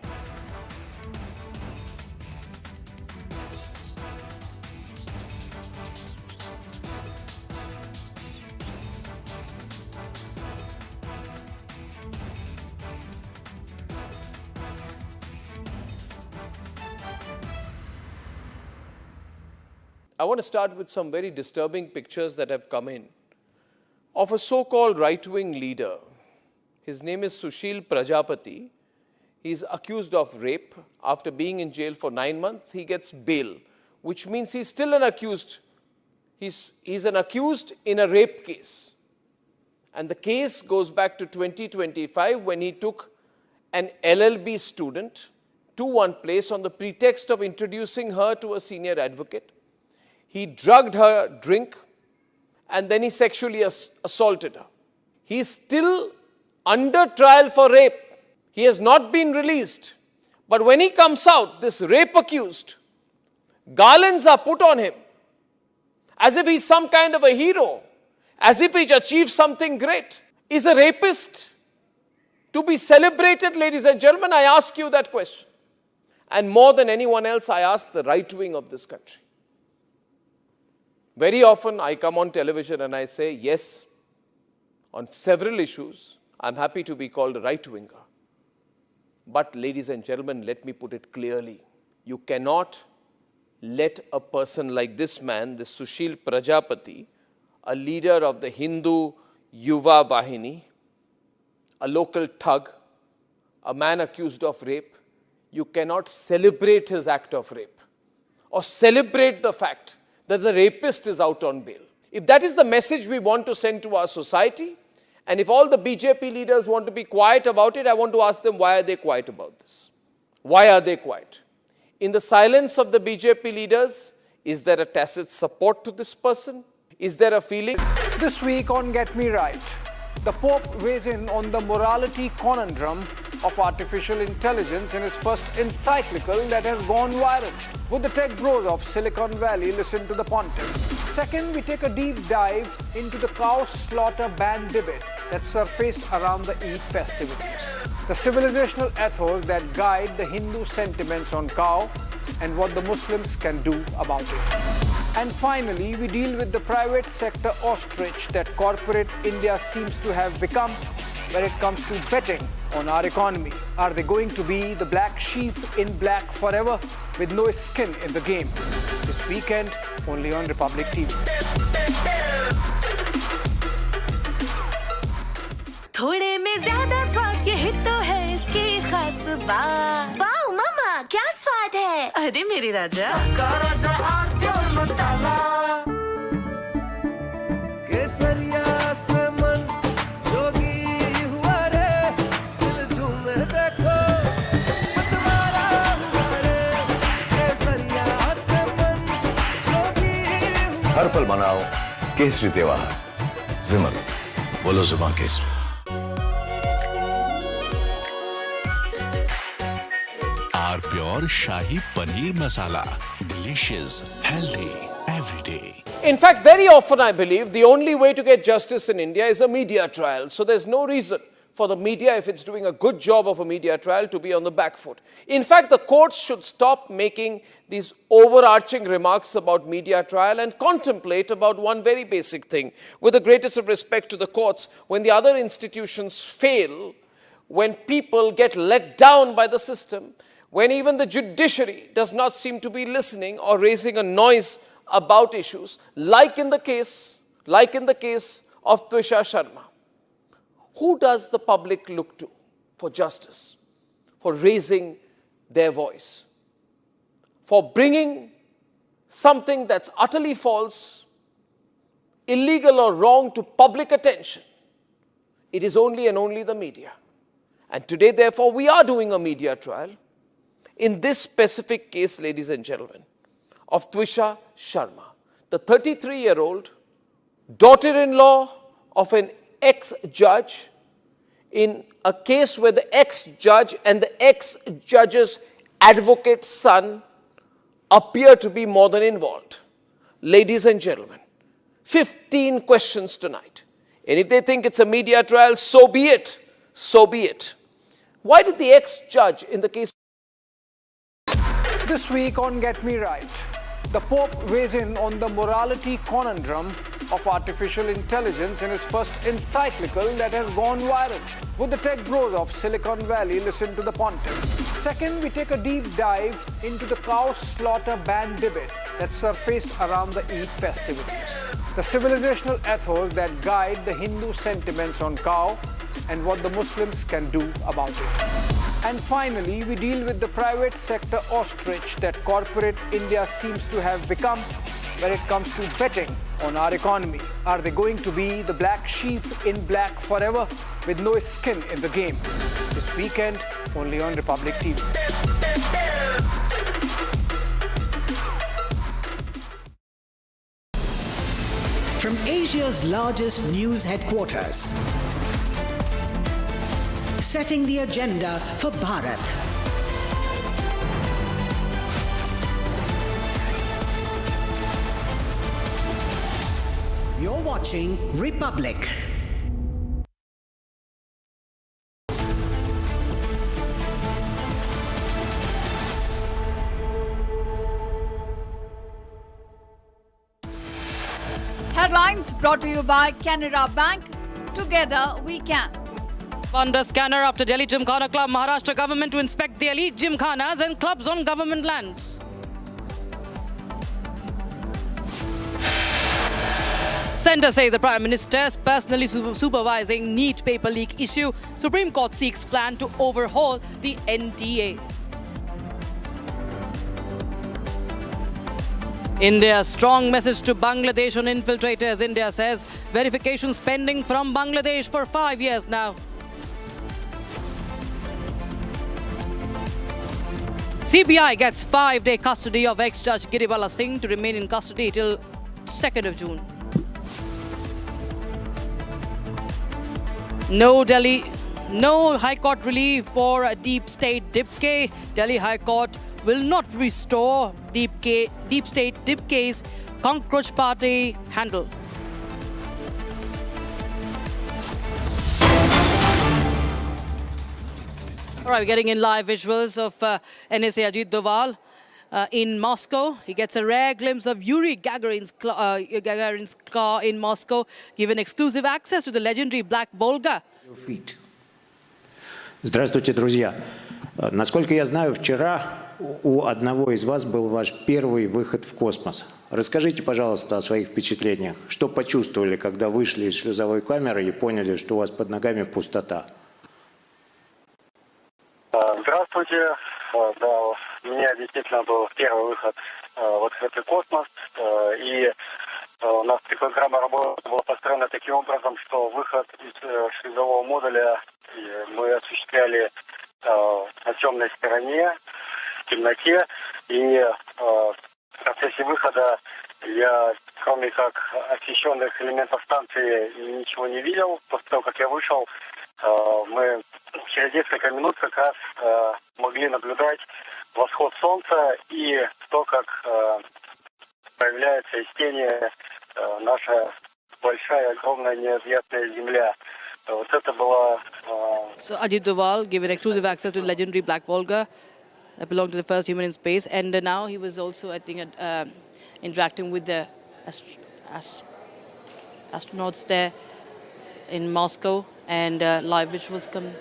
I want to start with some very disturbing pictures that have come in of a so-called right-wing leader. His name is Sushil Prajapati. He's accused of rape. After being in jail for 9 months, he gets bail, which means he's still an accused. He's an accused in a rape case. And the case goes back to 2025 when he took an LLB student to one place on the pretext of introducing her to a senior advocate. He drugged her drink and then he sexually assaulted her. He is still under trial for rape. He has not been released. But when he comes out, this rape accused, garlands are put on him as if he's some kind of a hero, as if he's achieved something great. Is a rapist to be celebrated, ladies and gentlemen? I ask you that question. And more than anyone else, I ask the right wing of this country. Very often I come on television and I say, yes, on several issues, I'm happy to be called a right-winger. But ladies and gentlemen, let me put it clearly. You cannot let a person like this man, this Sushil Prajapati, a leader of the Hindu Yuva Vahini, a local thug, a man accused of rape, you cannot celebrate his act of rape or celebrate the fact that the rapist is out on bail. If that is the message we want to send to our society, and if all the BJP leaders want to be quiet about it, I want to ask them, why are they quiet about this? Why are they quiet? In the silence of the BJP leaders, is there a tacit support to this person? Is there a feeling? This week on Get Me Right, the Pope weighs in on the morality conundrum of artificial intelligence in his first encyclical that has gone viral. Would the tech bros of Silicon Valley listen to the pontiff? Second, we take a deep dive into the cow slaughter ban debate that surfaced around the Eid festivities, the civilizational ethos that guide the Hindu sentiments on cow and what the Muslims can do about it. And finally, we deal with the private sector ostrich that corporate India seems to have become when it comes to betting on our economy. Are they going to be the black sheep in black forever with no skin in the game? This weekend, only on Republic TV. थोड़े में ज्यादा स्वाद यही तो है इसकी खास बात। वाओ मामा क्या स्वाद है? अरे मेरे राजा मसाला केसरिया से मन जोगी हुआ रे दिल झूम देखो मतवारा हुआ रे केसरिया से मन जोगी हुआ। हर पल मनाओ केसरी त्योहार विमल बोलो जुबान केसरी। Are pure shahi paneer masala, delicious, healthy every day. In fact, very often I believe the only way to get justice in India is a media trial. So there's no reason for the media, if it's doing a good job of a media trial, to be on the back foot. In fact, the courts should stop making these overarching remarks about media trial and contemplate about one very basic thing. With the greatest of respect to the courts, when the other institutions fail, when people get let down by the system, when even the judiciary does not seem to be listening or raising a noise about issues, like in the case of Twisha Sharma, who does the public look to for justice, for raising their voice, for bringing something that's utterly false, illegal or wrong to public attention It is only and only the media. And today, therefore, we are doing a media trial in this specific case, ladies and gentlemen, of Twisha Sharma, the 33-year-old daughter-in-law of an ex-judge in a case where the ex-judge and the ex-judge's advocate's son appear to be more than involved. Ladies and gentlemen, 15 questions tonight. And if they think it's a media trial, so be it. So be it. Why did the ex-judge in the case... This week on Get Me Right, the Pope weighs in on the morality conundrum of artificial intelligence in his first encyclical that has gone viral. Would the tech bros of Silicon Valley listen to the pontiff? Second, we take a deep dive into the cow slaughter ban debate that surfaced around the Eid festivities, the civilizational ethos that guide the Hindu sentiments on cow and what the Muslims can do about it. And finally, we deal with the private sector ostrich that corporate India seems to have become when it comes to betting on our economy. Are they going to be the black sheep in black forever with no skin in the game? This weekend, only on Republic TV. From Asia's largest news headquarters, setting the agenda for Bharat. You're watching Republic. Headlines brought to you by Canara Bank. Together we can. Under scanner after Delhi Gymkhana Club, Maharashtra government to inspect the elite gymkhanas and clubs on government lands. Centre says the Prime Minister is personally supervising NEET paper leak issue. Supreme Court seeks plan to overhaul the NTA. India's strong message to Bangladesh on infiltrators. India says verification spending from Bangladesh for 5 years now. CBI gets 5-day custody of ex-judge Giribala Singh to remain in custody till 2nd of June. No High Court relief for Deep State Dip-K. Delhi High Court will not restore Deep State Dip-K's Cockroach Party handle. All right, we're getting in live visuals of NSA Ajit Doval in Moscow. He gets a rare glimpse of Yuri Gagarin's car in Moscow, given exclusive access to the legendary Black Volga. Здравствуйте, друзья. Насколько я знаю, вчера у одного из вас был ваш первый выход в космос. Расскажите, пожалуйста, о своих впечатлениях. Что почувствовали, когда вышли из шлюзовой камеры и поняли, что у вас под ногами пустота? Здравствуйте. Да, у меня действительно был первый выход в открытый космос. И у нас программа работы была построена таким образом, что выход из шлюзового модуля мы осуществляли на темной стороне, в темноте. И в процессе выхода я, кроме как освещенных элементов станции, ничего не видел. После того, как я вышел, мы через несколько минут как раз могли наблюдать восход солнца и то, как появляется из тени наша большая, огромная, необъятная земля. Вот это было... So Ajit Doval given exclusive access to the legendary Black Volga that belonged to the first human in space, and now he was also, I think, interacting with the astronauts there in Moscow, and live visuals come.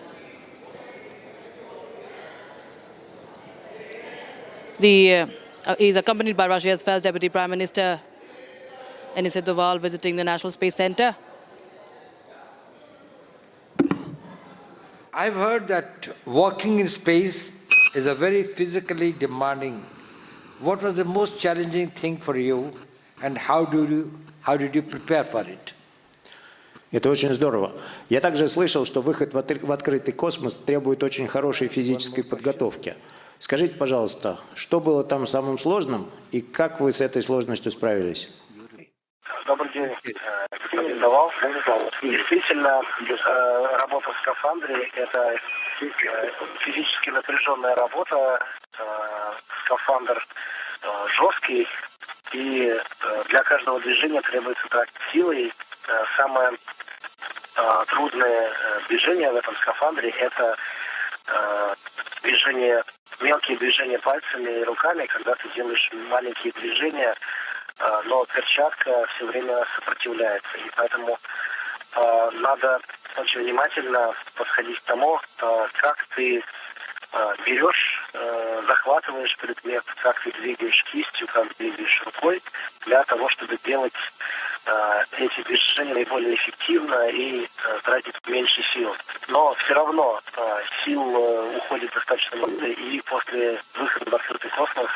He's accompanied by Russia's first Deputy Prime Minister, NSA Doval, visiting the National Space Center. I've heard that walking in space is a very physically demanding. What was the most challenging thing for you, and how did you prepare for it? Это очень здорово. Я также слышал, что выход в открытый космос требует очень хорошей физической подготовки. Скажите, пожалуйста, что было там самым сложным и как вы с этой сложностью справились? Добрый день, господин Давал. Действительно, работа в скафандре – это физически напряженная работа. Скафандр жесткий, и для каждого движения требуется трать силой. Самое трудное движение в этом скафандре – это движение, мелкие движения пальцами и руками, когда ты делаешь маленькие движения, но перчатка все время сопротивляется. И поэтому надо очень внимательно подходить к тому, как ты берешь, захватываешь предмет, как ты двигаешь кистью, как двигаешь рукой, для того, чтобы делать эти движения наиболее эффективно и тратить меньше сил. Но все равно сил уходит достаточно много, и после выхода в открытый космос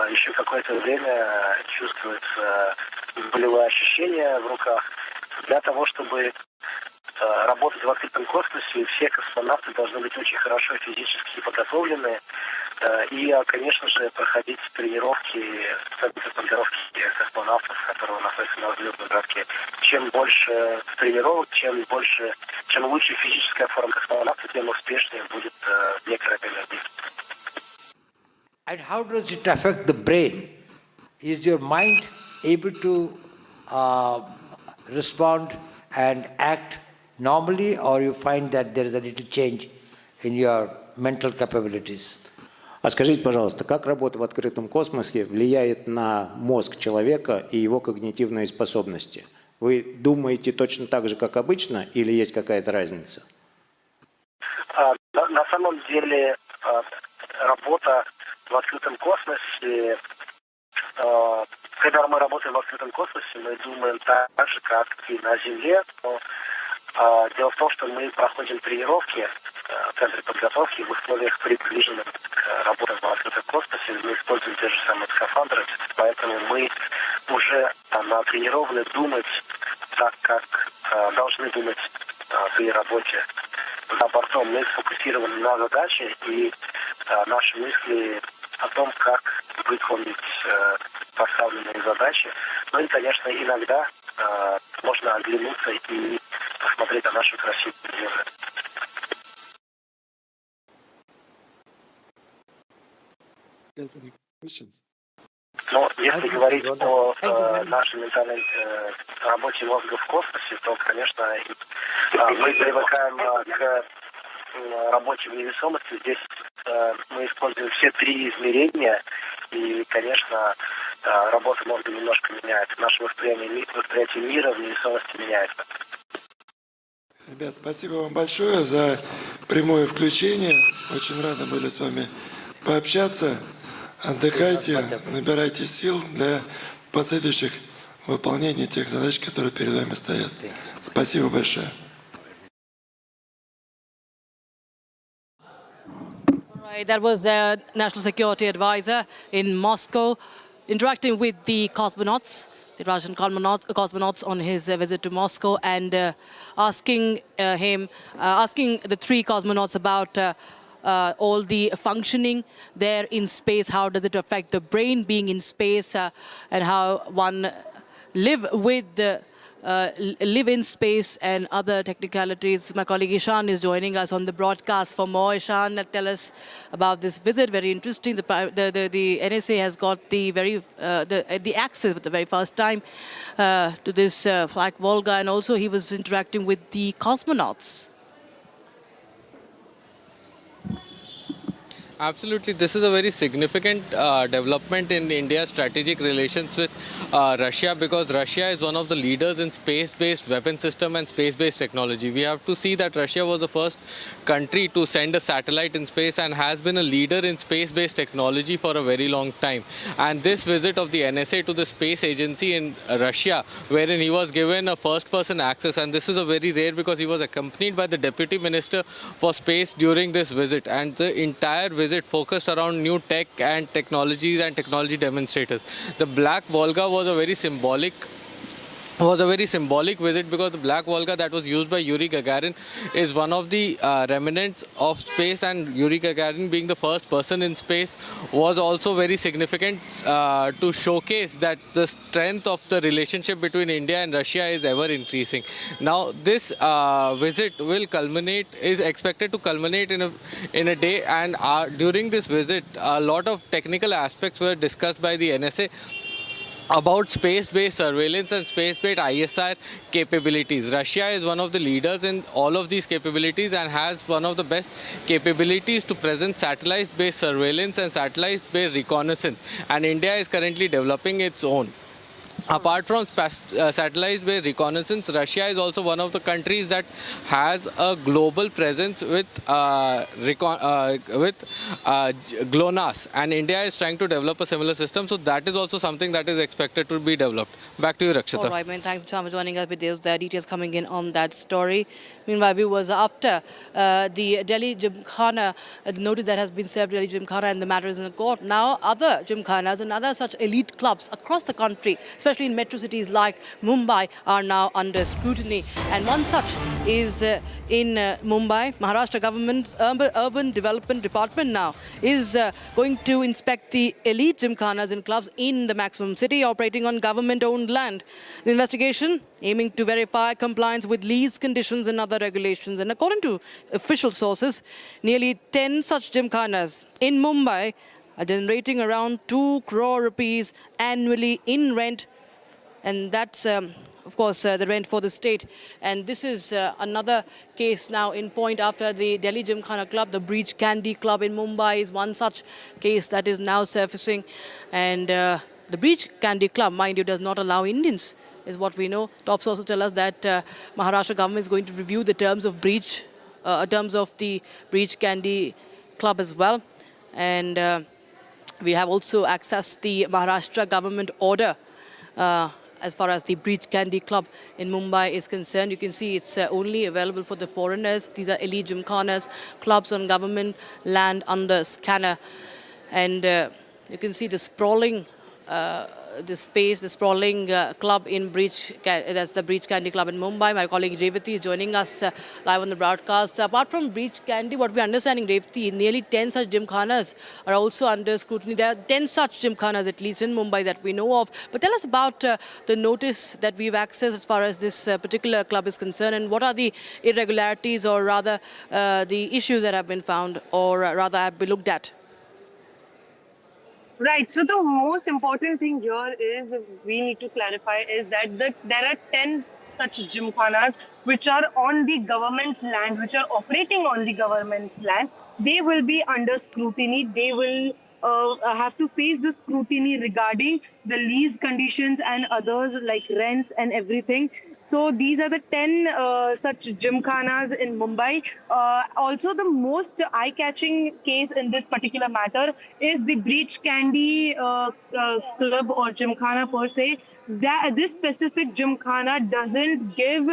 еще какое-то время чувствуется болевые ощущения в руках. Для того, чтобы работать в открытом космосе, все космонавты должны быть очень хорошо физически подготовлены и, конечно же, проходить тренировки, центры подготовки космонавтов, которые находятся на взлетной городке. Чем больше тренировок, чем лучше физическая форма космонавта, тем успешнее будет некоторое действие. And how does it affect the brain? Is your mind able to respond and act normally, or you find that there is a little change in your mental capabilities? А скажите, пожалуйста, как работа в открытом космосе влияет на мозг человека и его когнитивные способности? Вы думаете точно так же, как обычно, или есть какая-то разница? На самом деле работа в открытом космосе, когда мы работаем в открытом космосе, мы думаем так же, как и на Земле. Но дело в том, что мы проходим тренировки в центре подготовки в условиях, приближенных к работе в открытом космосе. Мы используем те же самые скафандры, поэтому мы уже натренированы думать так, как должны думать при работе за бортом. Мы сфокусированы на задаче, и наши мысли о том, как выполнить поставленные задачи. Ну и, конечно, иногда можно оглянуться и посмотреть на нашу красивую Землю. Но если говорить о нашей ментальной работе мозга в космосе, то, конечно, мы привыкаем к работе в невесомости. Здесь мы используем все три измерения, и, конечно, работа мозга немножко меняется. Наше восприятие мира в невесомости меняется. Ребят, спасибо вам большое за прямое включение. Очень рады были с вами пообщаться. Отдыхайте, набирайте сил для последующих выполнения тех задач, которые перед вами стоят. Спасибо большое. Right, that was the National Security Advisor in Moscow interacting with the cosmonauts, the Russian cosmonauts on his visit to Moscow, and asking the three cosmonauts about all the functioning there in space. How does it affect the brain being in space, and how one live in space and other technicalities. My colleague Ishan is joining us on the broadcast for more. Ishan, tell us about this visit. Very interesting. The NSA has got the access for the very first time to this flag Volga, and also he was interacting with the cosmonauts. Absolutely, this is a very significant development in India's strategic relations with Russia, because Russia is one of the leaders in space-based weapon system and space-based technology. We have to see that Russia was the first country to send a satellite in space and has been a leader in space-based technology for a very long time. And this visit of the NSA to the space agency in Russia, wherein he was given a first-person access, and this is a very rare because he was accompanied by the Deputy Minister for Space during this visit, and the entire visit focused around new tech and technologies and technology demonstrators. The Black Volga was a very symbolic was a very symbolic visit, because the black Volga that was used by Yuri Gagarin is one of the remnants of space, and Yuri Gagarin being the first person in space was also very significant to showcase that the strength of the relationship between India and Russia is ever increasing. Now this visit is expected to culminate in a day, and during this visit a lot of technical aspects were discussed by the NSA about space-based surveillance and space-based ISR capabilities. Russia is one of the leaders in all of these capabilities and has one of the best capabilities to present satellite-based surveillance and satellite-based reconnaissance, and India is currently developing its own. Apart from satellite-based reconnaissance, Russia is also one of the countries that has a global presence with GLONASS, and India is trying to develop a similar system. So that is also something that is expected to be developed. Back to you, Rakshita. All right, man. Thanks for joining us with those details coming in on that story. Meanwhile, viewers, after the Delhi Gymkhana, the notice that has been served Delhi Gymkhana, and the matter is in the court. Now, other Gymkhanas and other such elite clubs across the country, especially in metro cities like Mumbai, are now under scrutiny. And one such is in Mumbai. Maharashtra government's urban development department now is going to inspect the elite gymkhanas and clubs in the maximum city operating on government-owned land. The investigation aiming to verify compliance with lease conditions and other regulations. And according to official sources, nearly 10 such gymkhanas in Mumbai are generating around 2 crore rupees annually in rent. And that's, of course, the rent for the state. And this is another case now in point after the Delhi Gymkhana Club. The Breach Candy Club in Mumbai is one such case that is now surfacing. And the Breach Candy Club, mind you, does not allow Indians, is what we know. Top sources tell us that Maharashtra government is going to review the terms of the Breach Candy Club as well. And we have also accessed the Maharashtra government order as far as the Breach Candy Club in Mumbai is concerned. You can see it's only available for the foreigners. These are elite gymkhanas, clubs on government land under scanner. And you can see the sprawling club in Breach, that's the Breach Candy Club in Mumbai. My colleague Revati is joining us live on the broadcast. Apart from Breach Candy, what we're understanding, Revati, nearly 10 such gymkhanas are also under scrutiny. There are 10 such gymkhanas, at least in Mumbai, that we know of. But tell us about the notice that we've accessed as far as this particular club is concerned, and what are the irregularities, or rather the issues that have been found, or rather have been looked at? Right. So the most important thing here is we need to clarify is that there are 10 such gymkhanas which are on the government's land, which are operating on the government's land. They will be under scrutiny. They will have to face the scrutiny regarding the lease conditions and others like rents and everything. So these are the 10 such gymkhanas in Mumbai. Also, the most eye-catching case in this particular matter is the Breach Candy club or gymkhana per se. This specific gymkhana doesn't give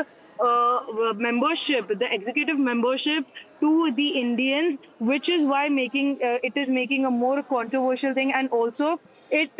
membership, the executive membership, to the Indians, which is why it is making a more controversial thing. And also it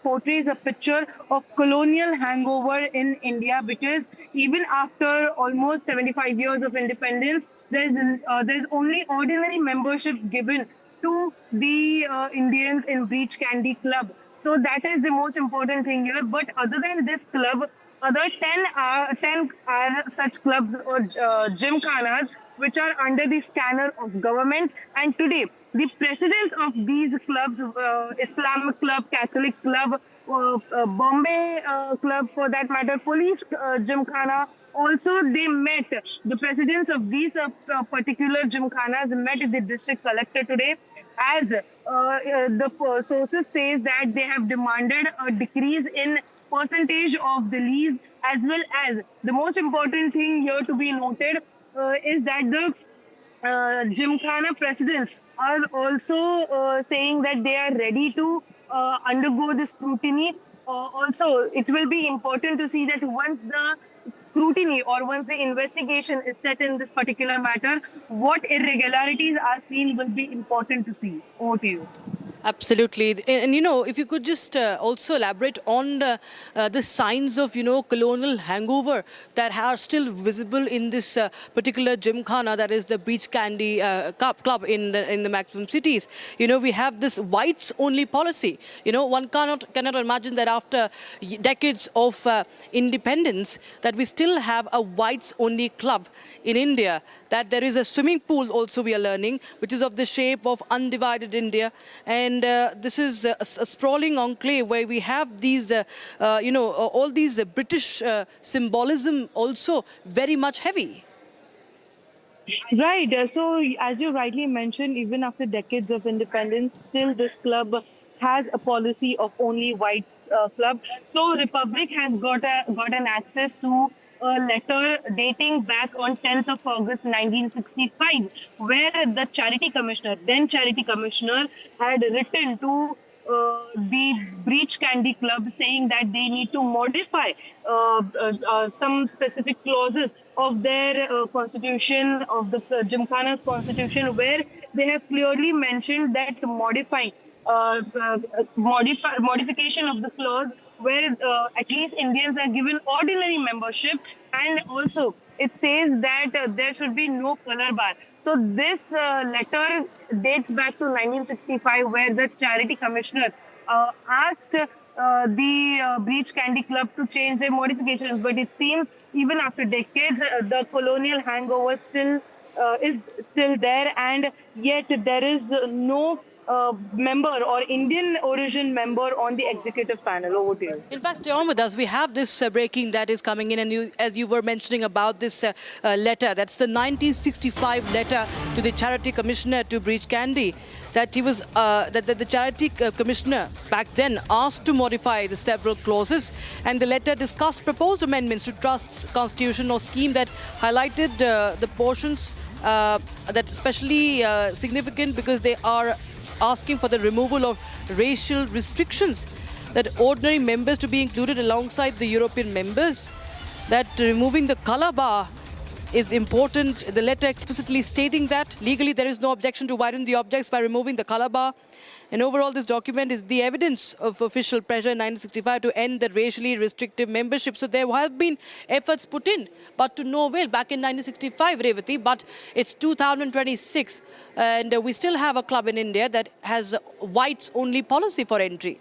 portrays a picture of colonial hangover in India, because even after almost 75 years of independence, there's only ordinary membership given to the Indians in Breach Candy Club. So that is the most important thing here. But other than this club, other 10 are such clubs or gymkhanas which are under the scanner of government. And today, the presidents of these clubs, Islamic Club, Catholic Club, Bombay Club for that matter, Police Gymkhana, also they met, the presidents of these particular gymkhanas met the district collector today, as the sources says that they have demanded a decrease in percentage of the lease, as well as the most important thing here to be noted is that the gymkhana presidents are also saying that they are ready to undergo the scrutiny. Also, it will be important to see that once the scrutiny or once the investigation is set in this particular matter, what irregularities are seen will be important to see. Over to you. Absolutely. And, if you could just also elaborate on the signs of, colonial hangover that are still visible in this particular gymkhana, that is the beach candy club in the maximum cities. We have this whites-only policy. One cannot imagine that after decades of independence, that we still have a whites-only club in India, that there is a swimming pool also we are learning, which is of the shape of undivided India. And this is a sprawling enclave where we have these, all these British symbolism also very much heavy. Right. So, as you rightly mentioned, even after decades of independence, still this club has a policy of only whites club. So, Republic has got an access to a letter dating back on 10th of August 1965, where the then charity commissioner, had written to the Breach Candy Club saying that they need to modify some specific clauses of their constitution, of the Gymkhana's constitution, where they have clearly mentioned that modification of the clause where at least Indians are given ordinary membership, and also it says that there should be no color bar. So this letter dates back to 1965, where the charity commissioner asked the Breach Candy Club to change their modifications. But it seems even after decades, the colonial hangover is still there, and yet there is no member or Indian origin member on the executive panel. Over to you. In fact, stay on with us. We have this breaking that is coming in, and as you were mentioning about this letter, that's the 1965 letter to the charity commissioner to Breach Candy, that he was that the charity commissioner back then asked to modify the several clauses, and the letter discussed proposed amendments to Trust's constitutional scheme that highlighted the portions that especially significant because they are asking for the removal of racial restrictions, that ordinary members to be included alongside the European members, that removing the color bar is important. The letter explicitly stating that legally there is no objection to widen the objects by removing the color bar. And overall, this document is the evidence of official pressure in 1965 to end the racially restrictive membership. So there have been efforts put in, but to no avail back in 1965, Revati. But it's 2026, and we still have a club in India that has whites-only policy for entry.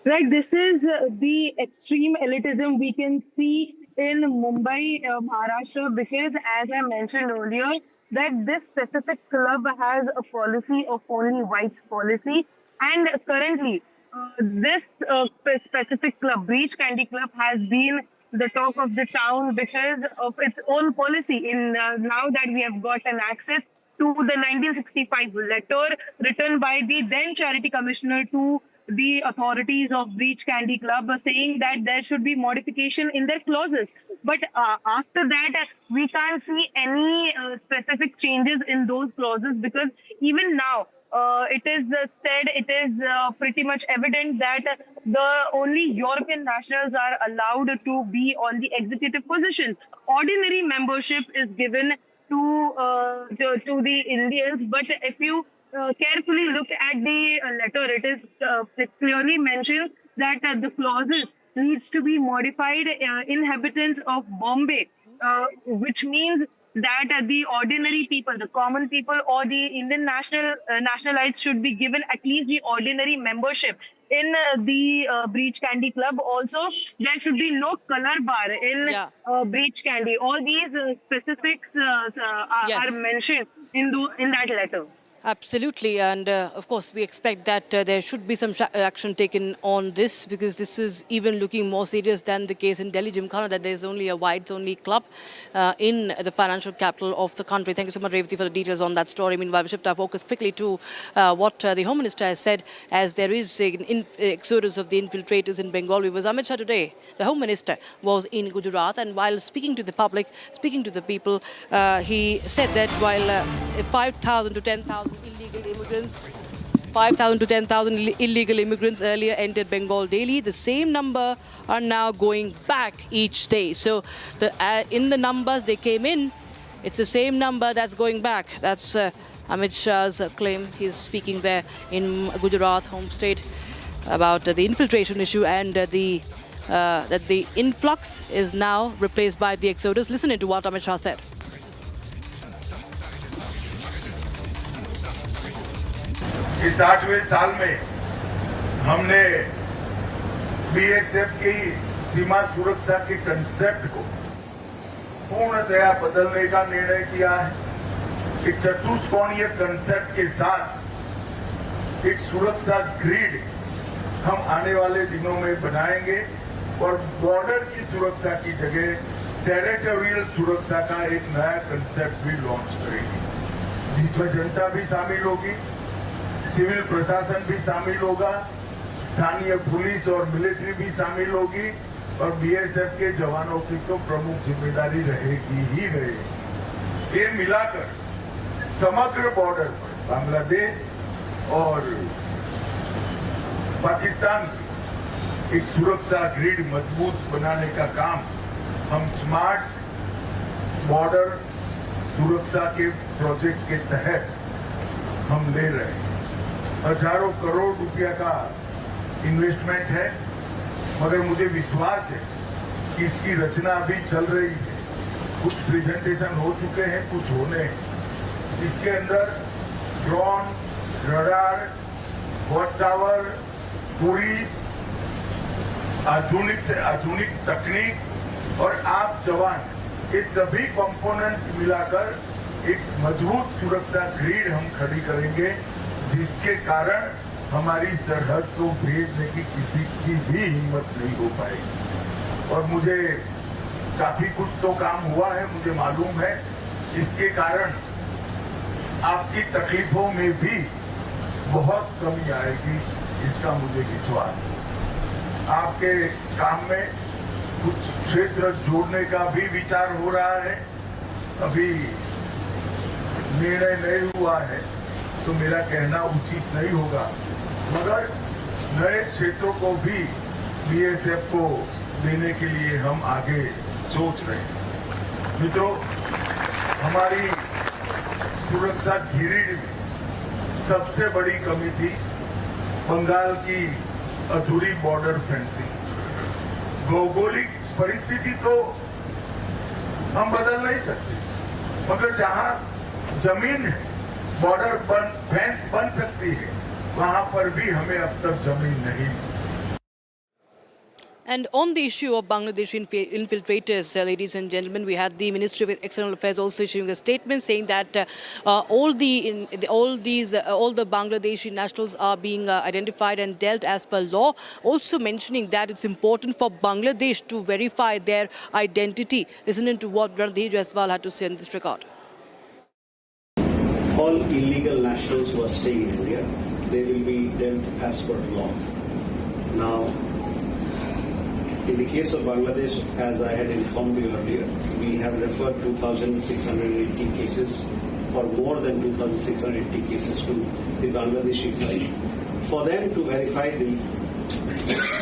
Right, this is the extreme elitism we can see in Mumbai, Maharashtra, because as I mentioned earlier, that this specific club has a policy of only whites policy, and currently this specific club, Breach Candy Club, has been the talk of the town because of its own policy. In now that we have got an access to the 1965 letter written by the then charity commissioner to the authorities of Breach Candy Club, saying that there should be modification in their clauses. But after that, we can't see any specific changes in those clauses, because even now, it is said, it is pretty much evident that the only European nationals are allowed to be on the executive position. Ordinary membership is given to the Indians, but if you carefully look at the letter, it clearly mentions that the clauses needs to be modified. Inhabitants of Bombay, which means that the ordinary people, the common people, or the Indian nationalites should be given at least the ordinary membership in the Breach Candy Club. Also, there should be no color bar in Breach Candy. All these specifics are mentioned in that letter. Absolutely, and of course we expect that there should be some action taken on this, because this is even looking more serious than the case in Delhi Gymkhana, that there is only a whites-only club in the financial capital of the country. Thank you so much, Revati, for the details on that story. Meanwhile, we shift our focus quickly to what the Home Minister has said, as there is an exodus of the infiltrators in Bengal. It was Amit Shah today. The Home Minister was in Gujarat, and while speaking to the public, speaking to the people, he said that while 5,000 to 10,000 illegal immigrants, 5,000 to 10,000 illegal immigrants earlier entered Bengal daily, the same number are now going back each day. So in the numbers they came in, it's the same number that's going back. That's Amit Shah's claim. He's speaking there in Gujarat, home state, about the infiltration issue and that the influx is now replaced by the exodus. Listen into what Amit Shah said. इस 8वें साल में हमने BSF की सीमा सुरक्षा के concept को पूर्णतया बदलने का निर्णय किया है। एक चतुष्कोणीय कंसेप्ट के साथ एक सुरक्षा ग्रिड हम आने वाले दिनों में बनाएंगे और बॉर्डर की सुरक्षा की जगह टेरिटोरियल सुरक्षा का एक नया कंसेप्ट भी लॉन्च करेंगे, जिसमें जनता भी शामिल होगी, सिविल प्रशासन भी शामिल होगा, स्थानीय पुलिस और मिलिट्री भी शामिल होगी और बीएसएफ के जवानों की तो प्रमुख जिम्मेदारी रहेगी ही रहेगी। ये मिलाकर समग्र बॉर्डर पर बांग्लादेश और पाकिस्तान की एक सुरक्षा ग्रिड मजबूत बनाने का काम हम स्मार्ट बॉर्डर सुरक्षा के प्रोजेक्ट के तहत हम ले रहे हैं। हजारों करोड़ रुपया का इन्वेस्टमेंट है, मगर मुझे विश्वास है कि इसकी रचना अभी चल रही है। कुछ प्रेजेंटेशन हो चुके हैं, कुछ होने हैं। इसके अंदर ड्रोन, रडार, वॉच टावर, पूरी आधुनिक से आधुनिक तकनीक और आप जवान, ये सभी कंपोनेंट मिलाकर एक मजबूत सुरक्षा ग्रिड हम खड़ी करेंगे, जिसके कारण हमारी सरहद को भेजने की किसी की भी हिम्मत नहीं हो पाएगी। और मुझे काफी कुछ तो काम हुआ है, मुझे मालूम है। इसके कारण आपकी तकलीफों में भी बहुत कमी आएगी, इसका मुझे विश्वास है। आपके काम में कुछ क्षेत्र जोड़ने का भी विचार हो रहा है, अभी निर्णय नहीं हुआ है तो मेरा कहना उचित नहीं होगा, मगर नए क्षेत्रों को भी बीएसएफ को देने के लिए हम आगे सोच रहे हैं। मित्रों, हमारी सुरक्षा ग्रिड में सबसे बड़ी कमी थी बंगाल की अधूरी बॉर्डर फेंसिंग। भौगोलिक परिस्थिति तो हम बदल नहीं सकते, मगर जहां जमीन है, बॉर्डर फेंस बन सकती है, वहां पर भी हमें अब तक जमीन नहीं मिली। And on the issue of Bangladeshi infiltrators, ladies and gentlemen, we had the Ministry of External Affairs also issuing a statement saying that all the Bangladeshi nationals are being identified and dealt as per law. Also mentioning that it's important for Bangladesh to verify their identity. Listen to what Ranadhir Jaiswal had to say in this regard. All illegal nationals who are staying in India, they will be dealt as per law. Now, in the case of Bangladesh, as I had informed you earlier, we have referred 2,680 cases or more than 2,680 cases to the Bangladeshi side for them to verify the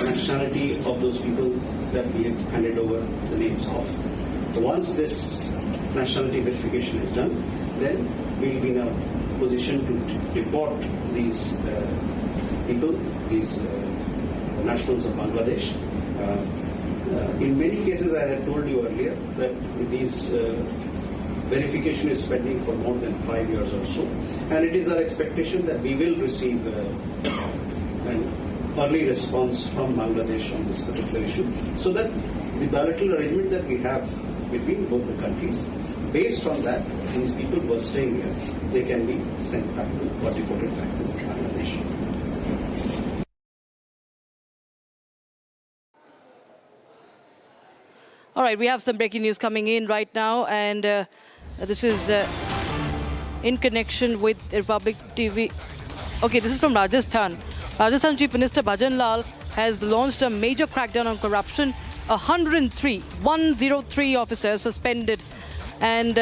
nationality of those people that we have handed over the names of. Once this nationality verification is done, then we will be in a position to deport these people, these nationals of Bangladesh. In many cases, I have told you earlier that these verification is pending for more than 5 years or so, and it is our expectation that we will receive an early response from Bangladesh on this particular issue, so that the bilateral arrangement that we have between both the countries, based on that, these people who are staying here, they can be sent back to or deported back to Bangladesh. All right, we have some breaking news coming in right now, and this is in connection with Republic TV. Okay, this is from Rajasthan. Rajasthan Chief Minister Bhajan Lal has launched a major crackdown on corruption. 103 officers suspended, and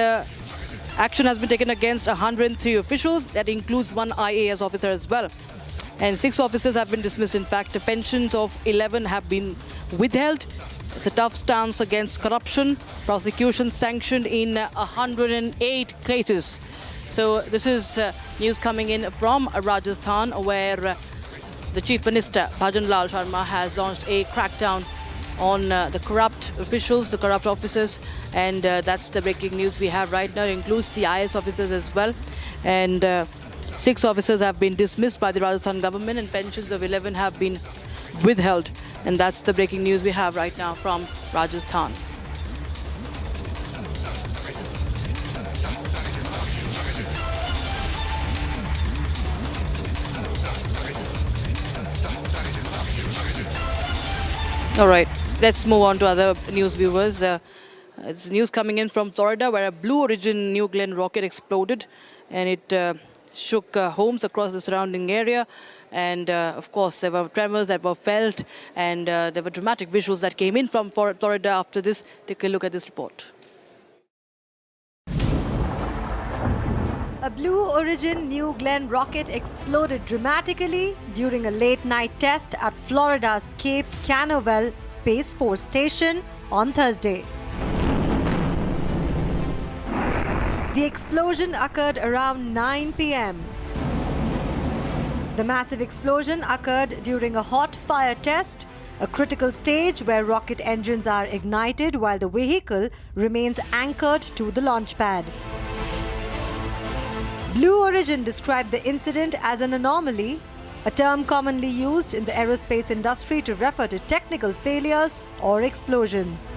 action has been taken against 103 officials. That includes one IAS officer as well. And 6 officers have been dismissed. In fact, the pensions of 11 have been withheld. It's a tough stance against corruption. Prosecution sanctioned in 108 cases. So this is news coming in from Rajasthan, where the Chief Minister, Bhajan Lal Sharma, has launched a crackdown on the corrupt officials, the corrupt officers, and that's the breaking news we have right now. It includes CIS officers as well, and 6 officers have been dismissed by the Rajasthan government, and pensions of 11 have been withheld, and that's the breaking news we have right now from Rajasthan. All right, let's move on to other news, viewers. It's news coming in from Florida, where a Blue Origin New Glenn rocket exploded, and it shook homes across the surrounding area. And of course, there were tremors that were felt, and there were dramatic visuals that came in from Florida after this. Take a look at this report. A Blue Origin New Glenn rocket exploded dramatically during a late-night test at Florida's Cape Canaveral Space Force Station on Thursday. The explosion occurred around 9 p.m. The massive explosion occurred during a hot fire test, a critical stage where rocket engines are ignited while the vehicle remains anchored to the launch pad. Blue Origin described the incident as an anomaly, a term commonly used in the aerospace industry to refer to technical failures or explosions.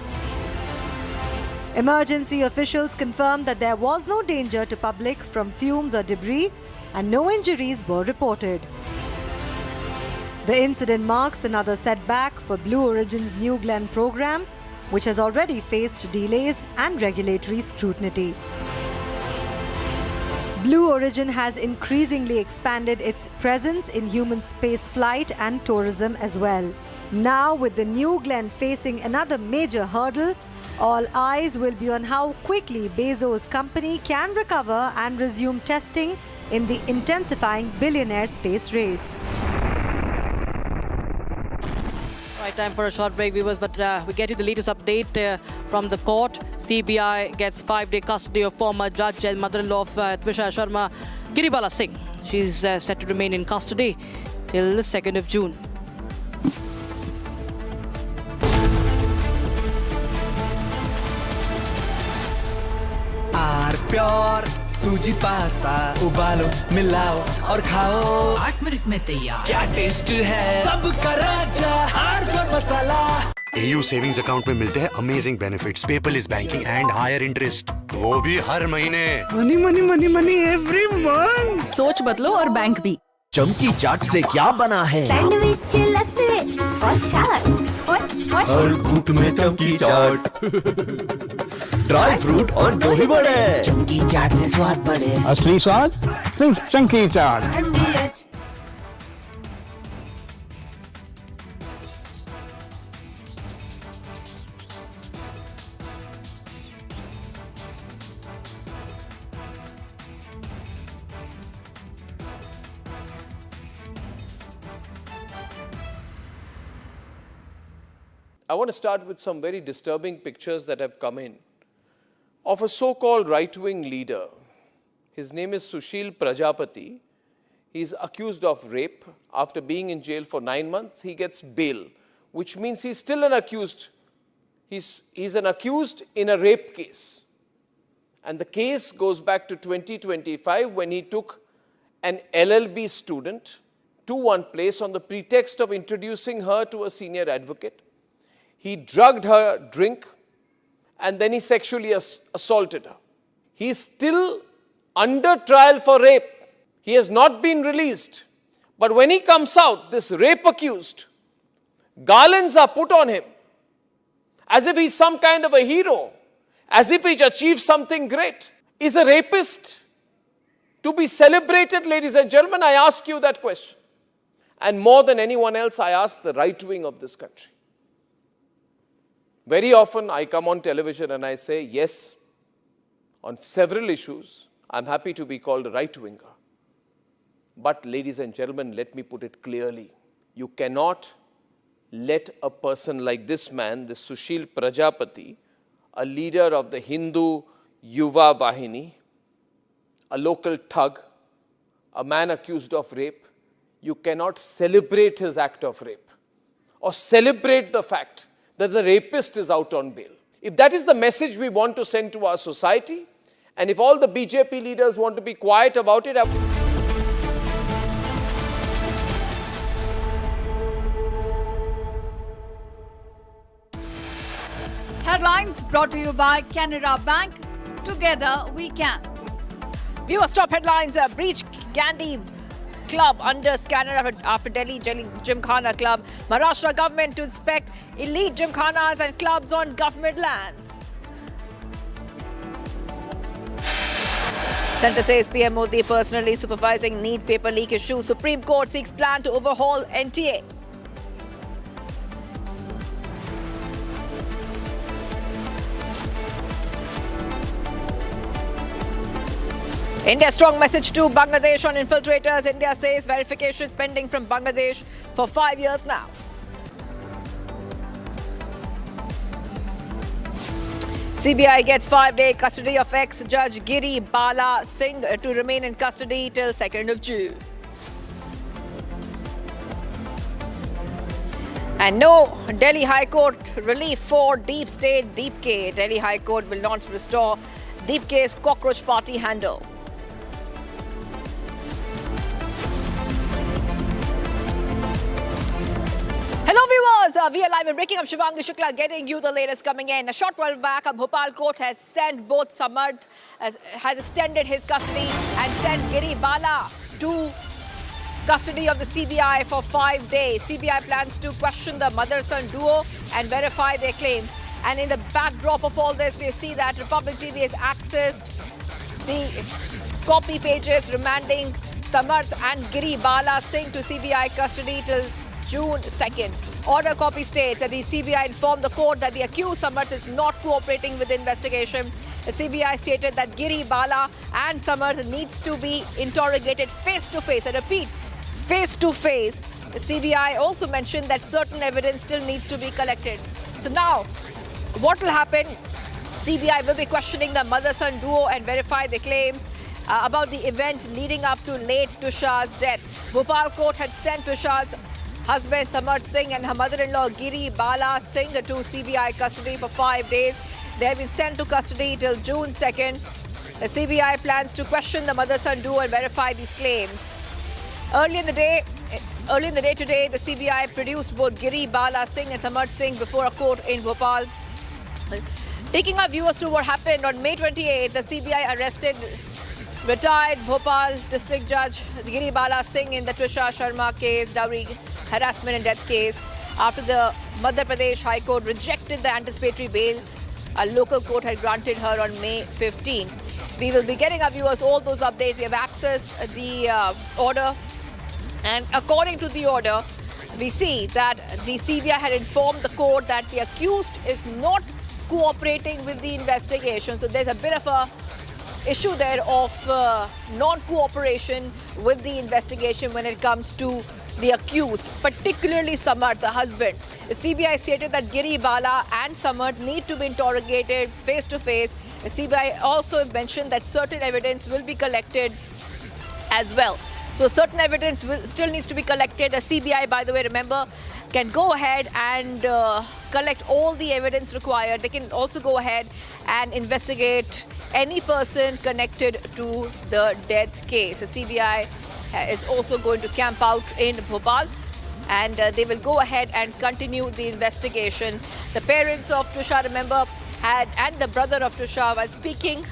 Emergency officials confirmed that there was no danger to public from fumes or debris, and no injuries were reported. The incident marks another setback for Blue Origin's New Glenn program, which has already faced delays and regulatory scrutiny. Blue Origin has increasingly expanded its presence in human space flight and tourism as well. Now, with the New Glenn facing another major hurdle, all eyes will be on how quickly Bezos' company can recover and resume testing in the intensifying billionaire space race. Right, time for a short break, viewers, but we get you the latest update from the court. CBI gets 5-day custody of former judge and mother-in-law of Twisha Sharma, Giribala Singh. She's set to remain in custody till the 2nd of June. Pure suji pasta उबालो मिलाओ और खाओ 8 minute में तैयार क्या taste है सबका राजा hardware masala AU savings account में मिलते हैं amazing benefits, paperless banking and higher interest, वो भी हर महीने। Money money money money every month. सोच बदलो और बैंक भी। चमकी चाट से क्या बना है? सैंडविच लस्सी और छाछ और हर घूंट में चमकी चाट, ड्राई फ्रूट और दही बड़े। चमकी चाट से स्वाद बढ़े। असली स्वाद सिर्फ chunky chaat. I want to start with some very disturbing pictures that have come in of a so-called right-wing leader. His name is Sushil Prajapati. He's accused of rape. After being in jail for 9 months, he gets bail, which means he's still an accused. He's an accused in a rape case. And the case goes back to 2025 when he took an LLB student to one place on the pretext of introducing her to a senior advocate. He drugged her drink and then he sexually assaulted her. He is still under trial for rape. He has not been released. But when he comes out, this rape accused, garlands are put on him as if he's some kind of a hero, as if he's achieved something great. Is a rapist to be celebrated, ladies and gentlemen? I ask you that question. And more than anyone else, I ask the right wing of this country. Very often I come on television and I say, yes, on several issues, I'm happy to be called a right-winger. But ladies and gentlemen, let me put it clearly. You cannot let a person like this man, this Sushil Prajapati, a leader of the Hindu Yuva Vahini, a local thug, a man accused of rape, you cannot celebrate his act of rape or celebrate the fact that the rapist is out on bail. If that is the message we want to send to our society, and if all the BJP leaders want to be quiet about it, Headlines brought to you by Canara Bank. Together we can. Viewers, top headlines. Breach Gandhi Club under scanner after Delhi Gymkhana Club. Maharashtra government to inspect elite gymkhanas and clubs on government lands. Centre says PM Modi personally supervising NEET paper leak issue. Supreme Court seeks plan to overhaul NTA. India's strong message to Bangladesh on infiltrators. India says verifications pending from Bangladesh for 5 years now. CBI gets 5-day custody of ex-judge Giri Bala Singh to remain in custody till 2nd of June. And no Delhi High Court relief for Deep State Deep K. Delhi High Court will not restore Deep K's cockroach party handle. Hello viewers, we are live and breaking up. Shivangi Shukla getting you the latest coming in. A short while back, Bhopal court has sent both Samarth, has extended his custody and sent Giri Bala to custody of the CBI for 5 days. CBI plans to question the mother-son duo and verify their claims. And in the backdrop of all this, we see that Republic TV has accessed the copy pages remanding Samarth and Giri Bala Singh to CBI custody till June 2nd. Order copy states that the CBI informed the court that the accused Samarth is not cooperating with the investigation. The CBI stated that Giri Bala and Samarth needs to be interrogated face-to-face. I repeat, face-to-face. The CBI also mentioned that certain evidence still needs to be collected. So now, what will happen? CBI will be questioning the mother-son duo and verify the claims about the events leading up to late Tushar's death. Bhopal court had sent Tushar's husband Samarth Singh and her mother-in-law Giri Bala Singh to CBI custody for 5 days. They have been sent to custody till June 2nd. The CBI plans to question the mother-son duo and verify these claims. Early in the day today, the CBI produced both Giri Bala Singh and Samarth Singh before a court in Bhopal. Taking our viewers through what happened on May 28th, the CBI arrested retired Bhopal District Judge Giri Bala Singh in the Tushar Sharma case, dowry harassment and death case, after the Madhya Pradesh High Court rejected the anticipatory bail a local court had granted her on May 15. We will be getting our viewers all those updates. We have accessed the order, and according to the order, we see that the CBI had informed the court that the accused is not cooperating with the investigation. So there's a bit of a issue there of non-cooperation with the investigation when it comes to the accused, particularly Samarth, the husband. The CBI stated that Giri Bala and Samarth need to be interrogated face-to-face. The CBI also mentioned that certain evidence will be collected as well. So certain evidence still needs to be collected. The CBI, by the way, remember, can go ahead and collect all the evidence required. They can also go ahead and investigate any person connected to the death case. The CBI is also going to camp out in Bhopal, and they will go ahead and continue the investigation. The parents of Tushar, remember, and the brother of Tushar, while speaking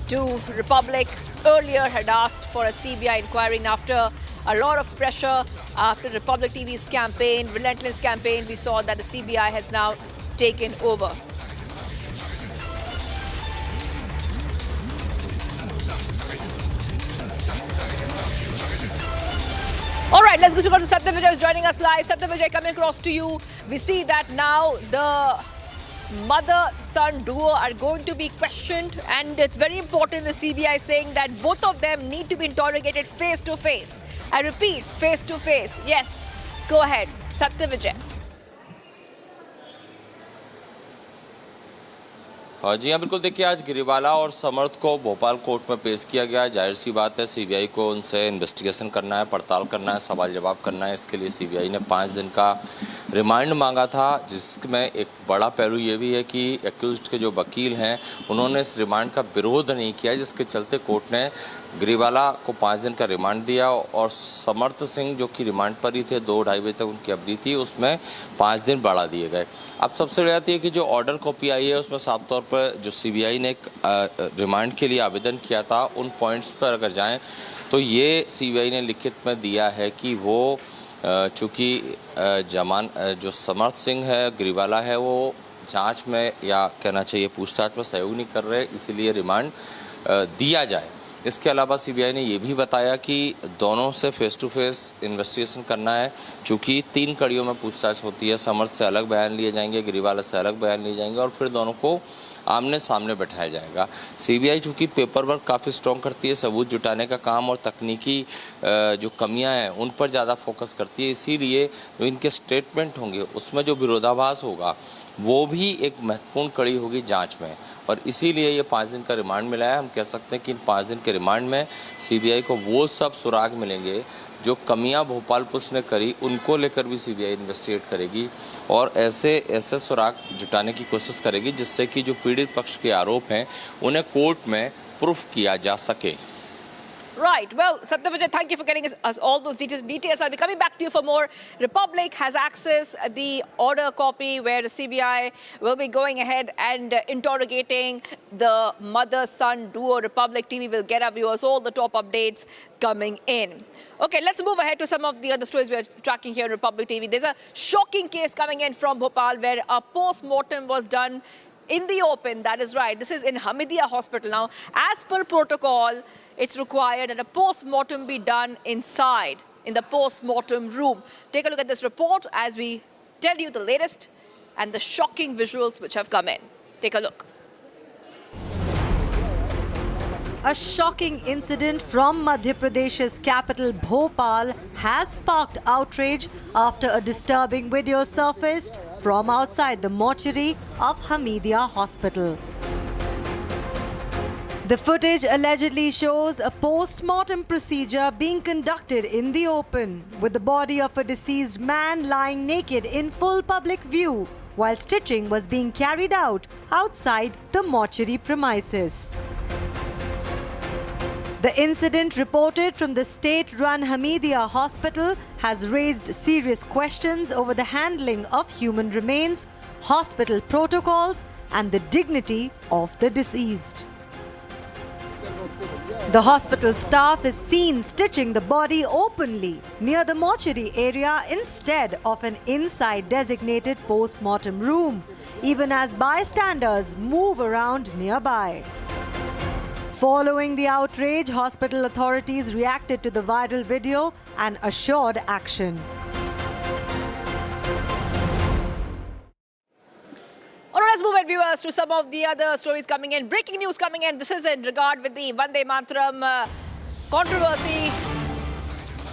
to Republic earlier, had asked for a CBI inquiry. After a lot of pressure, after Republic TV's campaign, relentless campaign, we saw that the CBI has now taken over. All right, let's go to Satya Vijay, who's joining us live. Satya Vijay, coming across to you. We see that now the mother-son duo are going to be questioned, and it's very important, the CBI saying that both of them need to be interrogated face-to-face. I repeat, face-to-face. Yes, go ahead. Satya Vijay. जी हाँ, बिल्कुल। देखिए, आज गिरिवाला और समर्थ को Bhopal court में पेश किया गया। जाहिर सी बात है, सीबीआई को उनसे इन्वेस्टिगेशन करना है, पड़ताल करना है, सवाल जवाब करना है। इसके लिए सीबीआई ने 5 दिन का रिमांड मांगा था, जिसमें एक बड़ा पहलू ये भी है कि एक्यूज्ड के जो वकील हैं उन्होंने इस रिमांड का विरोध नहीं किया, जिसके चलते कोर्ट ने गिरिवाला को 5 दिन का रिमांड दिया और समर्थ सिंह जो कि रिमांड पर ही थे, 2-2.5 बजे तक उनकी अवधि थी, उसमें 5 दिन बढ़ा दिए गए। अब सबसे बड़ी बात यह कि जो ऑर्डर कॉपी आई है उसमें साफ तौर पर जो सीबीआई ने एक रिमांड के लिए आवेदन किया था, उन पॉइंट्स पर अगर जाएं तो ये सीबीआई ने लिखित में दिया है कि वो चूँकि जो समर्थ सिंह है, गिरिवाला है, वो जांच में या कहना चाहिए पूछताछ में सहयोग नहीं कर रहे, इसीलिए रिमांड दिया जाए। इसके अलावा सीबीआई ने ये भी बताया कि दोनों से फेस टू फेस इन्वेस्टिगेशन करना है, चूँकि 3 कड़ियों में पूछताछ होती है। समर्थ से अलग बयान लिए जाएंगे, गिरिवाला से अलग बयान लिए जाएंगे और फिर दोनों को आमने सामने बैठाया जाएगा। सीबीआई चूँकि पेपर वर्क काफ़ी स्ट्रॉन्ग करती है, सबूत जुटाने का काम और तकनीकी जो कमियां हैं उन पर ज़्यादा फोकस करती है, इसीलिए जो इनके स्टेटमेंट होंगे उसमें जो विरोधाभास होगा वो भी एक महत्वपूर्ण कड़ी होगी जांच में, और इसीलिए ये 5 दिन का रिमांड मिला है। हम कह सकते हैं कि इन 5 दिन के रिमांड में सीबीआई को वो सब सुराग मिलेंगे जो कमियां भोपाल पुलिस ने करी, उनको लेकर भी सीबीआई इन्वेस्टिगेट करेगी और ऐसे सुराग जुटाने की कोशिश करेगी जिससे कि जो पीड़ित पक्ष के आरोप हैं उन्हें कोर्ट में प्रूफ किया जा सके। Right. Well, Satyavijay, thank you for getting us all those details. I'll be coming back to you for more. Republic has access the order copy where the CBI will be going ahead and interrogating the mother-son duo. Republic TV will get our viewers all the top updates coming in. Okay, let's move ahead to some of the other stories we are tracking here on Republic TV. There's a shocking case coming in from Bhopal where a post-mortem was done in the open. That is right. This is in Hamidia Hospital. Now, as per protocol, it's required that a post-mortem be done inside, in the post-mortem room. Take a look at this report as we tell you the latest and the shocking visuals which have come in. Take a look. A shocking incident from Madhya Pradesh's capital Bhopal has sparked outrage after a disturbing video surfaced from outside the mortuary of Hamidia Hospital. The footage allegedly shows a post-mortem procedure being conducted in the open, with the body of a deceased man lying naked in full public view, while stitching was being carried out outside the mortuary premises. The incident reported from the state-run Hamidia Hospital has raised serious questions over the handling of human remains, hospital protocols, and the dignity of the deceased. The hospital staff is seen stitching the body openly near the mortuary area instead of an inside designated post-mortem room, even as bystanders move around nearby. Following the outrage, hospital authorities reacted to the viral video and assured action. All right, let's move ahead, viewers, to some of the other stories coming in. Breaking news coming in. This is in regard with the Vande Mataram controversy.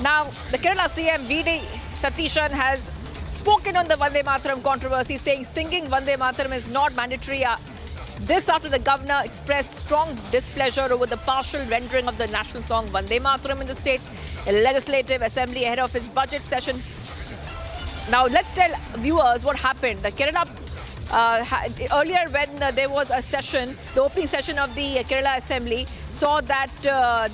Now, the Kerala CM V.D. Satishan has spoken on the Vande Mataram controversy, saying singing Vande Mataram is not mandatory. This after the governor expressed strong displeasure over the partial rendering of the national song Vande Mataram in the state legislative assembly ahead of his budget session. Now, let's tell viewers what happened. The Kerala earlier when there was a session, the opening session of the Kerala Assembly saw that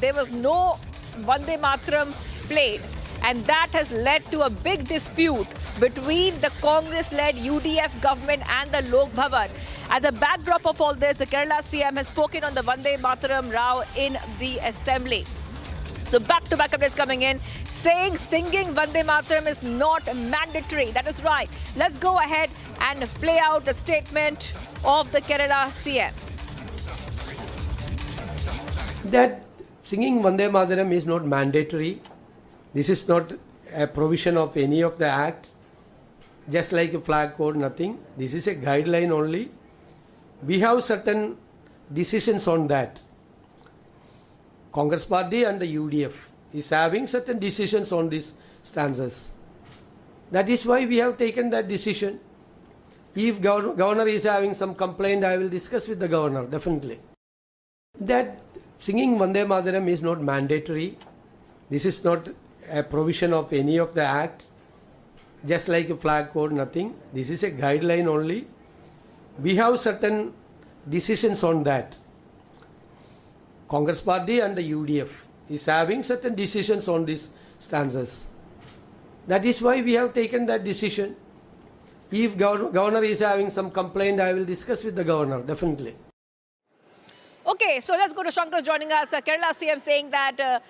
there was no Vande Mataram played, and that has led to a big dispute between the Congress-led UDF government and the Lok Bhavan. At the backdrop of all this, the Kerala CM has spoken on the Vande Mataram row in the Assembly. So back-to-back updates coming in, saying singing Vande Mataram is not mandatory. That is right. Let's go ahead and play out the statement of the Kerala CM. That singing Vande Mataram is not mandatory. This is not a provision of any of the act. Just like a flag code, nothing. This is a guideline only. We have certain decisions on that. Congress Party and the UDF is having certain decisions on these stanzas. That is why we have taken that decision. If governor is having some complaint, I will discuss with the governor, definitely. That singing Vande Mataram is not mandatory. This is not a provision of any of the act. Just like a flag code, nothing. This is a guideline only. We have certain decisions on that. Congress Party and the UDF is having certain decisions on these stanzas. That is why we have taken that decision. If governor is having some complaint, I will discuss with the governor, definitely. Okay, so let's go to Shankar joining us. Kerala CM saying that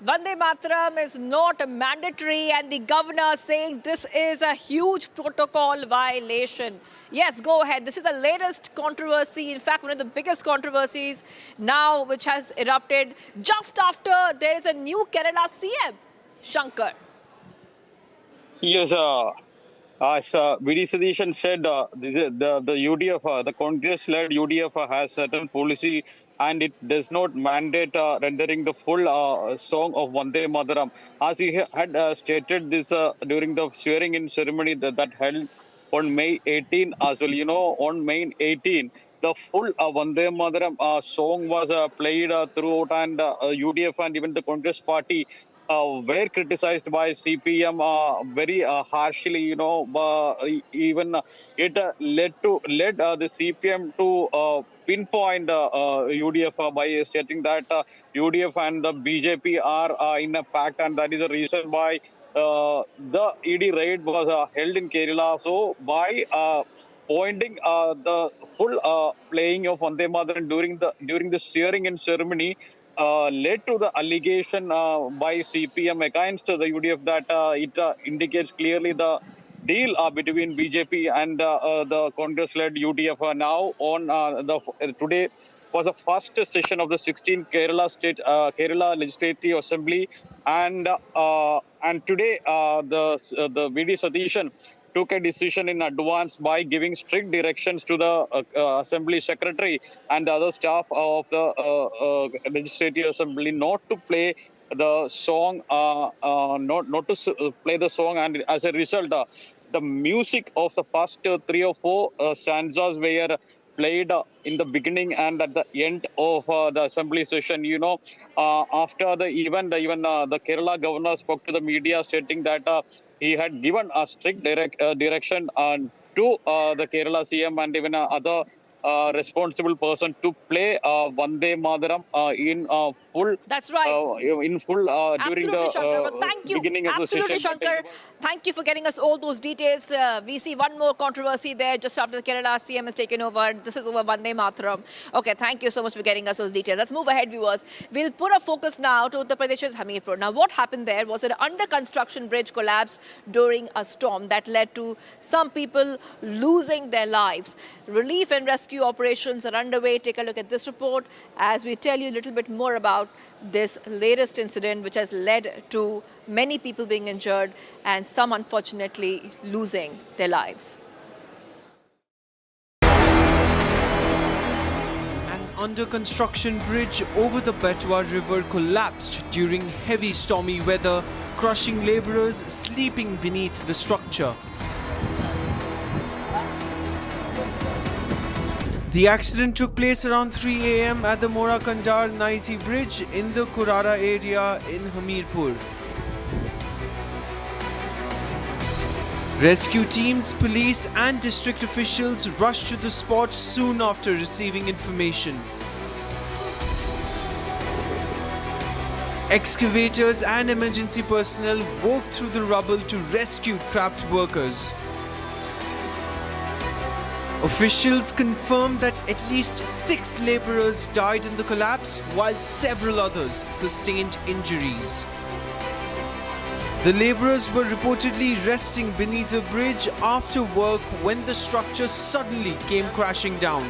Vande Mataram is not mandatory, and the governor saying this is a huge protocol violation. Yes, go ahead. This is the latest controversy. In fact, one of the biggest controversies now which has erupted just after there is a new Kerala CM. Shankar. Yes, as VD Sadition said, the UDF, the Congress-led UDF has certain policy, and it does not mandate rendering the full song of Vande Mataram. As he had stated this during the swearing-in ceremony that held on May 18 as well. You know, on May 18, the full Vande Mataram song was played throughout, and UDF and even the Congress party were criticized by CPM very harshly. You know, even it led the CPM to pinpoint UDF by stating that UDF and the BJP are in a pact, and that is the reason why the ED raid was held in Kerala. So by pointing the full playing of Vande Mataram during the swearing-in ceremony led to the allegation by CPM against the UDF that it indicates clearly the deal between BJP and the Congress-led UDF. Now on today was the first session of the 16th Kerala Legislative Assembly, and today the VD Satish took a decision in advance by giving strict directions to the Assembly Secretary and the other staff of the Legislative Assembly not to play the song, not to play the song, and as a result, the music of the first 3 or 4 stanzas were played in the beginning and at the end of the assembly session. You know, after the event, even the Kerala governor spoke to the media stating that he had given a strict direction to the Kerala CM and even other responsible person to play Vande Mataram in full. That's right. In full during the beginning of the session. Absolutely, Shankar. Thank you for getting us all those details. We see one more controversy there just after the Kerala CM has taken over. This is over Vande Mataram. Okay, thank you so much for getting us those details. Let's move ahead, viewers. We'll put a focus now to Uttar Pradesh's Hamirpur. Now, what happened there was an under-construction bridge collapsed during a storm that led to some people losing their lives. Relief and rescue operations are underway. Take a look at this report as we tell you a little bit more about this latest incident, which has led to many people being injured and some unfortunately losing their lives. An under-construction bridge over the Betwa River collapsed during heavy stormy weather, crushing laborers sleeping beneath the structure. The accident took place around 3 a.m. at the Morakandar-Naiti bridge in the Kurara area in Hamirpur. Rescue teams, police and district officials rushed to the spot soon after receiving information. Excavators and emergency personnel worked through the rubble to rescue trapped workers. Officials confirmed that at least 6 laborers died in the collapse, while several others sustained injuries. The laborers were reportedly resting beneath the bridge after work when the structure suddenly came crashing down.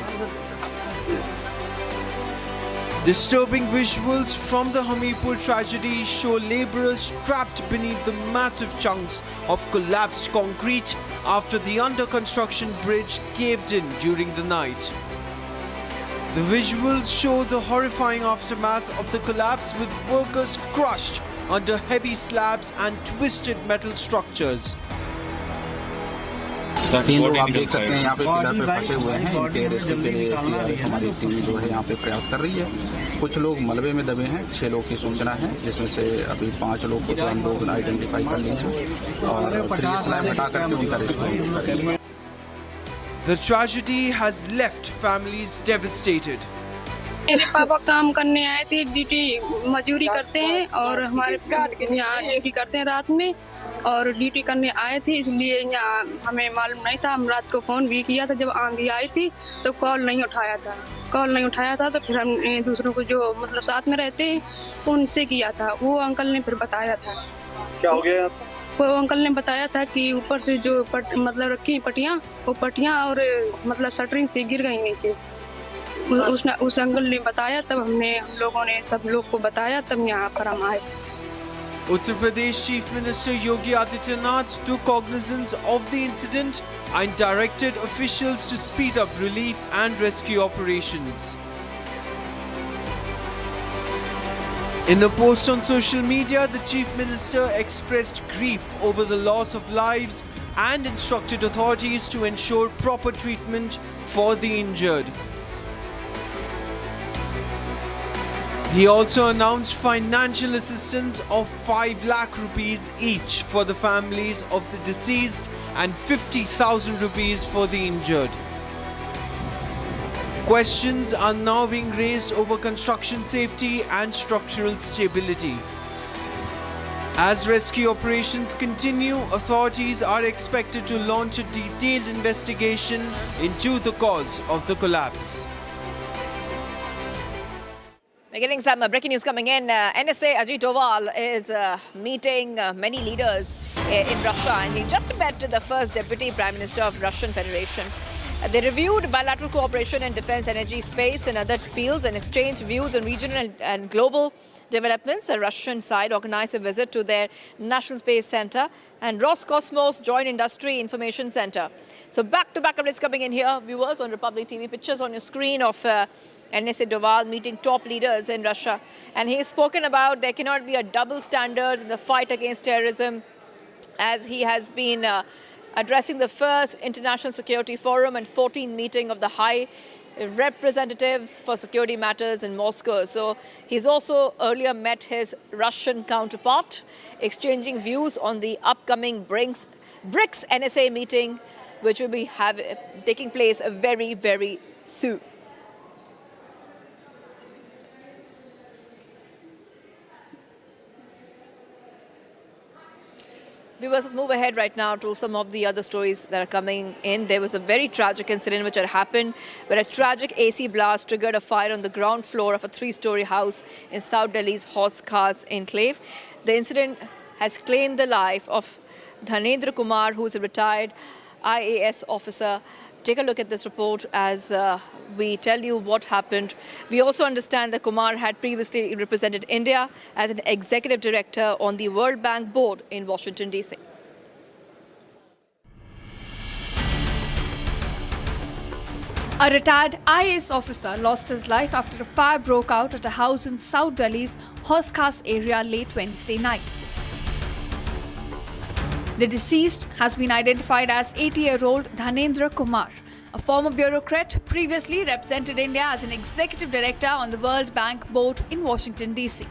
Disturbing visuals from the Hamirpur tragedy show laborers trapped beneath the massive chunks of collapsed concrete after the under-construction bridge caved in during the night. The visuals show the horrifying aftermath of the collapse, with workers crushed under heavy slabs and twisted metal structures. 3 लोग आप देख सकते हैं यहाँ पे pillar पे फंसे हुए हैं। इनके रेस्क्यू के लिए SDRF हमारी टीम जो है यहाँ पे प्रयास कर रही है। कुछ लोग मलबे में दबे हैं, 6 लोग की सूचना है, जिसमें से अभी 5 लोग को तो हम लोग आइडेंटिफाई कर लिए हैं और फिर ये स्लैब हटा करके उनका रेस्क्यू करेंगे। The tragedy has left families devastated. मेरे पापा काम करने आए थे, ड्यूटी मजदूरी करते हैं और हमारे यहाँ ड्यूटी करते हैं रात में, और ड्यूटी करने आए थे, इसलिए यहाँ हमें मालूम नहीं था। हम रात को फ़ोन भी किया था, जब आंधी आई थी तो कॉल नहीं उठाया था। तो फिर हमने दूसरों को जो मतलब साथ में रहते हैं उनसे किया था। वो अंकल ने फिर बताया था। क्या हो गया? वो अंकल ने बताया था कि ऊपर से जो मतलब रखी पट्टियाँ, वो पट्टियाँ और मतलब शटरिंग से गिर गई नीचे। उस अंकल ने बताया, तब हम लोगों ने सब लोग को बताया, तब यहाँ पर हम आए। Uttar Pradesh Chief Minister Yogi Adityanath took cognizance of the incident and directed officials to speed up relief and rescue operations. In a post on social media, the Chief Minister expressed grief over the loss of lives and instructed authorities to ensure proper treatment for the injured. He also announced financial assistance of 5 lakh rupees each for the families of the deceased and 50,000 rupees for the injured. Questions are now being raised over construction safety and structural stability. As rescue operations continue, authorities are expected to launch a detailed investigation into the cause of the collapse. We're getting some breaking news coming in. NSA Ajit Doval is meeting many leaders in Russia, and he just met the first Deputy Prime Minister of Russian Federation. They reviewed bilateral cooperation in defense, energy, space and other fields and exchanged views on regional and global developments. The Russian side organized a visit to their National Space Center and Roscosmos Joint Industry Information Center. So back-to-back updates coming in here, viewers, on Republic TV. Pictures on your screen of NSA Doval meeting top leaders in Russia. And he's spoken about there cannot be a double standards in the fight against terrorism, as he has been addressing the first International Security Forum and 14th meeting of the High Representatives for Security Matters in Moscow. So he's also earlier met his Russian counterpart, exchanging views on the upcoming BRICS NSA meeting, which will be taking place very, very soon. Viewers, let's move ahead right now to some of the other stories that are coming in. There was a very tragic incident which had happened where a tragic AC blast triggered a fire on the ground floor of a 3-story house in South Delhi's Horse Cars enclave. The incident has claimed the life of Dhanendra Kumar, who is a retired IAS officer. Take a look at this report as we tell you what happened. We also understand that Kumar had previously represented India as an executive director on the World Bank board in Washington, D.C. A retired IAS officer lost his life after a fire broke out at a house in South Delhi's Horse Cars area late Wednesday night. The deceased has been identified as 80-year-old Dhanendra Kumar, a former bureaucrat previously represented India as an executive director on the World Bank board in Washington, D.C.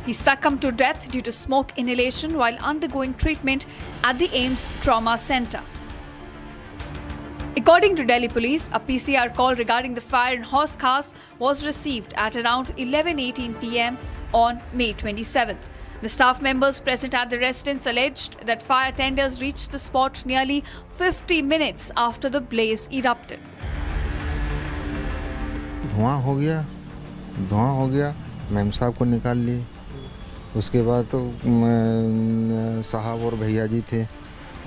He succumbed to death due to smoke inhalation while undergoing treatment at the AIIMS Trauma Center. According to Delhi police, a PCR call regarding the fire in Horse Cars was received at around 11:18 p.m. on May 27th. The staff members present at the residence alleged that fire tenders reached the spot nearly 50 minutes after the blaze erupted. धुआं हो गया, ma'am साहब को निकाल लिए। उसके बाद तो साहब और भैया जी थे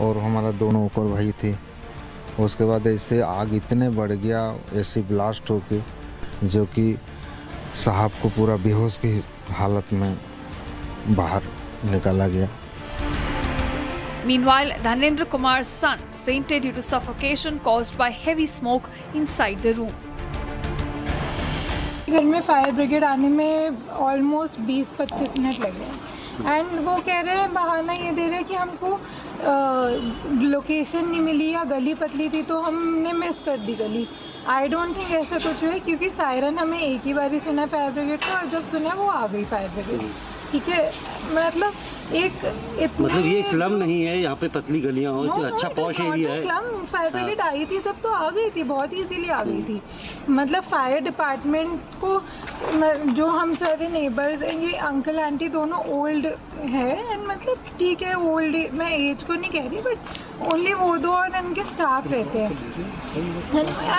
और हमारा दोनों ऊपर भाई थे। उसके बाद ऐसे आग इतने बढ़ गया, ऐसे ब्लास्ट होके, जो कि साहब को पूरा बेहोश की हालत में बाहर निकाला गया। Meanwhile, Dhanendra Kumar's son fainted due to suffocation caused by heavy smoke inside the room. घर में फायर ब्रिगेड आने में ऑलमोस्ट 20-25 मिनट लगे एंड वो कह रहे हैं, बहाना ये दे रहे हैं कि हमको लोकेशन नहीं मिली या गली पतली थी तो हमने मिस कर दी गली। आई डोंट थिंक ऐसा कुछ हुआ क्योंकि सायरन हमें एक ही बार ही सुना फायर ब्रिगेड का और जब सुना वो आ गई फायर ब्रिगेड। ठीक है, मतलब मतलब ये स्लम नहीं है, यहाँ पे पतली गलियाँ हो तो अच्छा पॉश एरिया है। स्लम फायर ब्रिगेड आई थी जब तो आ गई थी, बहुत इजीली आ गई थी। मतलब फायर डिपार्टमेंट को जो हम सारे नेबर्स हैं, ये अंकल आंटी दोनों ओल्ड है एंड मतलब ठीक है ओल्ड, मैं एज को नहीं कह रही बट ओनली वो दो और उनके स्टाफ रहते हैं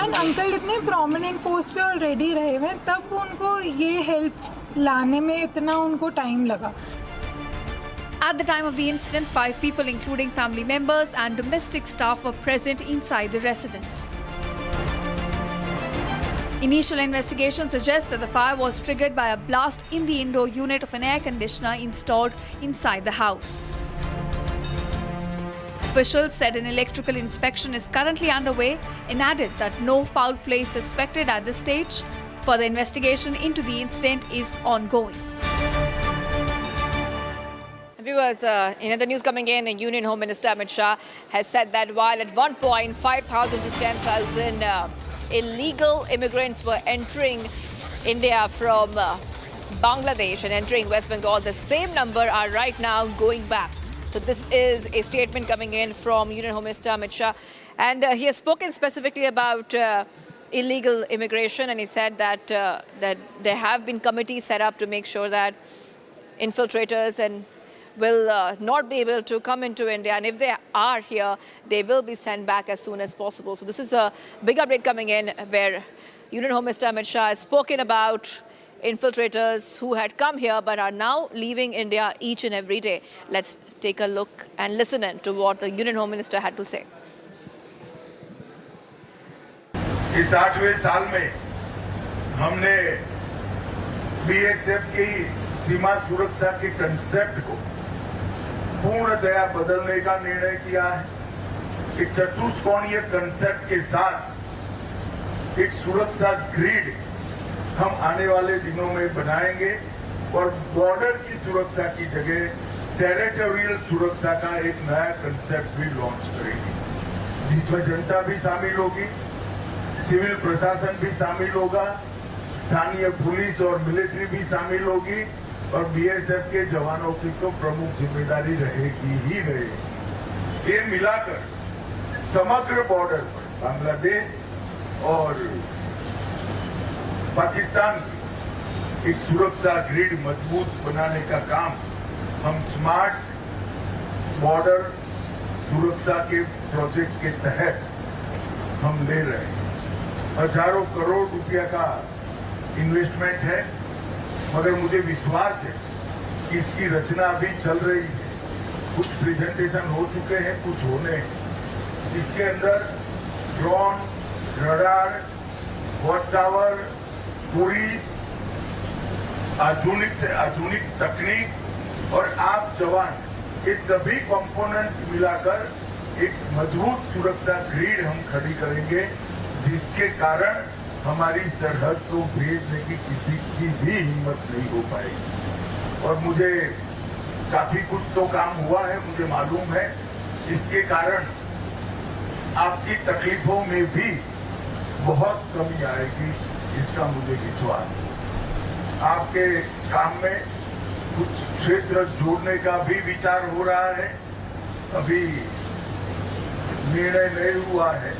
एंड अंकल इतने प्रोमिनेंट पोस्ट पे ऑलरेडी रहे हुए तब उनको ये हेल्प लाने में इतना उनको टाइम लगा। At the time of the incident, 5 people, including family members and domestic staff, were present inside the residence. Initial investigation suggests that the fire was triggered by a blast in the indoor unit of an air conditioner installed inside the house. Officials said an electrical inspection is currently underway and added that no foul play is suspected at this stage. Further investigation into the incident is ongoing. Viewers, in other news coming in, Union Home Minister Amit Shah has said that while at one point 5,000 to 10,000 illegal immigrants were entering India from Bangladesh and entering West Bengal, the same number are right now going back. So this is a statement coming in from Union Home Minister Amit Shah, and he has spoken specifically about illegal immigration, and he said that that there have been committees set up to make sure that infiltrators and will not be able to come into India, and if they are here, they will be sent back as soon as possible. So this is a big update coming in where Union Home Minister Amit Shah has spoken about infiltrators who had come here but are now leaving India each and every day. Let's take a look and listen in to what the Union Home Minister had to say. इस 8वें साल में हमने BSF की सीमा सुरक्षा के concept को पूर्णतया बदलने का निर्णय किया है। एक चतुष्कोणीय कंसेप्ट के साथ एक सुरक्षा ग्रिड हम आने वाले दिनों में बनाएंगे और बॉर्डर की सुरक्षा की जगह टेरिटोरियल सुरक्षा का एक नया कंसेप्ट भी लॉन्च करेंगे, जिसमें जनता भी शामिल होगी, सिविल प्रशासन भी शामिल होगा, स्थानीय पुलिस और मिलिट्री भी शामिल होगी और बीएसएफ के जवानों की तो प्रमुख जिम्मेदारी रहेगी ही रहेगी। ये मिलाकर समग्र बॉर्डर पर बांग्लादेश और पाकिस्तान की एक सुरक्षा ग्रिड मजबूत बनाने का काम हम स्मार्ट बॉर्डर सुरक्षा के प्रोजेक्ट के तहत हम ले रहे हैं। हजारों करोड़ रुपया का इन्वेस्टमेंट है, मगर मुझे विश्वास है कि इसकी रचना अभी चल रही है। कुछ प्रेजेंटेशन हो चुके हैं, कुछ होने हैं। इसके अंदर ड्रोन, रडार, वॉच टावर, पूरी आधुनिक से आधुनिक तकनीक और आप जवान, ये सभी कंपोनेंट मिलाकर एक मजबूत सुरक्षा ग्रिड हम खड़ी करेंगे, जिसके कारण हमारी सरहद को भेजने की किसी की भी हिम्मत नहीं हो पाएगी। और मुझे काफी कुछ तो काम हुआ है, मुझे मालूम है, इसके कारण आपकी तकलीफों में भी बहुत कमी आएगी, इसका मुझे विश्वास है। आपके काम में कुछ क्षेत्र जोड़ने का भी विचार हो रहा है, अभी निर्णय नहीं हुआ है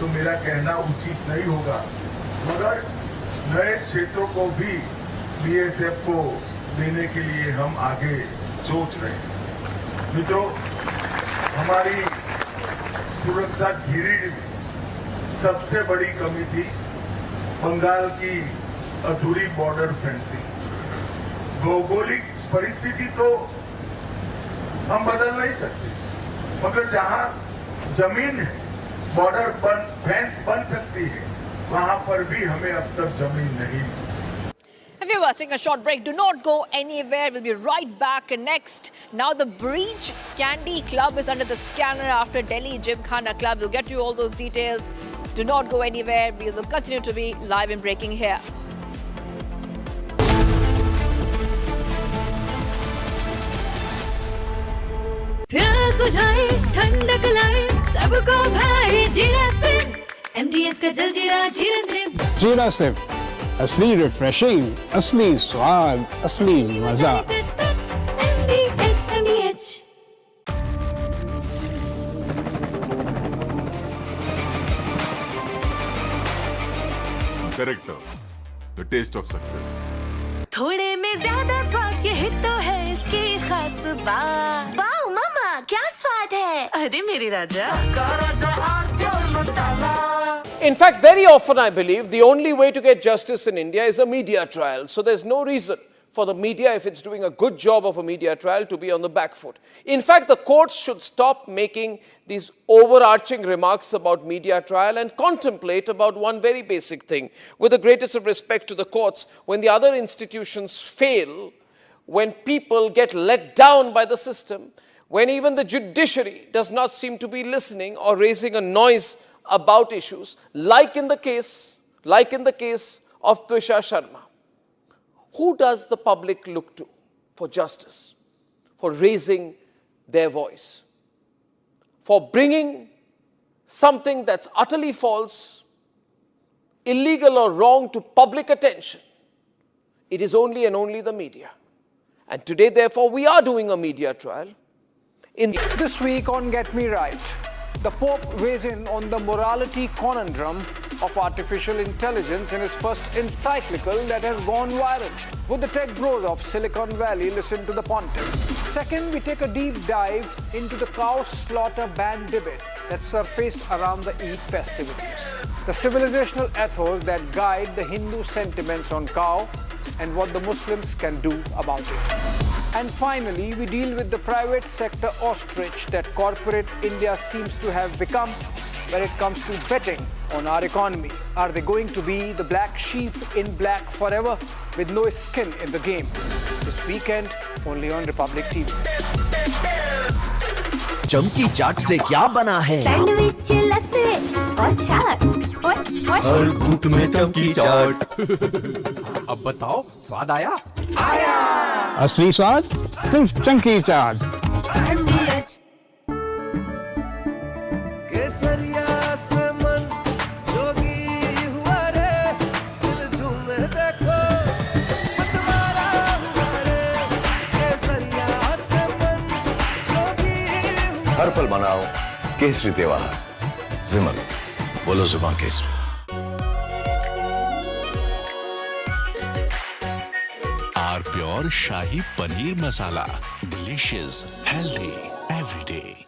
तो मेरा कहना उचित नहीं होगा, मगर नए क्षेत्रों को भी बीएसएफ को देने के लिए हम आगे सोच रहे हैं। मित्रों, हमारी सुरक्षा ग्रिड में सबसे बड़ी कमी थी बंगाल की अधूरी बॉर्डर फेंसिंग। भौगोलिक परिस्थिति तो हम बदल नहीं सकते, मगर जहां जमीन है, बॉर्डर फेंस बन सकती है, वहां पर भी हमें अब तक जमीन नहीं मिली। Viewers, taking a short break. Do not go anywhere. We'll be right back. Next, now the Breach Candy Club is under the scanner after Delhi Gymkhana Club. We'll get you all those details. Do not go anywhere. We will continue to be live and breaking here. Feels बुझाए ठंडक लाए सबको भाए जीरा SIM MDH का जलजीरा जीरा SIM जीरा SIP असली रिफ्रेशिंग, असली स्वाद, असली मजा। MDH Corrector, the taste of success. थोड़े में ज्यादा स्वाद ये ही तो है इसकी खास बात। वाओ मामा क्या स्वाद है, अरे मेरी राजा। In fact, very often I believe the only way to get justice in India is a media trial. So there's no reason for the media, if it's doing a good job of a media trial, to be on the back foot. In fact, the courts should stop making these overarching remarks about media trial and contemplate about one very basic thing. With the greatest of respect to the courts, when the other institutions fail, when people get let down by the system, when even the judiciary does not seem to be listening or raising a noise about issues, like in the case of Twisha Sharma. Who does the public look to for justice, for raising their voice, for bringing something that's utterly false, illegal or wrong to public attention? It is only and only the media. And today, therefore, we are doing a media trial. This week on Get Me Right, the Pope weighs in on the morality conundrum of artificial intelligence in his first encyclical that has gone viral. Would the tech bros of Silicon Valley listen to the pontiff? Second, we take a deep dive into the cow slaughter ban debate that surfaced around the Eid festivities, the civilizational ethos that guide the Hindu sentiments on cow and what the Muslims can do about it. And finally, we deal with the private sector ostrich that corporate India seems to have become when it comes to betting on our economy. Are they going to be the black sheep in black forever with no skin in the game? This weekend, only on Republic TV. चमकी चाट से क्या बना है? Sandwich लस्सी और छाछ हर घूंट में चमकी चाट। अब बताओ स्वाद आया? आया। असली स्वाद सिर्फ चमकी चाट। केसरिया से मन जोगी हुआ रे, दिल झूमे देखो मतवारा हुआ रे। केसरिया से मन जोगी हुआ। हर पल मनाओ केसरी त्योहार। विमल, बोलो जुबान केसरी। Are pure shahi paneer masala, delicious, healthy every day.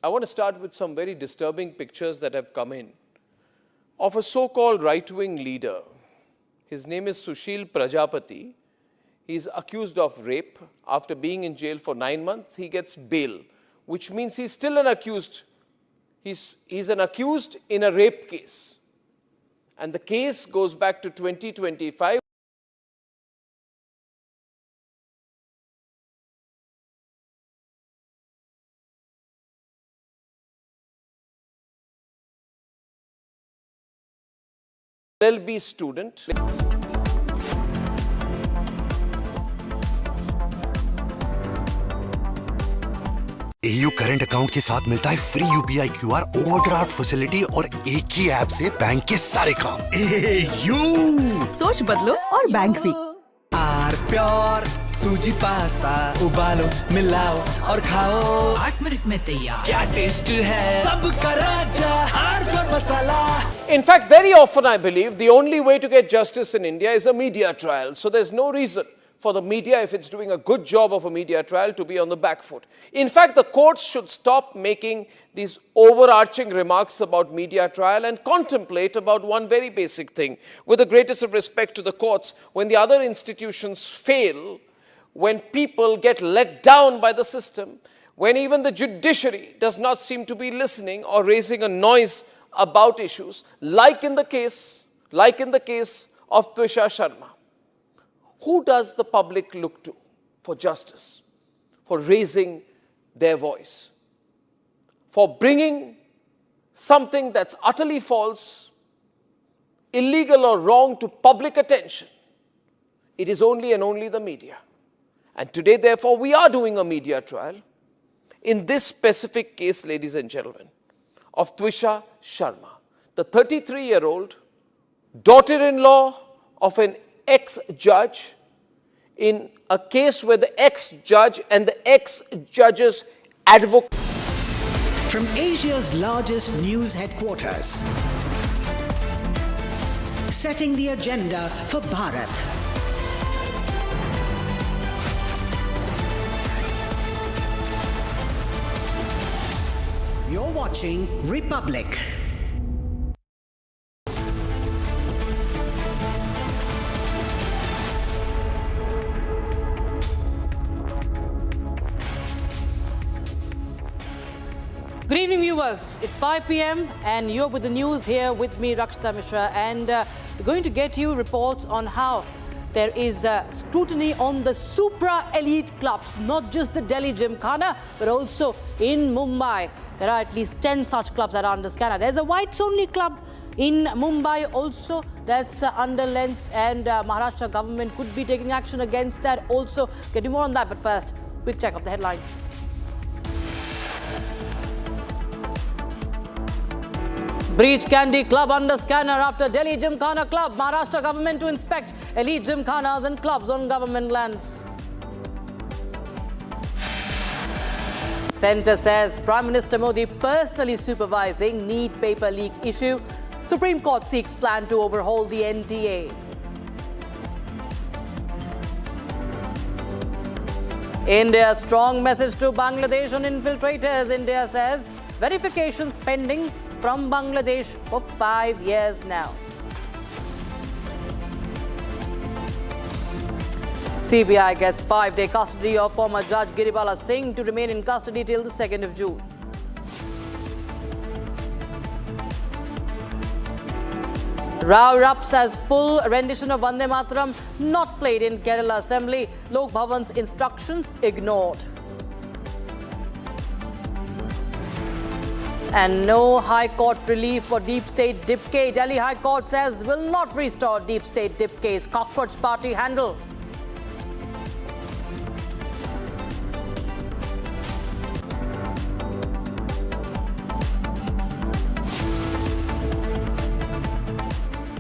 I want to start with some very disturbing pictures that have come in of a so-called right-wing leader. His name is Sushil Prajapati. He's accused of rape. After being in jail for 9 months, he gets bail, which means he's still an accused. He's an accused in a rape case. And the case goes back to 2025. LLB student. AU current account के साथ मिलता है free UPI QR overdraft facility और एक ही app से bank के सारे काम। AU सोच बदलो और बैंक भी। आर प्योर सूजी पास्ता उबालो मिलाओ और खाओ 8 मिनट में तैयार। क्या टेस्ट है सबका राजा AR pure masala. In fact, very often I believe the only way to get justice in India is a media trial. So there's no reason for the media, if it's doing a good job of a media trial, to be on the back foot. In fact, the courts should stop making these overarching remarks about media trial and contemplate about one very basic thing. With the greatest of respect to the courts, when the other institutions fail, when people get let down by the system, when even the judiciary does not seem to be listening or raising a noise about issues, like in the case of Twisha Sharma. Who does the public look to for justice, for raising their voice, for bringing something that's utterly false, illegal or wrong to public attention? It is only and only the media. And today, therefore, we are doing a media trial in this specific case, ladies and gentlemen, of Twisha Sharma, the 33-year-old daughter-in-law of an ex-judge, in a case where the ex-judge and the ex-judge's advocate. From Asia's largest news headquarters, setting the agenda for Bharat. You're watching Republic. Good evening, viewers. It's 5 p.m. and you're with the news here with me, Rakshita Mishra, and we're going to get you reports on how there is scrutiny on the supra-elite clubs, not just the Delhi Gymkhana, but also in Mumbai. There are at least 10 such clubs that are under scanner. There's a whites-only club in Mumbai also that's under lens, and Maharashtra government could be taking action against that also. Getting more on that, but first, quick check of the headlines. Breach Candy Club under scanner after Delhi Gymkhana Club. Maharashtra government to inspect elite gymkhanas and clubs on government lands. Centre says Prime Minister Modi personally supervising NEET paper leak issue. Supreme Court seeks plan to overhaul the NTA. India's strong message to Bangladesh on infiltrators. India says verifications pending from Bangladesh for 5 years now. CBI gets 5-day custody of former Judge Giribala Singh to remain in custody till the 2nd of June. Rao erupts as full rendition of Vande Mataram not played in Kerala Assembly. Lok Bhavan's instructions ignored. And no High Court relief for Deep State dip case. Delhi High Court says will not restore Deep State dip case. Cockroach Party handle.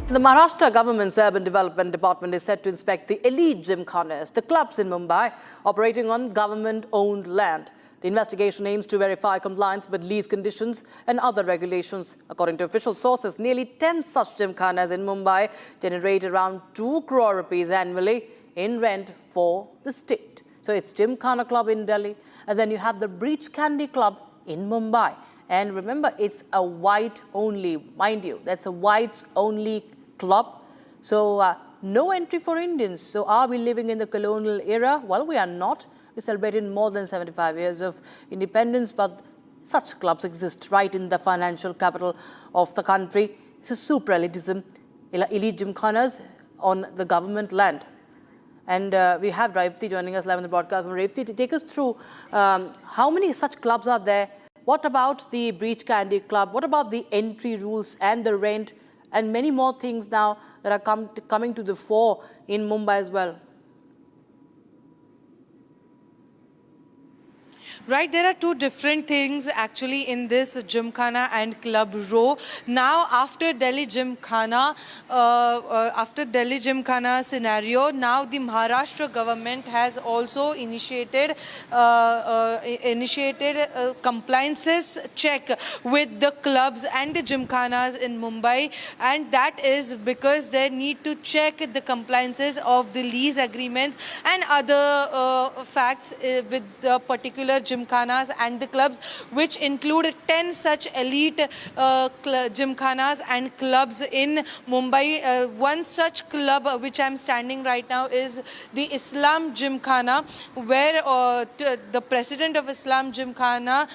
The Maharashtra government's Urban Development Department is set to inspect the elite gymkhanas, the clubs in Mumbai operating on government-owned land. The investigation aims to verify compliance with lease conditions and other regulations. According to official sources, nearly 10 such gymkhanas in Mumbai generate around 2 crore rupees annually in rent for the state. So it's Gymkhana Club in Delhi, and then you have the Breach Candy Club in Mumbai. And remember, it's a white-only, mind you, that's a whites-only club. So no entry for Indians. So are we living in the colonial era? Well, we are not. We celebrated more than 75 years of independence, but such clubs exist right in the financial capital of the country. It's a super-elitism, elite gymkhanas on the government land. And we have Revati joining us live on the broadcast. Revati, to take us through how many such clubs are there? What about the Breach Candy Club? What about the entry rules and the rent and many more things now that are coming to the fore in Mumbai as well? Right, there are two different things actually in this Gymkhana and Club row. Now, after Delhi Gymkhana scenario, now the Maharashtra government has also initiated compliances check with the clubs and the Gymkhanas in Mumbai, and that is because they need to check the compliances of the lease agreements and other facts with the particular particular gymkhanas and the clubs, which include 10 such elite gymkhanas and clubs in Mumbai. One such club which I'm standing right now is the Islam Gymkhana, where the president of Islam Gymkhana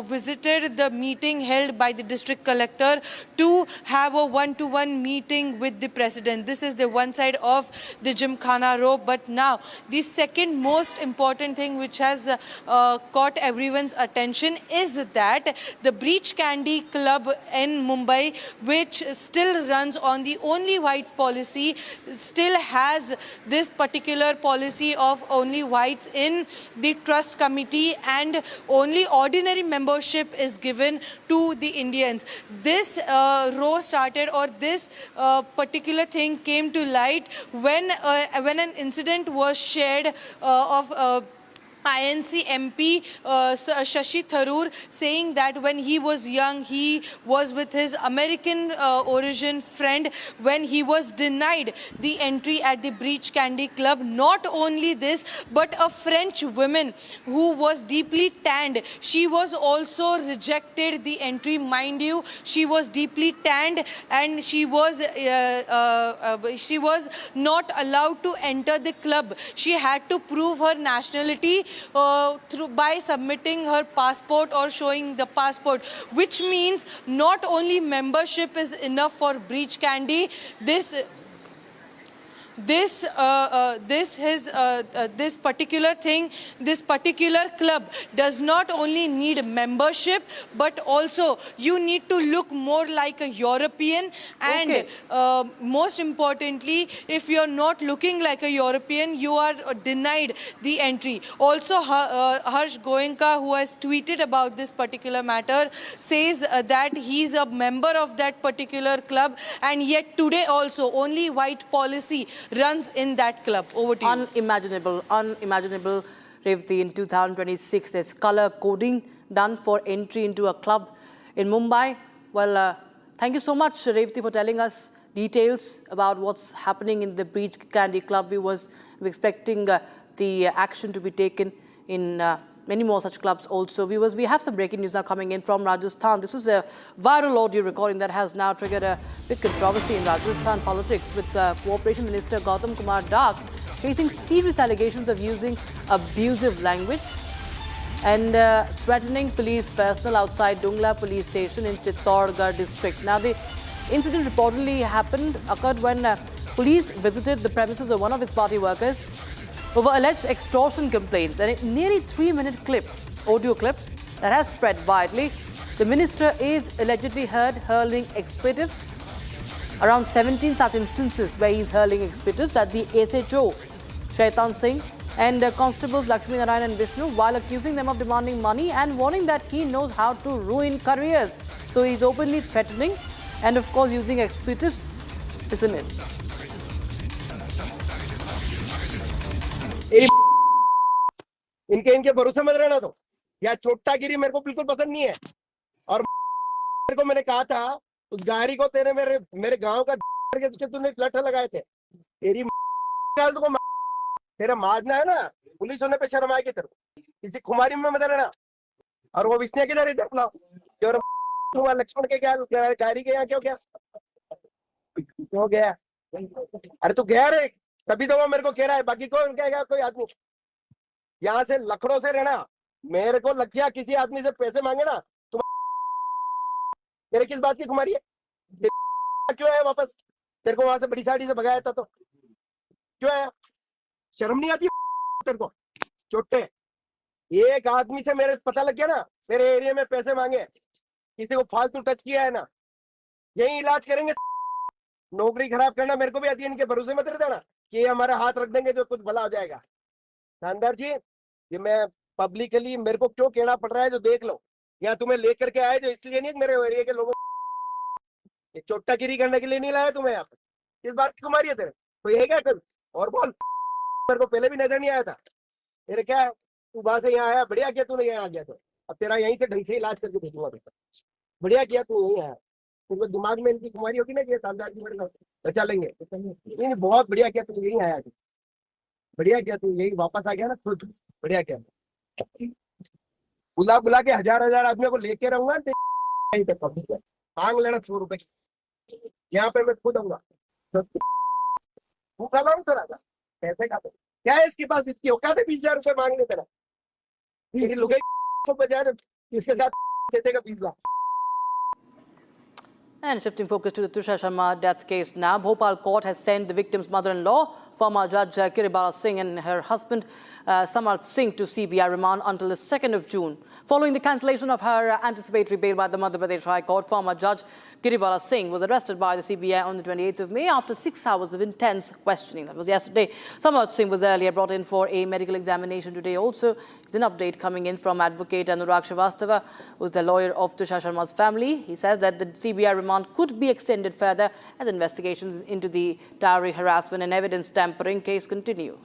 visited the meeting held by the district collector to have a one-to-one meeting with the president. This is the one side of the Gymkhana rope. But now the second most important thing which has caught everyone's attention is that the Breach Candy Club in Mumbai, which still runs on the only white policy, still has this particular policy of only whites in the trust committee, and only ordinary membership is given to the Indians. This row started, or this particular thing came to light when an incident was shared of INC MP Shashi Tharoor saying that when he was young, he was with his American origin friend when he was denied the entry at the Breach Candy Club. Not only this, but a French woman who was deeply tanned, she was also rejected the entry. Mind you, she was deeply tanned and she was not allowed to enter the club. She had to prove her nationality by submitting her passport or showing the passport, which means not only membership is enough for Breach Candy. This particular club does not only need membership, but also you need to look more like a European, and most importantly, if you're not looking like a European, you are denied the entry. Also, Harsh Goenka, who has tweeted about this particular matter, says that he's a member of that particular club, and yet today also only white policy runs in that club. Over to you. Unimaginable, Revati. In 2026, there's color coding done for entry into a club in Mumbai. Well, thank you so much, Revati, for telling us details about what's happening in the Breach Candy Club. We're expecting the action to be taken in many more such clubs also. Viewers, we have some breaking news now coming in from Rajasthan. This is a viral audio recording that has now triggered a big controversy in Rajasthan politics, with Cooperation Minister Gautam Kumar Dak facing serious allegations of using abusive language and threatening police personnel outside Dungla police station in Chittorgarh district. Now, the incident reportedly occurred when police visited the premises of one of his party workers over alleged extortion complaints. And a nearly 3-minute audio clip that has spread widely. The minister is allegedly heard hurling expletives. Around 17 such instances where he's hurling expletives at the SHO, Shaitan Singh, and constables Lakshmi Narayan and Vishnu, while accusing them of demanding money and warning that he knows how to ruin careers. So he's openly threatening and, of course, using expletives. Listen in. इनके भरोसे मत रहना। तो या चोटागिरी मेरे को बिल्कुल पसंद नहीं है। और मेरे को मैंने कहा था उस गाड़ी को तेरे मेरे गांव का के तूने लठ लगाए थे, तेरी को तेरा माजना है ना, पुलिस होने पे शर्म आएगी तेरे को। किसी खुमारी में मत रहना। और वो विष्णु किधर है देख लो, और लक्ष्मण के क्या गाड़ी के यहाँ क्यों गया? अरे तू गया रे, तभी तो वो मेरे को कह रहा है, बाकी कौन कहेगा? कोई आदमी यहाँ से लखड़ों से रहना। मेरे को लखिया किसी आदमी से पैसे मांगे ना, तुम तेरे किस बात की खुमारी है? क्यों आया वापस? तेरे को वहां से बड़ी साड़ी से भगाया था तो क्यों आया? शर्म नहीं आती तेरे को? चोटे, एक आदमी से मेरे पता लग गया ना, तेरे एरिया में पैसे मांगे, किसी को फालतू टच किया है ना, यही इलाज करेंगे। नौकरी खराब करना मेरे को भी आती है, इनके भरोसे मत रहना कि ये हमारा हाथ रख देंगे जो कुछ भला हो जाएगा। शानदार जी, ये मैं पब्लिकली मेरे को क्यों कहना पड़ रहा है जो देख लो। यहाँ तुम्हें लेकर के आए जो इसलिए नहीं, मेरे एरिया के लोगों चोटागिरी करने के लिए नहीं लाया तुम्हें यहाँ पर। किस बात की कुमारी है तेरे? कोई है क्या? कभी और बोल। मेरे को पहले भी नजर नहीं आया था। तेरे क्या है, तू वहां से यहाँ आया, बढ़िया किया तूने यहाँ आ गया। तो अब तेरा यहीं से ढंग से इलाज करके भेजूंगा। बढ़िया किया तू यहीं आया। तुमको दिमाग में इनकी कुमारी होगी ना कि शानदार जी बचा लेंगे। नहीं, बहुत बढ़िया किया तू यहीं आया। बढ़िया किया तू यही वापस आ गया ना खुद। बढ़िया किया। बुला बुला के हजार आदमियों को लेके रहूंगा, मांग लेना 100 रुपए। यहाँ पे मैं खुद आऊंगा, भूखा लाऊं सर, आजा पैसे का क्या है इसके पास, इसकी औकात है 20,000 रुपए मांगने तेरा, तो बजाय इसके साथ दे देगा 20,000। And shifting focus to the Tushar Sharma death case now, Bhopal court has sent the victim's mother-in-law, former Judge Kiribala Singh, and her husband Samarth Singh to CBI remand until the 2nd of June. Following the cancellation of her anticipatory bail by the Madhya Pradesh High Court, former Judge Kiribala Singh was arrested by the CBI on the 28th of May after 6 hours of intense questioning. That was yesterday. Samarth Singh was earlier brought in for a medical examination today. Also, there's an update coming in from Advocate Anurag Srivastava, who is the lawyer of Tushar Sharma's family. He says that the CBI remand could be extended further as investigations into the dowry harassment and evidence tampering case continue.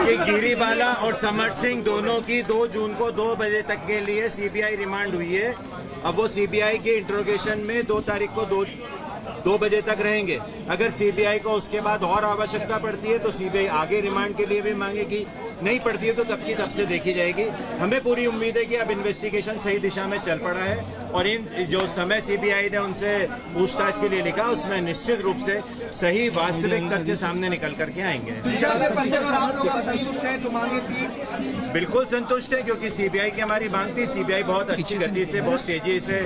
ये गिरीबाला और समर्थ सिंह दोनों की 2 जून को 2 बजे तक के लिए CBI remand हुई है। अब वो सीबीआई के इंट्रोगेशन में 2 तारीख को 2 बजे तक रहेंगे। अगर सीबीआई को उसके बाद और आवश्यकता पड़ती है तो सीबीआई आगे रिमांड के लिए भी मांगेगी, नहीं पड़ती है तो तब की तब से देखी जाएगी। हमें पूरी उम्मीद है कि अब इन्वेस्टिगेशन सही दिशा में चल पड़ा है और इन जो समय सीबीआई ने उनसे पूछताछ के लिए लिखा उसमें निश्चित रूप से सही वास्तविक तथ्य सामने निकल करके आएंगे। बिल्कुल संतुष्ट है, क्योंकि सीबीआई की हमारी मांग थी। सीबीआई बहुत अच्छी गति से, बहुत तेजी से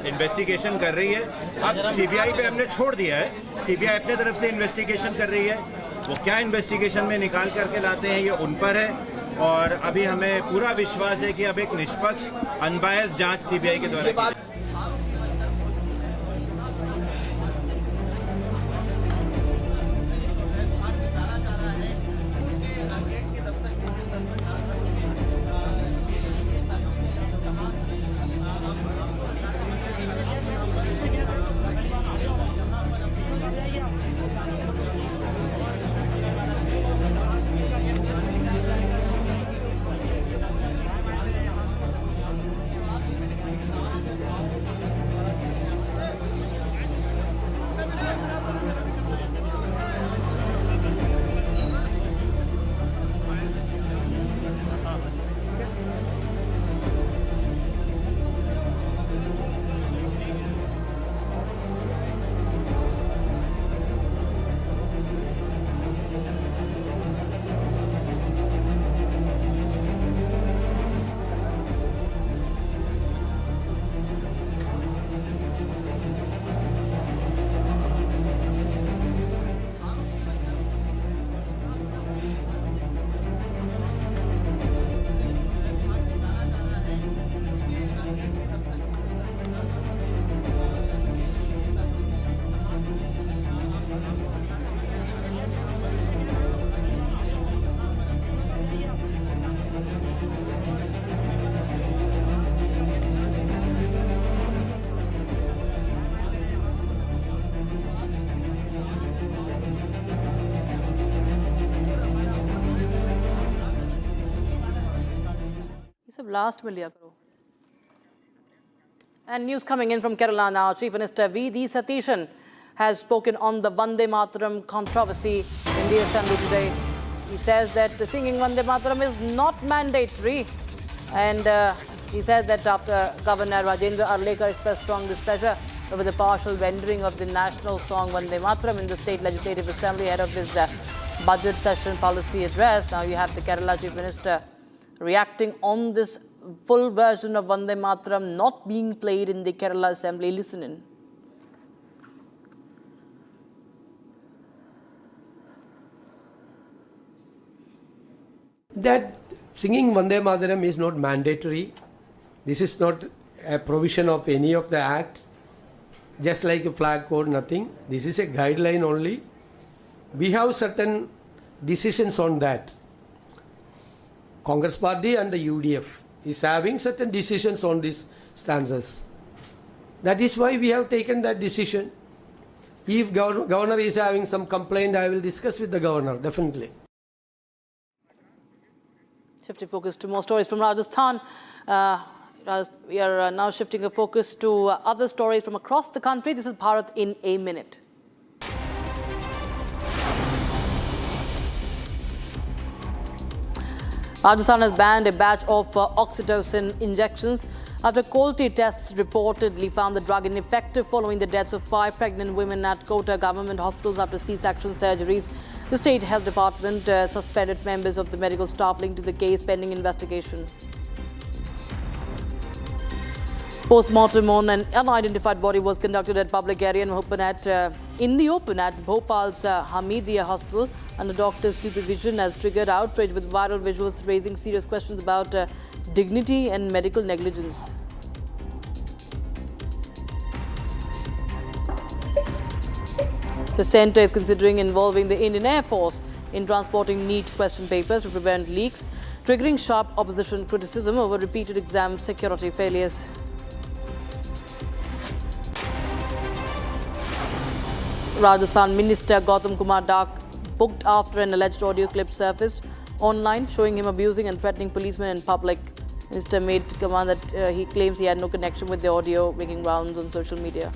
इन्वेस्टिगेशन कर रही है। अब सीबीआई पे हमने छोड़ दिया है, सीबीआई अपने तरफ से इन्वेस्टिगेशन कर रही है। वो क्या इन्वेस्टिगेशन में निकाल करके लाते हैं ये उन पर है, और अभी हमें पूरा विश्वास है कि अब एक निष्पक्ष अनबायस्ड जांच सीबीआई के द्वारा की। Last में लिया करो. And news coming in from Kerala now. Chief Minister V.D. Satishan has spoken on the Vande Mataram controversy in the Assembly today. He says that singing Vande Mataram is not mandatory, and he said that after Governor Rajendra Arlekar expressed strong displeasure over the partial rendering of the national song Vande Mataram in the State Legislative Assembly ahead of his budget session policy address. Now you have the Kerala Chief Minister reacting on this full version of Vande Mataram not being played in the Kerala Assembly. Listen in. That singing Vande Mataram is not mandatory. This is not a provision of any of the act, just like a flag code, nothing. This is a guideline only. We have certain decisions on that. Congress Party and the UDF is having certain decisions on these stanzas. That is why we have taken that decision. If governor is having some complaint, I will discuss with the governor, definitely. Shifting focus to more stories from Rajasthan. We are now shifting a focus to other stories from across the country. This is Bharat in a minute. Rajasthan has banned a batch of Oxytocin injections after quality tests reportedly found the drug ineffective following the deaths of 5 pregnant women at Kota government hospitals after C-section surgeries. The State Health Department suspended members of the medical staff linked to the case pending investigation. Post-mortem on an unidentified body was conducted at public area in the open at Bhopal's Hamidia Hospital under doctor's supervision has triggered outrage with viral visuals raising serious questions about dignity and medical negligence. The centre is considering involving the Indian Air Force in transporting NEET question papers to prevent leaks, triggering sharp opposition criticism over repeated exam security failures. Rajasthan Minister Gautam Kumar Dak booked after an alleged audio clip surfaced online showing him abusing and threatening policemen in public. Minister made command that he claims he had no connection with the audio making rounds on social media.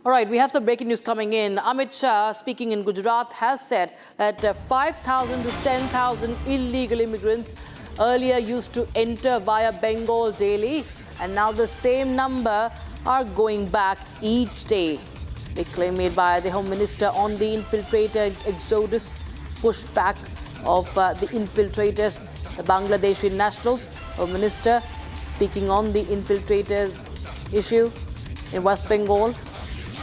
All right, we have some breaking news coming in. Amit Shah, speaking in Gujarat, has said that 5,000 to 10,000 illegal immigrants earlier used to enter via Bengal daily, and now the same number are going back each day. The claim made by the Home Minister on the infiltrator exodus, pushback of the infiltrators, the Bangladeshi nationals. Home Minister speaking on the infiltrators issue in West Bengal.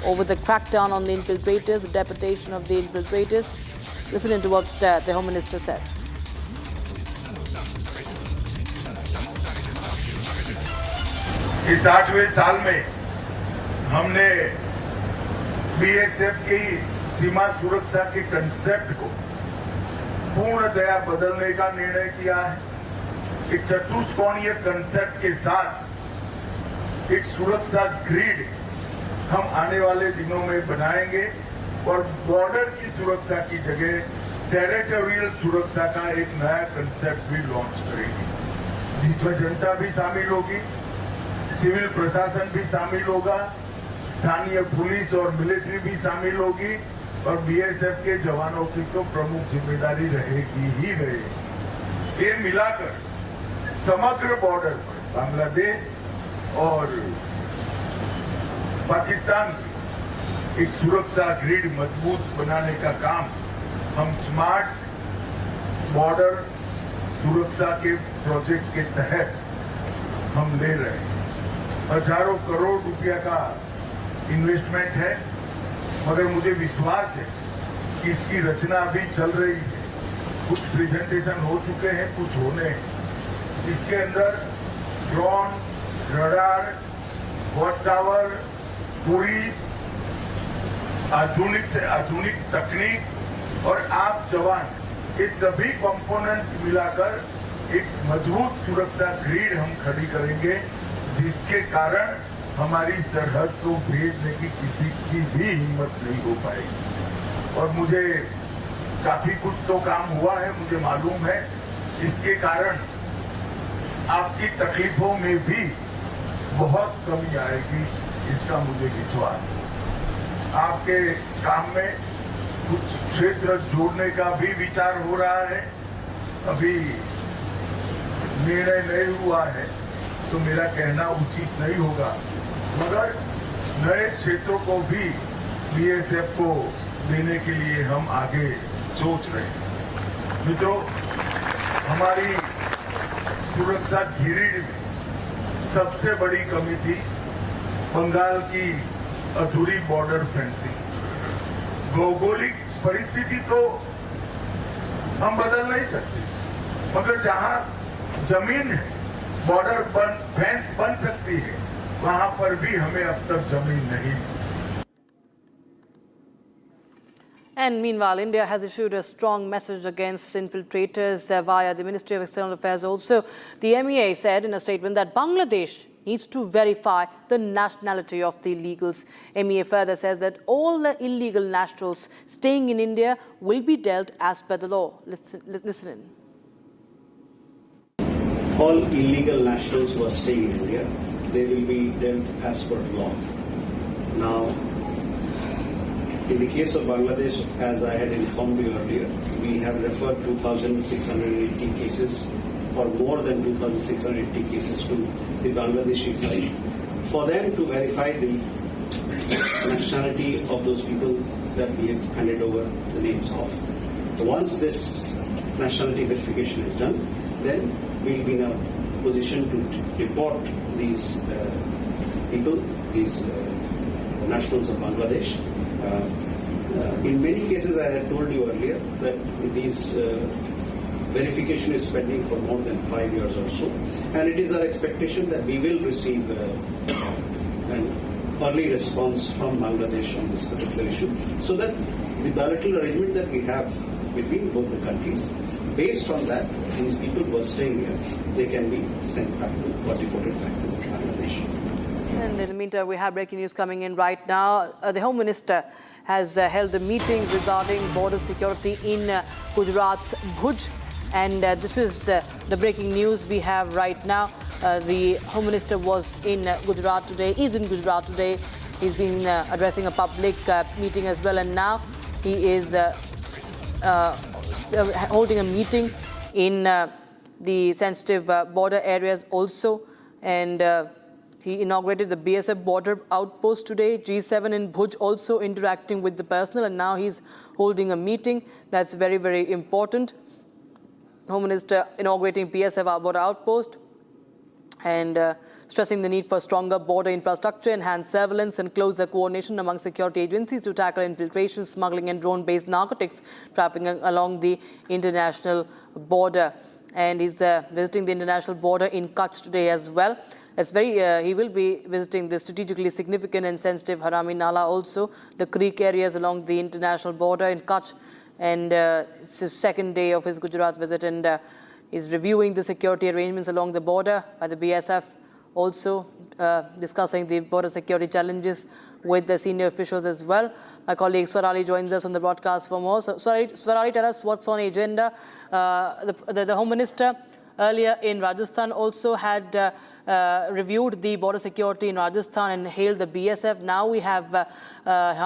Over the crackdown on the infiltrators, the deportation of the infiltrators. Listen into what the Home Minister said. इस 8वें साल में हमने BSF की सीमा सुरक्षा के concept को पूर्णतया बदलने का निर्णय किया है। एक चतुष्कोणीय कंसेप्ट के साथ एक सुरक्षा ग्रिड हम आने वाले दिनों में बनाएंगे और बॉर्डर की सुरक्षा की जगह टेरिटोरियल सुरक्षा का एक नया कंसेप्ट भी लॉन्च करेंगे, जिसमें जनता भी शामिल होगी, सिविल प्रशासन भी शामिल होगा, स्थानीय पुलिस और मिलिट्री भी शामिल होगी और बीएसएफ के जवानों की तो प्रमुख जिम्मेदारी रहेगी ही रहेगी। ये मिलाकर समग्र बॉर्डर पर बांग्लादेश और पाकिस्तान की एक सुरक्षा ग्रिड मजबूत बनाने का काम हम स्मार्ट बॉर्डर सुरक्षा के प्रोजेक्ट के तहत हम ले रहे हैं। हजारों करोड़ रुपया का इन्वेस्टमेंट है, मगर मुझे विश्वास है कि इसकी रचना अभी चल रही है। कुछ प्रेजेंटेशन हो चुके हैं, कुछ होने हैं। इसके अंदर ड्रोन, रडार, वॉच टावर, पूरी आधुनिक से आधुनिक तकनीक और आप जवान, ये सभी कंपोनेंट मिलाकर एक मजबूत सुरक्षा ग्रिड हम खड़ी करेंगे, जिसके कारण हमारी सरहद को भेजने की किसी की भी हिम्मत नहीं हो पाएगी। और मुझे काफी कुछ तो काम हुआ है, मुझे मालूम है, इसके कारण आपकी तकलीफों में भी बहुत कमी आएगी, इसका मुझे विश्वास है। आपके काम में कुछ क्षेत्र जोड़ने का भी विचार हो रहा है, अभी निर्णय नहीं हुआ है तो मेरा कहना उचित नहीं होगा, मगर नए क्षेत्रों को भी बीएसएफ को देने के लिए हम आगे सोच रहे हैं। मित्रों, हमारी सुरक्षा ग्रिड में सबसे बड़ी कमी थी बंगाल की अधूरी बॉर्डर फेंसिंग। भौगोलिक परिस्थिति तो हम बदल नहीं सकते, मगर जहां जमीन है, बॉर्डर फेंस बन सकती है, वहां पर भी हमें अब तक जमीन नहीं मिली। And meanwhile, India has issued a strong message against infiltrators via the Ministry of External Affairs. Also, the MEA said in a statement that Bangladesh needs to verify the nationality of the illegals. MEA further says that all the illegal nationals staying in India will be dealt as per the law. Listen in. All illegal nationals who are staying in India, they will be dealt as per law. Now, in the case of Bangladesh, as I had informed you earlier, we have referred 2,680 cases or more than 2,680 cases to the Bangladeshi side for them to verify the nationality of those people that we have handed over the names of. Once this nationality verification is done, then we'll be in a position to deport these people, these nationals of Bangladesh. In many cases, I had told you earlier that these verification is pending for more than 5 years or so, and it is our expectation that we will receive an early response from Bangladesh on this particular issue, so that the bilateral arrangement that we have between both the countries, based on that, these people who are staying here, they can be sent back to or deported back to Bangladesh. And in the meantime, we have breaking news coming in right now. The Home Minister has held a meeting regarding border security in Gujarat's Bhuj. And this is the breaking news we have right now. The Home Minister was in Gujarat today, is in Gujarat today. He's been addressing a public meeting as well. And now he is holding a meeting in the sensitive border areas also. And he inaugurated the BSF border outpost today. G7 in Bhuj also interacting with the personnel, and now he's holding a meeting. That's very, very important. Home Minister inaugurating BSF border outpost and stressing the need for stronger border infrastructure, enhanced surveillance and closer coordination among security agencies to tackle infiltration, smuggling and drone-based narcotics trafficking along the international border. And he's visiting the international border in Kutch today as well. He will be visiting the strategically significant and sensitive Harami Nala also, the creek areas along the international border in Kutch. And it's his second day of his Gujarat visit, and he's reviewing the security arrangements along the border by the BSF, also discussing the border security challenges with the senior officials as well. My colleague Swarali joins us on the broadcast for more. So, Swarali, tell us what's on the agenda. The Home Minister earlier in Rajasthan also had reviewed the border security in Rajasthan and hailed the BSF. Now we have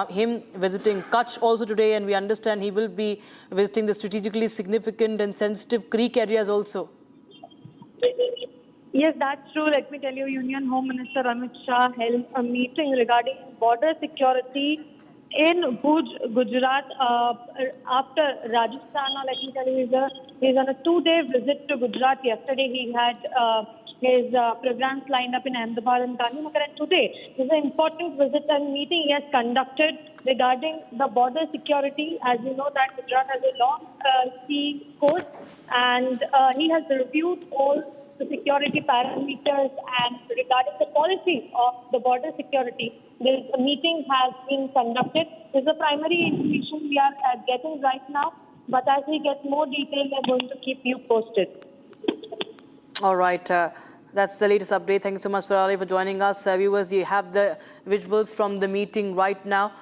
him visiting Kutch also today, and we understand he will be visiting the strategically significant and sensitive creek areas also. Yes, that's true. Let me tell you, Union Home Minister Amit Shah held a meeting regarding border security in Bhuj, Gujarat, after Rajasthan. Let me tell you, he's on a 2-day visit to Gujarat. Yesterday, he had his programs lined up in Ahmedabad and Gandhinagar, and today is an important visit and meeting he has conducted regarding the border security. As you know, that Gujarat has a long sea coast, and he has reviewed all the security parameters and regarding the policies of the border security. This meeting has been conducted. This is the primary information we are getting right now, but as we get more detail, we are going to keep you posted. All right. That's the latest update. Thank you so much, Farali, for joining us. Viewers, you have the visuals from the meeting right now.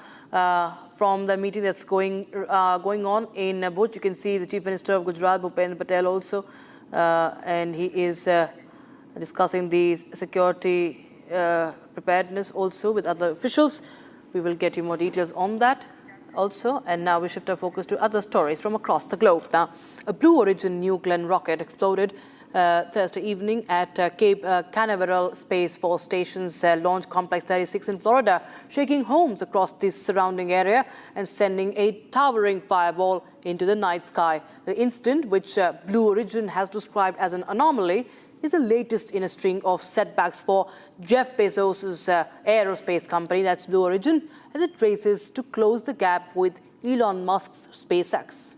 From the meeting that's going on in Bhuj, you can see the Chief Minister of Gujarat, Bhupendra Patel, also, and he is discussing the security preparedness also with other officials. We will get you more details on that also. And now we shift our focus to other stories from across the globe. Now, a Blue Origin New Glenn rocket exploded Thursday evening at Cape Canaveral Space Force Station's Launch Complex 36 in Florida, shaking homes across the surrounding area and sending a towering fireball into the night sky. The incident, which Blue Origin has described as an anomaly, is the latest in a string of setbacks for Jeff Bezos' aerospace company, that's Blue Origin, as it races to close the gap with Elon Musk's SpaceX.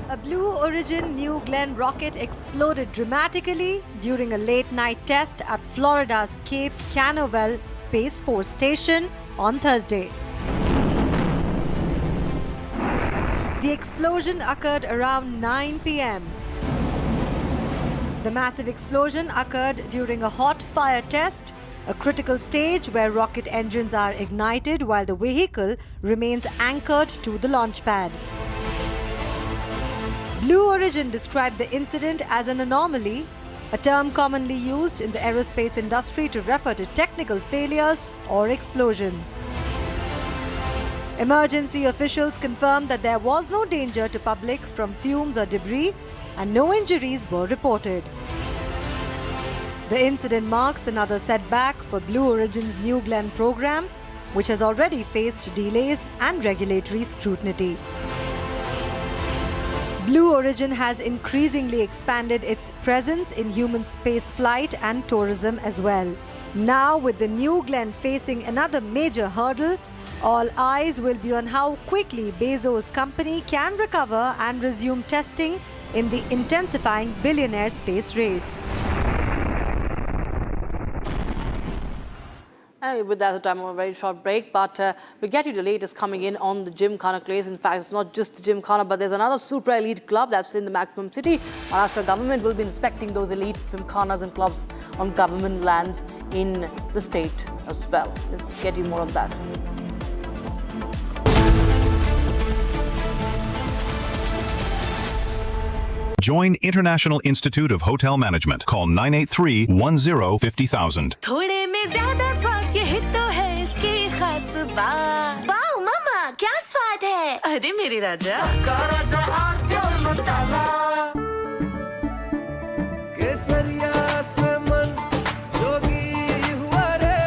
A Blue Origin New Glenn rocket exploded dramatically during a late-night test at Florida's Cape Canaveral Space Force Station on Thursday. The explosion occurred around 9 p.m. The massive explosion occurred during a hot fire test, a critical stage where rocket engines are ignited while the vehicle remains anchored to the launch pad. Blue Origin described the incident as an anomaly, a term commonly used in the aerospace industry to refer to technical failures or explosions. Emergency officials confirmed that there was no danger to public from fumes or debris and no injuries were reported. The incident marks another setback for Blue Origin's New Glenn program, which has already faced delays and regulatory scrutiny. Blue Origin has increasingly expanded its presence in human space flight and tourism as well. Now, with the New Glenn facing another major hurdle, all eyes will be on how quickly Bezos' company can recover and resume testing in the intensifying billionaire space race. With that, the time of a very short break, but we get you the latest coming in on the Gymkhana craze. In fact, it's not just the Gymkhana, but there's another super elite club that's in the maximum city. Maharashtra government will be inspecting those elite Gymkhanas and clubs on government lands in the state as well. Let's get you more on that. Join International Institute of Hotel Management. Call 983-10-50,000. थोड़े में ज्यादा स्वाद ये हित तो है इसकी खास बात। वाओ मामा क्या स्वाद है? अरे मेरे राजा सबका राजा आर्थिक मसाला केसरिया से मन जोगी हुआ रे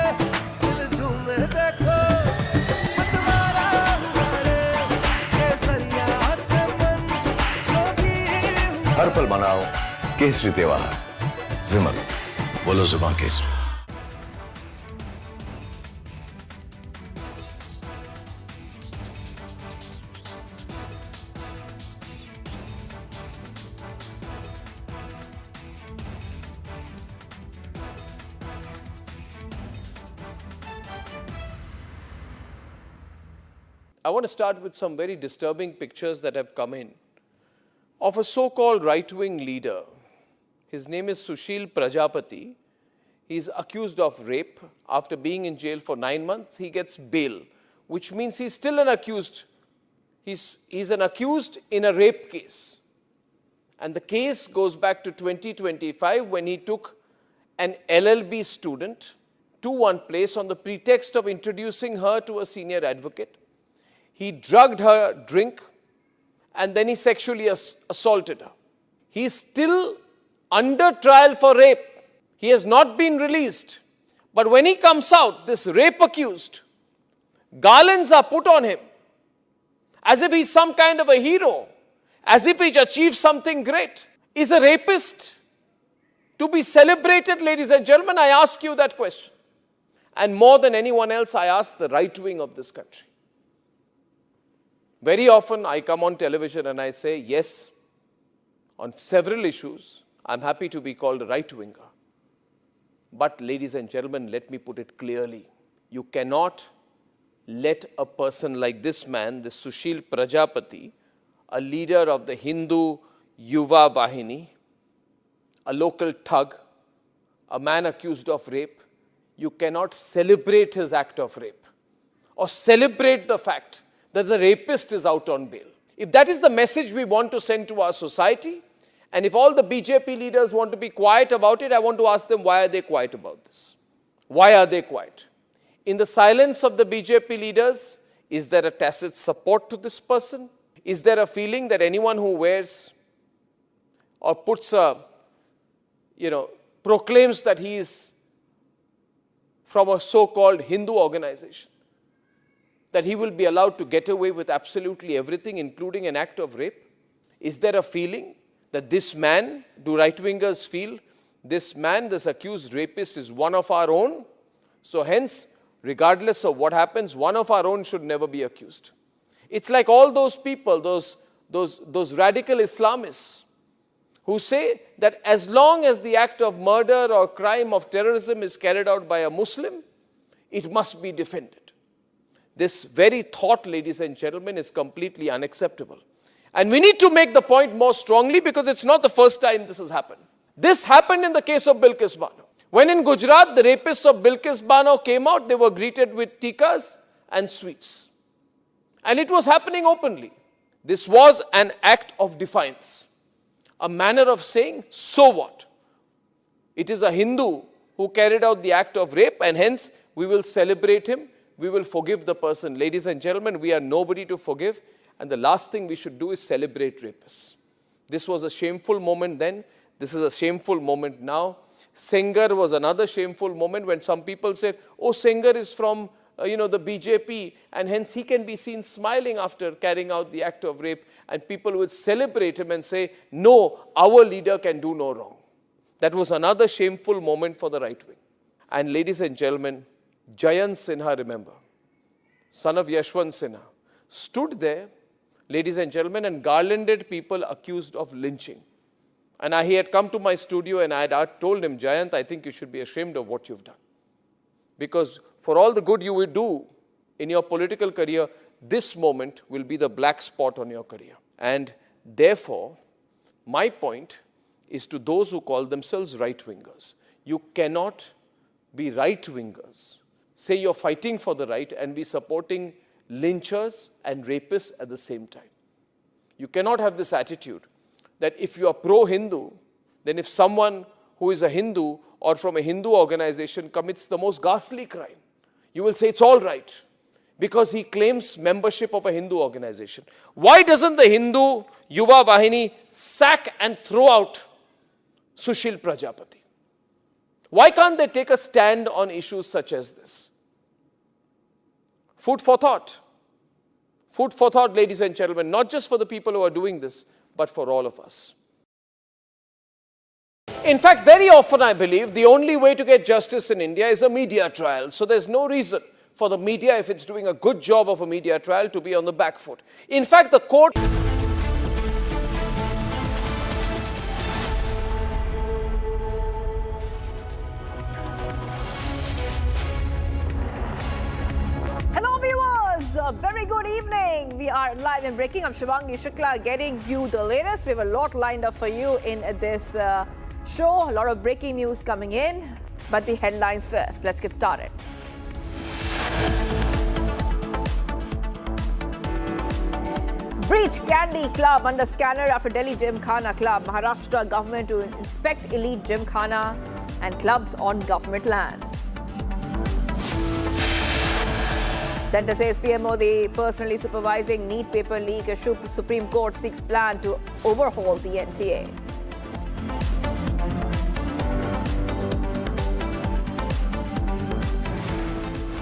दिल झूमे देखो मतवारा हुआ रे केसरिया से मन जोगी हर पल मनाओ केसरी त्योहार विमल बोलो जुबान Kesari I want to start with some very disturbing pictures that have come in of a so-called right-wing leader. His name is Sushil Prajapati. He's accused of rape. After being in jail for 9 months, he gets bail, which means he's still an accused. He's an accused in a rape case. And the case goes back to 2025 when he took an LLB student to one place on the pretext of introducing her to a senior advocate. He drugged her drink and then he sexually assaulted her. He is still under trial for rape. He has not been released. But when he comes out, this rape accused, garlands are put on him as if he's some kind of a hero, as if he's achieved something great. Is a rapist to be celebrated, ladies and gentlemen? I ask you that question. And more than anyone else, I ask the right wing of this country. Very often I come on television and I say, yes, on several issues, I'm happy to be called a right-winger. But ladies and gentlemen, let me put it clearly. You cannot let a person like this man, this Sushil Prajapati, a leader of the Hindu Yuva Vahini, a local thug, a man accused of rape, you cannot celebrate his act of rape or celebrate the fact that the rapist is out on bail. If that is the message we want to send to our society, and if all the BJP leaders want to be quiet about it, I want to ask them, why are they quiet about this? Why are they quiet? In the silence of the BJP leaders, is there a tacit support to this person? Is there a feeling that anyone who wears or puts a, proclaims that he is from a so-called Hindu organization, that he will be allowed to get away with absolutely everything, including an act of rape? Is there a feeling that this man, do right-wingers feel, this man, this accused rapist is one of our own? So hence, regardless of what happens, one of our own should never be accused. It's like all those people, those radical Islamists who say that as long as the act of murder or crime of terrorism is carried out by a Muslim, it must be defended. This very thought, ladies and gentlemen, is completely unacceptable. And we need to make the point more strongly because it's not the first time this has happened. This happened in the case of Bilkis Bano. When in Gujarat, the rapists of Bilkis Bano came out, they were greeted with tikas and sweets. And it was happening openly. This was an act of defiance. A manner of saying, so what? It is a Hindu who carried out the act of rape and hence we will celebrate him, we will forgive the person. Ladies and gentlemen, we are nobody to forgive and the last thing we should do is celebrate rapists. This was a shameful moment then, this is a shameful moment now. Sengar was another shameful moment when some people said, oh, Sengar is from the BJP and hence he can be seen smiling after carrying out the act of rape and people would celebrate him and say, no, our leader can do no wrong. That was another shameful moment for the right wing. And ladies and gentlemen, Jayant Sinha, remember, son of Yashwant Sinha, stood there, ladies and gentlemen, and garlanded people accused of lynching. And he had come to my studio and I had told him, Jayant, I think you should be ashamed of what you've done. Because for all the good you will do in your political career, this moment will be the black spot on your career. And therefore, my point is to those who call themselves right-wingers. You cannot be right-wingers, say you're fighting for the right and be supporting lynchers and rapists at the same time. You cannot have this attitude that if you are pro-Hindu, then if someone who is a Hindu or from a Hindu organization commits the most ghastly crime, you will say it's all right because he claims membership of a Hindu organization. Why doesn't the Hindu Yuva Vahini sack and throw out Sushil Prajapati? Why can't they take a stand on issues such as this? Food for thought. Food for thought, ladies and gentlemen, not just for the people who are doing this, but for all of us. In fact, very often I believe the only way to get justice in India is a media trial. So there's no reason for the media, if it's doing a good job of a media trial, to be on the back foot. In fact, the court... Hello viewers, a very good evening. We are live and breaking. I'm Shivangi Shukla getting you the latest. We have a lot lined up for you in this show. A lot of breaking news coming in, but the headlines first. Let's get started. Breach Candy Club under scanner after Delhi Gymkhana Club. Maharashtra government to inspect elite Gymkhana and clubs on government lands. Centre says PM Modi personally supervising NEET paper leak. Supreme Court seeks plan to overhaul the NTA.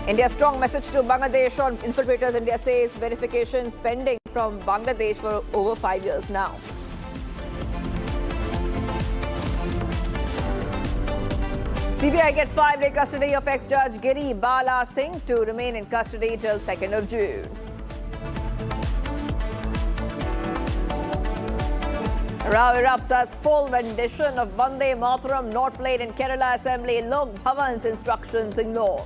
India's strong message to Bangladesh on infiltrators. India says verifications pending from Bangladesh for over 5 years now. CBI gets 5-day custody of ex-judge Giri Bala Singh to remain in custody till 2nd of June. Row erupts as full rendition of Vande Mataram not played in Kerala Assembly. Lok Bhavan's instructions ignored.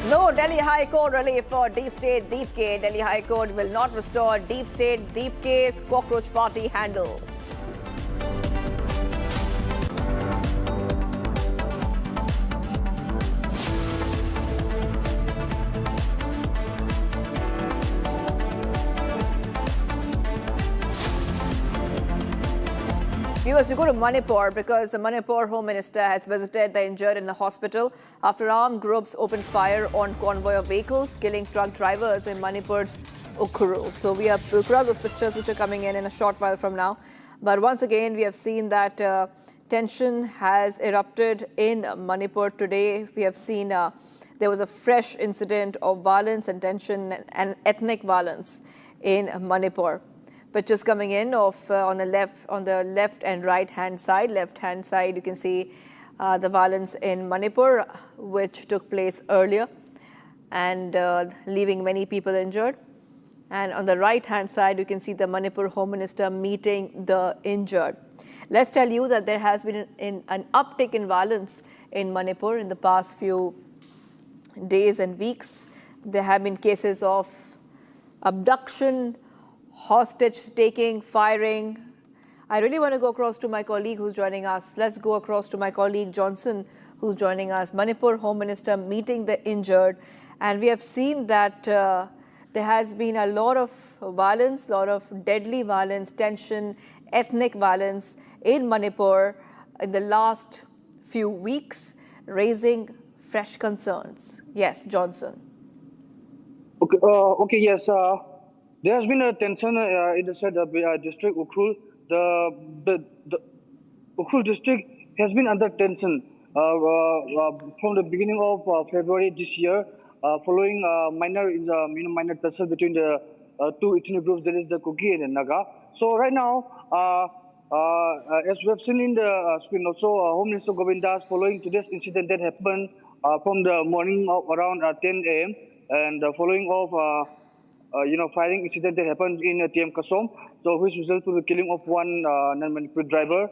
No Delhi High Court relief for Deep State Deep K. Delhi High Court will not restore Deep State Deep K's cockroach party handle. Viewers, we go to Manipur because the Manipur Home Minister has visited the injured in the hospital after armed groups opened fire on convoy of vehicles, killing truck drivers in Manipur's Ukuru. So we have those pictures which are coming in a short while from now. But once again, we have seen that tension has erupted in Manipur today. We have seen there was a fresh incident of violence and tension and ethnic violence in Manipur. Pictures coming in of on the left and right hand side. Left hand side, you can see the violence in Manipur, which took place earlier, and leaving many people injured. And on the right hand side, you can see the Manipur Home Minister meeting the injured. Let's tell you that there has been an uptick in violence in Manipur in the past few days and weeks. there have been cases of abduction, hostage taking, firing. I really want to go across to my colleague who's joining us. Let's go across to my colleague Johnson, who's joining us. Manipur Home Minister meeting the injured. And we have seen that there has been a lot of violence, a lot of deadly violence, tension, ethnic violence in Manipur in the last few weeks, raising fresh concerns. Yes, Johnson. Okay, yes. There has been a tension in the said district, Ukhrul. The Ukhrul district has been under tension from the beginning of February this year, following minor tussle between the two ethnic groups, that is the Kuki and the Naga. So right now, as we have seen in the screen also, Home Minister Govindas, following today's incident that happened from the morning of around 10 a.m. and following of firing incident that happened in TM Kasom, so which resulted to the killing of one non-Manipuri driver,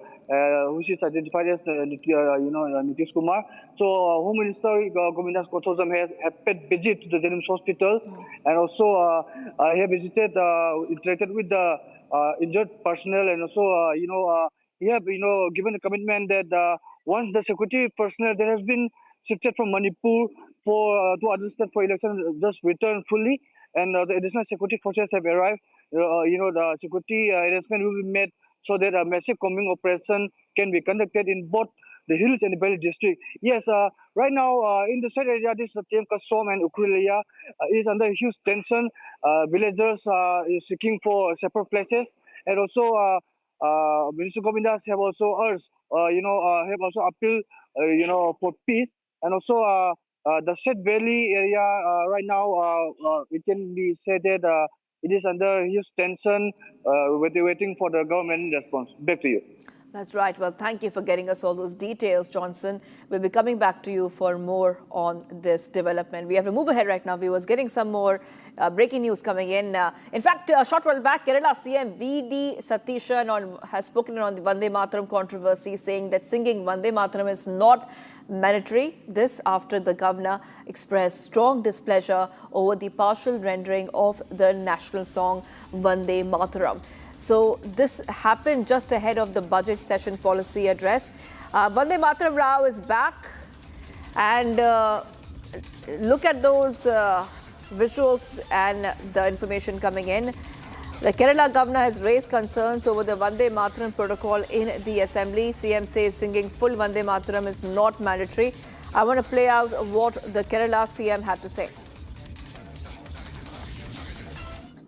which is identified as Nitish Kumar. So Home Minister Govindas Kothosam has paid visit to the Jennings Hospital, and also he have visited, interacted with the injured personnel, and also he have given a commitment that once the security personnel that has been shifted from Manipur to other state for election just return fully, and the additional security forces have arrived. The security arrangement will be made so that a massive combing operation can be conducted in both the hills and the valley district. Yes, right now in the state area, this TM Kasom and Ukhrul area is under huge tension. Villagers is seeking for separate places, and also Minister Govindas have also urged, have also appealed, for peace, and also the Shed Valley area right now, it can be said that it is under huge tension, waiting for the government response. Back to you. That's right. Well, thank you for getting us all those details, Johnson. We'll be coming back to you for more on this development. We have to move ahead right now, viewers. Getting some more breaking news coming in. In fact, a short while back, Kerala CM V.D. Satishan has spoken on the Vande Mataram controversy, saying that singing Vande Mataram is not mandatory. This after the governor expressed strong displeasure over the partial rendering of the national song Vande Mataram. So this happened just ahead of the budget session policy address. Vande Mataram Rao is back, and look at those visuals and the information coming in. The Kerala governor has raised concerns over the Vande Mataram protocol in the assembly. CM says singing full Vande Mataram is not mandatory. I want to play out what the Kerala CM had to say.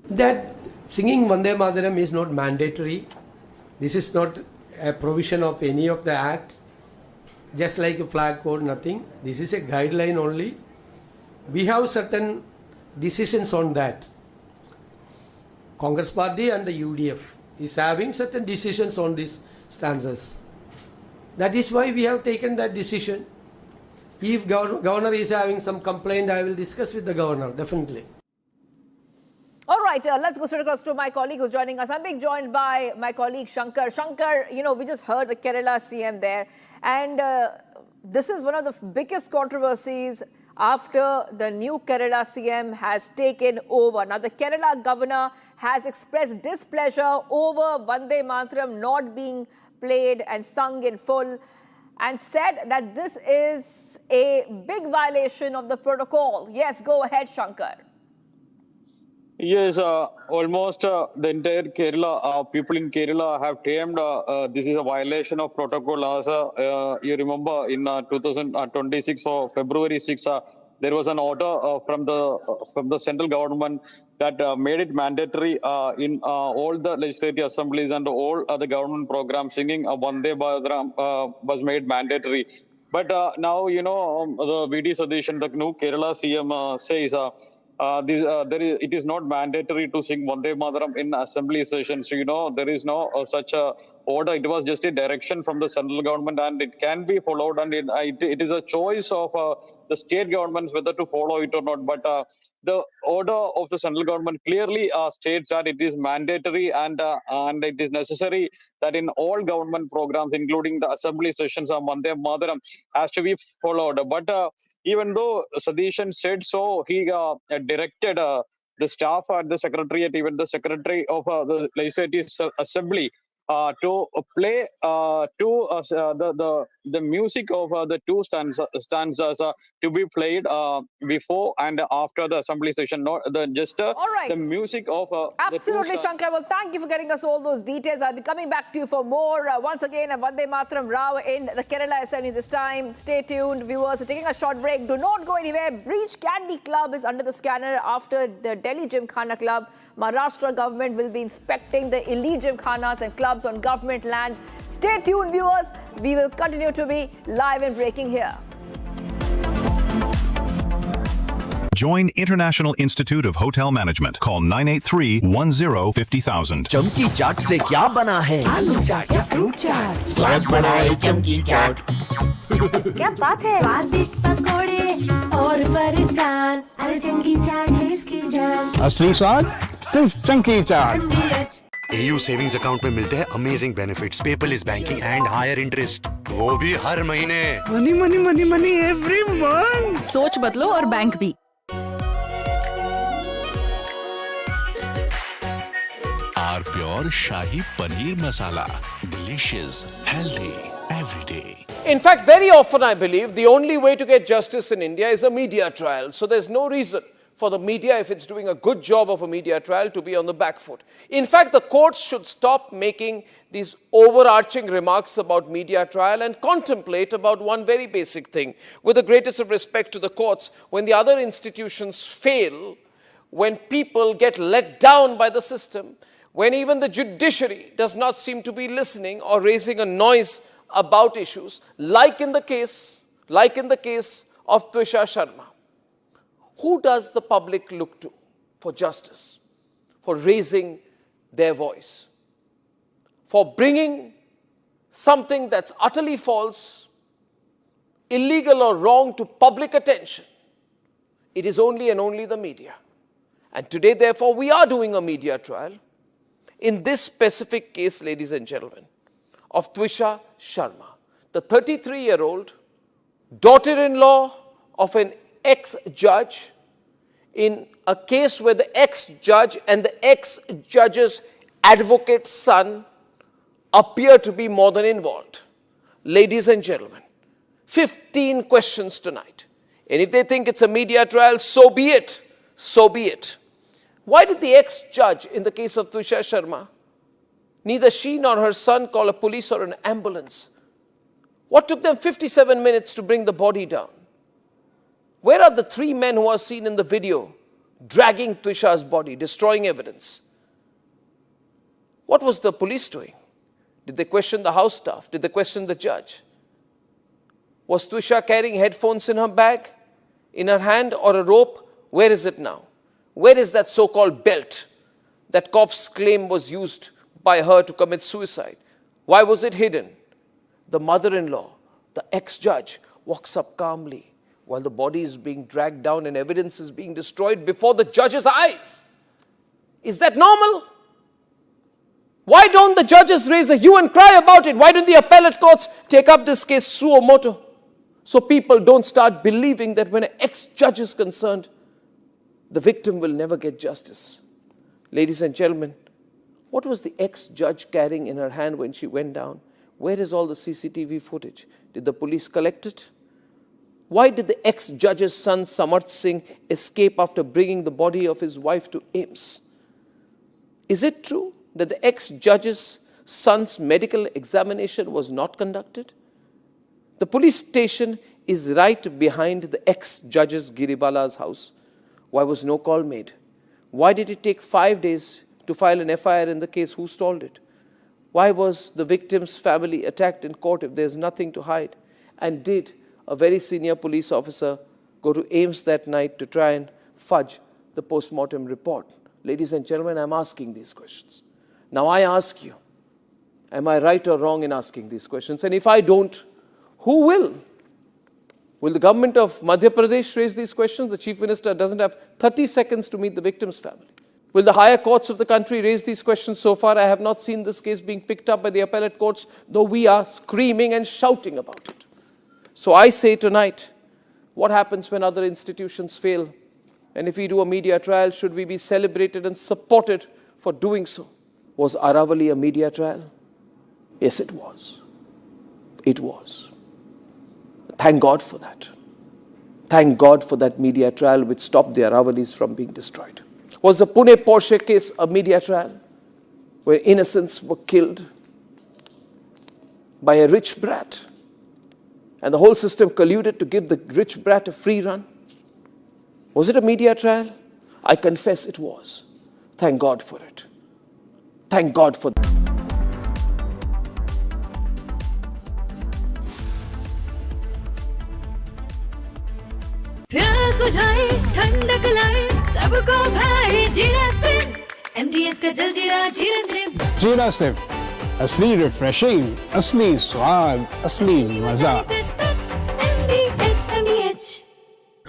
That singing Vande Mataram is not mandatory. This is not a provision of any of the act. Just like a flag code, nothing. This is a guideline only. We have certain decisions on that. Congress Party and the UDF is having certain decisions on these stanzas. That is why we have taken that decision. If governor is having some complaint, I will discuss with the governor, definitely. All right, let's go straight across to my colleague who's joining us. I'm being joined by my colleague Shankar. Shankar, we just heard the Kerala CM there. And this is one of the biggest controversies after the new Kerala CM has taken over. Now, the Kerala governor has expressed displeasure over Vande Mataram not being played and sung in full, and said that this is a big violation of the protocol. Yes, go ahead, Shankar. Yes, almost the entire Kerala, people in Kerala have termed this is a violation of protocol. As you remember, in 2026 or February 6, there was an order from the central government that made it mandatory in all the legislative assemblies and all other government programs. Singing Vande Mataram was made mandatory. But now, the VD Sadishan, the new Kerala CM says it is not mandatory to sing Vande Mataram in assembly sessions. There is no such a order. It was just a direction from the central government, and it can be followed. And it is a choice of the state governments whether to follow it or not. But the order of the central government clearly states that it is mandatory and it is necessary that in all government programs, including the assembly sessions of Vande Mataram, has to be followed. But even though Sadishan said so, he directed the staff at the secretariat, even the secretary of the Legislative Assembly, to play the music of the two stanzas to be played before and after the assembly session, not just the music of Absolutely, the two Shankar. Well, thank you for getting us all those details. I'll be coming back to you for more. Once again, a Vande Mataram Rao in the Kerala Assembly this time. Stay tuned, viewers. We're taking a short break. Do not go anywhere. Breach Candy Club is under the scanner after the Delhi Gymkhana Club. Maharashtra government will be inspecting the elite gymkhanas and clubs on government land. Stay tuned, viewers. We will continue to be live and breaking here. Join International Institute of Hotel Management. Call 983-10-50,000. चमकी चाट से क्या बना है? आलू चाट या fruit चाट, स्वाद बनाए चमकी चाट। क्या बात है? स्वादिष्ट पकोड़े और बरसान, अरे चमकी चाट है इसकी जान। असली स्वाद सिर्फ चमकी चाट। AU सेविंग्स अकाउंट में मिलते हैं amazing benefits, paperless banking and higher interest, वो भी हर महीने। Money money money money every month. सोच बदलो और बैंक भी। R pure shahi paneer masala, delicious, healthy, everyday. In fact, very often I believe the only way to get justice in India is a media trial. So there's no reason for the media, if it's doing a good job of a media trial, to be on the back foot. In fact, the courts should stop making these overarching remarks about media trial and contemplate about one very basic thing. With the greatest of respect to the courts, when the other institutions fail, when people get let down by the system, when even the judiciary does not seem to be listening or raising a noise about issues, like in the case of Twisha Sharma, who does the public look to for justice, for raising their voice, for bringing something that's utterly false, illegal or wrong to public attention? It is only and only the media. And today, therefore, we are doing a media trial in this specific case, ladies and gentlemen, of Twisha Sharma, the 33-year-old daughter-in-law of an ex-judge, in a case where the ex-judge and the ex-judge's advocate's son appear to be more than involved. Ladies and gentlemen, 15 questions tonight. And if they think it's a media trial, so be it. So be it. Why did the ex-judge in the case of Twisha Sharma, neither she nor her son call a police or an ambulance? What took them 57 minutes to bring the body down? Where are the three men who are seen in the video dragging Twisha's body, destroying evidence? What was the police doing? Did they question the house staff? Did they question the judge? Was Twisha carrying headphones in her bag, in her hand, or a rope? Where is it now? Where is that so-called belt that cops claim was used by her to commit suicide? Why was it hidden? The mother-in-law, the ex-judge, walks up calmly while the body is being dragged down and evidence is being destroyed before the judge's eyes. Is that normal? Why don't the judges raise a hue and cry about it? Why don't the appellate courts take up this case suo motu? So people don't start believing that when an ex-judge is concerned, the victim will never get justice. Ladies and gentlemen, what was the ex-judge carrying in her hand when she went down? Where is all the CCTV footage? Did the police collect it? Why did the ex-judge's son Samarth Singh escape after bringing the body of his wife to AIIMS? Is it true that the ex-judge's son's medical examination was not conducted? The police station is right behind the ex-judge's Giribala's house. Why was no call made? Why did it take 5 days to file an FIR in the case? Who stalled it? Why was the victim's family attacked in court if there's nothing to hide? And did a very senior police officer go to AIIMS that night to try and fudge the post-mortem report? Ladies and gentlemen, I'm asking these questions. Now I ask you, am I right or wrong in asking these questions? And if I don't, who will? Will the government of Madhya Pradesh raise these questions? The Chief Minister doesn't have 30 seconds to meet the victim's family. Will the higher courts of the country raise these questions? So far, I have not seen this case being picked up by the appellate courts, though we are screaming and shouting about it. So I say tonight, What happens when other institutions fail? And if we do a media trial, should we be celebrated and supported for doing so? Was Aravali a media trial? Yes, it was. It was. Thank God for that. Thank God for that media trial which stopped the Aravalis from being destroyed. Was the Pune Porsche case a media trial where innocents were killed by a rich brat and the whole system colluded to give the rich brat a free run? Was it a media trial? I confess it was. Thank God for it. Thank God for that. प्यास बुझाए ठंडक लाए सबको भाई जीरा से MDH का जल जीरा जीरा से जीरा से असली रिफ्रेशिंग असली स्वाद असली मजा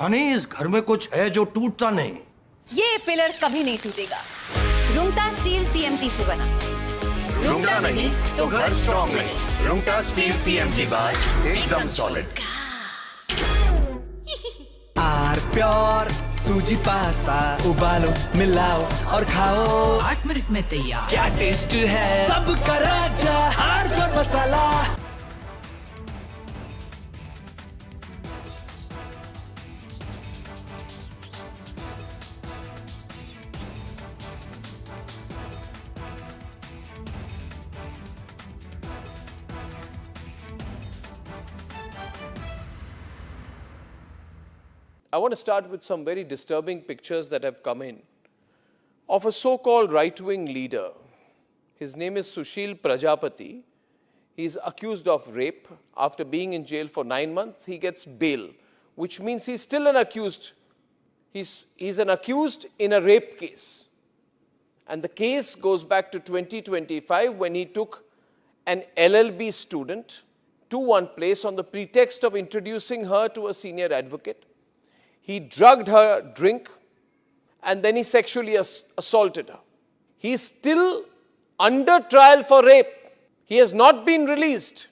रानी इस घर में कुछ है जो टूटता नहीं। ये पिलर कभी नहीं टूटेगा। रुंगटा स्टील TMT से बना। रुंगटा नहीं तो घर स्ट्रॉन्ग नहीं। रुंगटा स्टील TMT बार एकदम solid. Are pure suji pasta उबालो मिलाओ और खाओ 8 मिनट में तैयार। क्या टेस्ट है सबका राजा AR pure masala. I want to start with some very disturbing pictures that have come in of a so-called right-wing leader. His name is Sushil Prajapati. He is accused of rape. After being in jail for 9 months, he gets bail, which means he's still an accused. He's an accused in a rape case. And the case goes back to 2025 when he took an LLB student to one place on the pretext of introducing her to a senior advocate. He drugged her drink and then he sexually assaulted her. He is still under trial for rape. He has not been released.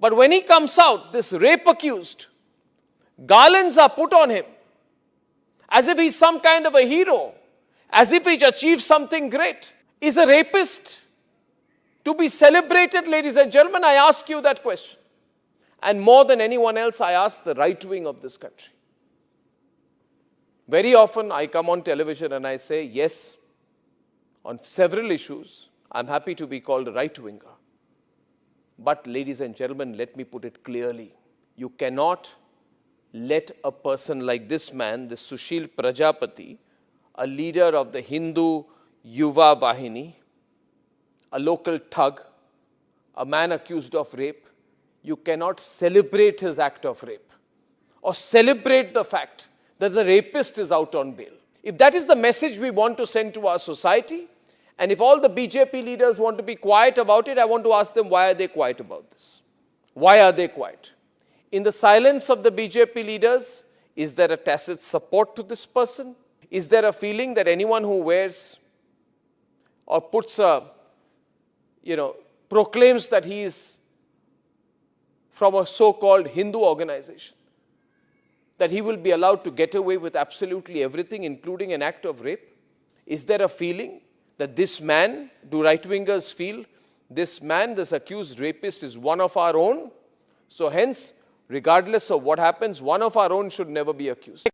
But when he comes out, this rape accused, garlands are put on him as if he's some kind of a hero, as if he's achieved something great. Is a rapist to be celebrated, ladies and gentlemen? I ask you that question. And more than anyone else, I ask the right wing of this country. Very often I come on television and I say, yes, on several issues, I'm happy to be called a right-winger. But ladies and gentlemen, let me put it clearly. You cannot let a person like this man, this Sushil Prajapati, a leader of the Hindu Yuva Vahini, a local thug, a man accused of rape, you cannot celebrate his act of rape or celebrate the fact that the rapist is out on bail. If that is the message we want to send to our society, and if all the BJP leaders want to be quiet about it, I want to ask them, why are they quiet about this? Why are they quiet? In the silence of the BJP leaders, is there a tacit support to this person? Is there a feeling that anyone who wears or puts a, proclaims that he is from a so-called Hindu organization, that he will be allowed to get away with absolutely everything, including an act of rape? Is there a feeling that this man, do right-wingers feel, this man, this accused rapist is one of our own? So hence, regardless of what happens, one of our own should never be accused.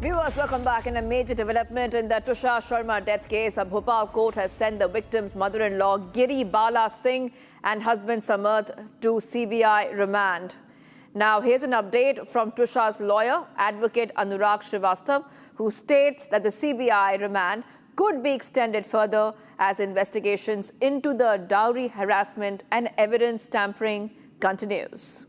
Viewers, welcome back. In a major development in the Tushar Sharma death case, a Bhopal court has sent the victim's mother-in-law Giri Bala Singh and husband Samarth to CBI remand. Now, here's an update from Tushar's lawyer, Advocate Anurag Srivastav, who states that the CBI remand could be extended further as investigations into the dowry harassment and evidence tampering continues.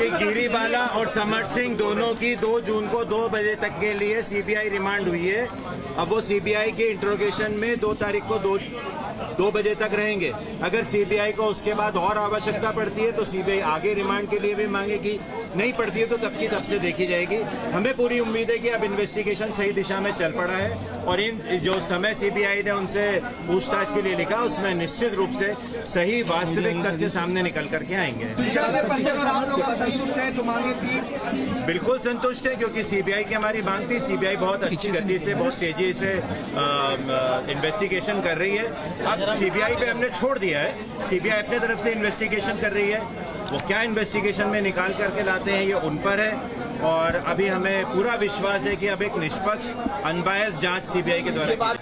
कि गिरीबाला और समर सिंह दोनों की 2 जून को 2 बजे तक के लिए CBI remand हुई है। अब वो सीबीआई के इंट्रोगेशन में 2 तारीख को 2 बजे तक रहेंगे। अगर सीबीआई को उसके बाद और आवश्यकता पड़ती है तो सीबीआई आगे रिमांड के लिए भी मांगेगी, नहीं पड़ती है तो तब की तब से देखी जाएगी। हमें पूरी उम्मीद है कि अब इन्वेस्टिगेशन सही दिशा में चल पड़ा है और इन जो समय सीबीआई ने उनसे पूछताछ के लिए लिखा उसमें निश्चित रूप से सही वास्तविक तथ्य सामने निकल करके आएंगे। बिल्कुल संतुष्ट है, क्योंकि सीबीआई की हमारी मांग थी। सीबीआई बहुत अच्छी गति से, बहुत तेजी से इन्वेस्टिगेशन कर रही है। अब सीबीआई पे हमने छोड़ दिया है, सीबीआई अपने तरफ से इन्वेस्टिगेशन कर रही है। वो क्या इन्वेस्टिगेशन में निकाल करके लाते हैं ये उन पर है और अभी हमें पूरा विश्वास है कि अब एक निष्पक्ष अनबायस जांच सीबीआई के द्वारा।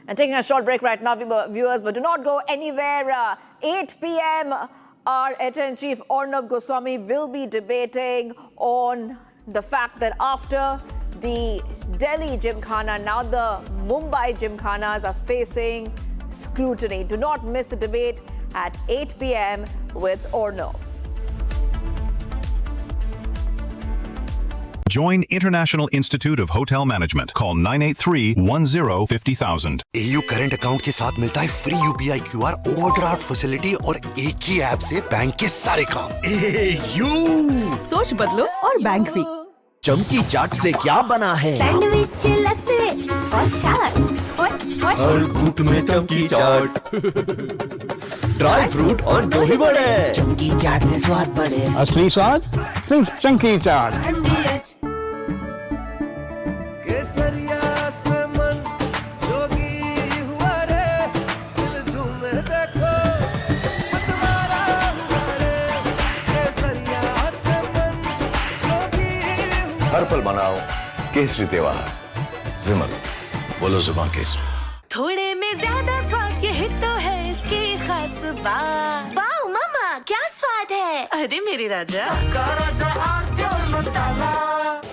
And taking a short break right now, viewers, but do not go anywhere. 8 p.m. our editor-in-chief Arnab Goswami will be debating on the fact that after the Delhi Gymkhana, now the Mumbai Gymkhanas are facing scrutiny. Do not miss the debate at 8 p.m. with Arnab. Join International Institute of Hotel Management. Call 983-10-50,000. AU current account के साथ मिलता है free UPI QR, overdraft facility और एक ही app से bank के सारे काम। AU सोच बदलो और बैंक भी। चमकी चाट से क्या बना है? सैंडविच, लस्सी और छाछ और हर घूंट में चमकी चाट। ड्राई फ्रूट और दही बड़े। चमकी चाट से स्वाद बढ़े। असली स्वाद सिर्फ चंकी चाट। केसरिया से मन जोगी हुआ रे, दिल झूमे देखो मतवारा हुआ रे। केसरिया से मन जोगी हुआ। हर पल मनाओ केसरी त्योहार। विमल, बोलो जुबान केसरी। थोड़े में ज्यादा स्वाद, यही तो है इसकी खास बात। वाओ मामा, क्या स्वाद है? अरे मेरे राजा।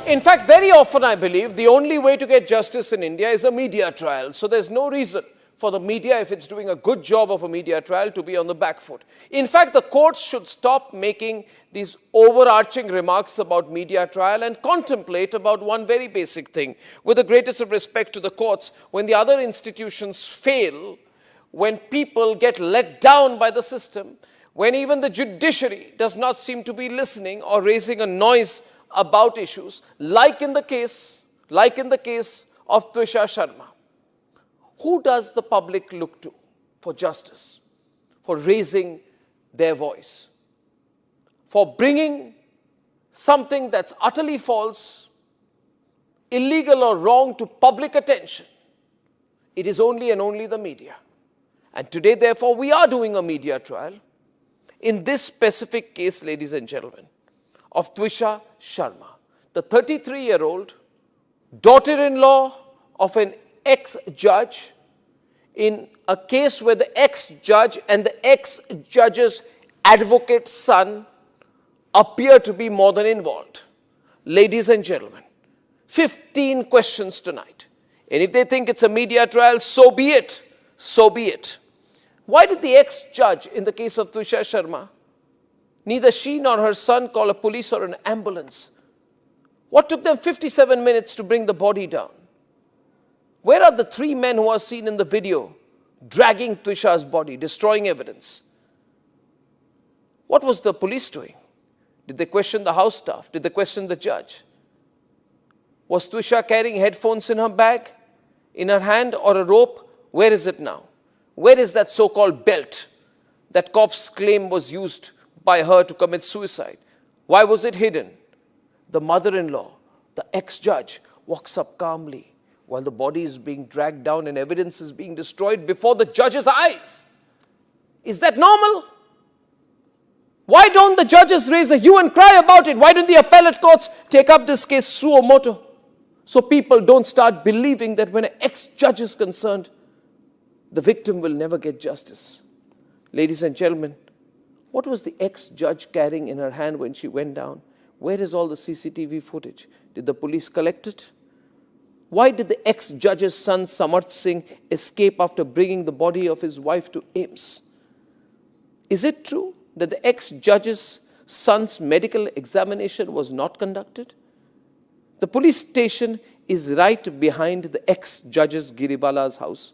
In fact, very often I believe the only way to get justice in India is a media trial. So there's no reason for the media, if it's doing a good job of a media trial, to be on the back foot. In fact, the courts should stop making these overarching remarks about media trial and contemplate about one very basic thing. With the greatest of respect to the courts, when the other institutions fail, when people get let down by the system, when even the judiciary does not seem to be listening or raising a noise about issues, like in the case of Twisha Sharma. Who does the public look to for justice, for raising their voice, for bringing something that's utterly false, illegal or wrong to public attention? It is only and only the media. And today, therefore, we are doing a media trial in this specific case, ladies and gentlemen, of Twisha Sharma, the 33-year-old daughter-in-law of an ex-judge, in a case where the ex-judge and the ex-judge's advocate's son appear to be more than involved. Ladies and gentlemen, 15 questions tonight. And if they think it's a media trial, so be it. So be it. Why did the ex-judge in the case of Twisha Sharma, neither she nor her son call a police or an ambulance? What took them 57 minutes to bring the body down? Where are the 3 men who are seen in the video dragging Twisha's body, destroying evidence? What was the police doing? Did they question the house staff? Did they question the judge? Was Twisha carrying headphones in her bag, in her hand, or a rope? Where is it now? Where is that so-called belt that cops claim was used by her to commit suicide? Why was it hidden? The mother-in-law, the ex-judge, walks up calmly while the body is being dragged down and evidence is being destroyed before the judge's eyes. Is that normal? Why don't the judges raise a hue and cry about it? Why don't the appellate courts take up this case suo motu? So people don't start believing that when an ex-judge is concerned, the victim will never get justice. Ladies and gentlemen, what was the ex-judge carrying in her hand when she went down? Where is all the CCTV footage? Did the police collect it? Why did the ex-judge's son Samarth Singh escape after bringing the body of his wife to AIIMS? Is it true that the ex-judge's son's medical examination was not conducted? The police station is right behind the ex-judge's Giribala's house.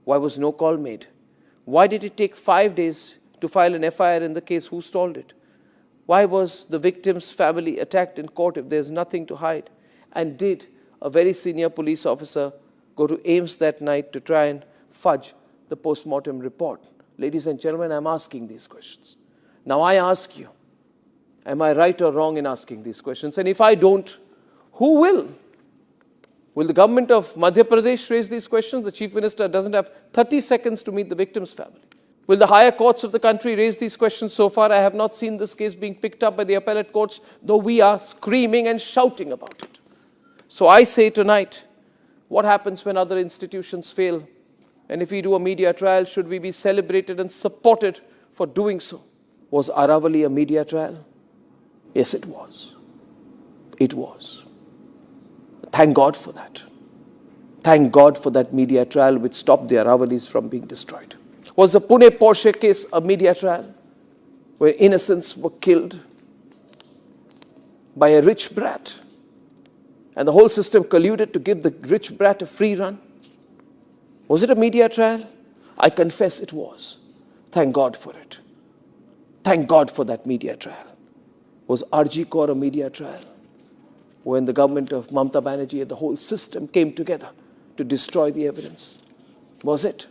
Why was no call made? Why did it take 5 days to file an FIR in the case? Who stalled it? Why was the victim's family attacked in court if there's nothing to hide? And did a very senior police officer go to AIIMS that night to try and fudge the post-mortem report? Ladies and gentlemen, I'm asking these questions. Now I ask you, am I right or wrong in asking these questions? And if I don't, who will? Will the government of Madhya Pradesh raise these questions? The Chief Minister doesn't have 30 seconds to meet the victim's family. Will the higher courts of the country raise these questions? So far, I have not seen this case being picked up by the appellate courts, though we are screaming and shouting about it. So I say tonight, what happens when other institutions fail? And if we do a media trial, should we be celebrated and supported for doing so? Was Aravali a media trial? Yes, it was. It was. Thank God for that. Thank God for that media trial which stopped the Aravalis from being destroyed. Was the Pune Porsche case a media trial where innocents were killed by a rich brat and the whole system colluded to give the rich brat a free run? Was it a media trial? I confess it was. Thank God for it. Thank God for that media trial. Was RG Kaur a media trial when the government of Mamata Banerjee and the whole system came together to destroy the evidence? Was it?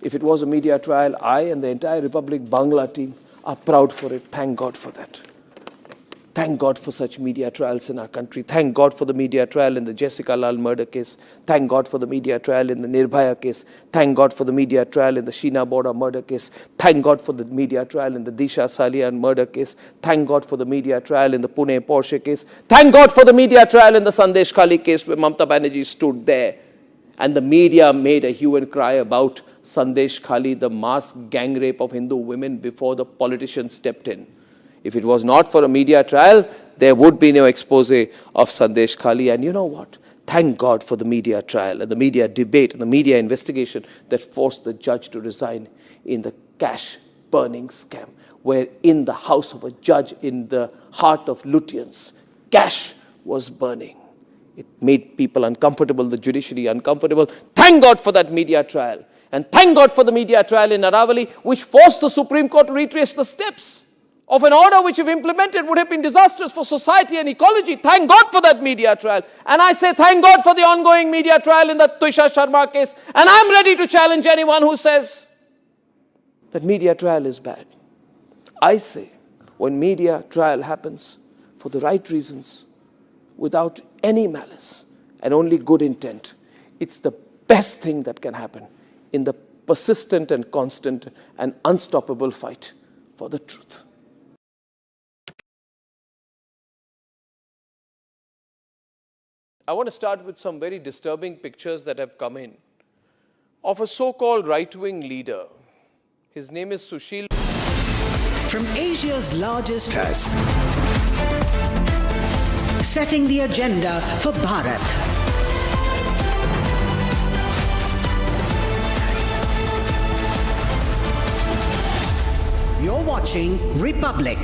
If it was a media trial, I and the entire Republic Bangla team are proud for it. Thank God for that. Thank God for such media trials in our country. Thank God for the media trial in the Jessica Lal murder case. Thank God for the media trial in the Nirbhaya case. Thank God for the media trial in the Sheena Boda murder case. Thank God for the media trial in the Disha Salian murder case. Thank God for the media trial in the Pune Porsche case. Thank God for the media trial in the Sandesh Khali case where Mamata Banerjee stood there and the media made a hue and cry about Sandesh Khali, the mass gang rape of Hindu women, before the politicians stepped in. If it was not for a media trial, there would be no expose of Sandesh Khali. And you know what? Thank God for the media trial and the media debate and the media investigation that forced the judge to resign in the cash burning scam, where in the house of a judge in the heart of Lutyens, cash was burning. It made people uncomfortable, the judiciary uncomfortable. Thank God for that media trial. And thank God for the media trial in Aravali, which forced the Supreme Court to retrace the steps of an order which, if implemented, would have been disastrous for society and ecology. Thank God for that media trial. And I say thank God for the ongoing media trial in the Twisha Sharma case. And I'm ready to challenge anyone who says that media trial is bad. I say when media trial happens for the right reasons, without any malice and only good intent, it's the best thing that can happen in the persistent and constant and unstoppable fight for the truth. I want to start with some very disturbing pictures that have come in of a so-called right-wing leader. His name is Sushil. From Asia's largest test, setting the agenda for Bharat. You're watching Republic.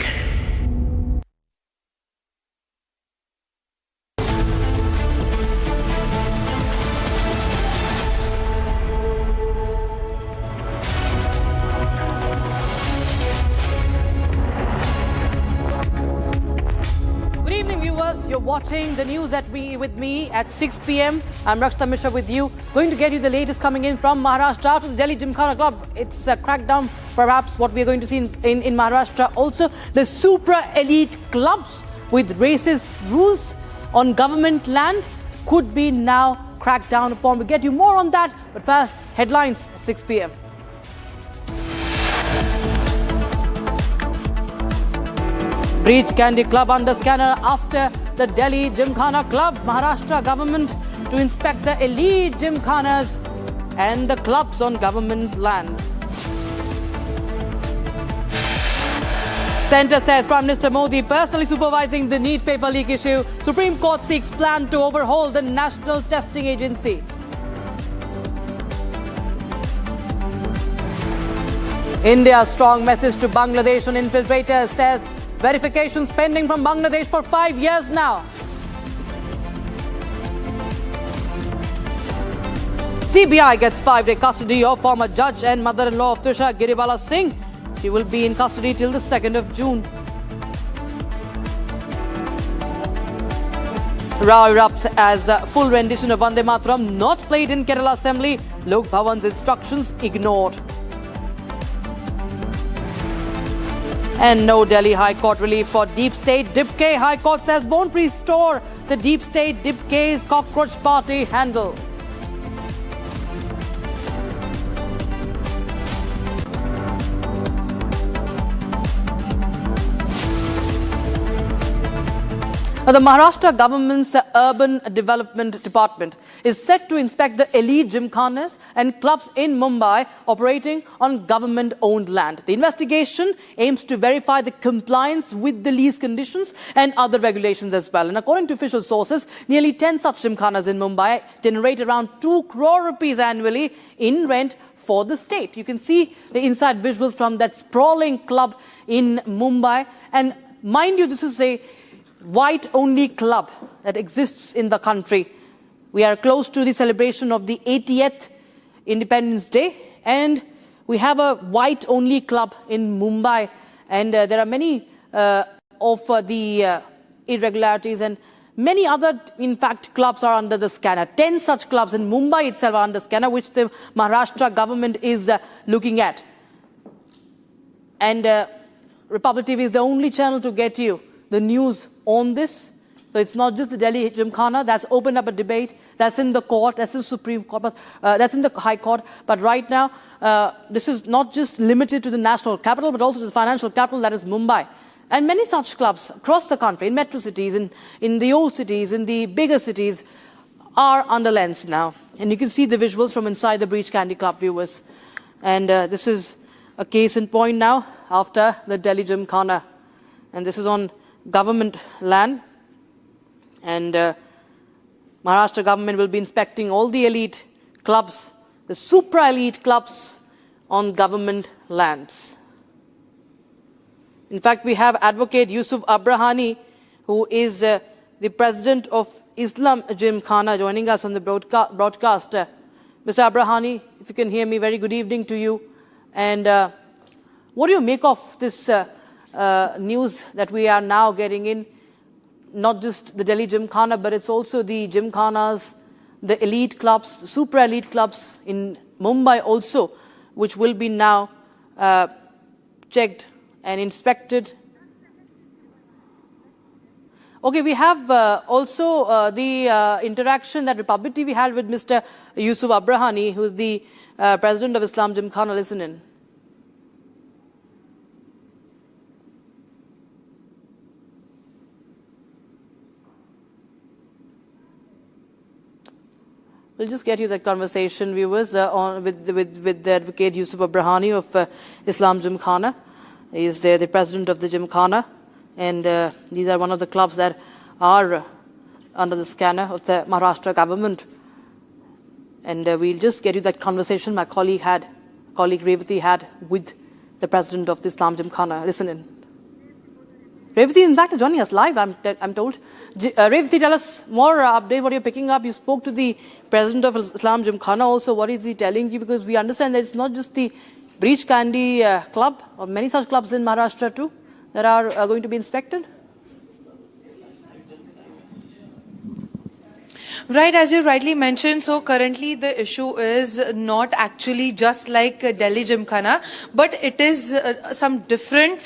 You're watching the news with me at 6 p.m. I'm Rakshita Mishra with you. Going to get you the latest coming in from Maharashtra after the Delhi Gymkhana Club. It's a crackdown, perhaps what we're going to see in Maharashtra. Also, the super elite clubs with racist rules on government land could be now cracked down upon. We'll get you more on that. But first, headlines at 6 p.m. Breach Candy Club under scanner after the Delhi Gymkhana Club. Maharashtra government to inspect the elite gymkhanas and the clubs on government land. Centre says Prime Minister Modi personally supervising the NEET paper leak issue. Supreme Court seeks plan to overhaul the National Testing Agency. India's strong message to Bangladesh on infiltrators, says verifications pending from Bangladesh for 5 years now. CBI gets 5-day custody of former judge and mother-in-law of Tushar Giribala Singh. She will be in custody till the 2nd of June. Row erupts as a full rendition of Vande Mataram not played in Kerala Assembly. Lok Bhavan's instructions ignored. And no Delhi High Court relief for Deep State Dip K. High Court says won't restore the Deep State Dip K's cockroach party handle. Now, the Maharashtra government's Urban Development Department is set to inspect the elite gymkhanas and clubs in Mumbai operating on government-owned land. The investigation aims to verify the compliance with the lease conditions and other regulations as well. And according to official sources, nearly 10 such gymkhanas in Mumbai generate around 2 crore rupees annually in rent for the state. You can see the inside visuals from that sprawling club in Mumbai. And mind you, this is a white-only club that exists in the country. We are close to the celebration of the 80th Independence Day, and we have a white-only club in Mumbai. And there are many of the irregularities, and many other, in fact, clubs are under the scanner. 10 such clubs in Mumbai itself are under scanner, which the Maharashtra government is looking at. And Republic TV is the only channel to get you the news on this. So it's not just the Delhi Gymkhana that's opened up a debate. That's in the court, that's in the Supreme Court, but, that's in the High Court. But right now, this is not just limited to the national capital, but also to the financial capital, that is Mumbai. And many such clubs across the country, in metro cities, in the old cities, in the bigger cities, are under lens now. And you can see the visuals from inside the Breach Candy Club, viewers. And this is a case in point now after the Delhi Gymkhana. And this is on government land, and Maharashtra government will be inspecting all the elite clubs, the super elite clubs on government lands. In fact, we have Advocate Yusuf Abrahani, who is the president of Islam Gymkhana, joining us on the broadcast. Mr. Abrahani, if you can hear me, very good evening to you. And what do you make of this news that we are now getting in? Not just the Delhi Gymkhana, but it's also the Gymkhanas, the elite clubs, the super elite clubs in Mumbai also, which will be now checked and inspected. Okay, we have also the interaction that Republic TV had with Mr. Yusuf Abrahani, who is the president of Islam Gymkhana. Listen in. We'll just get you that conversation, viewers, with the advocate Yusuf Abrahani of Islam Gymkhana. He is the president of the Gymkhana, and these are one of the clubs that are under the scanner of the Maharashtra government. And we'll just get you that conversation my colleague Revati had with the president of the Islam Gymkhana. Listen in. Revati, in fact, is joining us live, I'm told. Revati, tell us more update, what you're picking up. You spoke to the president of Islam Gymkhana also. What is he telling you? Because we understand that it's not just the Breach Candy club, or many such clubs in Maharashtra too, that are going to be inspected. Right, as you rightly mentioned, so currently the issue is not actually just like Delhi Gymkhana, but it is some different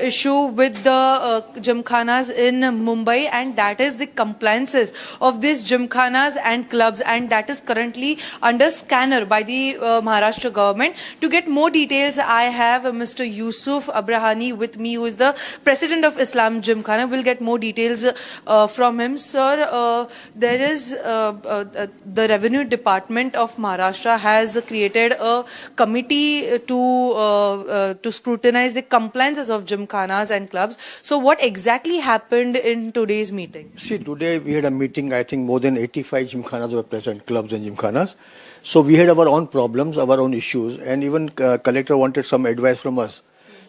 issue with the Gymkhanas in Mumbai, and that is the compliances of these Gymkhanas and clubs, and that is currently under scanner by the Maharashtra government. To get more details, I have Mr. Yusuf Abrahani with me, who is the president of Islam Gymkhana. We'll get more details from him. Sir, there is the Revenue Department of Maharashtra has created a committee to scrutinize the compliances of Gymkhanas and clubs. So what exactly happened in today's meeting? See, today we had a meeting. I think more than 85 Gymkhanas were present, clubs and Gymkhanas. So we had our own problems, our own issues, and even collector wanted some advice from us.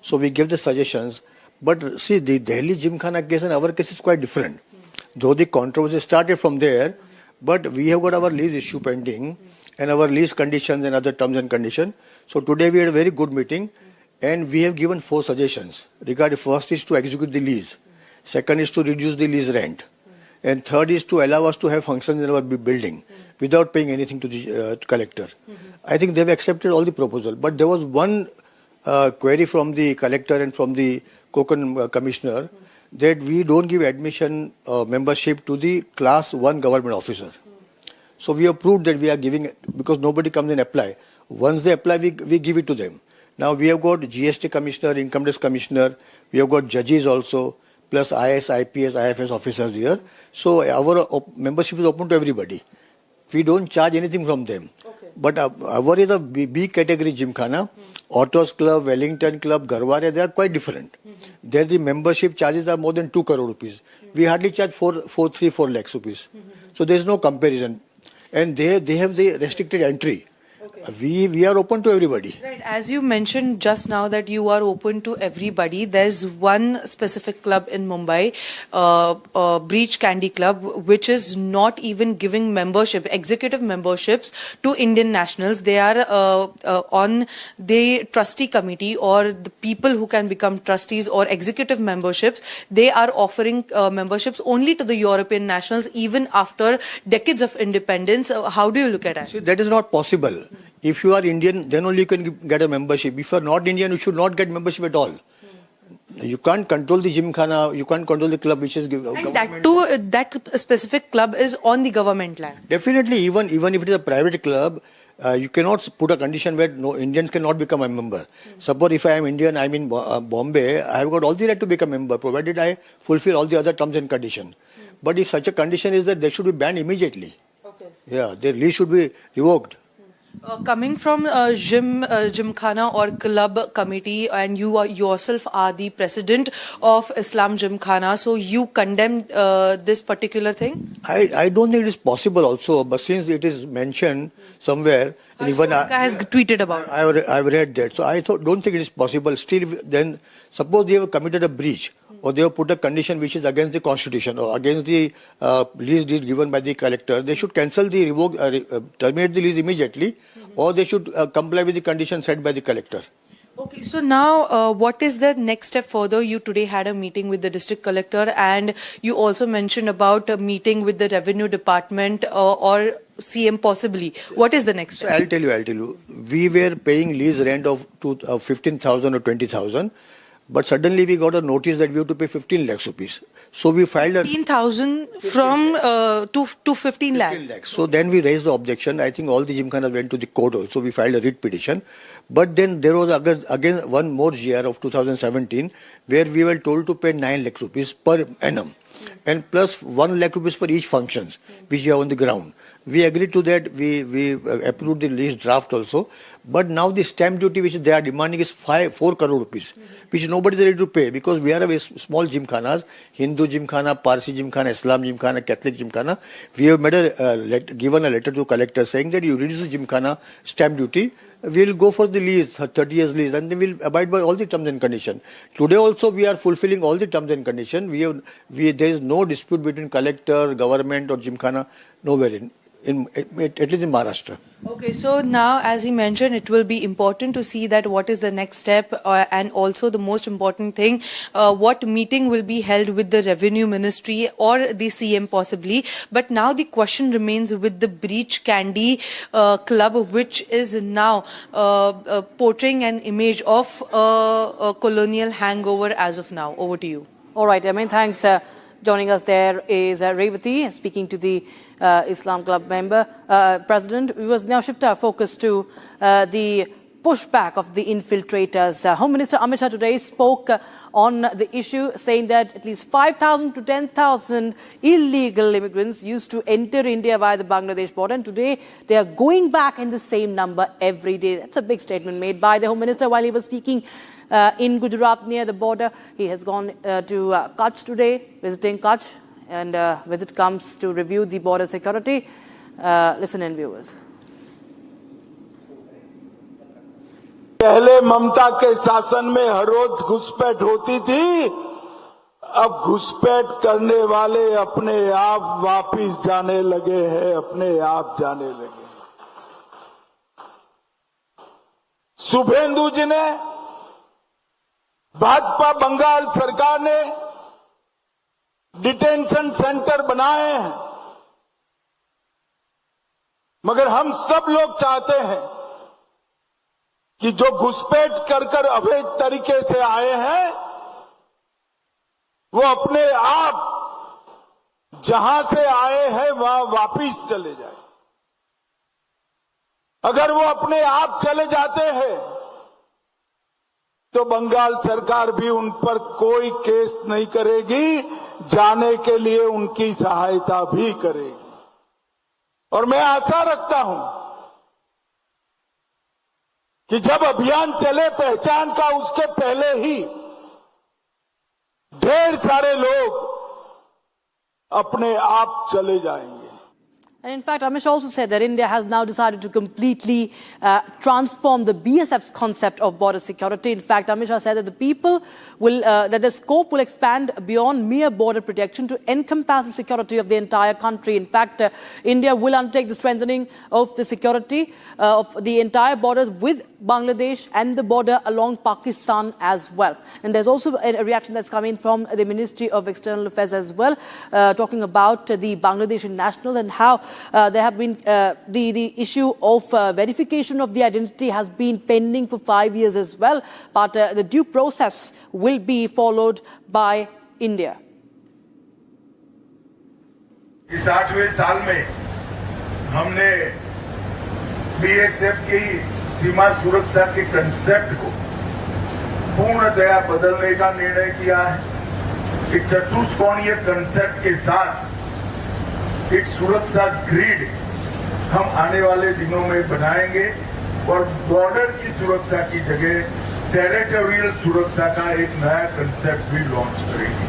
So we gave the suggestions. But see, the Delhi Gymkhana case and our case is quite different. Though the controversy started from there, but we have got our lease issue pending and our lease conditions and other terms and conditions. So today we had a very good meeting and we have given 4 suggestions. Regarding first is to execute the lease. Second is to reduce the lease rent. And third is to allow us to have functions in our building without paying anything to the collector. I think they have accepted all the proposal. But there was one query from the collector and from the Konkan commissioner that we don't give admission membership to the class 1 government officer. So we have proved that we are giving it because nobody comes and apply. Once they apply, we give it to them. Now we have got GST commissioner, income tax commissioner, we have got judges also, plus IS, IPS, IFS officers here. So our membership is open to everybody. We don't charge anything from them. But our is a B category Gymkhana, Autos Club, Wellington Club, Garware, they are quite different. There the membership charges are more than 2 crore rupees. We hardly charge 4 lakhs rupees. So there is no comparison. And they have the restricted entry. We are open to everybody. Right, as you mentioned just now that you are open to everybody, there's one specific club in Mumbai, Breach Candy Club, which is not even giving membership, executive memberships to Indian nationals. They are on the trustee committee, or the people who can become trustees or executive memberships. They are offering memberships only to the European nationals even after decades of independence. How do you look at that? See, that is not possible. If you are Indian, then only you can get a membership. If you are not Indian, you should not get membership at all. You can't control the Gymkhana, you can't control the club which is given. And that too, that specific club is on the government land. Definitely, even if it is a private club, you cannot put a condition where no Indians cannot become a member. Suppose if I am Indian, I am in Bombay, I have got all the right to become a member, provided I fulfill all the other terms and conditions. But if such a condition is that they should be banned immediately. Yeah, their lease should be revoked. Coming from Gymkhana or club committee, and you yourself are the president of Islam Gymkhana, so you condemn this particular thing? I don't think it is possible also, but since it is mentioned somewhere, and even has tweeted about it. I've read that, so I don't think it is possible. Still, then suppose they have committed a breach, or they have put a condition which is against the constitution or against the lease deed given by the collector, they should cancel the terminate the lease immediately, or they should comply with the condition set by the collector. Okay, so now what is the next step further? You today had a meeting with the district collector, and you also mentioned about a meeting with the revenue department or CM possibly. What is the next step? So I'll tell you. We were paying lease rent of 15,000 or 20,000. But suddenly we got a notice that we have to pay 15 lakhs rupees. So we filed 15,000 from to 15 lakhs. So then we raised the objection. I think all the Gymkhanas went to the court also. We filed a writ petition. But then there was again one more GR of 2017 where we were told to pay 9 lakhs rupees per annum. and plus 1 lakh rupees for each functions which you have on the ground. We agreed to that. We approved the list draft also. But now the stamp duty which they are demanding is 4 crore rupees, which nobody is ready to pay, because we are a small gymkhanas, Hindu gymkhana, Parsi gymkhana, Islam gymkhana, Catholic gymkhana. We have made given a letter to collector saying that you reduce the gymkhana stamp duty, we will go for the lease, 30 years lease, and they will abide by all the terms and conditions. Today also we are fulfilling all the terms and conditions. There is no dispute between collector, government or gymkhana, nowhere at least in Maharashtra. Okay, so now, as he mentioned, it will be important to see that what is the next step, and also the most important thing, what meeting will be held with the Revenue Ministry or the CM possibly. But now the question remains with the Breach Candy Club, which is now portraying an image of a colonial hangover as of now. Over to you. All right, thanks. Joining us there is Revati, speaking to the Islam Club member, president. We must now shift our focus to the pushback of the infiltrators. Home Minister Amit Shah today spoke on the issue, saying that at least 5,000 to 10,000 illegal immigrants used to enter India via the Bangladesh border, and today they are going back in the same number every day. That's a big statement made by the Home Minister while he was speaking in Gujarat near the border. He has gone to Kutch today, visiting Kutch, and visit comes to review the border security. Listen in, viewers. पहले ममता के शासन में हर रोज घुसपैठ होती थी, अब घुसपैठ करने वाले अपने आप वापिस जाने लगे हैं, अपने आप जाने लगे। शुभेंदु जी ने, भाजपा बंगाल सरकार ने डिटेंशन सेंटर बनाए हैं, मगर हम सब लोग चाहते हैं कि जो घुसपैठ कर अवैध तरीके से आए हैं वो अपने आप जहां से आए हैं वहां वापिस चले जाए। अगर वो अपने आप चले जाते हैं तो बंगाल सरकार भी उन पर कोई केस नहीं करेगी, जाने के लिए उनकी सहायता भी करेगी। और मैं आशा रखता हूं कि जब अभियान चले पहचान का, उसके पहले ही ढेर सारे लोग अपने आप चले जाएंगे। And in fact, Amit Shah also said that India has now decided to completely transform the BSF's concept of border security. In fact, Amit Shah said that the people will, that the scope will expand beyond mere border protection to encompass the security of the entire country. In fact, India will undertake the strengthening of the security of the entire borders with Bangladesh and the border along Pakistan as well. And there's also a reaction that's coming from the Ministry of External Affairs as well, talking about the Bangladeshi national and how there have been the issue of verification of the identity has been pending for 5 years as well, but the due process will be followed by India. इस 8वें साल में हमने BSF की सीमा सुरक्षा के concept को पूर्णतया बदलने का निर्णय किया है। एक चतुष्कोणीय कंसेप्ट के साथ एक सुरक्षा ग्रिड हम आने वाले दिनों में बनाएंगे और बॉर्डर की सुरक्षा की जगह टेरिटोरियल सुरक्षा का एक नया कंसेप्ट भी लॉन्च करेंगे,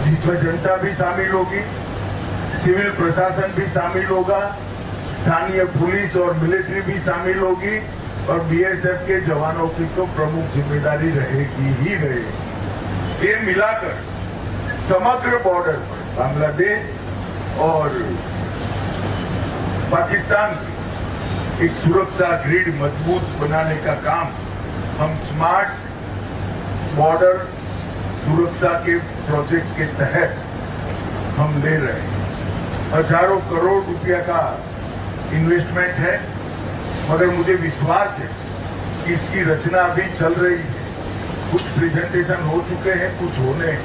जिसमें जनता भी शामिल होगी, सिविल प्रशासन भी शामिल होगा, स्थानीय पुलिस और मिलिट्री भी शामिल होगी और बीएसएफ के जवानों की तो प्रमुख जिम्मेदारी रहेगी ही रहेगी। ये मिलाकर समग्र बॉर्डर पर बांग्लादेश और पाकिस्तान की एक सुरक्षा ग्रिड मजबूत बनाने का काम हम स्मार्ट बॉर्डर सुरक्षा के प्रोजेक्ट के तहत हम ले रहे हैं। हजारों करोड़ रुपया का इन्वेस्टमेंट है, मगर मुझे विश्वास है कि इसकी रचना अभी चल रही है। कुछ प्रेजेंटेशन हो चुके हैं, कुछ होने हैं।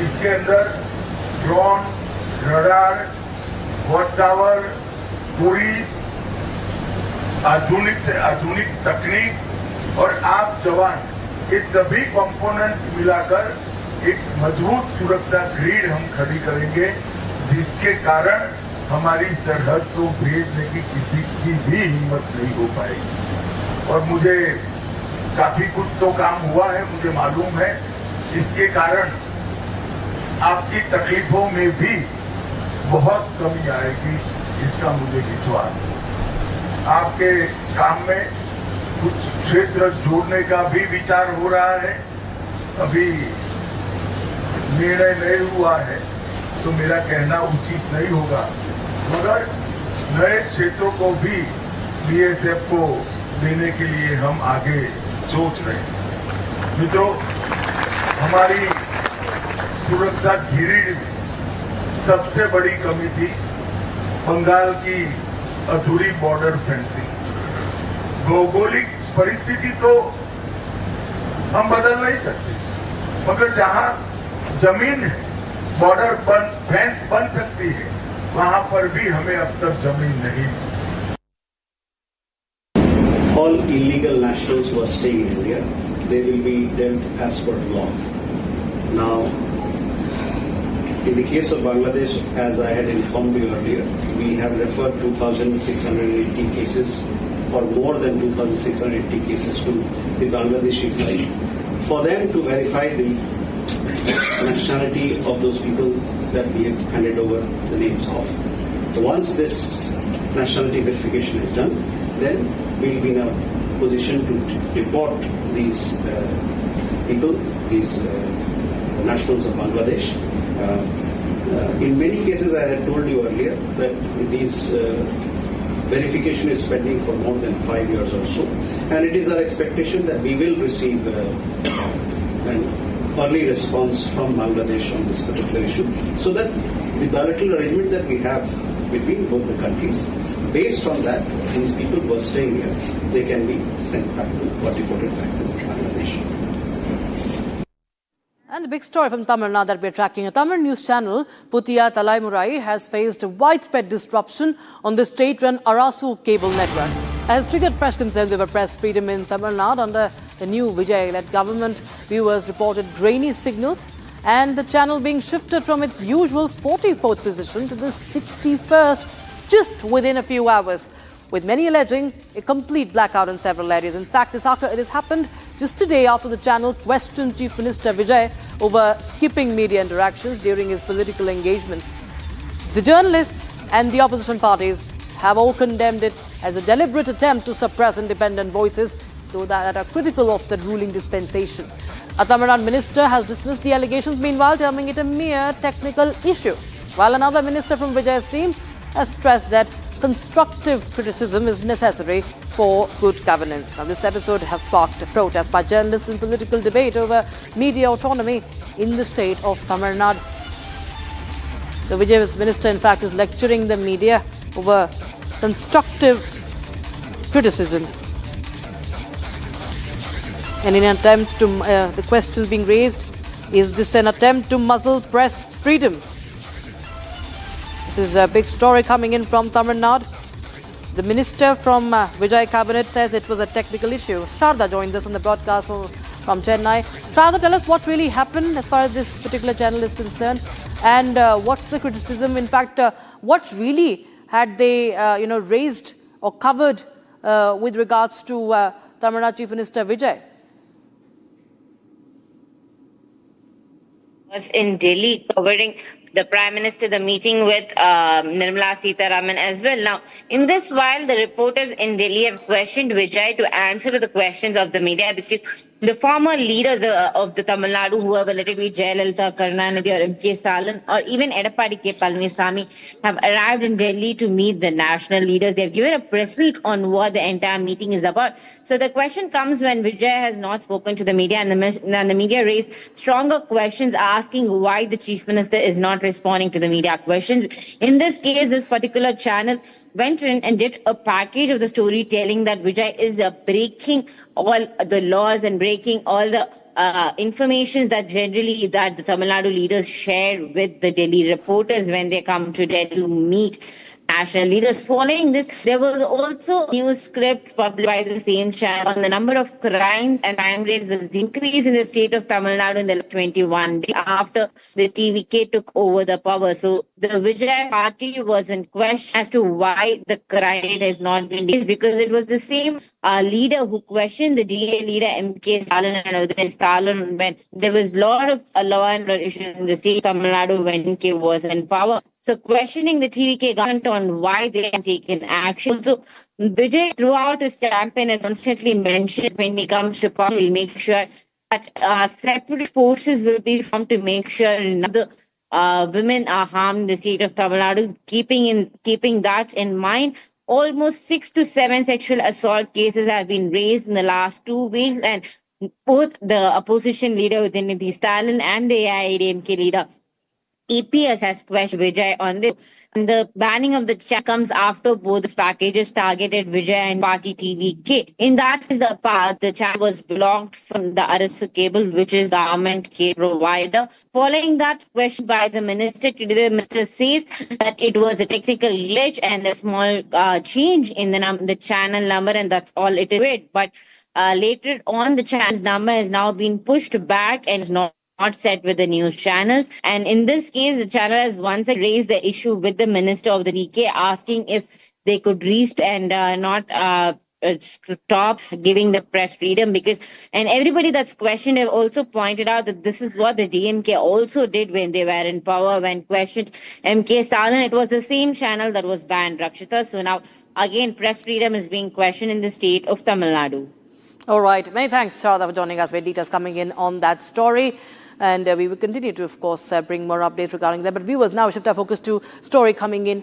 इसके अंदर ड्रोन, रडार, वॉच टावर, पूरी आधुनिक से आधुनिक तकनीक और आप जवान, ये सभी कंपोनेंट मिलाकर एक मजबूत सुरक्षा ग्रिड हम खड़ी करेंगे, जिसके कारण हमारी सरहद को भेजने की किसी की भी हिम्मत नहीं हो पाएगी। और मुझे काफी कुछ तो काम हुआ है, मुझे मालूम है, इसके कारण आपकी तकलीफों में भी बहुत कमी आएगी, इसका मुझे विश्वास है। आपके काम में कुछ क्षेत्र जोड़ने का भी विचार हो रहा है, अभी निर्णय नहीं हुआ है तो मेरा कहना उचित नहीं होगा, मगर नए क्षेत्रों को भी बीएसएफ को देने के लिए हम आगे सोच रहे हैं। मित्रों, हमारी सुरक्षा ग्रिड में सबसे बड़ी कमी थी बंगाल की अधूरी बॉर्डर फेंसिंग। भौगोलिक परिस्थिति तो हम बदल नहीं सकते, मगर जहां जमीन है, बॉर्डर फेंस बन सकती है, वहां पर भी हमें अब तक जमीन नहीं मिली। All illegal nationals who are staying in India, they will be dealt as per law. Now, in the case of Bangladesh, as I had informed you earlier, we have referred 2,680 cases or more than 2,680 cases to the Bangladeshi side for them to verify the nationality of those people that we have handed over the names of. Once this nationality verification is done, then we will be in a position to deport these people, these nationals of Bangladesh. In many cases, I had told you earlier that these verification is pending for more than 5 years or so, and it is our expectation that we will receive an early response from Bangladesh on this particular issue, so that the bilateral arrangement that we have between both the countries, based on that, these people who are staying here, they can be sent back to or deported back to Bangladesh. And the big story from Tamil Nadu that we're tracking, a Tamil news channel, Puthiya Talaimurai, has faced widespread disruption on the state-run Arasu cable network. Has triggered fresh concerns over press freedom in Tamil Nadu. Under the new Vijay-led government, viewers reported grainy signals and the channel being shifted from its usual 44th position to the 61st just within a few hours, with many alleging a complete blackout in several areas. In fact, it has happened just a day after the channel questioned Chief Minister Vijay over skipping media interactions during his political engagements. The journalists and the opposition parties have all condemned it as a deliberate attempt to suppress independent voices that are critical of the ruling dispensation. A Tamil Nadu minister has dismissed the allegations, meanwhile terming it a mere technical issue, while another minister from Vijay's team has stressed that constructive criticism is necessary for good governance. Now, this episode has sparked a protest by journalists and political debate over media autonomy in the state of Tamil Nadu. The Vijay's minister, in fact, is lecturing the media over constructive criticism. And in an attempt to, the questions being raised, is this an attempt to muzzle press freedom? This is a big story coming in from Tamil Nadu. The minister from Vijay cabinet says it was a technical issue. Sharda joined us on the broadcast from Chennai. Sharda, tell us what really happened as far as this particular channel is concerned, and what's the criticism? In fact, what really had they, raised or covered with regards to Tamil Nadu Chief Minister Vijay? Was in Delhi covering the Prime Minister, the meeting with Nirmala Sitharaman as well. Now, in this while, the reporters in Delhi have questioned Vijay to answer to the questions of the media, because the former leaders of the Tamil Nadu, whoever let it be Jayalalitha, Karunanidhi or M.K. Stalin or even Edappadi K. Palaniswamy, have arrived in Delhi to meet the national leaders. They have given a press meet on what the entire meeting is about. So the question comes when Vijay has not spoken to the media, and the media raised stronger questions asking why the Chief Minister is not responding to the media questions. In this case, this particular channel went in and did a package of the story telling that Vijay is breaking all the laws and breaking all the information that generally that the Tamil Nadu leaders share with the Delhi reporters when they come to Delhi to meet national leaders. Following this, there was also a news script published by the same channel on the number of crimes and crime rates that increased in the state of Tamil Nadu in the last 21 days after the TVK took over the power. So the Vijay party was in question as to why the crime rate has not been decreased, because it was the same leader who questioned the DA leader MK Stalin and Uday Stalin when there was a lot of law and order issues in the state of Tamil Nadu when MK was in power. So questioning the TVK government on why they have taken action. So Vijay throughout his campaign has constantly mentioned when he comes to power, he'll make sure that separate forces will be formed to make sure the women are harmed in the state of Tamil Nadu. Keeping that in mind, almost 6 to 7 sexual assault cases have been raised in the last 2 weeks, and both the opposition leader Uday Stalin and the AIADMK leader EPS has questioned Vijay on this. And the banning of the chat comes after both packages targeted Vijay and party TVK. In that is the chat was blocked from the Arasu cable, which is government cable provider. Following that question by the minister, today the minister says that it was a technical glitch and a small change in the channel number, and that's all it is. But later on, the channel's number has now been pushed back and is not set with the news channels. And in this case, the channel has once again raised the issue with the Minister of the DK, asking if they could and not stop giving the press freedom, and everybody that's questioned have also pointed out that this is what the DMK also did when they were in power. When questioned MK Stalin, it was the same channel that was banned, Rakshita. So now again, press freedom is being questioned in the state of Tamil Nadu. All right. Many thanks, Sharada, for joining us with details coming in on that story. And we will continue to, of course, bring more updates regarding that. But viewers, now shift our focus to story coming in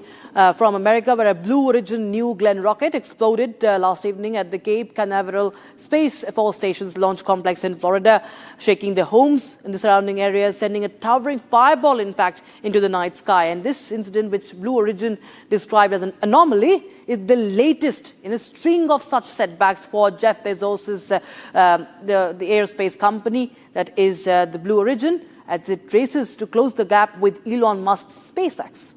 from America, where a Blue Origin New Glenn rocket exploded last evening at the Cape Canaveral Space Force Station's launch complex in Florida, shaking the homes in the surrounding areas, sending a towering fireball, in fact, into the night sky. And this incident, which Blue Origin described as an anomaly, is the latest in a string of such setbacks for Jeff Bezos's the aerospace company that is the Blue Origin, as it races to close the gap with Elon Musk's SpaceX.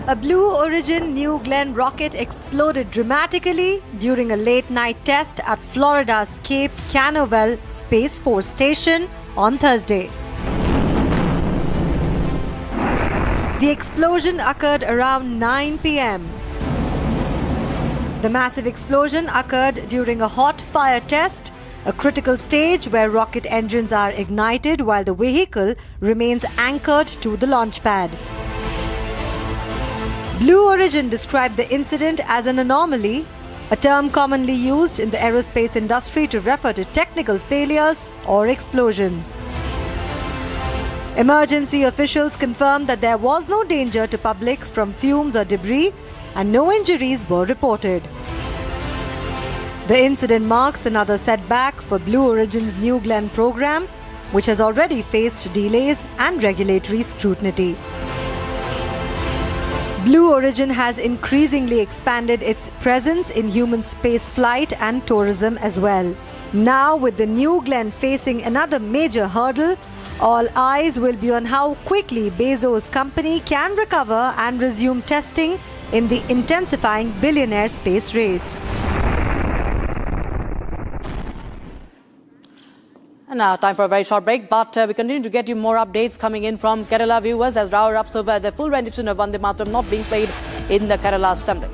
A Blue Origin New Glenn rocket exploded dramatically during a late-night test at Florida's Cape Canaveral Space Force Station on Thursday. The explosion occurred around 9 p.m. The massive explosion occurred during a hot fire test, a critical stage where rocket engines are ignited while the vehicle remains anchored to the launch pad. Blue Origin described the incident as an anomaly, a term commonly used in the aerospace industry to refer to technical failures or explosions. Emergency officials confirmed that there was no danger to public from fumes or debris, and no injuries were reported. The incident marks another setback for Blue Origin's New Glenn program, which has already faced delays and regulatory scrutiny. Blue Origin has increasingly expanded its presence in human space flight and tourism as well. Now, with the New Glenn facing another major hurdle, all eyes will be on how quickly Bezos' company can recover and resume testing in the intensifying billionaire space race. And now, time for a very short break, but we continue to get you more updates coming in from Kerala viewers as Rao erupts over the full rendition of Vande Mataram not being played in the Kerala Assembly.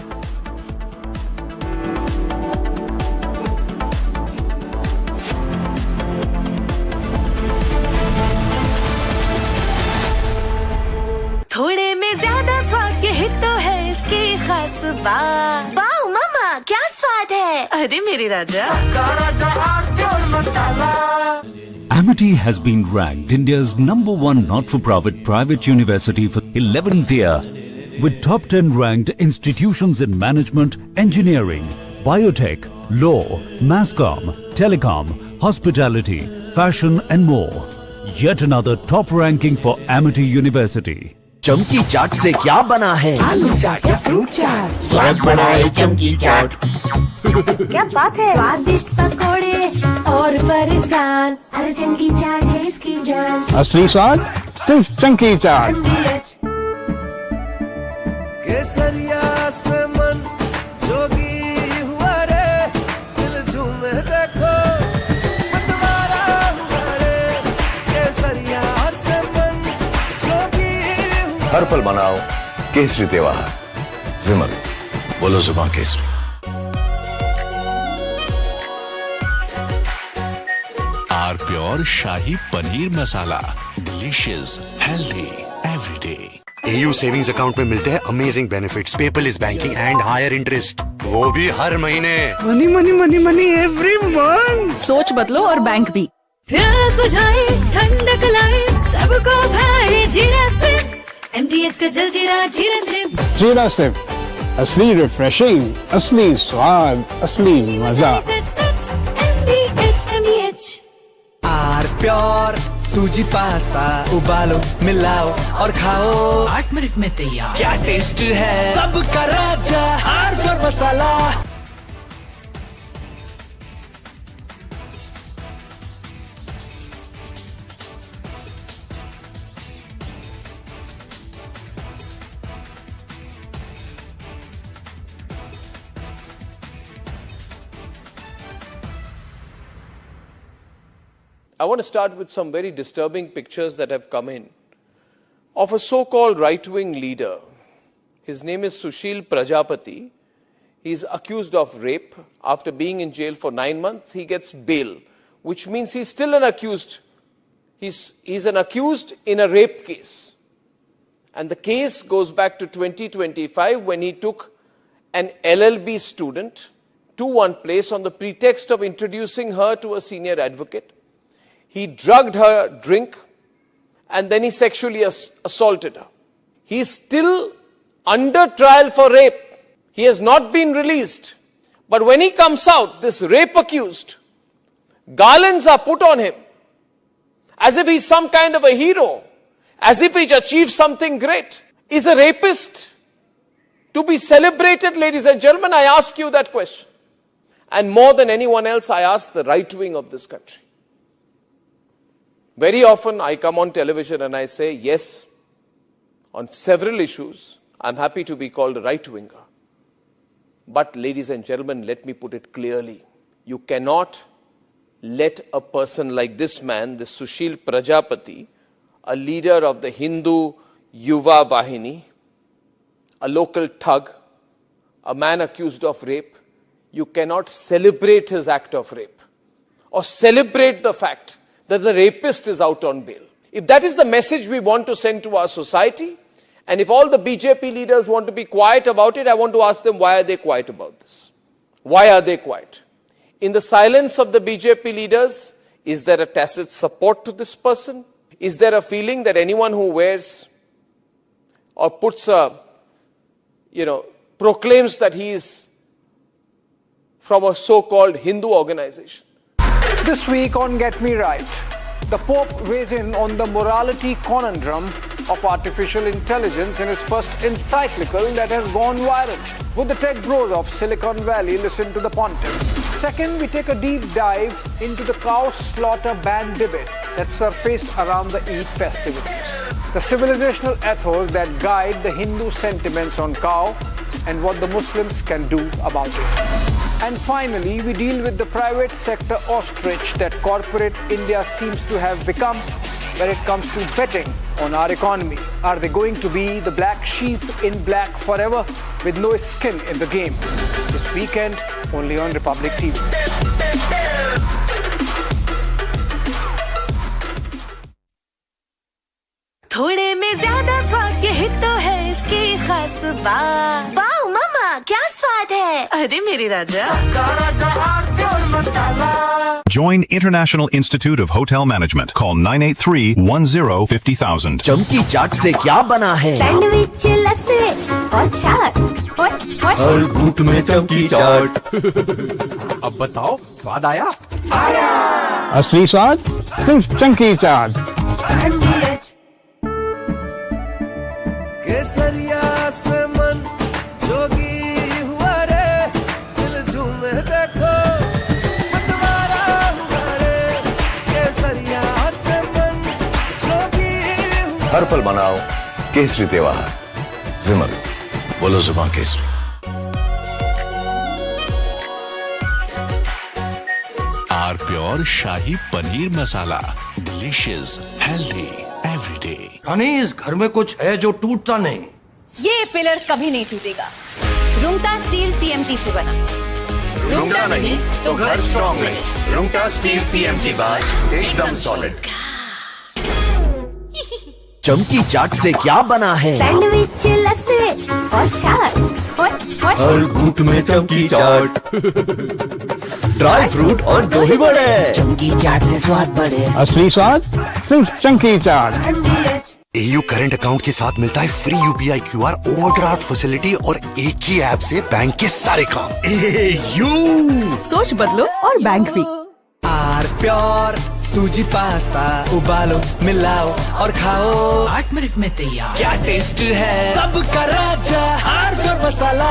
थोड़े में ज्यादा स्वाद ये तो है इसकी खास बात। वाओ मामा क्या स्वाद है? अरे मेरे राजा Amity has been ranked India's #1 not-for-profit private university for 11th year, with top 10 ranked institutions in management, engineering, biotech, law, masscom, telecom, hospitality, fashion and more. Yet another top ranking for Amity University. चमकी चाट से क्या बना है? आलू चाट या fruit चाट, स्वाद बढ़ाए चमकी चाट। क्या बात है? स्वादिष्ट पकोड़े और परेशान, अरे चमकी चाट है इसकी जान। असली स्वाद, सिर्फ चंकी चाट। केसरिया से मन जोगी हुआ रे, दिल झूमे देखो मतवारा हुआ रे। केसरिया से मन जोगी हुआ। हर पल मनाओ केसरी त्योहार। विमल, बोलो जुबान केसरी। Are pure shahi paneer masala, delicious, healthy everyday. AU savings account में मिलते हैं amazing benefits, paperless banking and higher interest, वो भी हर महीने। Money money money money every month. सोच बदलो और बैंक भी। प्यास बुझाए ठंडक लाए सबको भाए जीरा से, MTH का जल जीरा जीरा से। जीरा सिर्फ असली रिफ्रेशिंग, असली स्वाद, असली मजा। MTH are pure suji pasta, उबालो मिलाओ और खाओ, 8 मिनट में तैयार। क्या टेस्ट है सबका राजा AR pure masala. I want to start with some very disturbing pictures that have come in of a so-called right-wing leader. His name is Sushil Prajapati. He's accused of rape. After being in jail for 9 months, he gets bail, which means he's still an accused. He's an accused in a rape case. And the case goes back to 2025 when he took an LLB student to one place on the pretext of introducing her to a senior advocate. He drugged her drink and then he sexually assaulted her. He is still under trial for rape. He has not been released. But when he comes out, this rape accused, garlands are put on him as if he's some kind of a hero, as if he's achieved something great. Is a rapist to be celebrated, ladies and gentlemen? I ask you that question. And more than anyone else, I ask the right wing of this country. Very often I come on television and I say, yes, on several issues, I'm happy to be called a right-winger. But ladies and gentlemen, let me put it clearly. You cannot let a person like this man, this Sushil Prajapati, a leader of the Hindu Yuva Vahini, a local thug, a man accused of rape, you cannot celebrate his act of rape or celebrate the fact that the rapist is out on bail. If that is the message we want to send to our society, and if all the BJP leaders want to be quiet about it, I want to ask them, why are they quiet about this? Why are they quiet? In the silence of the BJP leaders, is there a tacit support to this person? Is there a feeling that anyone who wears or puts a, proclaims that he is from a so-called Hindu organization? This week on Get Me Right, the Pope weighs in on the morality conundrum of artificial intelligence in his first encyclical that has gone viral. Would the tech bros of Silicon Valley listen to the pontiff? Second, we take a deep dive into the cow slaughter ban debate that surfaced around the Eid festivities, the civilizational ethos that guide the Hindu sentiments on cow, and what the Muslims can do about it. And finally, we deal with the private sector ostrich that corporate India seems to have become when it comes to betting on our economy. Are they going to be the black sheep in black forever with no skin in the game? This weekend, only on Republic TV. थोड़े में ज्यादा स्वाद यही तो है इसकी खास बात। वाओ मम्मा क्या स्वाद है। अरे मेरी राजा Join International Institute of Hotel Management. Call 983-10-50,000. चमकी चाट से क्या बना है? सैंडविच लस्सी और छाछ। हर घूंट में चमकी चाट। अब बताओ स्वाद आया? आया। असली स्वाद सिर्फ चंकी चाट। केसरिया से मन जोगी हुआ रे, दिल झूमे देखो मतवारा हुआ रे। केसरिया से मन जोगी हर पल मनाओ केसरी त्योहार। विमल, बोलो जुबान केसरी। Are pure shahi paneer masala, delicious, healthy everyday. Rani, इस घर में कुछ है जो टूटता नहीं। ये पिलर कभी नहीं टूटेगा। रुंगटा स्टील टीएमटी से बना। रुंगटा नहीं तो घर स्ट्रॉन्ग नहीं। रुंगटा स्टील टीएमटी बार एकदम सॉलिड। चमकी चाट से क्या बना है? सैंडविच, लस्सी और छाछ हर घूंट में चमकी चाट। ड्राई फ्रूट और दही बड़े। चमकी चाट से स्वाद बढ़े। असली स्वाद सिर्फ चमकी चाट। एयू करंट अकाउंट के साथ मिलता है free UPI QR, overdraft facility और एक ही ऐप से बैंक के सारे काम। एयू, सोच बदलो और बैंक भी। आर प्योर सूजी पास्ता, उबालो, मिलाओ और खाओ। 8 मिनट में तैयार। क्या टेस्ट है, सबका राजा AR pure masala.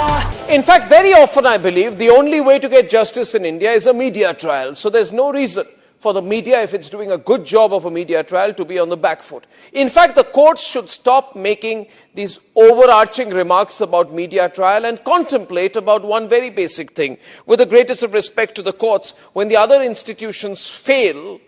In fact, very often I believe the only way to get justice in India is a media trial. So there's no reason for the media, if it's doing a good job of a media trial, to be on the back foot. In fact, the courts should stop making these overarching remarks about media trial and contemplate about one very basic thing. With the greatest of respect to the courts, when the other institutions fail,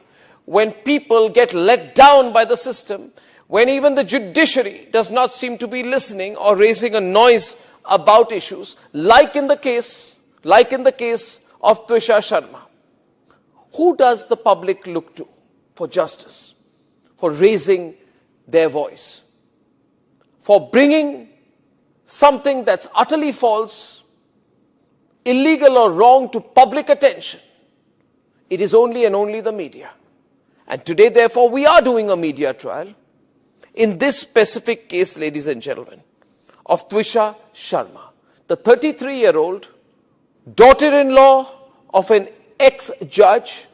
when people get let down by the system, when even the judiciary does not seem to be listening or raising a noise about issues, like in the case of Twisha Sharma, who does the public look to for justice, for raising their voice, for bringing something that's utterly false, illegal or wrong to public attention? It is only and only the media. And today, therefore, we are doing a media trial in this specific case, ladies and gentlemen, of Twisha Sharma, the 33-year-old daughter-in-law of an ex-judge.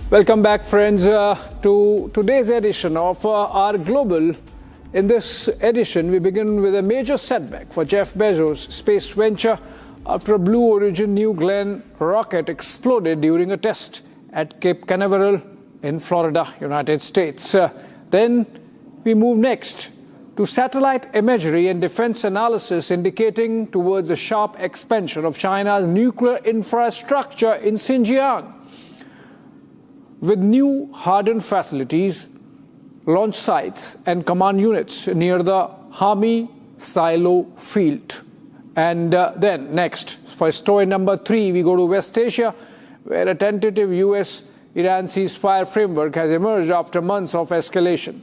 Welcome back, friends, to today's edition of our Global. In this edition, we begin with a major setback for Jeff Bezos' space venture after a Blue Origin New Glenn rocket exploded during a test at Cape Canaveral in Florida, United States. Then we move next to satellite imagery and defense analysis indicating towards a sharp expansion of China's nuclear infrastructure in Xinjiang, with new hardened facilities, launch sites and command units near the Hami Silo field. And then next, for story number 3, we go to West Asia, where a tentative US-Iran ceasefire framework has emerged after months of escalation.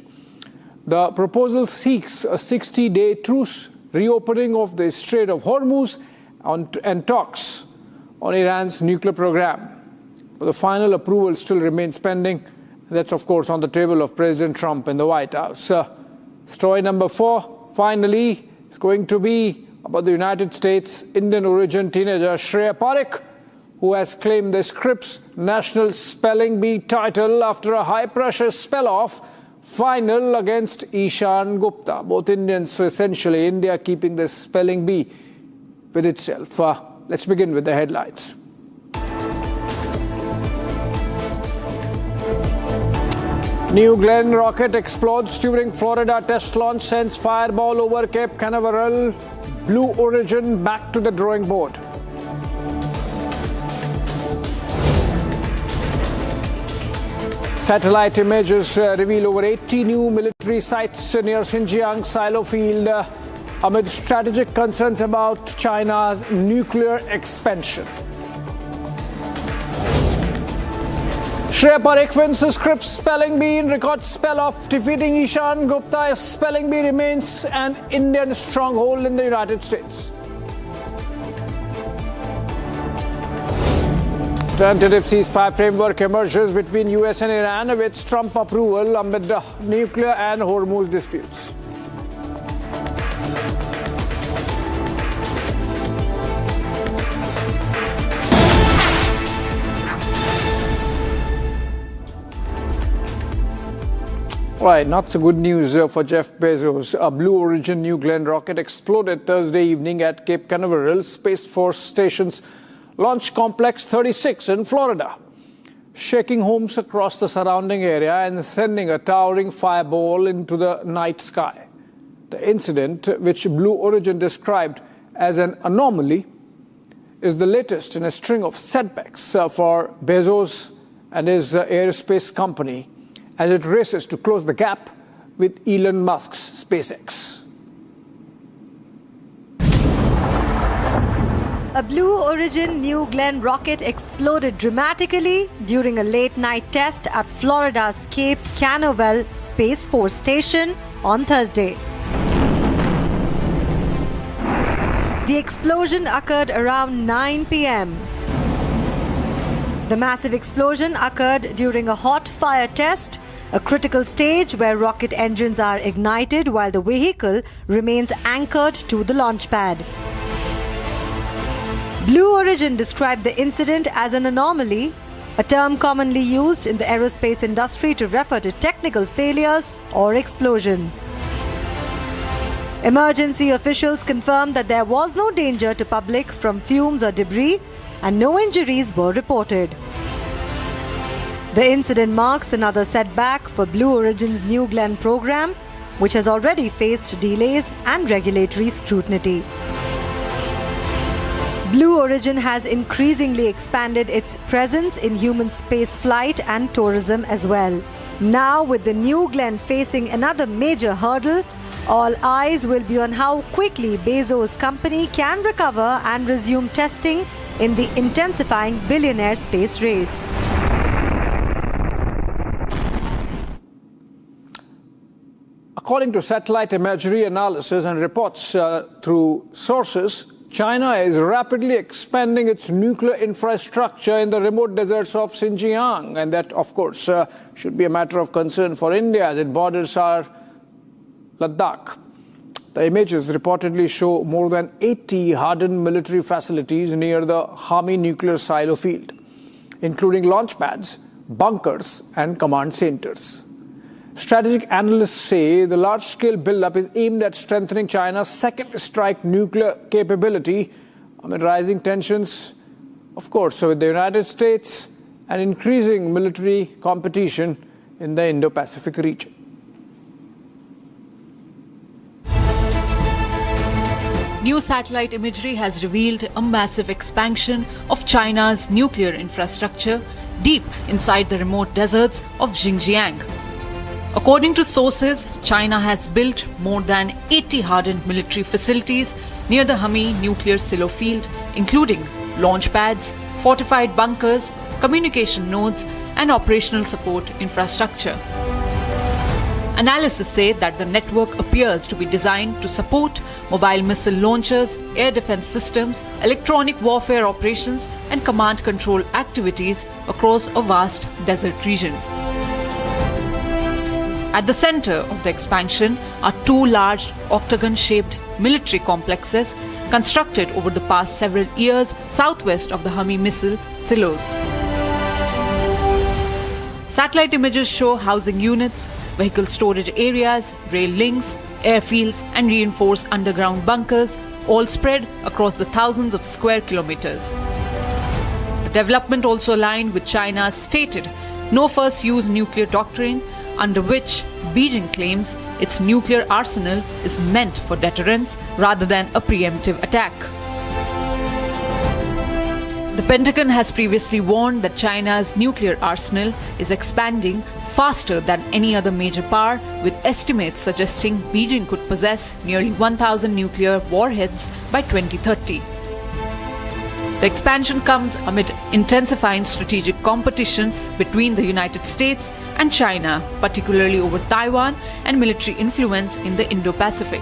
The proposal seeks a 60-day truce, reopening of the Strait of Hormuz, and talks on Iran's nuclear program. But the final approval still remains pending. That's, of course, on the table of President Trump in the White House. Story number 4, finally, is going to be about the United States Indian origin teenager Shreya Parekh, who has claimed the Scripps National Spelling Bee title after a high-pressure spell-off final against Ishan Gupta. Both Indians, so essentially India keeping the spelling bee with itself. Let's begin with the headlines. New Glenn rocket explodes during Florida test launch, sends fireball over Cape Canaveral. Blue Origin back to the drawing board. Satellite images reveal over 80 new military sites near Xinjiang Silo field amid strategic concerns about China's nuclear expansion. Shreya Parekh wins the Scripps Spelling Bee in record spell-off, defeating Ishan Gupta. Spelling Bee remains an Indian stronghold in the United States. Tentative ceasefire framework emerges between US and Iran with Trump approval amid the nuclear and Hormuz disputes. Right, not so good news for Jeff Bezos. A Blue Origin New Glenn rocket exploded Thursday evening at Cape Canaveral Space Force Station's Launch Complex 36 in Florida, shaking homes across the surrounding area and sending a towering fireball into the night sky. The incident, which Blue Origin described as an anomaly, is the latest in a string of setbacks for Bezos and his aerospace company as it races to close the gap with Elon Musk's SpaceX. A Blue Origin New Glenn rocket exploded dramatically during a late-night test at Florida's Cape Canaveral Space Force Station on Thursday. The explosion occurred around 9 p.m. The massive explosion occurred during a hot fire test, a critical stage where rocket engines are ignited while the vehicle remains anchored to the launch pad. Blue Origin described the incident as an anomaly, a term commonly used in the aerospace industry to refer to technical failures or explosions. Emergency officials confirmed that there was no danger to public from fumes or debris, and no injuries were reported. The incident marks another setback for Blue Origin's New Glenn program, which has already faced delays and regulatory scrutiny. Blue Origin has increasingly expanded its presence in human space flight and tourism as well. Now, with the New Glenn facing another major hurdle, all eyes will be on how quickly Bezos' company can recover and resume testing in the intensifying billionaire space race. According to satellite imagery analysis and reports through sources, China is rapidly expanding its nuclear infrastructure in the remote deserts of Xinjiang, and that, of course, should be a matter of concern for India as it borders our Ladakh. The images reportedly show more than 80 hardened military facilities near the Hami nuclear silo field, including launch pads, bunkers, and command centers. Strategic analysts say the large-scale buildup is aimed at strengthening China's second-strike nuclear capability amid rising tensions, of course, with the United States and increasing military competition in the Indo-Pacific region. New satellite imagery has revealed a massive expansion of China's nuclear infrastructure deep inside the remote deserts of Xinjiang. According to sources, China has built more than 80 hardened military facilities near the Hami nuclear silo field, including launch pads, fortified bunkers, communication nodes, and operational support infrastructure. Analysts say that the network appears to be designed to support mobile missile launchers, air defense systems, electronic warfare operations, and command control activities across a vast desert region. At the center of the expansion are two large octagon-shaped military complexes constructed over the past several years southwest of the Hami missile silos. Satellite images show housing units, vehicle storage areas, rail links, airfields, and reinforced underground bunkers, all spread across the thousands of square kilometers. The development also aligned with China's stated no first use nuclear doctrine, under which Beijing claims its nuclear arsenal is meant for deterrence rather than a preemptive attack. The Pentagon has previously warned that China's nuclear arsenal is expanding faster than any other major power, with estimates suggesting Beijing could possess nearly 1,000 nuclear warheads by 2030. The expansion comes amid intensifying strategic competition between the United States and China, particularly over Taiwan and military influence in the Indo-Pacific.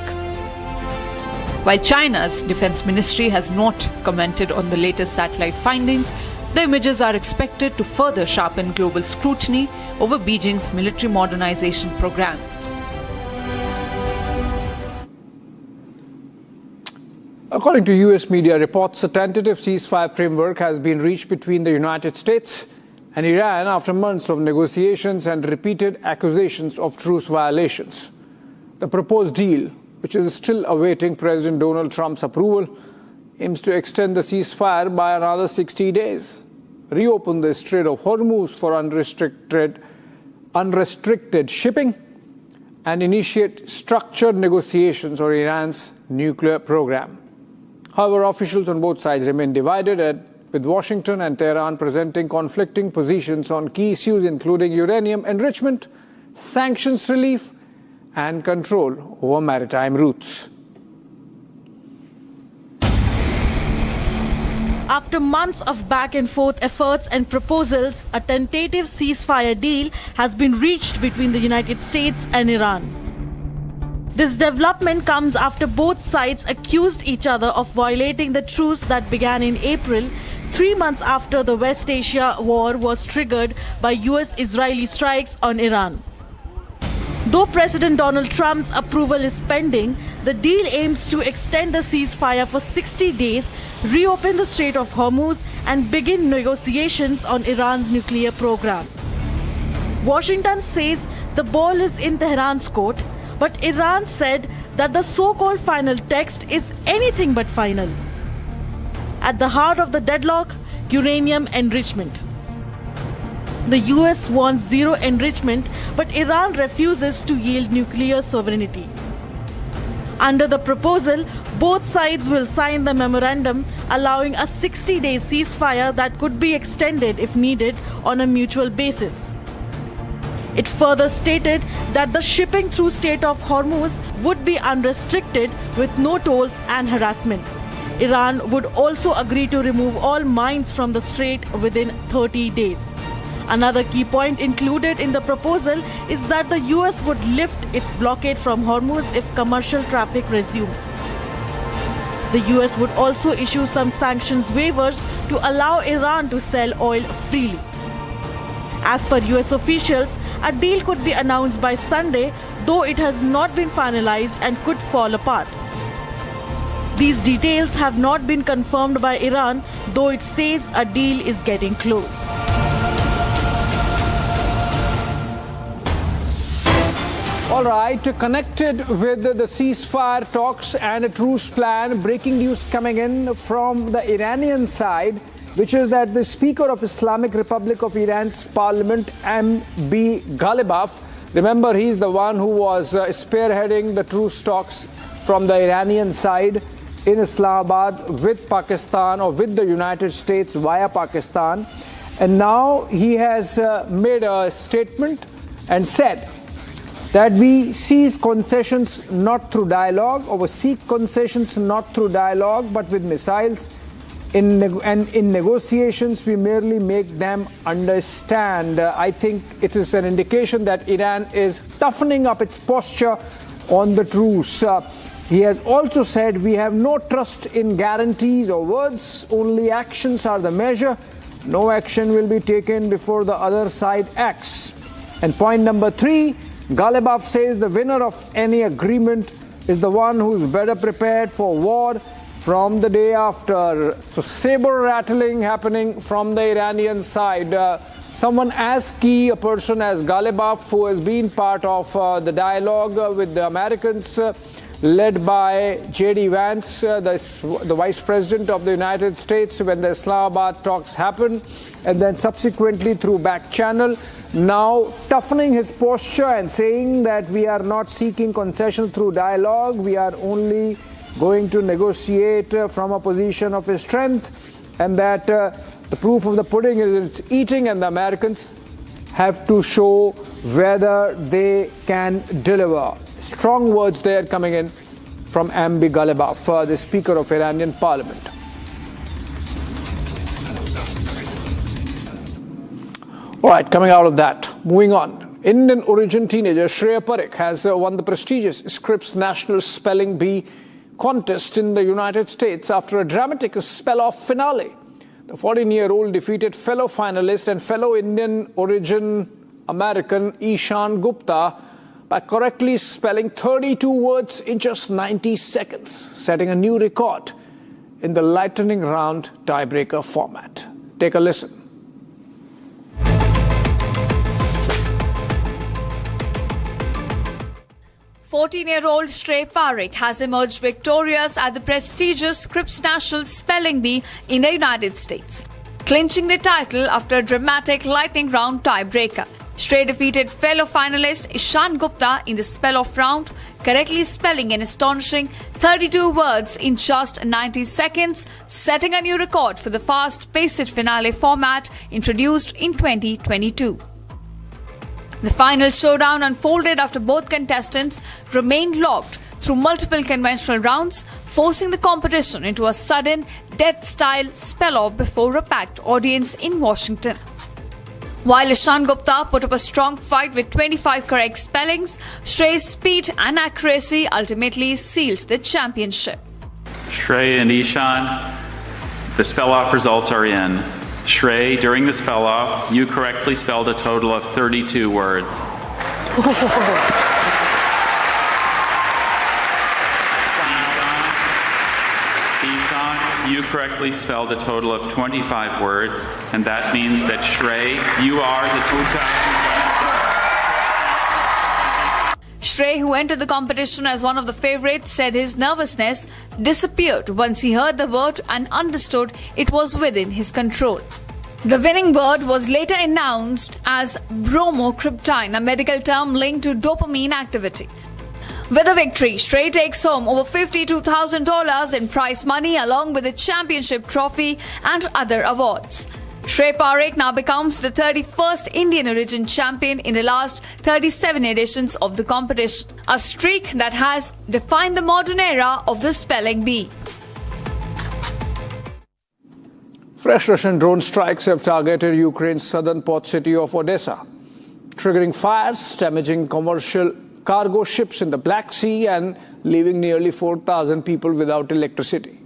While China's defense ministry has not commented on the latest satellite findings, the images are expected to further sharpen global scrutiny over Beijing's military modernization program. According to US media reports, a tentative ceasefire framework has been reached between the United States and Iran after months of negotiations and repeated accusations of truce violations. The proposed deal, which is still awaiting President Donald Trump's approval, aims to extend the ceasefire by another 60 days, reopen the Strait of Hormuz for unrestricted shipping, and initiate structured negotiations on Iran's nuclear program. However, officials on both sides remain divided, with Washington and Tehran presenting conflicting positions on key issues including uranium enrichment, sanctions relief, and control over maritime routes. After months of back and forth efforts and proposals, a tentative ceasefire deal has been reached between the United States and Iran. This development comes after both sides accused each other of violating the truce that began in April, 3 months after the West Asia war was triggered by US-Israeli strikes on Iran. Though President Donald Trump's approval is pending, the deal aims to extend the ceasefire for 60 days, reopen the Strait of Hormuz, and begin negotiations on Iran's nuclear program. Washington says the ball is in Tehran's court, but Iran said that the so-called final text is anything but final. At the heart of the deadlock, uranium enrichment. The US wants zero enrichment, but Iran refuses to yield nuclear sovereignty. Under the proposal, both sides will sign the memorandum allowing a 60-day ceasefire that could be extended if needed on a mutual basis. It further stated that the shipping through Strait of Hormuz would be unrestricted with no tolls and harassment. Iran would also agree to remove all mines from the strait within 30 days. Another key point included in the proposal is that the US would lift its blockade from Hormuz if commercial traffic resumes. The US would also issue some sanctions waivers to allow Iran to sell oil freely. As per US officials, a deal could be announced by Sunday, though it has not been finalized and could fall apart. These details have not been confirmed by Iran, though it says a deal is getting close. All right, connected with the ceasefire talks and a truce plan, breaking news coming in from the Iranian side, which is that the Speaker of Islamic Republic of Iran's parliament, M.B. Ghalibaf, remember he's the one who was spearheading the truce talks from the Iranian side in Islamabad with Pakistan or with the United States via Pakistan. And now he has made a statement and said that we seize concessions not through dialogue, or we seek concessions not through dialogue but with missiles. In negotiations, we merely make them understand. I think it is an indication that Iran is toughening up its posture on the truce. He has also said we have no trust in guarantees or words, only actions are the measure. No action will be taken before the other side acts. And point number 3, Ghalibaf says the winner of any agreement is the one who is better prepared for war from the day after. So saber rattling happening from the Iranian side. Someone as key a person as Ghalibaf, who has been part of the dialogue with the Americans, led by J.D. Vance, the Vice President of the United States, when the Islamabad talks happened, and then subsequently through back channel, now toughening his posture and saying that we are not seeking concessions through dialogue, we are only going to negotiate from a position of strength, and that the proof of the pudding is its eating, and the Americans have to show whether they can deliver. Strong words there coming in from M.B. Ghalibaf, the Speaker of Iranian Parliament. All right, coming out of that, moving on. Indian origin teenager Shreya Parekh has won the prestigious Scripps National Spelling Bee contest in the United States after a dramatic spell-off finale. The 14-year-old defeated fellow finalist and fellow Indian origin American Ishan Gupta by correctly spelling 32 words in just 90 seconds, setting a new record in the lightning round tiebreaker format. Take a listen. 14-year-old Shrey Parekh has emerged victorious at the prestigious Scripps National Spelling Bee in the United States, clinching the title after a dramatic lightning round tiebreaker. Shrey defeated fellow finalist Ishan Gupta in the spell-off round, correctly spelling an astonishing 32 words in just 90 seconds, setting a new record for the fast-paced finale format introduced in 2022. The final showdown unfolded after both contestants remained locked through multiple conventional rounds, forcing the competition into a sudden death-style spell-off before a packed audience in Washington. While Ishan Gupta put up a strong fight with 25 correct spellings, Shrey's speed and accuracy ultimately sealed the championship. Shrey and Ishan, the spell-off results are in. Shrey, during the spell-off, you correctly spelled a total of 32 words. Ishan, you correctly spelled a total of 25 words, and that means that Shrey, you are the 2000. Shrey, who entered the competition as one of the favorites, said his nervousness disappeared once he heard the word and understood it was within his control. The winning word was later announced as bromocryptine, a medical term linked to dopamine activity. With the victory, Shrey takes home over $52,000 in prize money along with the championship trophy and other awards. Shrey Parekh now becomes the 31st Indian origin champion in the last 37 editions of the competition, a streak that has defined the modern era of the spelling bee. Fresh Russian drone strikes have targeted Ukraine's southern port city of Odessa, triggering fires, damaging commercial cargo ships in the Black Sea and leaving nearly 4,000 people without electricity.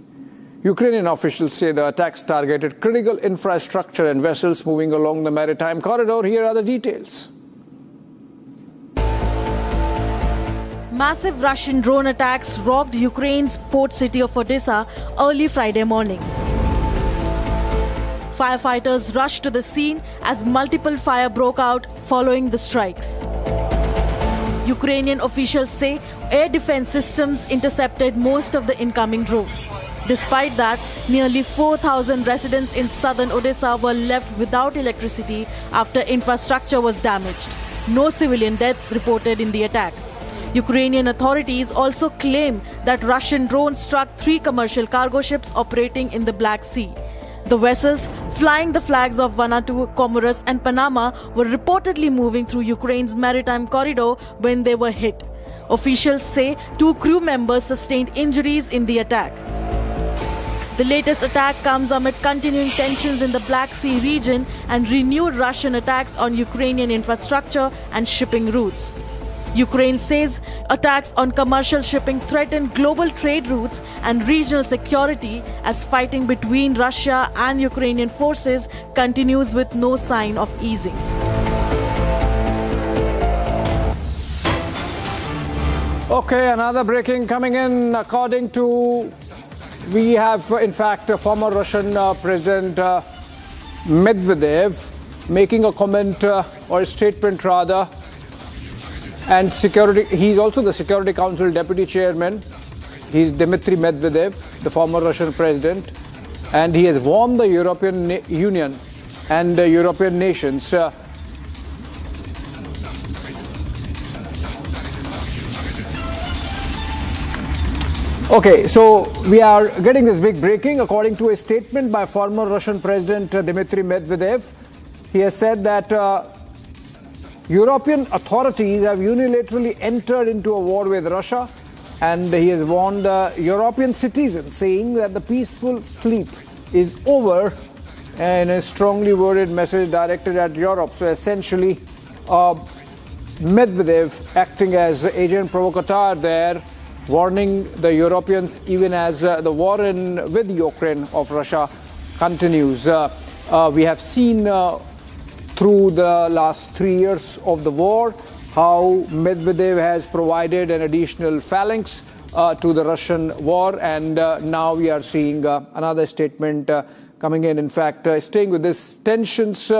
Ukrainian officials say the attacks targeted critical infrastructure and vessels moving along the maritime corridor. Here are the details. Massive Russian drone attacks rocked Ukraine's port city of Odessa early Friday morning. Firefighters rushed to the scene as multiple fire broke out following the strikes. Ukrainian officials say air defense systems intercepted most of the incoming drones. Despite that, nearly 4,000 residents in southern Odessa were left without electricity after infrastructure was damaged. No civilian deaths reported in the attack. Ukrainian authorities also claim that Russian drones struck 3 commercial cargo ships operating in the Black Sea. The vessels, flying the flags of Vanuatu, Comoros and Panama, were reportedly moving through Ukraine's maritime corridor when they were hit. Officials say 2 crew members sustained injuries in the attack. The latest attack comes amid continuing tensions in the Black Sea region and renewed Russian attacks on Ukrainian infrastructure and shipping routes. Ukraine says attacks on commercial shipping threaten global trade routes and regional security as fighting between Russia and Ukrainian forces continues with no sign of easing. Okay, another breaking coming in. According to, we have in fact former Russian President Medvedev making a comment or a statement rather. And he's also the Security Council Deputy Chairman. He's Dmitry Medvedev, the former Russian president. And he has warned the European Union and the European nations Okay, so we are getting this big breaking. According to a statement by former Russian President Dmitry Medvedev, he has said that European authorities have unilaterally entered into a war with Russia, and he has warned European citizens, saying that the peaceful sleep is over, in a strongly worded message directed at Europe. So essentially, Medvedev acting as agent provocateur there, warning the Europeans even as the war with Ukraine of Russia continues. We have seen through the last 3 years of the war how Medvedev has provided an additional phalanx to the Russian war, and now we are seeing another statement coming in. In fact, staying with this, tensions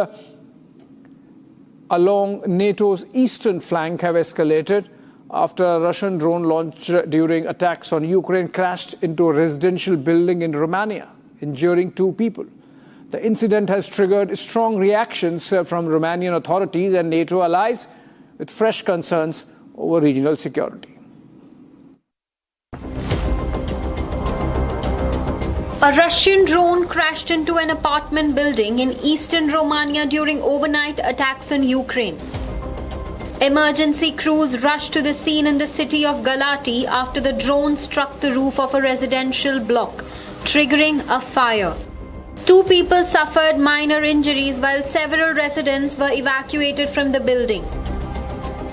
along NATO's eastern flank have escalated after a Russian drone launched during attacks on Ukraine crashed into a residential building in Romania, injuring 2 people. The incident has triggered strong reactions from Romanian authorities and NATO allies, with fresh concerns over regional security. A Russian drone crashed into an apartment building in eastern Romania during overnight attacks on Ukraine. Emergency crews rushed to the scene in the city of Galati after the drone struck the roof of a residential block, triggering a fire. 2 people suffered minor injuries while several residents were evacuated from the building.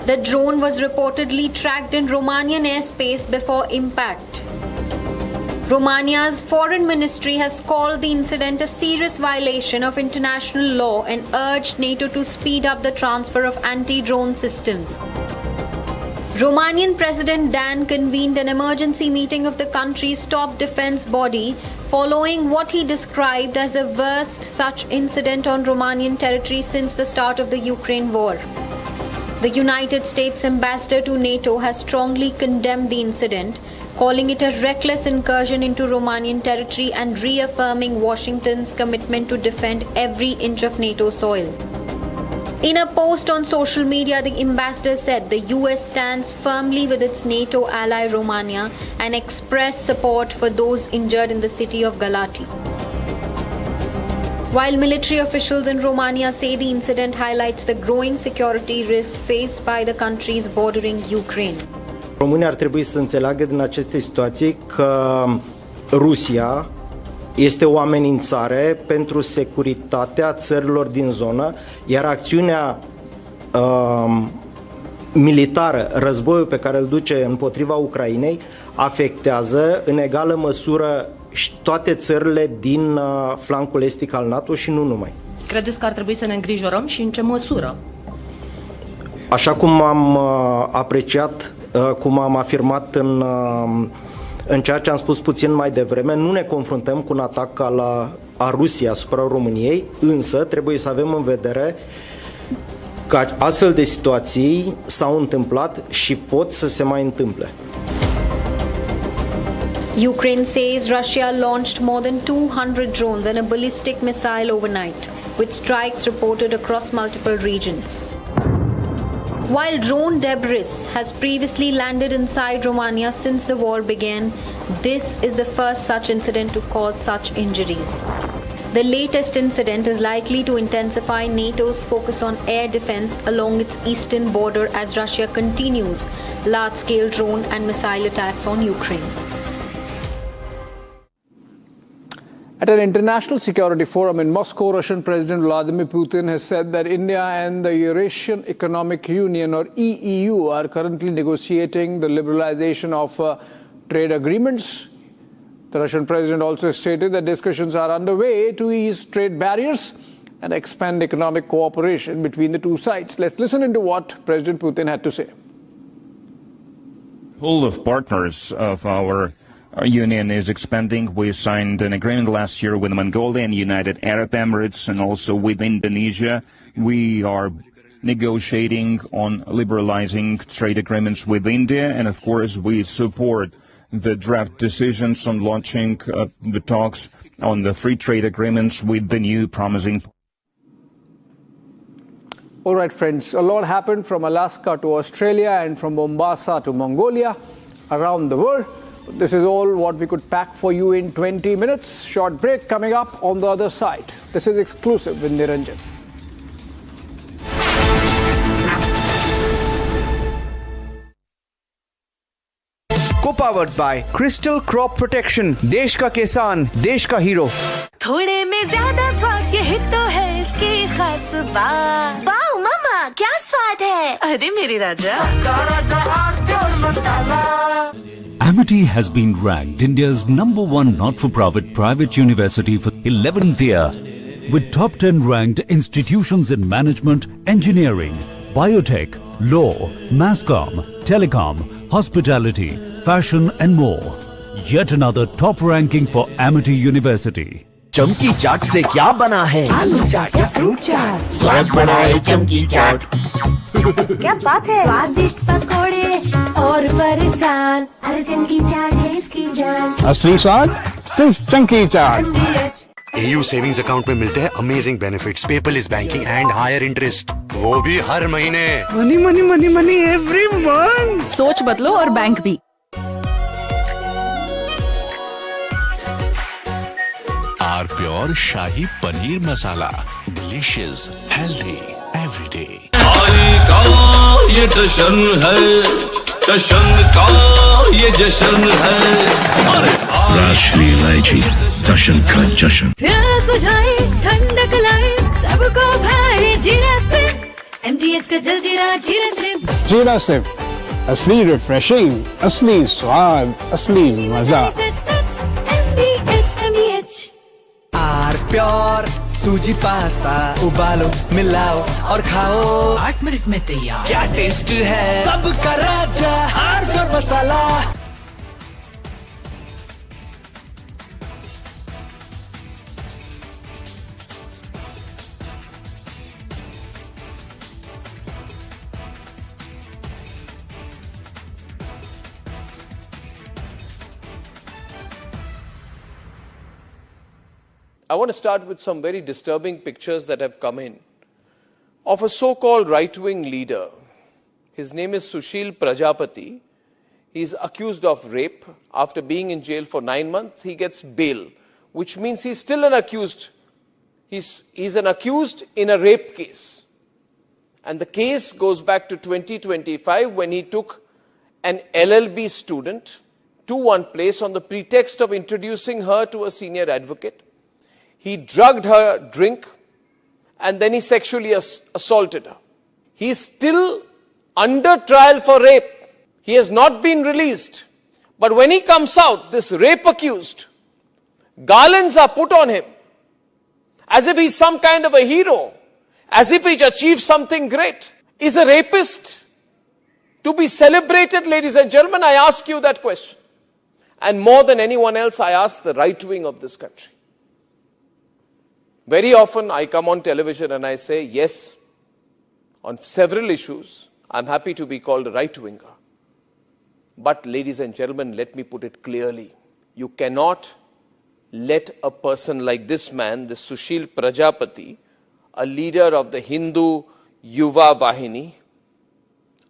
The drone was reportedly tracked in Romanian airspace before impact. Romania's foreign ministry has called the incident a serious violation of international law and urged NATO to speed up the transfer of anti-drone systems. Romanian President Dan convened an emergency meeting of the country's top defense body following what he described as the worst such incident on Romanian territory since the start of the Ukraine war. The United States ambassador to NATO has strongly condemned the incident, calling it a reckless incursion into Romanian territory and reaffirming Washington's commitment to defend every inch of NATO soil. In a post on social media, the ambassador said the US stands firmly with its NATO ally Romania and expressed support for those injured in the city of Galati. While military officials in Romania say the incident highlights the growing security risks faced by the countries bordering Ukraine. România ar trebui să înțeleagă din aceste situații că Rusia este o amenințare pentru securitatea țărilor din zonă, iar acțiunea militară, războiul pe care îl duce împotriva Ucrainei, afectează în egală măsură și toate țările din flancul estic al NATO și nu numai. Credeți că ar trebui să ne îngrijorăm și în ce măsură? Așa cum am apreciat, cum am afirmat în ceea ce am spus puțin mai devreme, nu ne confruntăm cu un atac a Rusiei asupra României, însă trebuie să avem în vedere că astfel de situații s-au întâmplat și pot să se mai întâmple. Ukraine says Russia launched more than 200 drones and a ballistic missile overnight, with strikes reported across multiple regions. While drone debris has previously landed inside Romania since the war began, this is the first such incident to cause such injuries. The latest incident is likely to intensify NATO's focus on air defense along its eastern border as Russia continues large-scale drone and missile attacks on Ukraine. At an international security forum in Moscow, Russian President Vladimir Putin has said that India and the Eurasian Economic Union, or EEU, are currently negotiating the liberalization of trade agreements. The Russian president also stated that discussions are underway to ease trade barriers and expand economic cooperation between the two sides. Let's listen into what President Putin had to say. Pool of partners of our union is expanding. We signed an agreement last year with Mongolia and United Arab Emirates and also with Indonesia. We are negotiating on liberalizing trade agreements with India, and of course we support the draft decisions on launching the talks on the free trade agreements with the new promising. All right, friends, a lot happened from Alaska to Australia and from Mombasa to Mongolia around the world. This is all what we could pack for you in 20 minutes. Short break coming up on the other side. This is exclusive with Niranjan. Co-powered by Crystal Crop Protection. देश का किसान, देश का hero. थोड़े में ज्यादा स्वाद यही तो है इसकी खास बात. वाओ मामा, क्या स्वाद है? अरे मेरी राजा. Amity has been ranked India's #1 not-for-profit private university for 11th year, with top 10 ranked institutions in management, engineering, biotech, law, masscom, telecom, hospitality, fashion and more. Yet another top ranking for Amity University. चमकी चाट से क्या बना है? आलू चाट या fruit चाट. स्वाद बढ़ाए चमकी चाट. क्या बात है? स्वादिष्ट पकोड़े और परेशान, अरे चंकी चाट है इसकी जान। असली स्वाद सिर्फ chunky chaat. AU savings account में मिलते हैं amazing benefits, paperless banking and higher interest, वो भी हर महीने। Money money money money every month. सोच बदलो और बैंक भी। R pure shahi paneer masala, delicious, healthy everyday. ये जश्न है, जश्न का ये जश्न है। राष्ट्रीय इलायची, जश्न का जश्न। प्यास बुझाए, ठंडक लाए, सबको भाए जीरा से। MTH का जलजीरा जीरा से। जीरा से असली रिफ्रेशिंग, असली स्वाद, असली मजा। आर प्योर सूजी पास्ता, उबालो मिलाओ और खाओ, 8 मिनट में तैयार। क्या टेस्ट है, सबका राजा AR pure masala. I want to start with some very disturbing pictures that have come in of a so-called right-wing leader. His name is Sushil Prajapati. He's accused of rape. After being in jail for 9 months, he gets bail, which means he's still an accused. He's an accused in a rape case. And the case goes back to 2025 when he took an LLB student to one place on the pretext of introducing her to a senior advocate. He drugged her drink and then he sexually assaulted her. He is still under trial for rape. He has not been released. But when he comes out, this rape accused, garlands are put on him as if he's some kind of a hero, as if he's achieved something great. Is a rapist to be celebrated, ladies and gentlemen? I ask you that question. And more than anyone else, I ask the right wing of this country. Very often I come on television and I say, yes, on several issues, I'm happy to be called a right-winger. But ladies and gentlemen, let me put it clearly. You cannot let a person like this man, this Sushil Prajapati, a leader of the Hindu Yuva Vahini,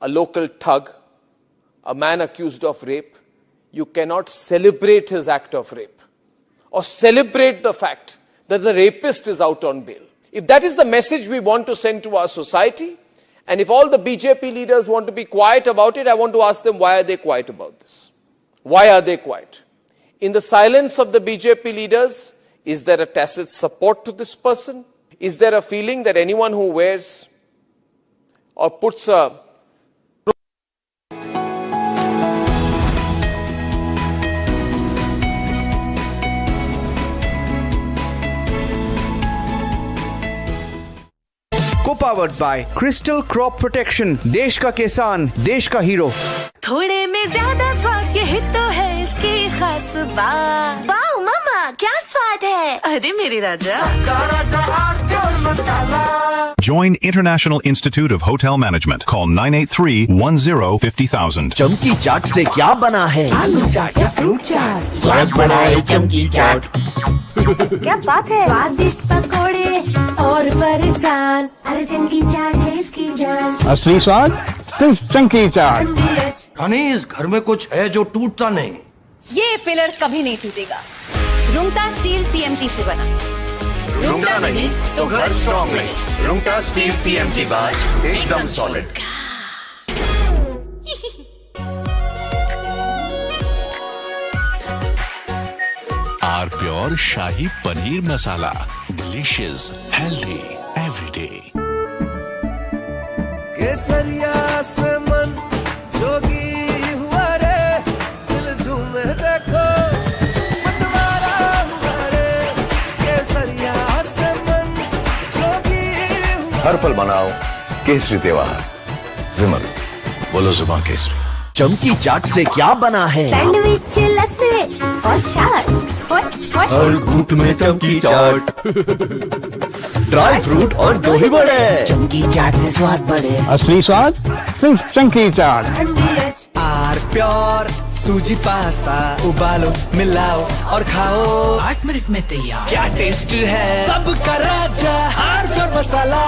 a local thug, a man accused of rape, you cannot celebrate his act of rape or celebrate the fact that the rapist is out on bail. If that is the message we want to send to our society, and if all the BJP leaders want to be quiet about it, I want to ask them, why are they quiet about this? Why are they quiet? In the silence of the BJP leaders, is there a tacit support to this person? Is there a feeling that anyone who wears or puts a Co-powered by Crystal Crop Protection, देश का किसान, देश का hero. थोड़े में ज्यादा स्वाद, यही तो है इसकी खास बात। वाओ मामा, क्या स्वाद है, अरे मेरे राजा। Join International Institute of Hotel Management. Call 983-10-50,000. चमकी चाट से क्या बना है, आलू चाट या फ्रूट चाट, स्वाद बनाए चमकी चाट। क्या बात है, स्वादिष्ट पकोड़े और परेशान, अरे चंकी चाट है इसकी जान। असली स्वाद सिर्फ चंकी चाट। हनी, इस घर में कुछ है जो टूटता नहीं। ये पिलर कभी नहीं टूटेगा। रुंगटा स्टील TMT से बना। रुंगटा नहीं तो घर स्ट्रॉन्ग नहीं। रुंगटा स्टील TMT बार एकदम solid. Are pure shahi paneer masala, delicious, healthy everyday. केसरिया से मन जोगी हुआ रे, दिल झूमे देखो मतवारा हुआ रे। केसरिया से मन जोगी हुआ। हर पल बनाओ केसरी त्योहार। विमल, बोलो जुबान केसरी। चमकी चाट से क्या बना है, सैंडविच, लस्सी और छाछ। हर घूंट में चमकी चाट, ड्राई फ्रूट और दही बड़े। चमकी चाट से स्वाद बढ़े। असली स्वाद सिर्फ chunky chaat. Are pure suji pasta उबालो मिलाओ और खाओ 8 मिनट में तैयार क्या टेस्ट है सबका राजा hardware masala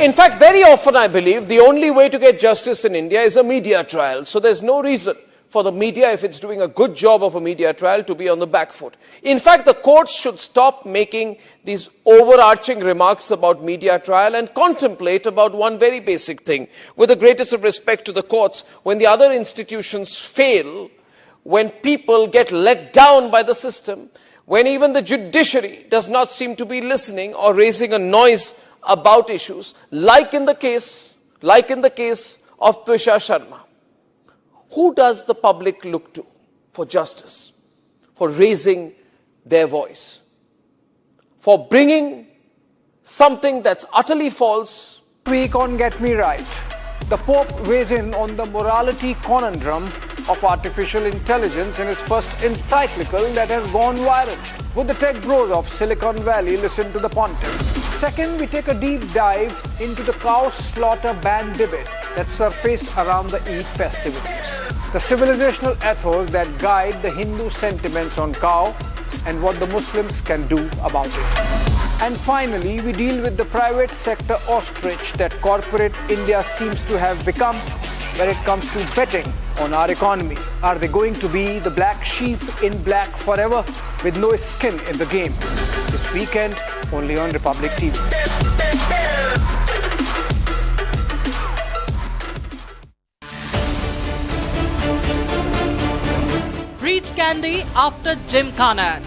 In fact, very often I believe the only way to get justice in India is a media trial. So there's no reason for the media, if it's doing a good job of a media trial, to be on the back foot. In fact, the courts should stop making these overarching remarks about media trial and contemplate about one very basic thing. With the greatest of respect to the courts, when the other institutions fail, when people get let down by the system, when even the judiciary does not seem to be listening or raising a noise about issues, like in the case of Twisha Sharma, who does the public look to for justice, for raising their voice, for bringing something that's utterly false? Week on Get Me Right, the Pope weighs in on the morality conundrum of artificial intelligence in his first encyclical that has gone viral. Would the tech bros of Silicon Valley listen to the pontiff? Second, we take a deep dive into the cow slaughter ban debate that surfaced around the Eid festivities, the civilizational ethos that guide the Hindu sentiments on cow and what the Muslims can do about it. And finally, we deal with the private sector ostrich that corporate India seems to have become when it comes to betting on our economy. Are they going to be the black sheep in black forever with no skin in the game? This weekend, only on Republic TV. Breach candy after Gymkhana.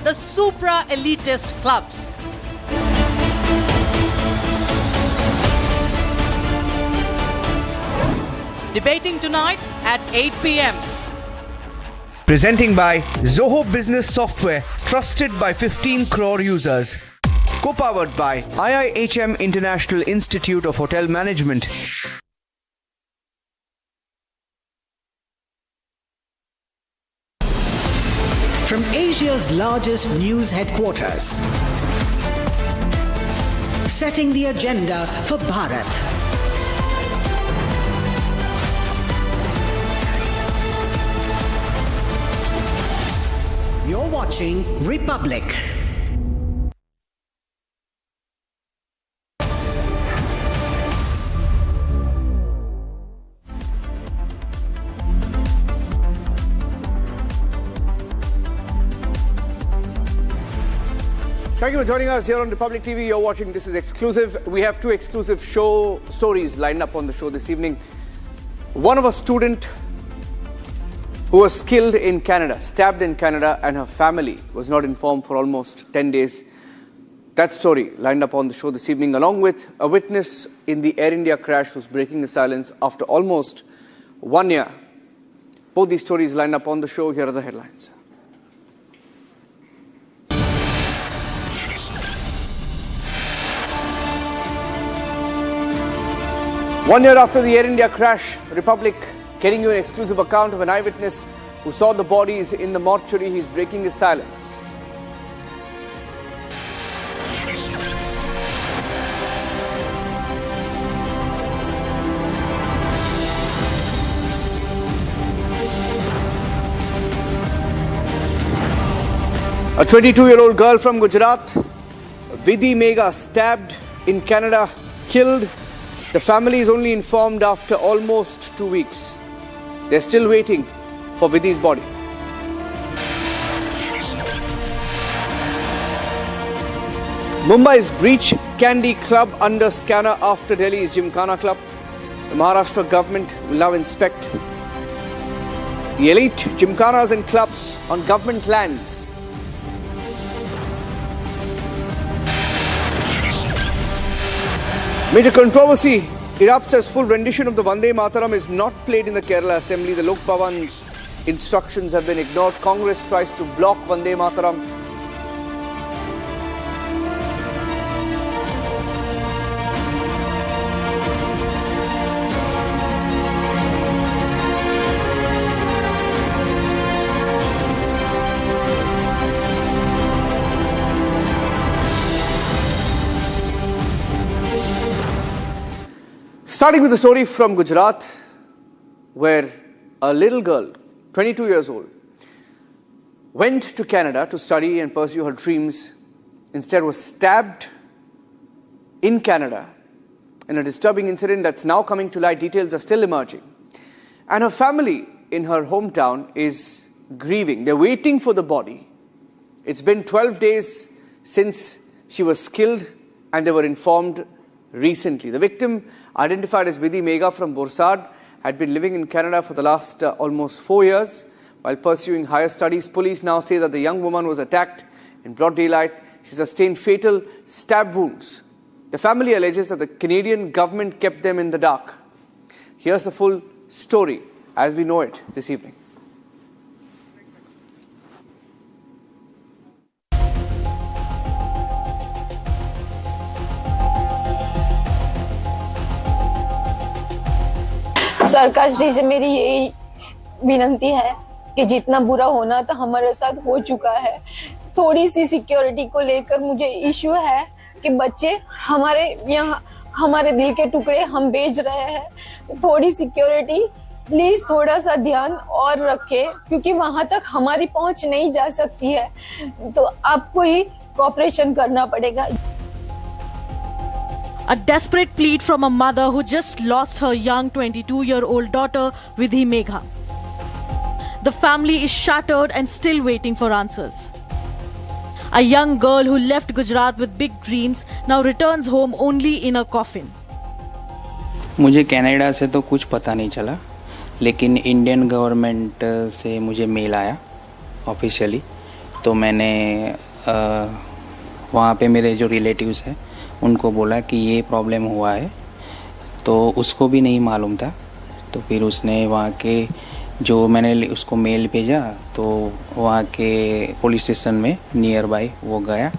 The supra-elitist clubs. Debating tonight at 8 p.m. Presenting by Zoho Business Software, trusted by 15 crore users. Co-powered by IIHM International Institute of Hotel Management. From Asia's largest news headquarters, setting the agenda for Bharat. You're watching Republic. Thank you for joining us here on Republic TV. You're watching This Is Exclusive. We have two exclusive show stories lined up on the show this evening. One of a student who was killed in Canada, stabbed in Canada, and her family was not informed for almost 10 days. That story lined up on the show this evening, along with a witness in the Air India crash who's breaking the silence after almost 1 year. Both these stories lined up on the show. Here are the headlines. One year after the Air India crash, Republic getting you an exclusive account of an eyewitness who saw the bodies in the mortuary. He's breaking his silence. A 22-year-old girl from Gujarat, Vidhi Mega, stabbed in Canada, killed. The family is only informed after almost 2 weeks. They're still waiting for Vidhi's body. Mumbai's Breach Candy Club under scanner after Delhi's Gymkhana Club. The Maharashtra government will now inspect the elite Gymkhanas and clubs on government lands. Major controversy erupts as full rendition of the Vande Mataram is not played in the Kerala Assembly. The Lok Bhavan's instructions have been ignored. Congress tries to block Vande Mataram. Starting with a story from Gujarat, where a little girl, 22 years old, went to Canada to study and pursue her dreams, instead was stabbed in Canada in a disturbing incident that's now coming to light. Details are still emerging. And her family in her hometown is grieving. They're waiting for the body. It's been 12 days since she was killed, and they were informed recently. The victim, identified as Vidhi Megha from Borsad, had been living in Canada for the last almost 4 years. While pursuing higher studies, police now say that the young woman was attacked in broad daylight. She sustained fatal stab wounds. The family alleges that the Canadian government kept them in the dark. Here's the full story as we know it this evening. सरकार श्री से मेरी यही विनती है कि जितना बुरा होना था हमारे साथ हो चुका है। थोड़ी सी सिक्योरिटी को लेकर मुझे इश्यू है कि बच्चे हमारे यहाँ, हमारे दिल के टुकड़े हम बेच रहे हैं। थोड़ी सिक्योरिटी प्लीज, थोड़ा सा ध्यान और रखें, क्योंकि वहां तक हमारी पहुंच नहीं जा सकती है, तो आपको ही कोऑपरेशन करना पड़ेगा। A desperate plead from a mother who just lost her young 22-year-old daughter, Vidhi Megha. The family is shattered and still waiting for answers. A young girl who left Gujarat with big dreams now returns home only in a coffin. मुझे Canada से तो कुछ पता नहीं चला, लेकिन Indian government से मुझे मेल आया ऑफिशियली, तो मैंने वहाँ पे मेरे जो रिलेटिव्स हैं उनको बोला कि ये प्रॉब्लम हुआ है, तो उसको भी नहीं मालूम था। तो फिर उसने वहाँ के जो मैंने उसको मेल भेजा, तो वहाँ के पुलिस स्टेशन में नियर बाय वो गया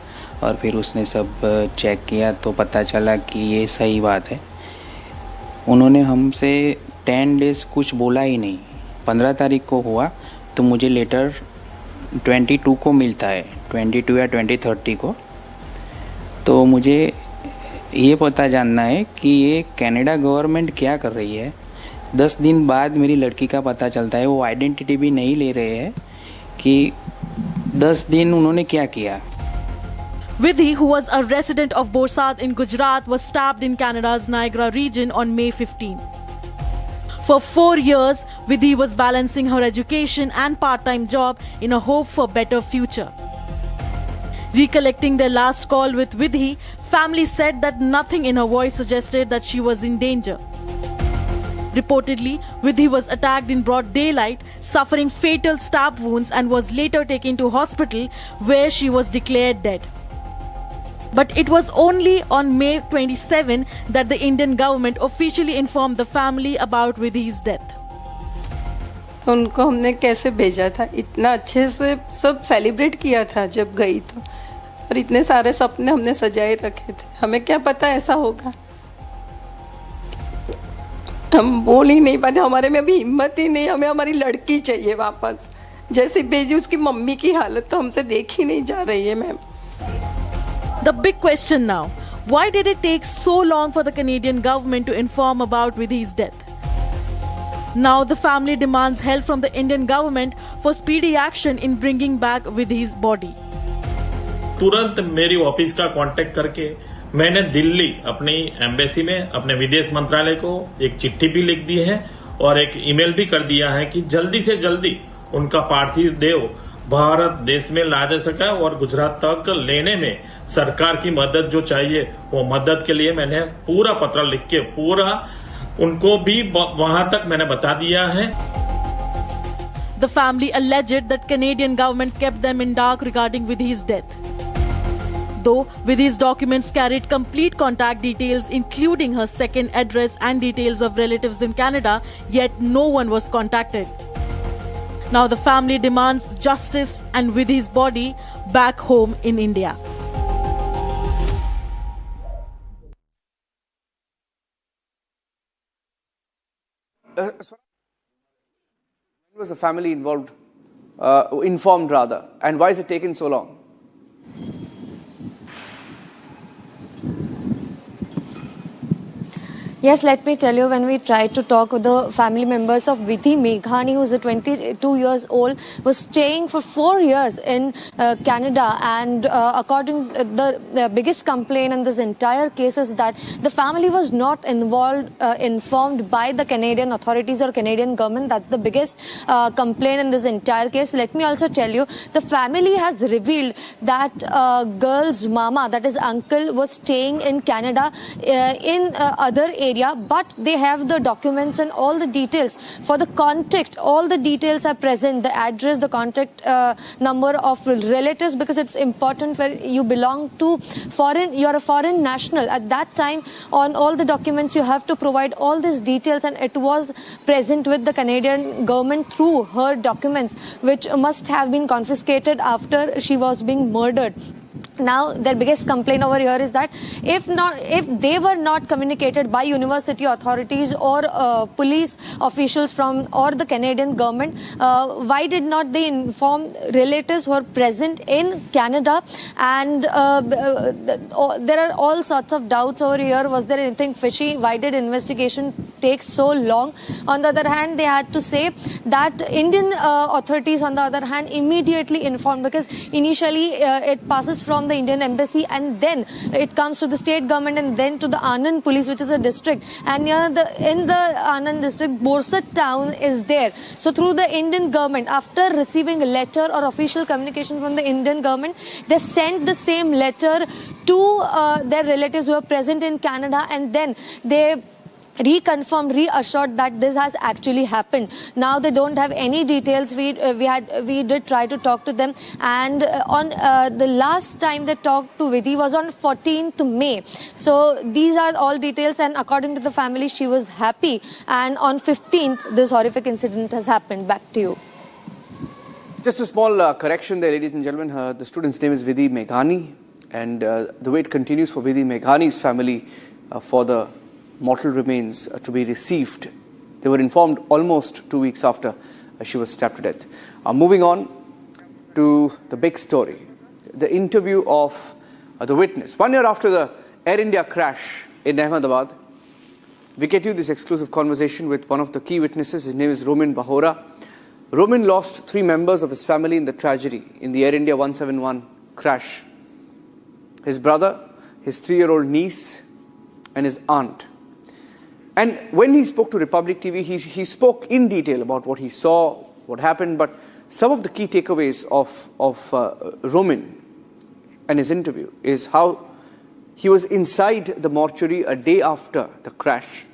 और फिर उसने सब चेक किया, तो पता चला कि ये सही बात है। उन्होंने हमसे 10 डेज़ कुछ बोला ही नहीं। 15 तारीख को हुआ तो मुझे लेटर 22 को मिलता है, 22 या 20-30 को। तो मुझे ये पता जानना है कि ये कनाडा गवर्नमेंट क्या कर रही है। 10 दिन बाद मेरी लड़की का पता चलता है, वो आइडेंटिटी भी नहीं ले रहे हैं कि 10 दिन उन्होंने क्या किया। Vidhi, who was a resident of Borsad in Gujarat, was stabbed in Canada's Niagara region on May 15. For 4 years, Vidhi was balancing her education and part-time job in a hope for better future. Recollecting their last call with Vidhi, family said that nothing in her voice suggested that she was in danger. Reportedly, Vidhi was attacked in broad daylight, suffering fatal stab wounds, and was later taken to hospital where she was declared dead. But it was only on May 27 that the Indian government officially informed the family about Vidhi's death. उनको हमने कैसे भेजा था, इतना अच्छे से सब celebrate किया था जब गई तो, और इतने सारे सपने हमने सजाए रखे थे। हमें क्या पता ऐसा होगा, हम बोल ही नहीं पाते। हमारे में अभी हिम्मत ही नहीं, हमें हमारी लड़की चाहिए वापस। जैसी भेजी उसकी मम्मी की हालत तो हमसे देखी नहीं जा रही है ma'am. The big question now, why did it take so long for the Canadian government to inform about Vidhi's death? Now the family demands help from the Indian government for speedy action in bringing back Vidhi's body. तुरंत मेरी office का contact करके मैंने दिल्ली अपनी embassy में अपने विदेश मंत्रालय को एक चिट्ठी भी लिख दी है और एक ईमेल भी कर दिया है कि जल्दी से जल्दी उनका पार्थिव देह भारत देश में ला जा सका और गुजरात तक लेने में सरकार की मदद जो चाहिए वो मदद के लिए मैंने पूरा पत्र लिख के पूरा उनको भी वहां तक मैंने बता दिया है। The family alleged that Canadian government kept them in dark regarding Vidhi's death. Though Vidhi's documents carried complete contact details including her second address and details of relatives in Canada, yet no one was contacted. Now the family demands justice and Vidhi's body back home in India. When was the family involved, informed rather, and why is it taken so long? Yes, let me tell you, when we tried to talk with the family members of Vidhi Meghani, who's a 22 years old, was staying for 4 years in Canada, and according to the biggest complaint in this entire case is that the family was not informed by the Canadian authorities or Canadian government. That's the biggest complaint in this entire case. Let me also tell you, the family has revealed that girl's mama, that is uncle, was staying in Canada in other area, but they have the documents and all the details for the contact. All the details are present, the address, the contact number of relatives, because it's important where you belong to foreign, you're a foreign national. At that time, on all the documents, you have to provide all these details, and it was present with the Canadian government through her documents, which must have been confiscated after she was being murdered. Now, their biggest complaint over here is that if they were not communicated by university authorities or police officials from or the Canadian government, why did not they inform relatives who are present in Canada? And there are all sorts of doubts over here. Was there anything fishy? Why did investigation take so long? On the other hand, they had to say that Indian authorities, on the other hand, immediately informed, because initially it passes from the Indian embassy and then it comes to the state government and then to the Anand police, which is a district, and in the Anand district, Borsat town is there. So through the Indian government, after receiving a letter or official communication from the Indian government, they sent the same letter to their relatives who are present in Canada, and then they reassured that this has actually happened. Now they don't have any details. We did try to talk to them, and on the last time they talked to Vidhi was on 14th May. So these are all details, and according to the family, she was happy. And on 15th, this horrific incident has happened. Back to you. Just a small correction there, ladies and gentlemen. The student's name is Vidhi Meghani, and the wait continues for Vidhi Meghani's family for the mortal remains to be received. They were informed almost 2 weeks after she was stabbed to death. Moving on to the big story, the interview of the witness. 1 year after the Air India crash in Ahmedabad, we get you this exclusive conversation with one of the key witnesses. His name is Romin Bahora. Romin lost 3 members of his family in the tragedy in the Air India 171 crash. His brother, his 3-year-old niece, and his aunt. And when he spoke to Republic TV, he spoke in detail about what he saw, what happened, but some of the key takeaways of Romin and his interview is how he was inside the mortuary a day after the crash,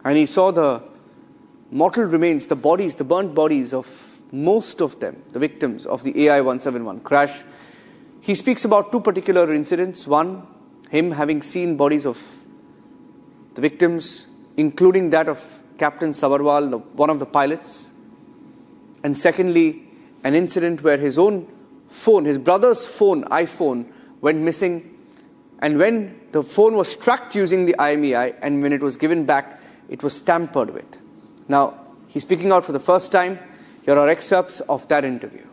and he saw the mortal remains, the bodies, the burnt bodies of most of them, the victims of the AI-171 crash. He speaks about 2 particular incidents. One, him having seen bodies of the victims, including that of Captain Sabarwal, one of the pilots. And secondly, an incident where his own phone, his brother's phone, iPhone, went missing. And when the phone was tracked using the IMEI, and when it was given back, it was tampered with. Now, he's speaking out for the first time. Here are excerpts of that interview.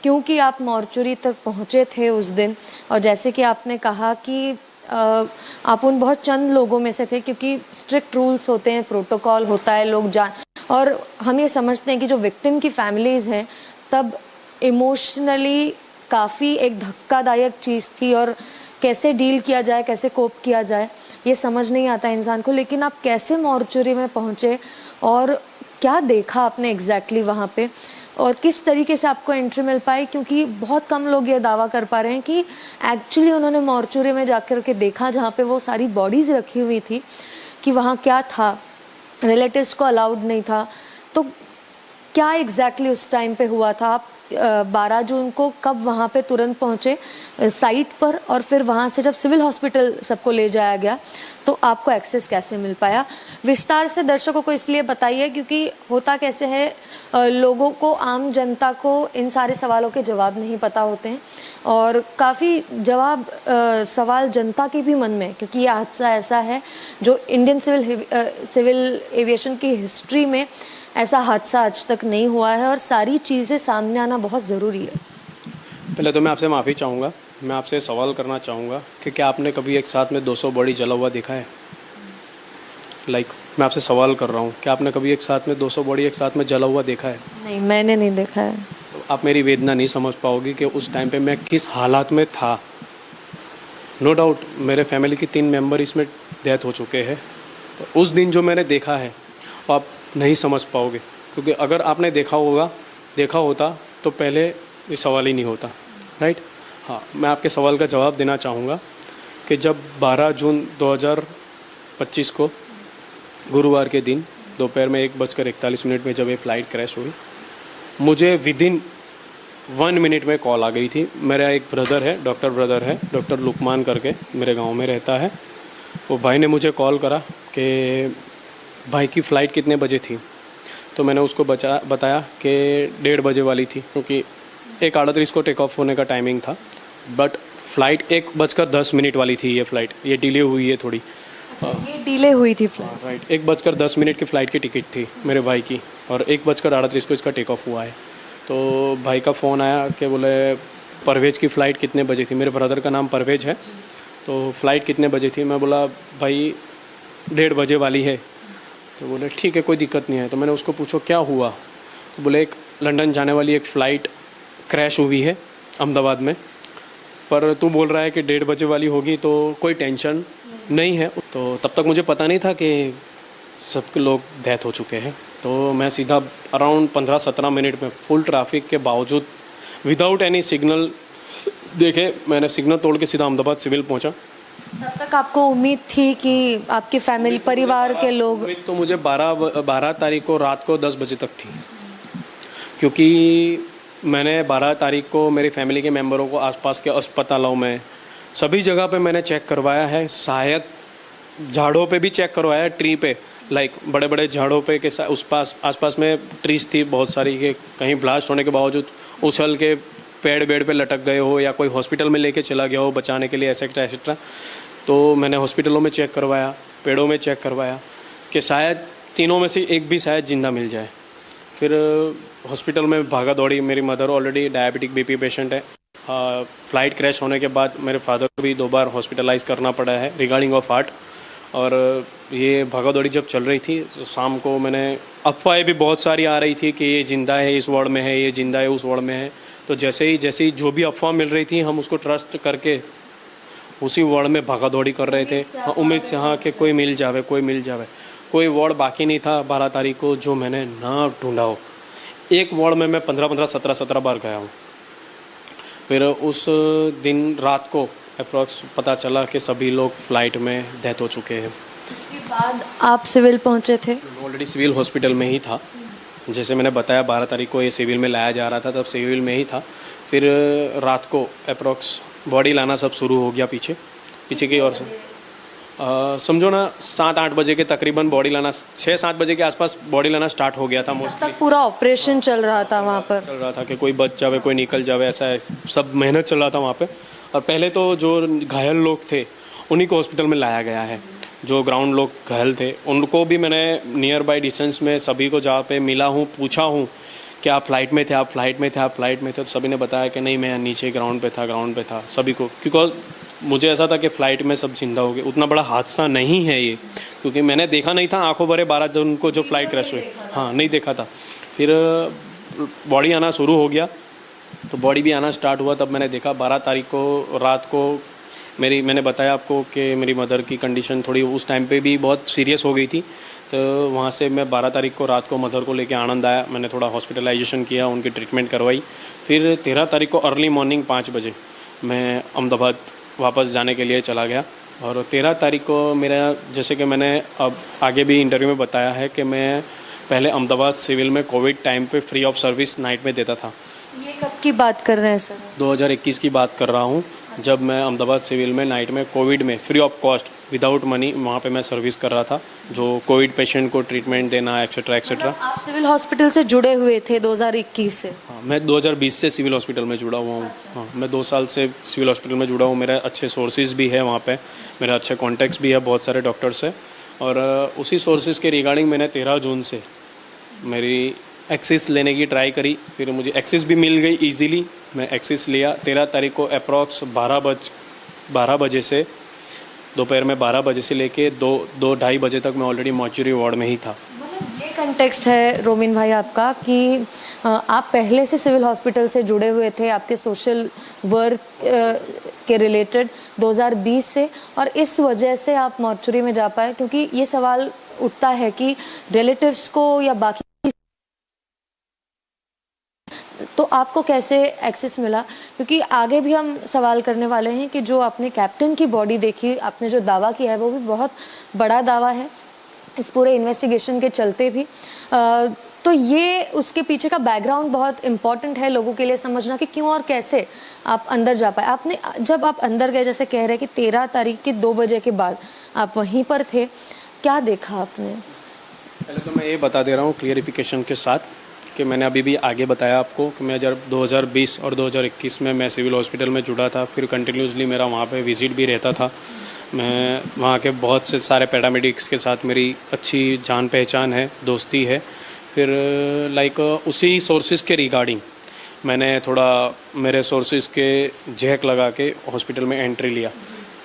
क्योंकि आप mortuary तक पहुंचे थे उस दिन, और जैसे कि आपने कहा कि आप उन बहुत चंद लोगों में से थे, क्योंकि स्ट्रिक्ट रूल्स होते हैं, प्रोटोकॉल होता है, लोग जान, और हम ये समझते हैं कि जो विक्टिम की फैमिलीज हैं, तब इमोशनली काफ़ी एक धक्कादायक चीज़ थी, और कैसे डील किया जाए, कैसे कोप किया जाए, ये समझ नहीं आता इंसान को। लेकिन आप कैसे मॉर्चुरी में पहुँचे और क्या देखा आपने एग्जैक्टली वहाँ पे, और किस तरीके से आपको एंट्री मिल पाई, क्योंकि बहुत कम लोग ये दावा कर पा रहे हैं कि एक्चुअली उन्होंने मॉर्चुरी में जाकर के देखा जहाँ पे वो सारी बॉडीज रखी हुई थी, कि वहाँ क्या था, रिलेटिव्स को अलाउड नहीं था। तो क्या एग्जैक्टली उस टाइम पे हुआ था? आप 12 जून को कब वहाँ पे तुरंत पहुँचे साइट पर, और फिर वहाँ से जब सिविल हॉस्पिटल सबको ले जाया गया तो आपको एक्सेस कैसे मिल पाया? विस्तार से दर्शकों को इसलिए बताइए क्योंकि होता कैसे है, लोगों को, आम जनता को इन सारे सवालों के जवाब नहीं पता होते हैं, और काफ़ी सवाल जनता के भी मन में, क्योंकि ये हादसा ऐसा है जो इंडियन सिविल एविएशन की हिस्ट्री में ऐसा हादसा आज तक नहीं हुआ है, और सारी चीज़ें सामने आना बहुत ज़रूरी है। पहले तो मैं आपसे माफ़ी चाहूँगा, मैं आपसे सवाल करना चाहूँगा कि क्या आपने कभी एक साथ में 200 बॉडी जला हुआ देखा है? मैं आपसे सवाल कर रहा हूँ, क्या आपने कभी एक साथ में 200 बॉडी एक साथ में जला हुआ देखा है? नहीं, मैंने नहीं देखा है। तो आप मेरी वेदना नहीं समझ पाओगी कि उस टाइम पे मैं किस हालात में था। नो डाउट मेरे फैमिली की 3 मेंबर इसमें डेथ हो चुके हैं। तो उस दिन जो मैंने देखा है वो आप नहीं समझ पाओगे, क्योंकि अगर आपने देखा होता तो पहले ये सवाल ही नहीं होता, राइट? हाँ, मैं आपके सवाल का जवाब देना चाहूँगा कि जब 12 जून 2025 को गुरुवार के दिन दोपहर में 1:41 में जब ये फ़्लाइट क्रैश हुई, मुझे विदिन 1 मिनट में कॉल आ गई थी। मेरा एक ब्रदर है, डॉक्टर लुकमान करके मेरे गांव में रहता है। वो भाई ने मुझे कॉल करा कि भाई की फ़्लाइट कितने बजे थी, तो मैंने उसको बताया कि 1:30 बजे वाली थी, क्योंकि 1:38 को टेक ऑफ होने का टाइमिंग था। बट फ़्लाइट 1:10 वाली थी। ये फ़्लाइट ये डिले हुई है थोड़ी। ये डिले हुई थी फ्लाइट, राइट। 1:10 की फ़्लाइट की टिकट थी मेरे भाई की, और 1:38 को इसका टेक ऑफ हुआ है। तो भाई का फ़ोन आया कि बोले परवेज़ की फ़्लाइट कितने बजे थी। मेरे ब्रदर का नाम परवेज़ है। तो फ़्लाइट कितने बजे थी? मैं बोला भाई 1:30 बजे वाली है। तो बोले ठीक है, कोई दिक्कत नहीं है। तो मैंने उसको पूछा क्या हुआ, तो बोले एक लंदन जाने वाली एक फ़्लाइट क्रैश हुई है अहमदाबाद में, पर तू बोल रहा है कि 1:30 बजे वाली होगी, तो कोई टेंशन नहीं है। तो तब तक मुझे पता नहीं था कि सबके लोग डेथ हो चुके हैं। तो मैं सीधा अराउंड 15-17 मिनट में फुल ट्रैफिक के बावजूद विदाउट एनी सिग्नल देखे मैंने सिग्नल तोड़ के सीधा अहमदाबाद सिविल पहुंचा। तब तक आपको उम्मीद थी कि आपके फैमिली परिवार के लोग? तो मुझे 12 तारीख को रात को 10 बजे तक थी, क्योंकि मैंने 12 तारीख को मेरी फैमिली के मेंबरों को आसपास के अस्पतालों में सभी जगह पे मैंने चेक करवाया है। शायद झाड़ों पे भी चेक करवाया है, ट्री पे, बड़े बड़े झाड़ों पे के उस आसपास में ट्रीज थी बहुत सारी के कहीं ब्लास्ट होने के बावजूद उछल के पेड़ बेड़ पे लटक गए हो या कोई हॉस्पिटल में लेके चला गया हो बचाने के लिए, एसेट्रा एसेट्रा। तो मैंने हॉस्पिटलों में चेक करवाया, पेड़ों में चेक करवाया कि शायद तीनों में से एक भी शायद जिंदा मिल जाए। फिर हॉस्पिटल में भागा दौड़ी। मेरी mother already diabetic BP patient है। फ़्लाइट क्रैश होने के बाद मेरे फादर को भी 2 बार हॉस्पिटलाइज करना पड़ा है रिगार्डिंग ऑफ हार्ट। और ये भागा दौड़ी जब चल रही थी तो शाम को मैंने अफवाहें भी बहुत सारी आ रही थी कि ये ज़िंदा है इस वार्ड में है, ये ज़िंदा है उस वार्ड में है। तो जैसे ही जो भी अफवाह मिल रही थी हम उसको ट्रस्ट करके उसी वार्ड में भागा दौड़ी कर रहे थे। उम्मीद से हाँ कि कोई मिल जावे। कोई वार्ड बाकी नहीं था 12 तारीख को जो मैंने ना ढूंढा हो। एक वार्ड में मैं 15 17 बार गया हूँ। फिर उस दिन रात को अप्रॉक्स पता चला कि सभी लोग फ़्लाइट में डेथ हो चुके हैं। उसके बाद आप सिविल पहुंचे थे? ऑलरेडी सिविल हॉस्पिटल में ही था। जैसे मैंने बताया 12 तारीख को ये सिविल में लाया जा रहा था, तब सिविल में ही था। फिर रात को अप्रॉक्स बॉडी लाना सब शुरू हो गया पीछे की ओर से। समझो ना 7-8 बजे के तकरीबन बॉडी लाना, 6-7 बजे के आसपास बॉडी लाना स्टार्ट हो गया था। मोस्टली तक पूरा ऑपरेशन चल रहा था वहाँ पर, चल रहा था कि कोई बच जावे कोई निकल जावे, ऐसा सब मेहनत चल रहा था वहाँ पे। और पहले तो जो घायल लोग थे उन्हीं को हॉस्पिटल में लाया गया है। जो ग्राउंड लोग घायल थे उनको भी मैंने नियर बाई डिस्टेंस में सभी को जहाँ पे मिला हूँ पूछा हूँ कि आप फ्लाइट में थे, तो सभी ने बताया कि नहीं मैं नीचे ग्राउंड पे था सभी को। क्योंकि मुझे ऐसा था कि फ़्लाइट में सब जिंदा हो गए। उतना बड़ा हादसा नहीं है ये, क्योंकि मैंने देखा नहीं था आंखों भरे 12 जून को जो फ़्लाइट क्रैश हुई। हाँ, नहीं देखा था। फिर बॉडी आना शुरू हो गया, तो बॉडी भी आना स्टार्ट हुआ। तब मैंने देखा 12 तारीख को रात को मैंने बताया आपको कि मेरी मदर की कंडीशन थोड़ी उस टाइम पे भी बहुत सीरियस हो गई थी। तो वहाँ से मैं 12 तारीख को रात को मदर को लेके आनंद आया। मैंने थोड़ा हॉस्पिटलाइजेशन किया, उनकी ट्रीटमेंट करवाई। फिर 13 तारीख को अर्ली मॉर्निंग 5 बजे मैं अहमदाबाद वापस जाने के लिए चला गया। और 13 तारीख को मेरा, जैसे कि मैंने अब आगे भी इंटरव्यू में बताया है कि मैं पहले अहमदाबाद सिविल में कोविड टाइम पे फ्री ऑफ सर्विस नाइट में देता था। ये कब की बात कर रहे हैं सर? 2021 की बात कर रहा हूँ, जब मैं अहमदाबाद सिविल में नाइट में कोविड में free of cost without money वहाँ पे मैं सर्विस कर रहा था, जो कोविड पेशेंट को ट्रीटमेंट देना एक्सेट्रा एक्सेट्रा। आप सिविल हॉस्पिटल से जुड़े हुए थे 2021 से? हाँ, मैं 2020 से सिविल हॉस्पिटल में जुड़ा हुआ हूँ। हाँ, मैं 2 साल से सिविल हॉस्पिटल में जुड़ा हूँ। मेरे अच्छे सोर्सेज भी है वहाँ पे, मेरे अच्छे कॉन्टैक्ट्स भी है बहुत सारे डॉक्टर्स से। और उसी सोर्सेज के रिगार्डिंग मैंने 13 जून से मेरी एक्सिस लेने की ट्राई करी, फिर मुझे एक्सिस भी मिल गई इजीली। मैं एक्सिस लिया 13 तारीख को अप्रॉक्स 12 बजे से, दोपहर में 12 बजे से लेके 2-2:30 बजे तक मैं ऑलरेडी मॉर्चुरी वार्ड में ही था। ये कंटेक्स्ट है रोमिन भाई आपका कि आप पहले से सिविल हॉस्पिटल से जुड़े हुए थे, आपके सोशल वर्क के रिलेटेड 2020 से, और इस वजह से आप मॉर्चुरी में जा पाए। क्योंकि ये सवाल उठता है कि रिलेटिव्स को या बाकी, तो आपको कैसे एक्सेस मिला? क्योंकि आगे भी हम सवाल करने वाले हैं कि जो आपने कैप्टन की बॉडी देखी, आपने जो दावा किया है वो भी बहुत बड़ा दावा है इस पूरे इन्वेस्टिगेशन के चलते भी। तो ये उसके पीछे का बैकग्राउंड बहुत इम्पॉर्टेंट है लोगों के लिए समझना कि क्यों और कैसे आप अंदर जा पाए। आपने जब आप अंदर गए, जैसे कह रहे हैं कि 13 तारीख के 2 बजे के बाद आप वहीं पर थे, क्या देखा आपने? पहले तो मैं ये बता दे रहा हूँ क्लियरिफिकेशन के साथ कि मैंने अभी भी आगे बताया आपको कि मैं जब 2020 और 2021 में मैं सिविल हॉस्पिटल में जुड़ा था, फिर कंटिन्यूसली मेरा वहाँ पे विजिट भी रहता था। मैं वहाँ के बहुत से सारे पैरामेडिक्स के साथ मेरी अच्छी जान पहचान है, दोस्ती है। फिर लाइक उसी सोर्सेज के रिगार्डिंग मैंने थोड़ा मेरे सोर्सेज के झेक लगा के हॉस्पिटल में एंट्री लिया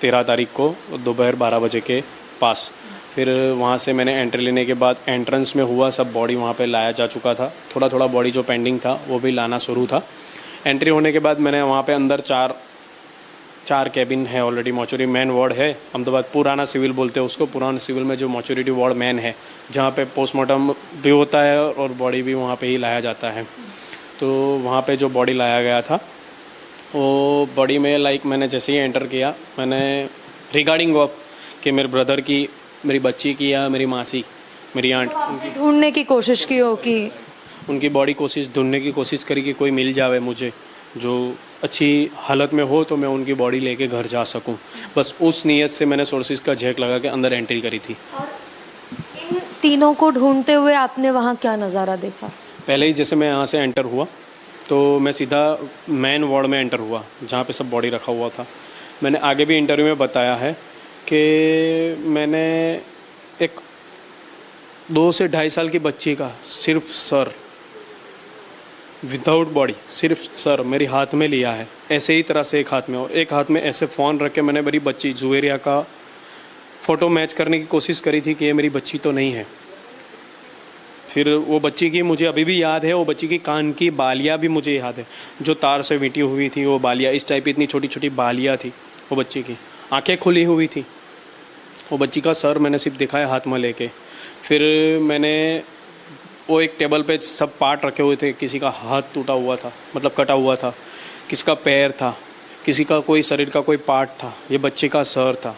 13 तारीख को दोपहर 12 बजे के पास। फिर वहाँ से मैंने एंट्री लेने के बाद एंट्रेंस में हुआ, सब बॉडी वहाँ पे लाया जा चुका था, थोड़ा बॉडी जो पेंडिंग था वो भी लाना शुरू था। एंट्री होने के बाद मैंने वहाँ पे अंदर चार कैबिन है ऑलरेडी, मॉर्चुरी मैन वार्ड है अहमदाबाद, पुराना सिविल बोलते हैं उसको, पुराना सिविल में जो मॉर्चुरी वार्ड मैन है, जहाँ पे पोस्टमार्टम भी होता है और बॉडी भी वहाँ पे ही लाया जाता है। तो वहाँ पे जो बॉडी लाया गया था, वो बॉडी में लाइक मैंने जैसे ही एंटर किया, मैंने रिगार्डिंग ऑफ कि मेरे ब्रदर की, मेरी बच्ची की या मेरी मासी, मेरी आंट, उनकी ढूंढने की कोशिश की हो कि उनकी बॉडी ढूंढने की कोशिश करी कि कोई मिल जावे मुझे जो अच्छी हालत में हो, तो मैं उनकी बॉडी लेके घर जा सकूं। बस उस नीयत से मैंने सोर्सेज का झेक लगा के अंदर एंट्री करी थी। इन तीनों को ढूंढते हुए आपने वहाँ क्या नज़ारा देखा? पहले ही जैसे मैं यहाँ से एंटर हुआ तो मैं सीधा मेन वार्ड में एंटर हुआ जहाँ पे सब बॉडी रखा हुआ था। मैंने आगे भी इंटरव्यू में बताया है कि मैंने एक 2 से 2.5 साल की बच्ची का सिर्फ सर, विदाउट बॉडी, सिर्फ सर मेरे हाथ में लिया है, ऐसे ही तरह से एक हाथ में, और एक हाथ में ऐसे फ़ोन रख के मैंने मेरी बच्ची जुवेरिया का फ़ोटो मैच करने की कोशिश करी थी कि ये मेरी बच्ची तो नहीं है। फिर वो बच्ची की मुझे अभी भी याद है, वो बच्ची की कान की बालियाँ भी मुझे याद है, जो तार से वीटी हुई थी वो बालियाँ, इस टाइप इतनी छोटी छोटी बालियाँ थी वो बच्ची की, आंखें खुली हुई थी। वो बच्ची का सर मैंने सिर्फ दिखाया हाथ में लेके। फिर मैंने वो एक टेबल पे सब पार्ट रखे हुए थे, किसी का हाथ टूटा हुआ था, मतलब कटा हुआ था, किसका पैर था, किसी का कोई शरीर का कोई पार्ट था, ये बच्चे का सर था।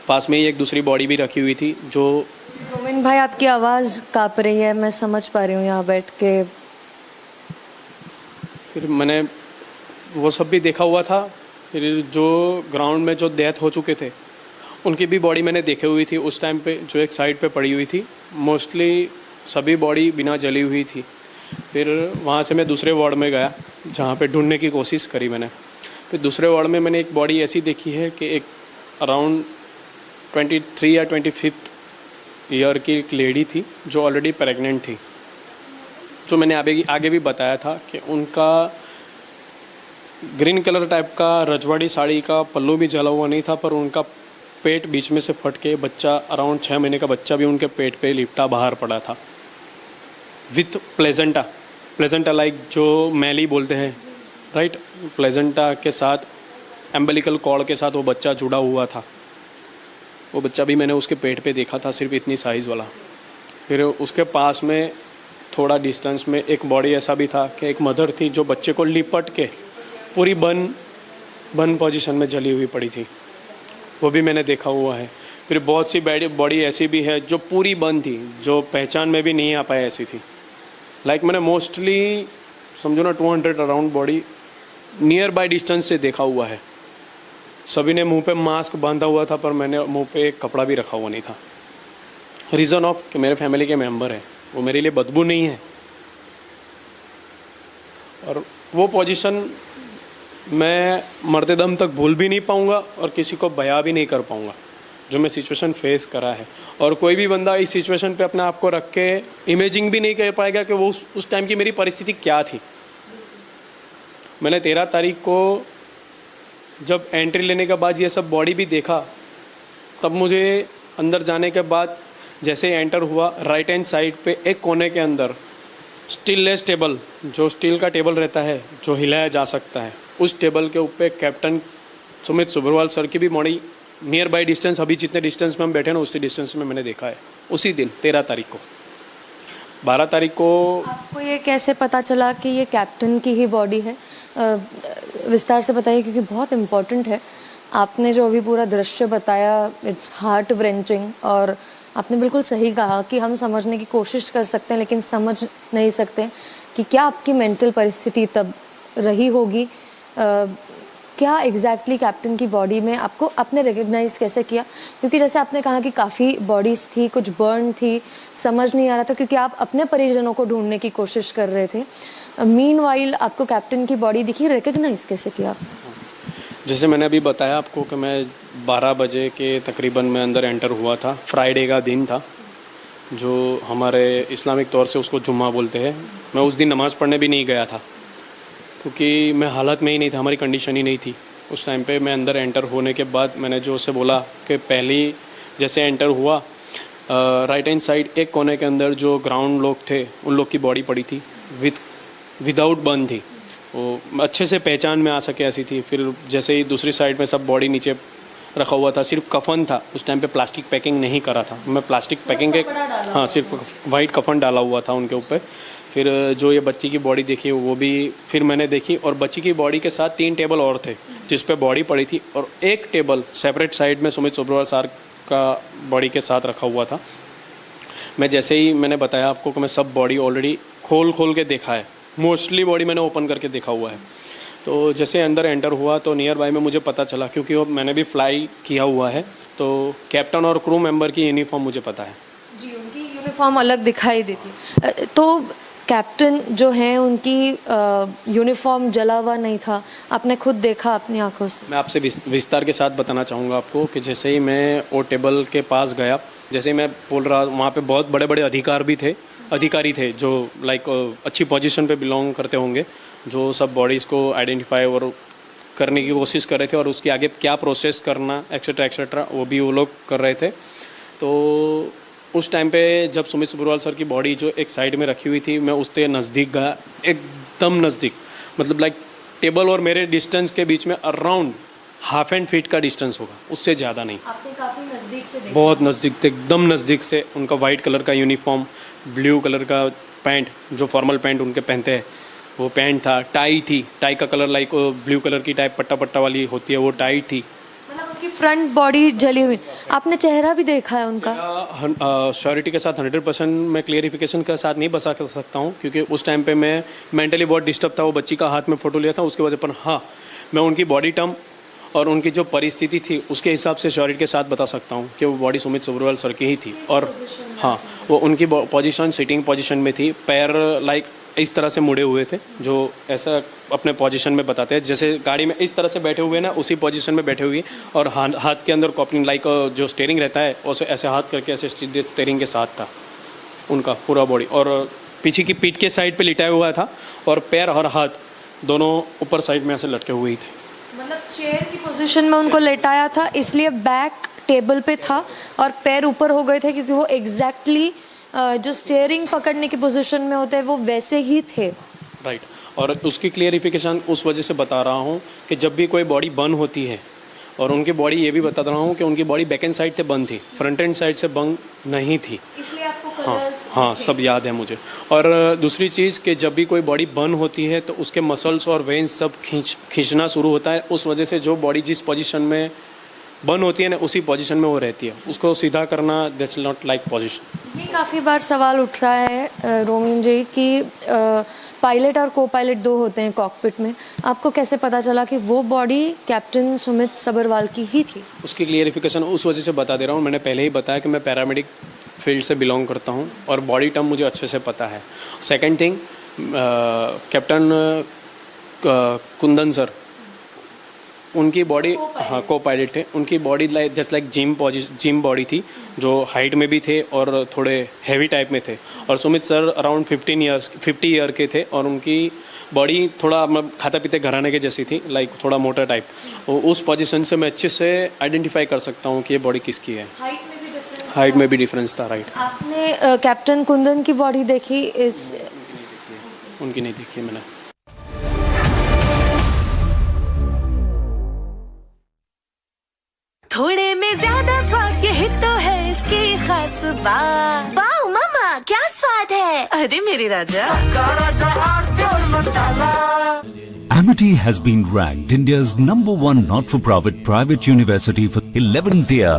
पास में ही एक दूसरी बॉडी भी रखी हुई थी जो। रोमिन भाई आपकी आवाज़ काँप रही है, मैं समझ पा रही हूँ यहाँ बैठ के। फिर मैंने वो सब भी देखा हुआ था। फिर जो ग्राउंड में जो डेथ हो चुके थे उनकी भी बॉडी मैंने देखी हुई थी उस टाइम पे, जो एक साइड पे पड़ी हुई थी, मोस्टली सभी बॉडी बिना जली हुई थी। फिर वहाँ से मैं दूसरे वार्ड में गया जहाँ पे ढूंढने की कोशिश करी मैंने। फिर दूसरे वार्ड में मैंने एक बॉडी ऐसी देखी है कि एक अराउंड 23 या 25 ईयर की एक लेडी थी जो ऑलरेडी प्रेग्नेंट थी, जो मैंने आगे भी बताया था कि उनका ग्रीन कलर टाइप का रजवाड़ी साड़ी का पल्लू भी जला हुआ नहीं था, पर उनका पेट बीच में से फट के बच्चा, अराउंड 6 महीने का बच्चा भी उनके पेट पे लिपटा बाहर पड़ा था, विथ प्लेजेंटा लाइक जो मैली बोलते हैं, राइट, प्लेजेंटा के साथ एम्बेलिकल कॉर्ड के साथ वो बच्चा जुड़ा हुआ था। वो बच्चा भी मैंने उसके पेट पे देखा था, सिर्फ इतनी साइज़ वाला। फिर उसके पास में थोड़ा डिस्टेंस में एक बॉडी ऐसा भी था कि एक मदर थी जो बच्चे को लिपट के पूरी बन पोजीशन में जली हुई पड़ी थी, वो भी मैंने देखा हुआ है। फिर बहुत सी बॉडी ऐसी भी है जो पूरी बंद थी, जो पहचान में भी नहीं आ पाए ऐसी थी। लाइक मैंने मोस्टली समझो ना 200 around body near by distance से देखा हुआ है। सभी ने मुंह पे मास्क बांधा हुआ था, पर मैंने मुंह पे एक कपड़ा भी रखा हुआ नहीं था। रीज़न ऑफ कि मेरे फैमिली के मेंबर है, वो मेरे लिए बदबू नहीं है, और वो पोजीशन मैं मरते दम तक भूल भी नहीं पाऊंगा और किसी को बयां भी नहीं कर पाऊंगा। जो मैं सिचुएशन फेस करा है, और कोई भी बंदा इस सिचुएशन पे अपने आप को रख के इमेजिंग भी नहीं कर पाएगा कि वो उस टाइम की मेरी परिस्थिति क्या थी। मैंने 13 तारीख को जब एंट्री लेने के बाद ये सब बॉडी भी देखा, तब मुझे अंदर जाने के बाद जैसे एंटर हुआ, राइट हैंड साइड पे एक कोने के अंदर स्टीललेस टेबल, जो स्टील का टेबल रहता है जो हिलाया जा सकता है, उस टेबल के ऊपर कैप्टन सुमित सुबरवाल सर की भी बॉडी नियर बाई डिस्टेंस, अभी जितने डिस्टेंस में हम बैठे ना उसी डिस्टेंस में मैंने देखा है उसी दिन 13 तारीख को। 12 तारीख को आपको ये कैसे पता चला कि ये कैप्टन की ही बॉडी है? विस्तार से बताइए, क्योंकि बहुत इम्पोर्टेंट है। आपने जो अभी पूरा दृश्य बताया, इट्स हार्ट व्रेंचिंग, और आपने बिल्कुल सही कहा कि हम समझने की कोशिश कर सकते हैं लेकिन समझ नहीं सकते कि क्या आपकी मेंटल परिस्थिति तब रही होगी, क्या एग्जैक्टली कैप्टन की बॉडी में आपको आपने रिकग्नाइज कैसे किया? क्योंकि जैसे आपने कहा कि काफ़ी बॉडीज़ थी, कुछ बर्न थी, समझ नहीं आ रहा था क्योंकि आप अपने परिजनों को ढूंढने की कोशिश कर रहे थे। मीनवाइल आपको कैप्टन की बॉडी दिखी, रिकग्नाइज कैसे किया? जैसे मैंने अभी बताया आपको कि मैं 12 बजे के तकरीबन में अंदर एंटर हुआ था। फ्राइडे का दिन था, जो हमारे इस्लामिक तौर से उसको जुम्मा बोलते हैं। मैं उस दिन नमाज़ पढ़ने भी नहीं गया था क्योंकि मैं हालत में ही नहीं था, हमारी कंडीशन ही नहीं थी उस टाइम पे। मैं अंदर एंटर होने के बाद मैंने जो उससे बोला कि पहली जैसे एंटर हुआ, राइट हैंड साइड एक कोने के अंदर जो ग्राउंड लोग थे उन लोग की बॉडी पड़ी थी, विदाउट बर्न थी, वो अच्छे से पहचान में आ सके ऐसी थी। फिर जैसे ही दूसरी साइड में सब बॉडी नीचे रखा हुआ था, सिर्फ कफन था उस टाइम पे, प्लास्टिक पैकिंग नहीं करा था मैं, प्लास्टिक पैकिंग के हाँ सिर्फ वाइट कफन डाला हुआ था उनके ऊपर। फिर जो ये बच्ची की बॉडी देखी वो भी फिर मैंने देखी, और बच्ची की बॉडी के साथ 3 टेबल और थे जिस पे बॉडी पड़ी थी, और एक टेबल सेपरेट साइड में सुमित सुब्रवाल सर का बॉडी के साथ रखा हुआ था। मैं जैसे ही मैंने बताया आपको कि मैं सब बॉडी ऑलरेडी खोल के देखा है, मोस्टली बॉडी मैंने ओपन करके देखा हुआ है। तो जैसे अंदर एंटर हुआ तो नियर बाय में मुझे पता चला, क्योंकि वो मैंने भी फ्लाई किया हुआ है, तो कैप्टन और क्रू मेंबर की यूनिफॉर्म मुझे पता है जी, उनकी यूनिफॉर्म अलग दिखाई देती। तो कैप्टन जो हैं उनकी यूनिफॉर्म जला हुआ नहीं था, आपने खुद देखा अपनी आंखों से? मैं आपसे विस्तार के साथ बताना चाहूँगा आपको कि जैसे ही मैं वो टेबल के पास गया, जैसे ही मैं बोल रहा, वहाँ पे बहुत बड़े बड़े अधिकारी थे जो लाइक अच्छी पोजीशन पे बिलोंग करते होंगे, जो सब बॉडीज़ को आइडेंटिफाई और करने की कोशिश कर रहे थे, और उसके आगे क्या प्रोसेस करना एक्सेट्रा वो भी वो लोग कर रहे थे। तो उस टाइम पे जब सुमित सुब्रवाल सर की बॉडी जो एक साइड में रखी हुई थी, मैं उसके नज़दीक गया, एकदम नज़दीक, मतलब लाइक टेबल और मेरे डिस्टेंस के बीच में अराउंड ½ फीट का डिस्टेंस होगा, उससे ज़्यादा नहीं। आपने काफ़ी नज़दीक से देखा? बहुत नज़दीक थे, एकदम नज़दीक से। उनका वाइट कलर का यूनिफॉर्म, ब्लू कलर का पैंट, जो फॉर्मल पैंट उनके पहनते हैं वो पैंट था, टाई थी, टाई का कलर लाइक ब्लू कलर की टाई पट्टा वाली होती है वो टाई थी। मतलब उनकी फ्रंट बॉडी जली हुई। आपने चेहरा भी देखा है उनका? श्योरिटी के साथ 100% मैं क्लियरिफिकेशन के साथ नहीं बता सकता हूँ, क्योंकि उस टाइम पे मैं मेंटली बहुत डिस्टर्ब था। वो बच्ची का हाथ में फ़ोटो लिया था उसके वजह पर, हाँ मैं उनकी बॉडी टर्म और उनकी जो परिस्थिति थी उसके हिसाब से श्योरिटी के साथ बता सकता हूँ कि वो बॉडी सुमित सुब्रवाल सर की ही थी। और हाँ, वो उनकी पोजीशन सिटिंग पोजीशन में थी, पैर लाइक इस तरह से मुड़े हुए थे, जो ऐसा अपने पोजीशन में बताते हैं, जैसे गाड़ी में इस तरह से बैठे हुए ना, उसी पोजीशन में बैठे हुए, और हाथ के अंदर कॉपलिंग लाइक जो स्टीयरिंग रहता है उसे ऐसे हाथ करके ऐसे स्टीयरिंग के साथ था उनका पूरा बॉडी, और पीछे की पीठ के साइड पे लिटाया हुआ था, और पैर और हाथ दोनों ऊपर साइड में ऐसे लटके हुए ही थे। मतलब चेयर की पोजीशन में उनको लेटाया था, इसलिए बैक टेबल पे था और पैर ऊपर हो गए थे, क्योंकि वो एग्जैक्टली जो स्टीयरिंग पकड़ने की पोजीशन में होते हैं वो वैसे ही थे। राइट। और उसकी क्लियरिफिकेशन उस वजह से बता रहा हूँ कि जब भी कोई बॉडी बर्न होती है, और उनकी बॉडी ये भी बता रहा हूँ कि उनकी बॉडी बैक एंड साइड से बंद थी, फ्रंट एंड साइड से बंद नहीं थी, इसलिए आपको कलर्स हाँ सब याद है मुझे। और दूसरी चीज़ कि जब भी कोई बॉडी बर्न होती है तो उसके मसल्स और वेन्स सब खींचना शुरू होता है, उस वजह से जो बॉडी जिस पोजीशन में बर्न होती है ना उसी पोजीशन में वो रहती है, उसको सीधा करना दैट्स नॉट लाइक पोजीशन। ये काफ़ी बार सवाल उठ रहा है रोमिन जी कि पायलट और को पायलट 2 होते हैं कॉकपिट में, आपको कैसे पता चला कि वो बॉडी कैप्टन सुमित सब्रवाल की ही थी? उसकी क्लियरिफिकेशन उस वजह से बता दे रहा हूँ, मैंने पहले ही बताया कि मैं पैरामेडिक फील्ड से बिलोंग करता हूँ और बॉडी टर्म मुझे अच्छे से पता है। Second thing, captain Kundan sir उनकी बॉडी हाँ को पायलट थे, उनकी body just like gym body थी, जो हाइट में भी थे और थोड़े हैवी टाइप में थे। और सुमित सर अराउंड 50 ईयर के थे और उनकी बॉडी थोड़ा खाता पीते घराने के जैसी थी, लाइक थोड़ा मोटा टाइप। उस पोजीशन से मैं अच्छे से आइडेंटिफाई कर सकता हूँ कि ये बॉडी किसकी है। हाइट में भी डिफरेंस था, राइट। आपने कैप्टन कुंदन की बॉडी देखी? उनकी नहीं देखी मैंने। थोड़े में ज्यादा स्वाद, यही तो है इसकी खास बात। वाओ मामा क्या स्वाद है, अरे मेरे राजा। Amity has been ranked India's #1 not-for-profit private university for 11th year,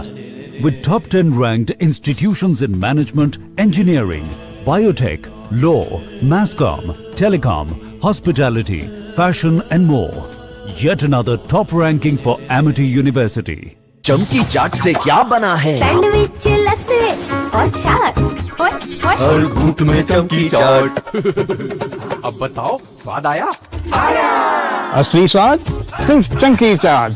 with top 10 ranked institutions in management, engineering, biotech, law, masscom, telecom, hospitality, fashion and more. Yet another top ranking for Amity University. चमकी चाट से क्या बना है? Sandwich, लस्सी और छाछ। हर घूंट में चमकी चाट। अब बताओ स्वाद आया? असली स्वाद सिर्फ chunky chaat.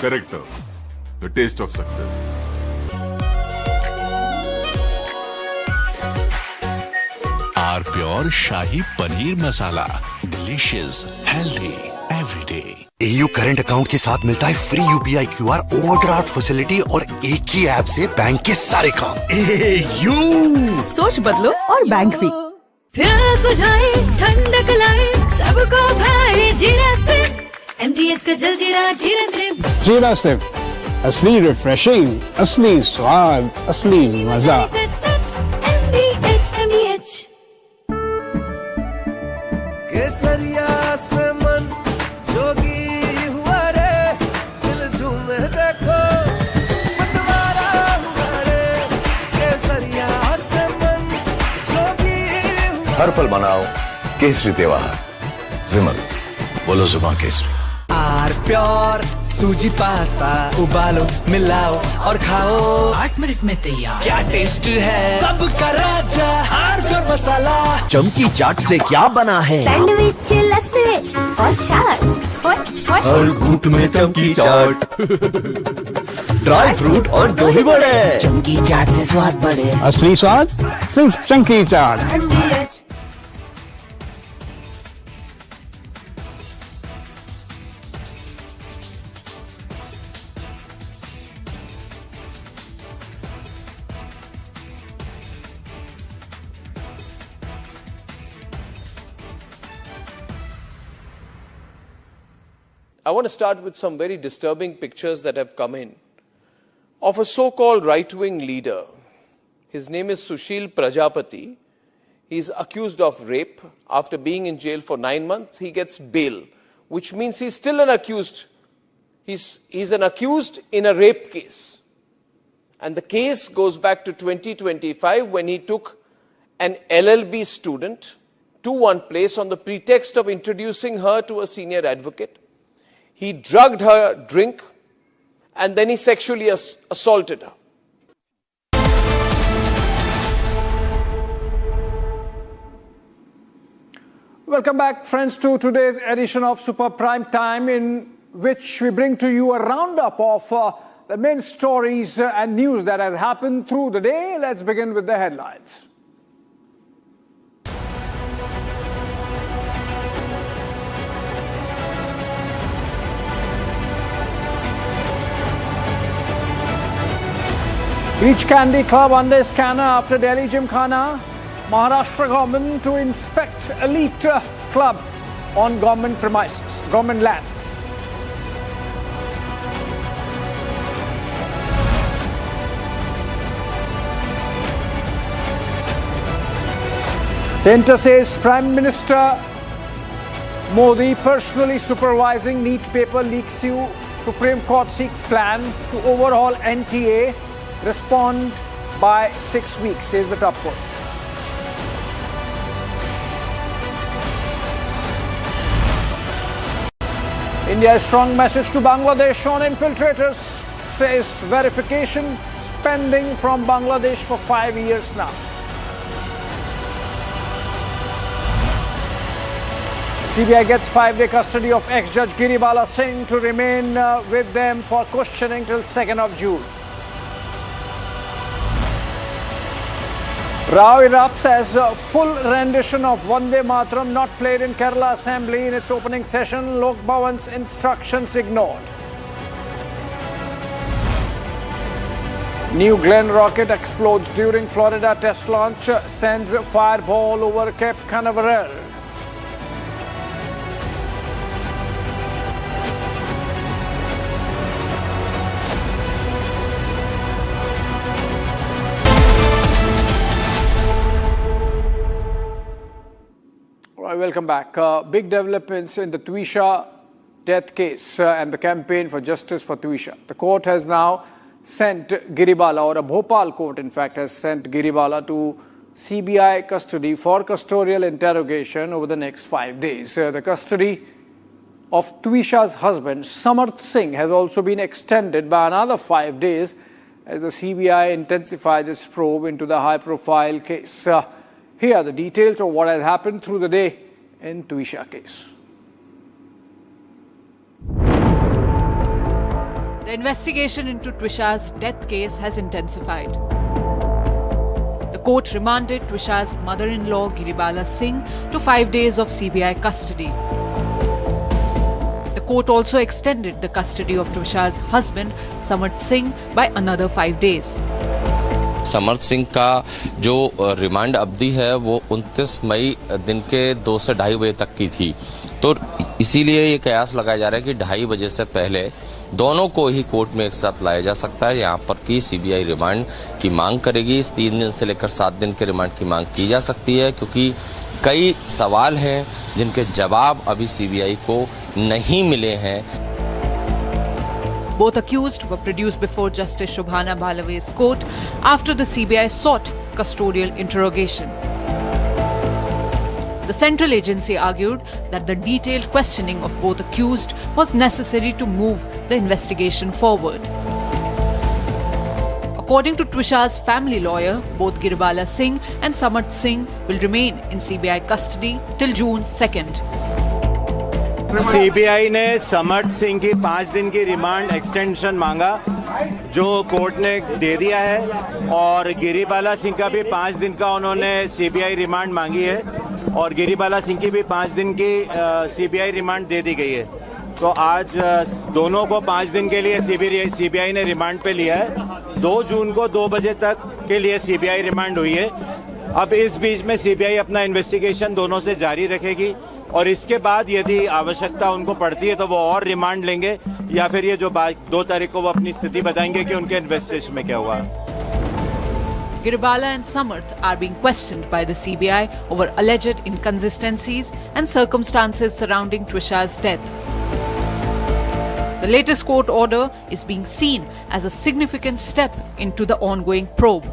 Character, the taste of success. R pure shahi paneer masala, delicious, healthy everyday. AU current account के साथ मिलता है free UPI QR overdraft facility और एक ही ऐप से बैंक के सारे काम। AU सोच बदलो और बैंक भी। प्यास बुझाए, ठंडक लाए, सबको भाए जीरा से। MTH का जलजीरा जीरा से। जीरा से असली रिफ्रेशिंग, असली स्वाद, असली मजा। MTH। केसरिया से मन जोगी हुआ रे, दिल झूमे देखो मतवारा हुआ रे। केसरिया से मन जोगी हुआ। हर पल मनाओ केसरी त्योहार। विमल, बोलो जुबान केसरी। आर प्योर सूजी पास्ता, उबालो मिलाओ और खाओ, 8 मिनट में तैयार। क्या टेस्ट है, सब का राजा आर प्योर मसाला। चमकी चाट से क्या बना है? सैंडविच, लस्सी और छाछ। हर घूंट में चमकी चाट। ड्राई फ्रूट और दही बड़े, चमकी चाट से स्वाद बढ़े। असली स्वाद सिर्फ chunky chaat. I want to start with some very disturbing pictures that have come in of a so-called right-wing leader. His name is Sushil Prajapati. He's accused of rape. After being in jail for 9 months, he gets bail, which means he's still an accused. He's an accused in a rape case. And the case goes back to 2025 when he took an LLB student to one place on the pretext of introducing her to a senior advocate. He drugged her drink and then he sexually assaulted her. Welcome back, friends, to today's edition of Super Prime Time, in which we bring to you a roundup of the main stories and news that has happened through the day. Let's begin with the headlines. Beach Candy Club under scanner after Delhi Gymkhana. Maharashtra government to inspect elite club on government premises, government lands. Centre says Prime Minister Modi personally supervising NEET paper leaks. Supreme Court seeks plan to overhaul NTA. Respond by 6 weeks, says the top court. India's strong message to Bangladesh on infiltrators, says verification spending from Bangladesh for 5 years now. CBI gets 5-day custody of ex-judge Giribala Singh to remain with them for questioning till 2nd of June. Rao erupts as a full rendition of Vande Mataram not played in Kerala Assembly in its opening session. Lok Bhavan's instructions ignored. New Glenn rocket explodes during Florida test launch, sends fireball over Cape Canaveral. Welcome back. Big developments in the Twisha death case and the campaign for justice for Twisha. The court has now sent Giribala, or a Bhopal court in fact, has sent Giribala to CBI custody for custodial interrogation over the next 5 days. The custody of Twisha's husband, Samarth Singh, has also been extended by another 5 days as the CBI intensifies its probe into the high-profile case. Here are the details of what has happened through the day in Twisha case. The investigation into Twisha's death case has intensified. The court remanded Twisha's mother-in-law Giribala Singh to 5 days of CBI custody. The court also extended the custody of Twisha's husband Samarth Singh by another 5 days. समर्थ सिंह का जो remand अवधि है वो 29 मई दिन के 2 से 2:30 बजे तक की थी, तो इसीलिए ये कयास लगाया जा रहा है कि 2:30 बजे से पहले दोनों को ही कोर्ट में एक साथ लाया जा सकता है। यहाँ पर की सीबीआई रिमांड की मांग करेगी। इस 3 दिन से लेकर 7 दिन के रिमांड की मांग की जा सकती है, क्योंकि कई सवाल हैं जिनके जवाब अभी सीबीआई को नहीं मिले हैं। Both accused were produced before Justice Shobhana Balave's court after the CBI sought custodial interrogation. The central agency argued that the detailed questioning of both accused was necessary to move the investigation forward. According to Twisha's family lawyer, both Giribala Singh and Samarth Singh will remain in CBI custody till June 2nd. CBI ने समर्थ सिंह की 5 दिन की remand extension मांगा, जो court ने दे दिया है, और गिरिबाला सिंह का भी 5 दिन का उन्होंने सीबीआई रिमांड मांगी है, और गिरिबाला सिंह की भी 5 दिन की सीबीआई रिमांड दे दी गई है। तो आज दोनों को 5 दिन के लिए सीबीआई ने रिमांड पे लिया है। 2 जून को 2 बजे तक के लिए सीबीआई रिमांड हुई है। अब इस बीच में सीबीआई अपना इन्वेस्टिगेशन दोनों से जारी रखेगी, और इसके बाद यदि आवश्यकता उनको पड़ती है तो वो और रिमांड लेंगे, या फिर ये जो 2 तारीख को वो अपनी स्थिति बताएंगे कि उनके इन्वेस्टिगेशन में क्या हुआ। Giribala and Samarth are being questioned by the CBI over alleged inconsistencies and circumstances surrounding Twisha's death. The latest court order is being seen as a significant step into the ongoing probe.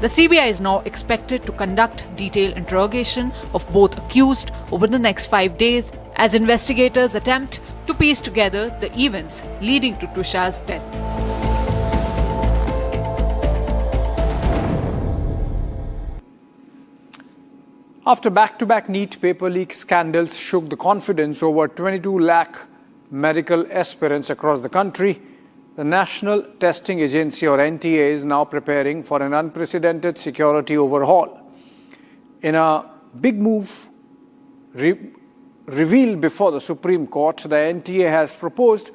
The CBI is now expected to conduct detailed interrogation of both accused over the next 5 days as investigators attempt to piece together the events leading to Twisha's death. After back-to-back NEET paper leak scandals shook the confidence over 22 lakh medical aspirants across the country, the National Testing Agency, or NTA, is now preparing for an unprecedented security overhaul. In a big move revealed before the Supreme Court, the NTA has proposed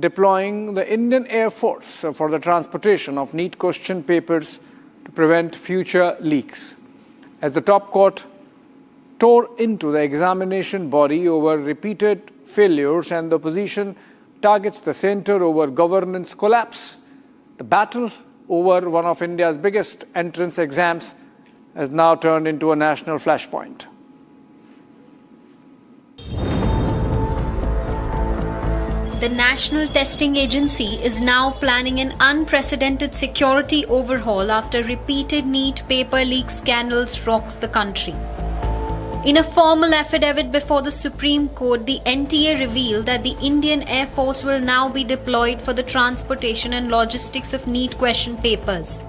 deploying the Indian Air Force for the transportation of NEET question papers to prevent future leaks. As the top court tore into the examination body over repeated failures and the opposition targets the centre over governance collapse, the battle over one of India's biggest entrance exams has now turned into a national flashpoint. The National Testing Agency is now planning an unprecedented security overhaul after repeated NEET paper leak scandals rocks the country. In a formal affidavit before the Supreme Court, the NTA revealed that the Indian Air Force will now be deployed for the transportation and logistics of NEET question papers.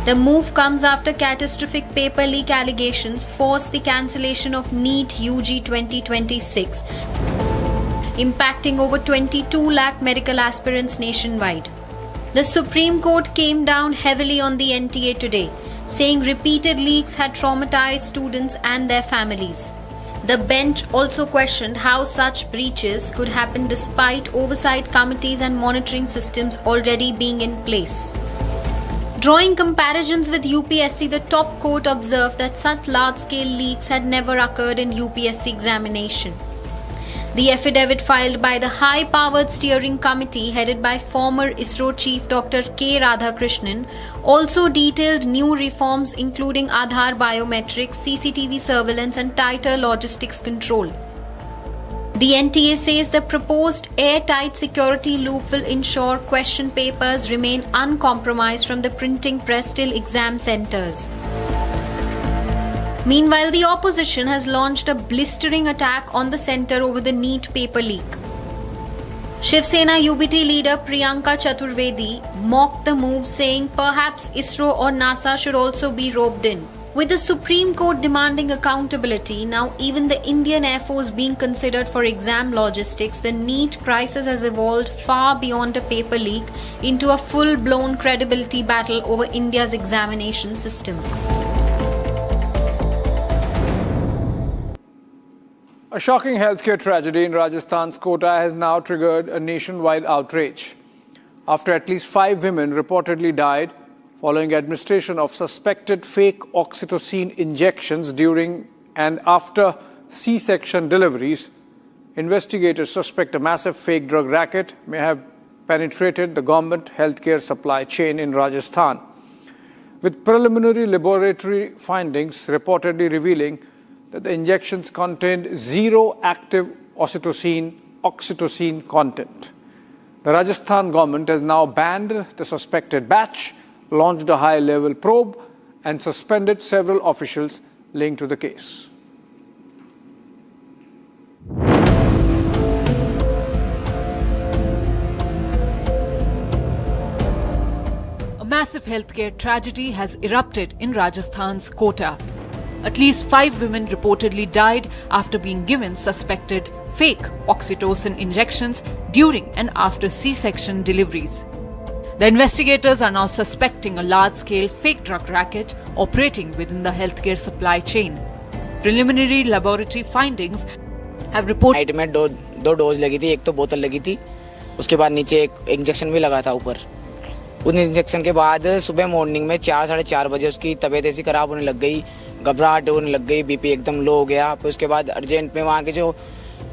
The move comes after catastrophic paper leak allegations forced the cancellation of NEET UG 2026, impacting over 22 lakh medical aspirants nationwide. The Supreme Court came down heavily on the NTA today, saying repeated leaks had traumatized students and their families. The bench also questioned how such breaches could happen despite oversight committees and monitoring systems already being in place. Drawing comparisons with UPSC, the top court observed that such large-scale leaks had never occurred in UPSC examination. The affidavit filed by the high-powered steering committee headed by former ISRO chief Dr. K. Radhakrishnan also detailed new reforms including Aadhaar biometrics, CCTV surveillance and tighter logistics control. The NTA says the proposed airtight security loop will ensure question papers remain uncompromised from the printing press till exam centres. Meanwhile, the opposition has launched a blistering attack on the centre over the NEET paper leak. Shiv Sena UBT leader Priyanka Chaturvedi mocked the move, saying perhaps ISRO or NASA should also be roped in. With the Supreme Court demanding accountability, now even the Indian Air Force being considered for exam logistics, the NEET crisis has evolved far beyond a paper leak into a full-blown credibility battle over India's examination system. A shocking healthcare tragedy in Rajasthan's Kota has now triggered a nationwide outrage. After at least 5 women reportedly died following administration of suspected fake Oxytocin injections during and after C-section deliveries, investigators suspect a massive fake drug racket may have penetrated the government healthcare supply chain in Rajasthan, with preliminary laboratory findings reportedly revealing that the injections contained zero active oxytocin content. The Rajasthan government has now banned the suspected batch, launched a high-level probe and suspended several officials linked to the case. A massive healthcare tragedy has erupted in Rajasthan's Kota. At least 5 women reportedly died after being given suspected fake oxytocin injections during and after C-section deliveries. The investigators are now suspecting a large-scale fake drug racket operating within the healthcare supply chain. Preliminary laboratory findings have reported night में दो dose लगी थी, एक तो बोतल लगी थी, उसके बाद नीचे एक इंजेक्शन भी लगा था ऊपर। उन इंजेक्शन के बाद सुबह मॉर्निंग में 4-4:30 बजे उसकी तबीयत ऐसी खराब होने लग गई, घबराहट होने लग गई, बीपी एकदम लो हो गया। फिर उसके बाद अर्जेंट में वहाँ के जो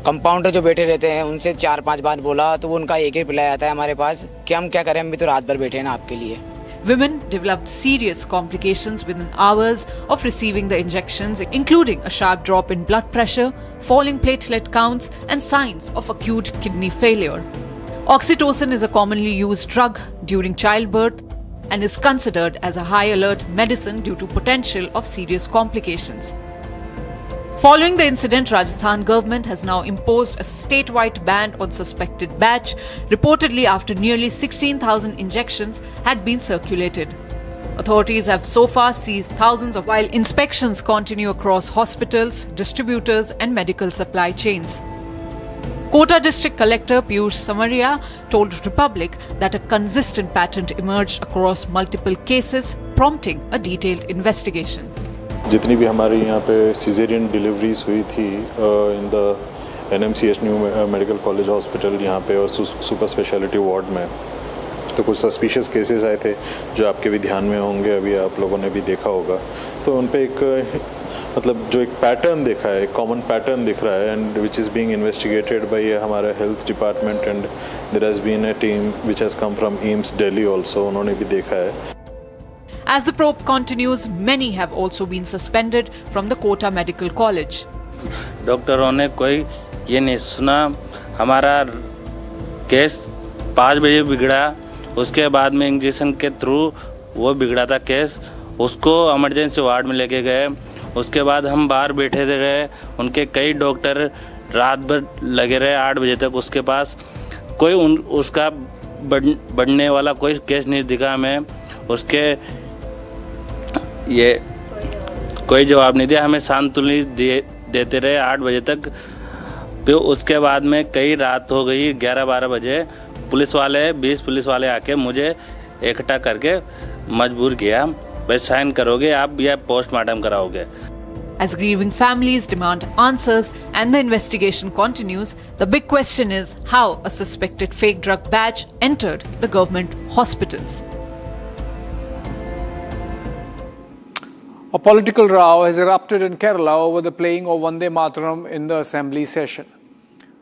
कंपाउंडर जो बैठे रहते हैं उनसे 4-5 बार बोला तो वो उनका एक ही रिप्लाई आता है हमारे पास कि हम क्या करें, हम भी तो रात भर बैठे हैं ना आपके लिए। Women developed serious complications within hours of receiving the injections, including a sharp drop in blood pressure, falling platelet counts, and signs of acute kidney failure. Oxytocin is a commonly used drug during childbirth and is considered as a high-alert medicine due to potential of serious complications. Following the incident, Rajasthan government has now imposed a statewide ban on suspected batch, reportedly after nearly 16,000 injections had been circulated. Authorities have so far seized thousands of while inspections continue across hospitals, distributors and medical supply chains. Kota District Collector Piyush Samaria told Republic that a consistent pattern emerged across multiple cases, prompting a detailed investigation. जितनी भी हमारे यहाँ पे caesarean deliveries हुई थी in the NMCH new medical college hospital यहाँ पे और सुपर स्पेशलिटी वार्ड में, तो कुछ सस्पिशियस केसेस आए थे जो आपके भी ध्यान में होंगे, अभी आप लोगों ने भी देखा होगा। तो उन पे एक मतलब जो एक पैटर्न देखा है, एक कॉमन पैटर्न दिख रहा है and which is being investigated by हमारा health department and there has been a team which has come from AIIMS Delhi also, उन्होंने भी देखा है। As the probe continues, many have also been suspended from the Kota Medical College. डॉक्टरों ने कोई ये नहीं सुना। हमारा केस 5 बजे बिगड़ा, उसके बाद में इंजेक्शन के थ्रू वो बिगड़ा था केस, उसको इमरजेंसी वार्ड में लेके गए। उसके बाद हम बाहर बैठे रहे, उनके कई डॉक्टर रात भर लगे रहे 8 बजे तक उसके पास। कोई उसका बढ़ने वाला कोई केस नहीं दिखा हमें। उसके ये कोई जवाब नहीं दिया। हमें सांत्वना देते रहे 8 बजे तक। फिर उसके बाद में कई रात हो गई 11-12 बजे पुलिस वाले 20 पुलिस वाले आके मुझे इकट्ठा करके मजबूर किया, भाई साइन करोगे आप या पोस्टमार्टम कराओगे। As grieving families demand answers and the investigation continues, the big question is how a suspected fake drug batch entered the government hospitals. A political row has erupted in Kerala over the playing of Vande Mataram in the assembly session,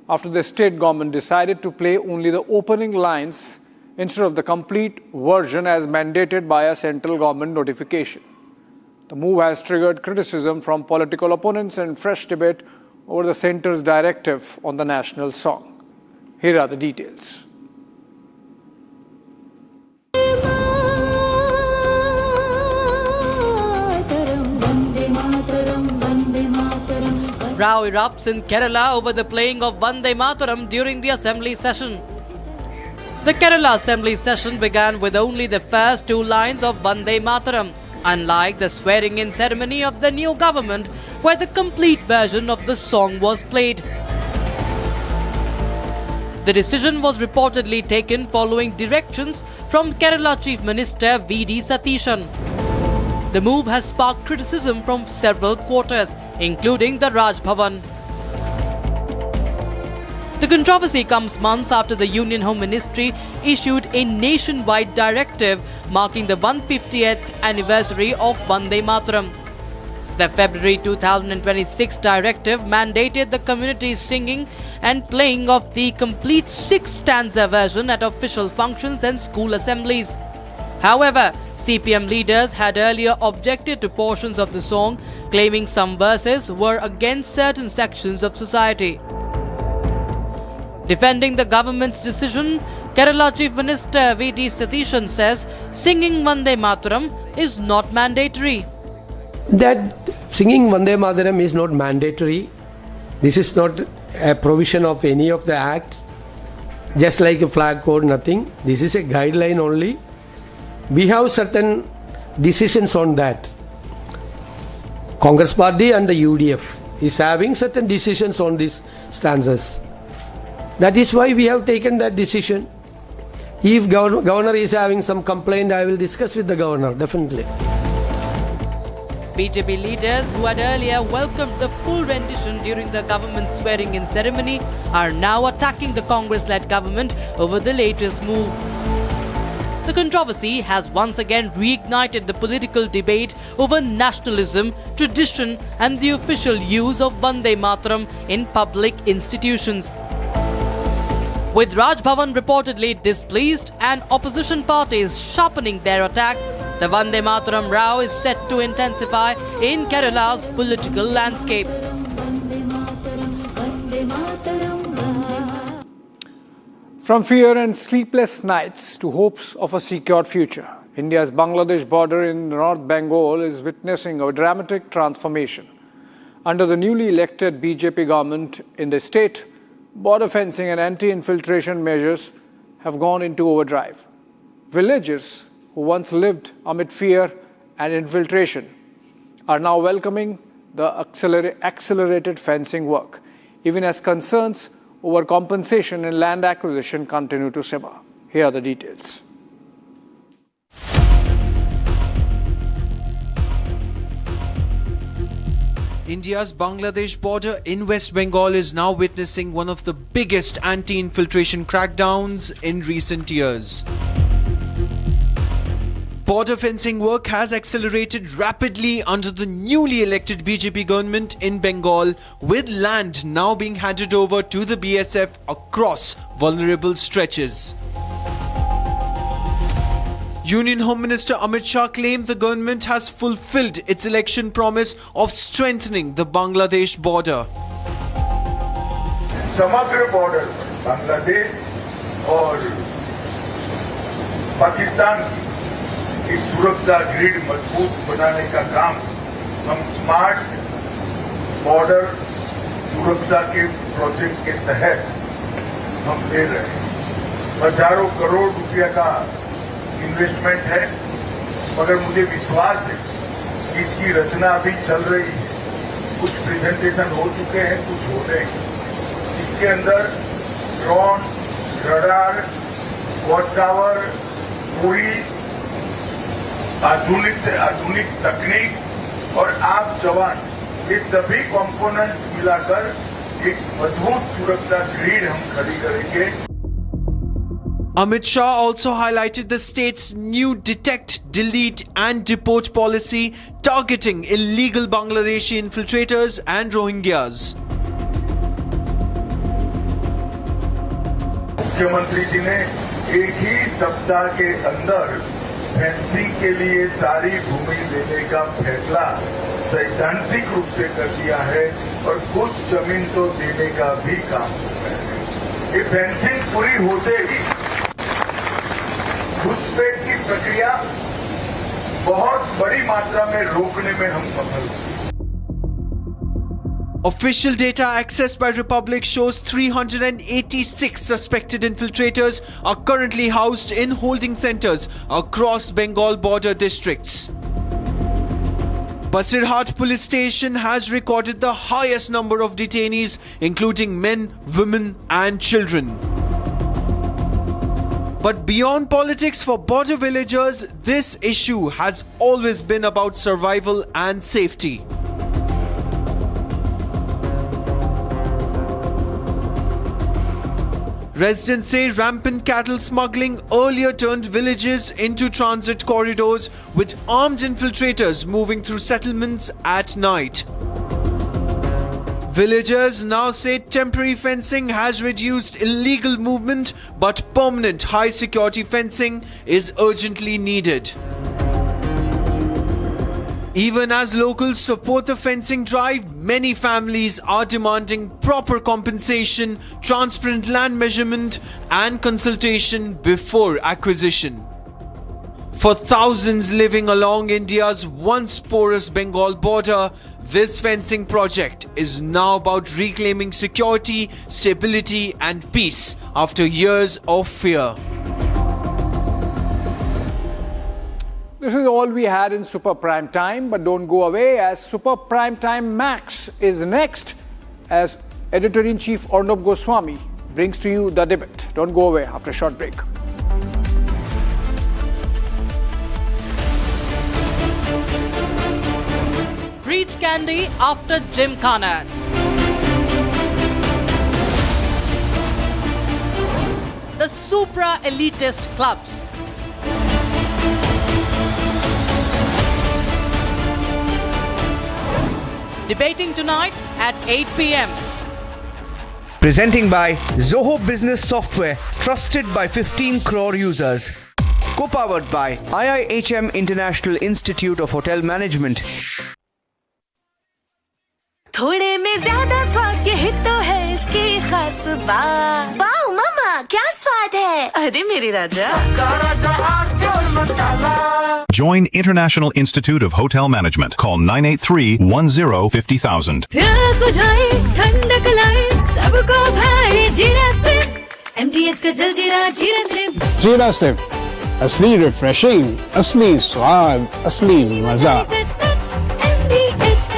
after the state government decided to play only the opening lines instead of the complete version as mandated by a central government notification. The move has triggered criticism from political opponents and fresh debate over the centre's directive on the national song. Here are the details. Row erupts in Kerala over the playing of Vande Mataram during the assembly session. The Kerala assembly session began with only the first 2 lines of Vande Mataram, unlike the swearing-in ceremony of the new government, where the complete version of the song was played. The decision was reportedly taken following directions from Kerala Chief Minister V.D. Satishan. The move has sparked criticism from several quarters, including the Raj Bhavan. The controversy comes months after the Union Home Ministry issued a nationwide directive marking the 150th anniversary of Vande Mataram. The February 2026 directive mandated the community singing and playing of the complete 6-stanza version at official functions and school assemblies. However, CPM leaders had earlier objected to portions of the song, claiming some verses were against certain sections of society. Defending the government's decision, Kerala Chief Minister V.D. Satishan says singing Vande Mataram is not mandatory. That singing Vande Mataram is not mandatory. This is not a provision of any of the act. Just like a flag code, nothing. This is a guideline only. We have certain decisions on that. Congress Party and the UDF is having certain decisions on these stanzas. That is why we have taken that decision. If governor is having some complaint, I will discuss with the governor, definitely. BJP leaders who had earlier welcomed the full rendition during the government's swearing-in ceremony are now attacking the Congress-led government over the latest move. The controversy has once again reignited the political debate over nationalism, tradition and the official use of Vande Mataram in public institutions. With Raj Bhavan reportedly displeased and opposition parties sharpening their attack, the Vande Mataram row is set to intensify in Kerala's political landscape. From fear and sleepless nights to hopes of a secure future, India's Bangladesh border in North Bengal is witnessing a dramatic transformation. Under the newly elected BJP government in the state, border fencing and anti-infiltration measures have gone into overdrive. Villagers who once lived amid fear and infiltration are now welcoming the accelerated fencing work, even as concerns over compensation and land acquisition continue to simmer. Here are the details. India's Bangladesh border in West Bengal is now witnessing one of the biggest anti-infiltration crackdowns in recent years. Border fencing work has accelerated rapidly under the newly elected BJP government in Bengal, with land now being handed over to the BSF across vulnerable stretches. Union Home Minister Amit Shah claimed the government has fulfilled its election promise of strengthening the Bangladesh border. समग्र border Bangladesh और पाकिस्तान की सुरक्षा grid मजबूत बनाने का काम हम smart border सुरक्षा के प्रोजेक्ट के तहत हम ले रहे हैं। हजारों करोड़ रुपया का इन्वेस्टमेंट है, मगर मुझे विश्वास है जिसकी रचना अभी चल रही है। कुछ प्रेजेंटेशन हो चुके हैं, कुछ हो रहे हैं। इसके अंदर ड्रोन, रडार, वॉच टावर, पूरी आधुनिक से आधुनिक तकनीक और आप जवान, ये सभी कंपोनेंट मिलाकर एक मजबूत सुरक्षा ग्रिड हम खड़ी करेंगे। Amit Shah also highlighted the state's new detect, delete and deport policy targeting illegal Bangladeshi infiltrators and Rohingyas. मुख्यमंत्री जी ने एक ही सप्ताह के अंदर फेंसिंग के लिए सारी भूमि देने का फैसला सैद्धांतिक रूप से कर दिया है और कुछ जमीन तो देने का भी काम हो रहा है। ये फेंसिंग पूरी होते ही घुसपैठ की प्रक्रिया बहुत बड़ी मात्रा में रोकने में हम सफल हुए। Official data accessed by Republic shows 386 suspected infiltrators are currently housed in holding centers across Bengal border districts. Basirhat police station has recorded the highest number of detainees, including men, women and children. But beyond politics, for border villagers, this issue has always been about survival and safety. Residents say rampant cattle smuggling earlier turned villages into transit corridors, with armed infiltrators moving through settlements at night. Villagers now say temporary fencing has reduced illegal movement, but permanent high security fencing is urgently needed. Even as locals support the fencing drive, many families are demanding proper compensation, transparent land measurement and consultation before acquisition. For thousands living along India's once porous Bengal border, this fencing project is now about reclaiming security, stability and peace after years of fear. This is all we had in Super Prime Time, but don't go away as Super Prime Time Max is next as Editor-in-Chief Arnab Goswami brings to you the debate. Don't go away after a short break. Breach candy after Gymkhana. The supra elitist clubs. Debating tonight at 8 p.m. Presenting by Zoho Business Software, trusted by 15 crore users. Co-powered by IIHM International Institute of Hotel Management. थोड़े में ज्यादा स्वाद यही तो है इसकी खास बात। वाओ मामा क्या स्वाद है। अरे मेरी राजा। Join International Institute of Hotel Management. Call 983-10-50,000. प्यास बुझाए ठंडक लाए सबको भाए जीरा सिप। MTH का जल जीरा जीरा सिप। जीरा सिप, असली रिफ्रेशिंग, असली स्वाद, असली मजा।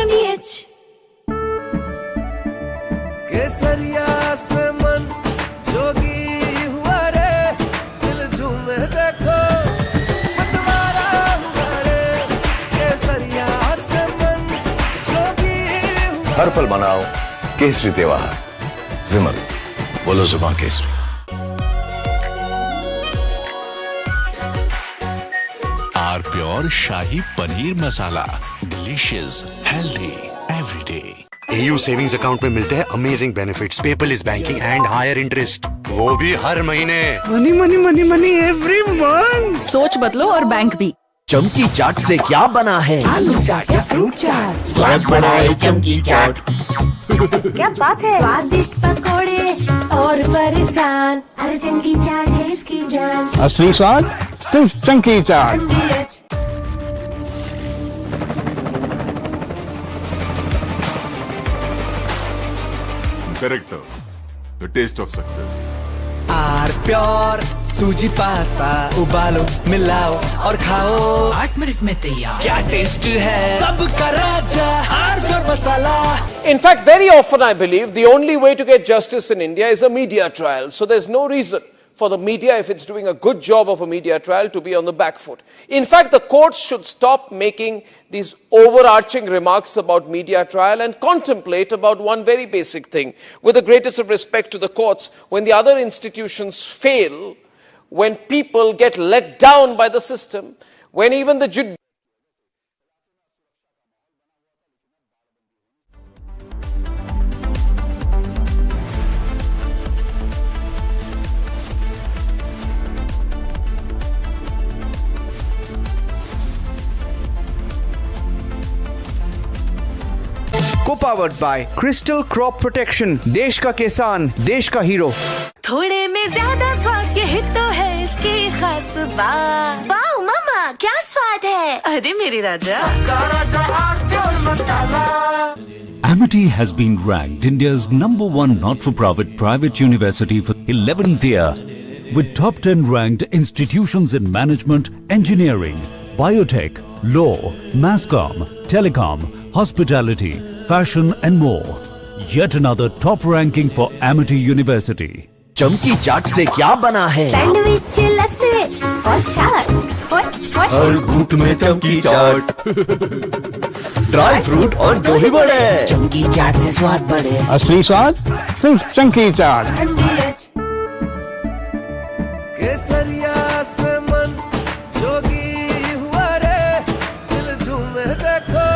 MTH केसरिया से मन जोगी हुआ रे, दिल झूमे देखो मतवारा हुआ रे। केसरिया से मन जोगी हुआ। हर पल मनाओ केसरी त्योहार। विमल, बोलो जुबान केसरी। Are pure shahi paneer masala, delicious, healthy everyday. AU savings account में मिलते हैं amazing benefits, paperless banking and higher interest, वो भी हर महीने। Money money money money every month. सोच बदलो और बैंक भी। चमकी चाट से क्या बना है? आलू चाट या फ्रूट चाट। स्वाद बढ़ाए चमकी चाट। क्या बात है। स्वादिष्ट पकोड़े और परेशान, अरे चमकी चाट है इसकी जान। असली स्वाद सिर्फ chunky chaat. Character, the taste of success. R pure suji pasta उबालो मिलाओ और खाओ 8 मिनट में तैयार। क्या टेस्ट है सबका राजा AR pure masala. In fact, very often I believe the only way to get justice in India is a media trial. So there's no reason for the media, if it's doing a good job of a media trial, to be on the back foot. In fact, the courts should stop making these overarching remarks about media trial and contemplate about one very basic thing. With the greatest of respect to the courts, when the other institutions fail, when people get let down by the system, when even the Co-powered by Crystal Crop Protection, देश का किसान, देश का hero. थोड़े में ज्यादा स्वाद ये ही तो है इसकी खास बात। वाओ मामा क्या स्वाद है, अरे मेरे राजा। Amity has been ranked India's #1 not-for-profit private university for 11th year, with top 10 ranked institutions in management, engineering, biotech, law, masscom, telecom, hospitality, fashion and more. Yet another top ranking for Amity University. चमकी चाट से क्या बना है? Sandwich लस्सी और छाछ। हर घूंट में चमकी चाट। ड्राई फ्रूट और दही बड़े। चमकी चाट से स्वाद बढ़े। असली स्वाद सिर्फ चंकी चाट। केसरिया से मन जोगी हुआ रे, दिल झूमे देखो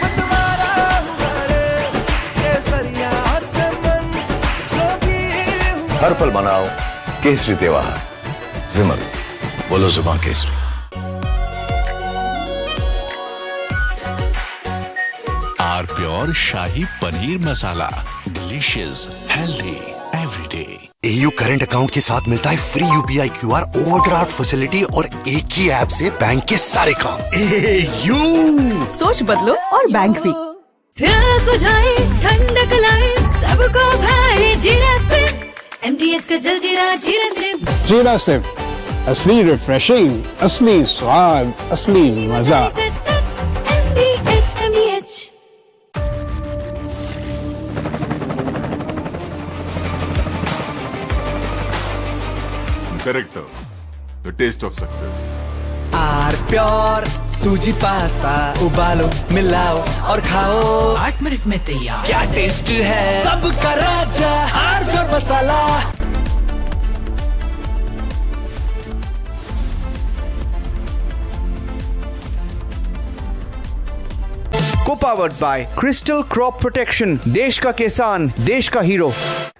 मतवारा हुआ रे। केसरिया से मन जोगी हुआ। हर पल मनाओ केसरी त्योहार। विमल, बोलो जुबान केसरी। Are pure shahi paneer masala, delicious, healthy everyday. AU current account के साथ मिलता है free UPI QR overdraft facility और एक ही ऐप से बैंक के सारे काम। AU सोच बदलो और बैंक भी। प्यास बुझाए ठंडक लाए सबको भाई जीरा से, MTH का जलजीरा जीरा से। जीरा से असली रिफ्रेशिंग, असली स्वाद, असली मजा। MTH। Character, the taste of success. R pure suji pasta उबालो मिलाओ और खाओ 8 मिनट में तैयार। क्या टेस्ट है सबका राजा AR pure masala. Co-powered by Crystal Crop Protection, देश का किसान, देश का हीरो।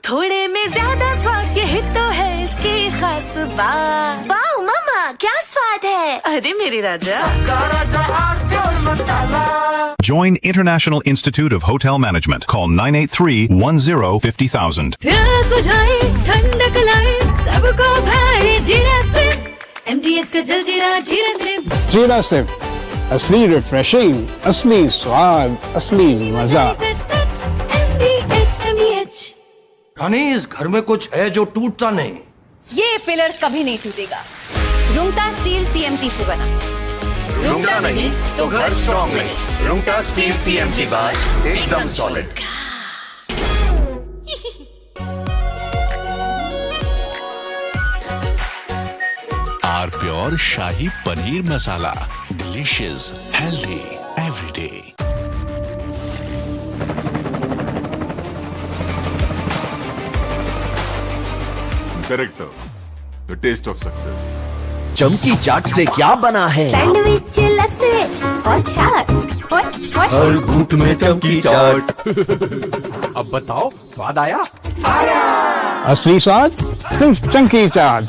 थोड़े में ज्यादा स्वाद ये ही तो है इसकी खास बात। वाओ मामा क्या स्वाद है, अरे मेरे राजा। Join International Institute of Hotel Management. Call 983-10-50,000. प्यास बुझाए ठंडक लाए सबको भाई जीरा से, MTH का जलजीरा जीरा से। जीरा से असली रिफ्रेशिंग, असली स्वाद, असली मजा। MTH। रानी, इस घर में कुछ है जो टूटता नहीं। ये पिलर कभी नहीं टूटेगा। रुंगटा स्टील TMT से बना। रुंगटा नहीं तो घर स्ट्रॉन्ग नहीं। रुंगटा स्टील TMT बार एकदम solid. Are pure shahi paneer masala, delicious, healthy everyday. Character, the taste of success. चमकी चाट से क्या बना है? सैंडविच लस्सी और छाछ। हर घूंट में चमकी चाट। अब बताओ स्वाद आया? आया। असली स्वाद सिर्फ chunky chaat.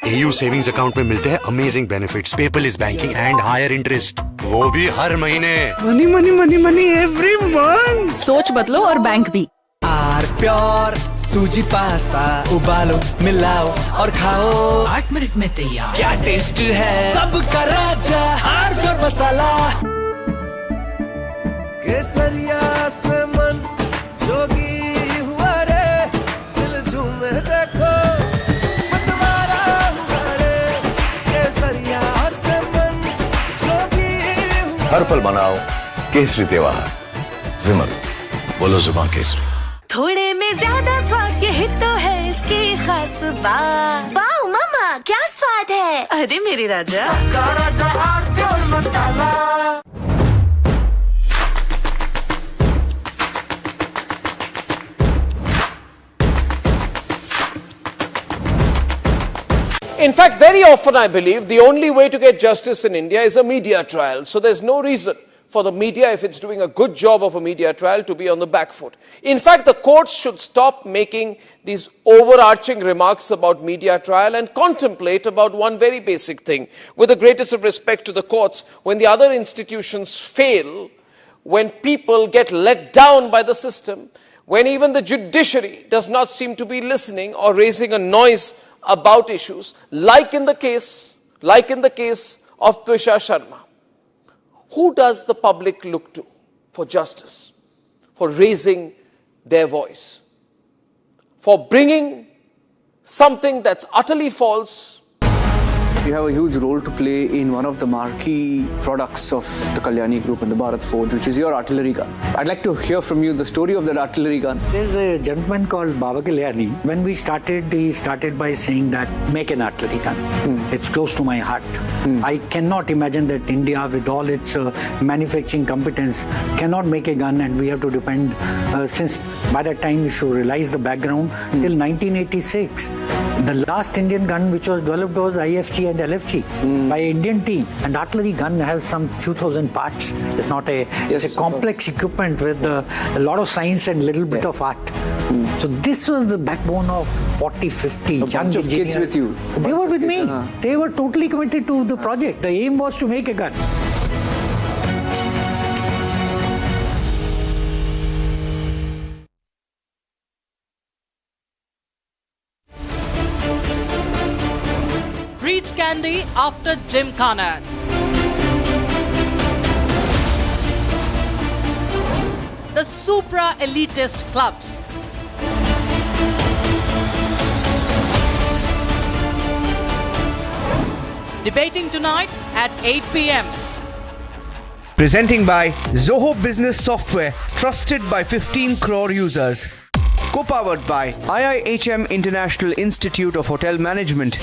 AU savings account में मिलते हैं amazing benefits, paperless banking and higher interest, वो भी हर महीने। Money money money money every month. सोच बदलो और बैंक भी। आर प्योर सूजी पास्ता उबालो मिलाओ और खाओ 8 मिनट में तैयार। क्या टेस्ट है सबका राजा आर प्योर मसाला। केसरिया से मन जोगी हुआ रे, दिल झूमे देखो हर पल मनाओ केसरी त्योहार। विमल, बोलो जुबान केसरी। थोड़े में ज्यादा स्वाद, यही तो है इसकी खास बात। वाओ मामा, क्या स्वाद है। अरे मेरी राजा, राजा आरती और मसाला। In fact, very often I believe the only way to get justice in India is a media trial. So there's no reason for the media, if it's doing a good job of a media trial, to be on the back foot. In fact, the courts should stop making these overarching remarks about media trial and contemplate about one very basic thing. With the greatest of respect to the courts, when the other institutions fail, when people get let down by the system, when even the judiciary does not seem to be listening or raising a noise about issues, like in the case of Twisha Sharma, who does the public look to for justice, for raising their voice, for bringing something that's utterly false? You have a huge role to play in one of the marquee products of the Kalyani Group and the Bharat Forge, which is your artillery gun. I'd like to hear from you the story of that artillery gun. There's a gentleman called Baba Kalyani. When we started, he started by saying that make an artillery gun. It's close to my heart. I cannot imagine that India, with all its manufacturing competence, cannot make a gun, and we have to depend, since by that time you should realize the background, till 1986. The last Indian gun which was developed was IFG and LFG by an Indian team. And artillery gun has some few thousand parts. It's not it's a complex equipment with a lot of science and little bit of art. So this was the backbone of 40, 50 young bunch of kids with you. They were with me. They were totally committed to the project. The aim was to make a gun. Breach candy after Gymkhana. The supra-elitist clubs. Debating tonight at 8 p.m. Presenting by Zoho Business Software, trusted by 15 crore users. Co-powered by IIHM International Institute of Hotel Management.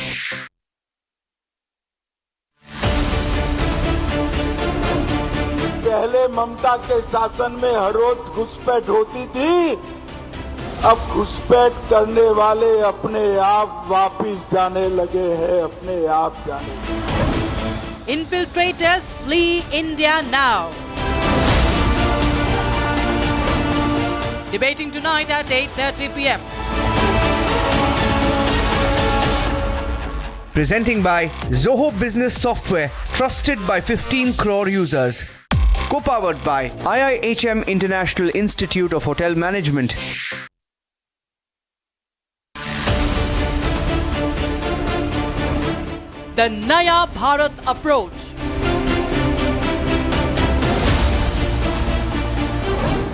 पहले ममता के शासन में हर रोज घुसपैठ होती थी, अब घुसपैठ करने वाले अपने आप वापिस जाने लगे हैं, अपने आप जाने लगे। Infiltrators flee India now. Debating tonight at 8:30 p.m. Presenting by Zoho Business Software, trusted by 15 crore users. Co-powered by IIHM International Institute of Hotel Management. The Naya Bharat approach.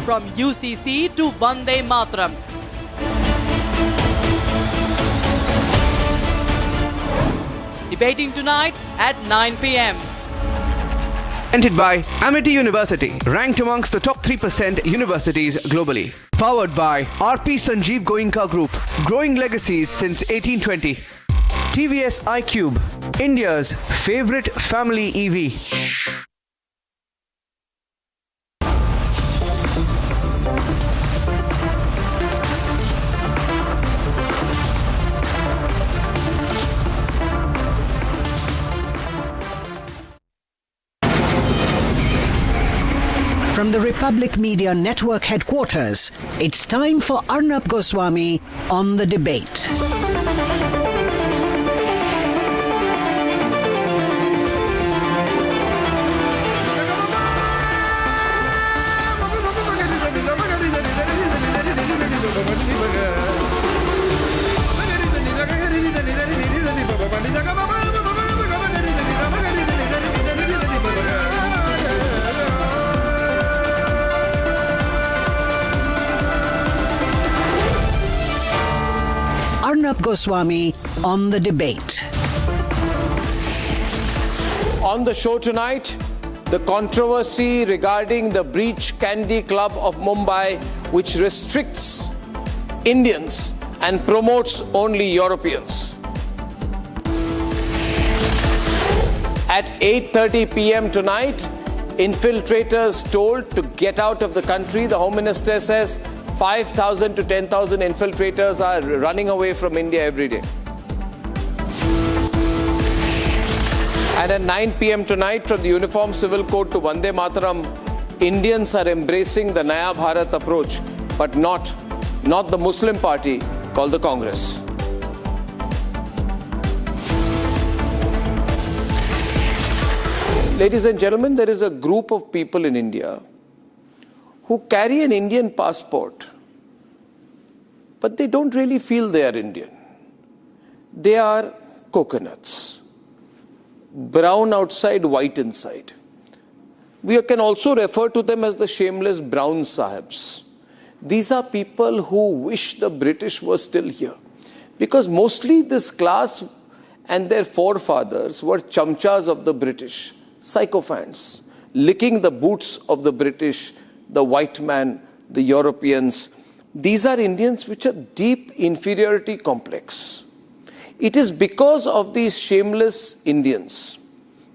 From UCC to Vande Mataram. Debating tonight at 9 p.m. Presented by Amity University, ranked amongst the top 3% universities globally. Powered by RP Sanjeev Goenka Group, growing legacies since 1820. TVS iQube, India's favorite family EV. From the Republic Media Network headquarters, it's time for Arnab Goswami on The Debate. Arnab Goswami on The Debate. On the show tonight, the controversy regarding the Breach Candy Club of Mumbai, which restricts Indians and promotes only Europeans. At 8:30 p.m. tonight, infiltrators told to get out of the country. The Home Minister says 5,000 to 10,000 infiltrators are running away from India every day. And at 9 p.m. tonight, from the Uniform Civil Code to Vande Mataram, Indians are embracing the Naya Bharat approach, but not the Muslim party called the Congress. Ladies and gentlemen, there is a group of people in India who carry an Indian passport, but they don't really feel they are Indian. They are coconuts. Brown outside, white inside. We can also refer to them as the shameless brown sahibs. These are people who wish the British were still here. Because mostly this class and their forefathers were chamchas of the British, sycophants, licking the boots of the British, the white man, the Europeans. These are Indians which are deep inferiority complex. It is because of these shameless Indians,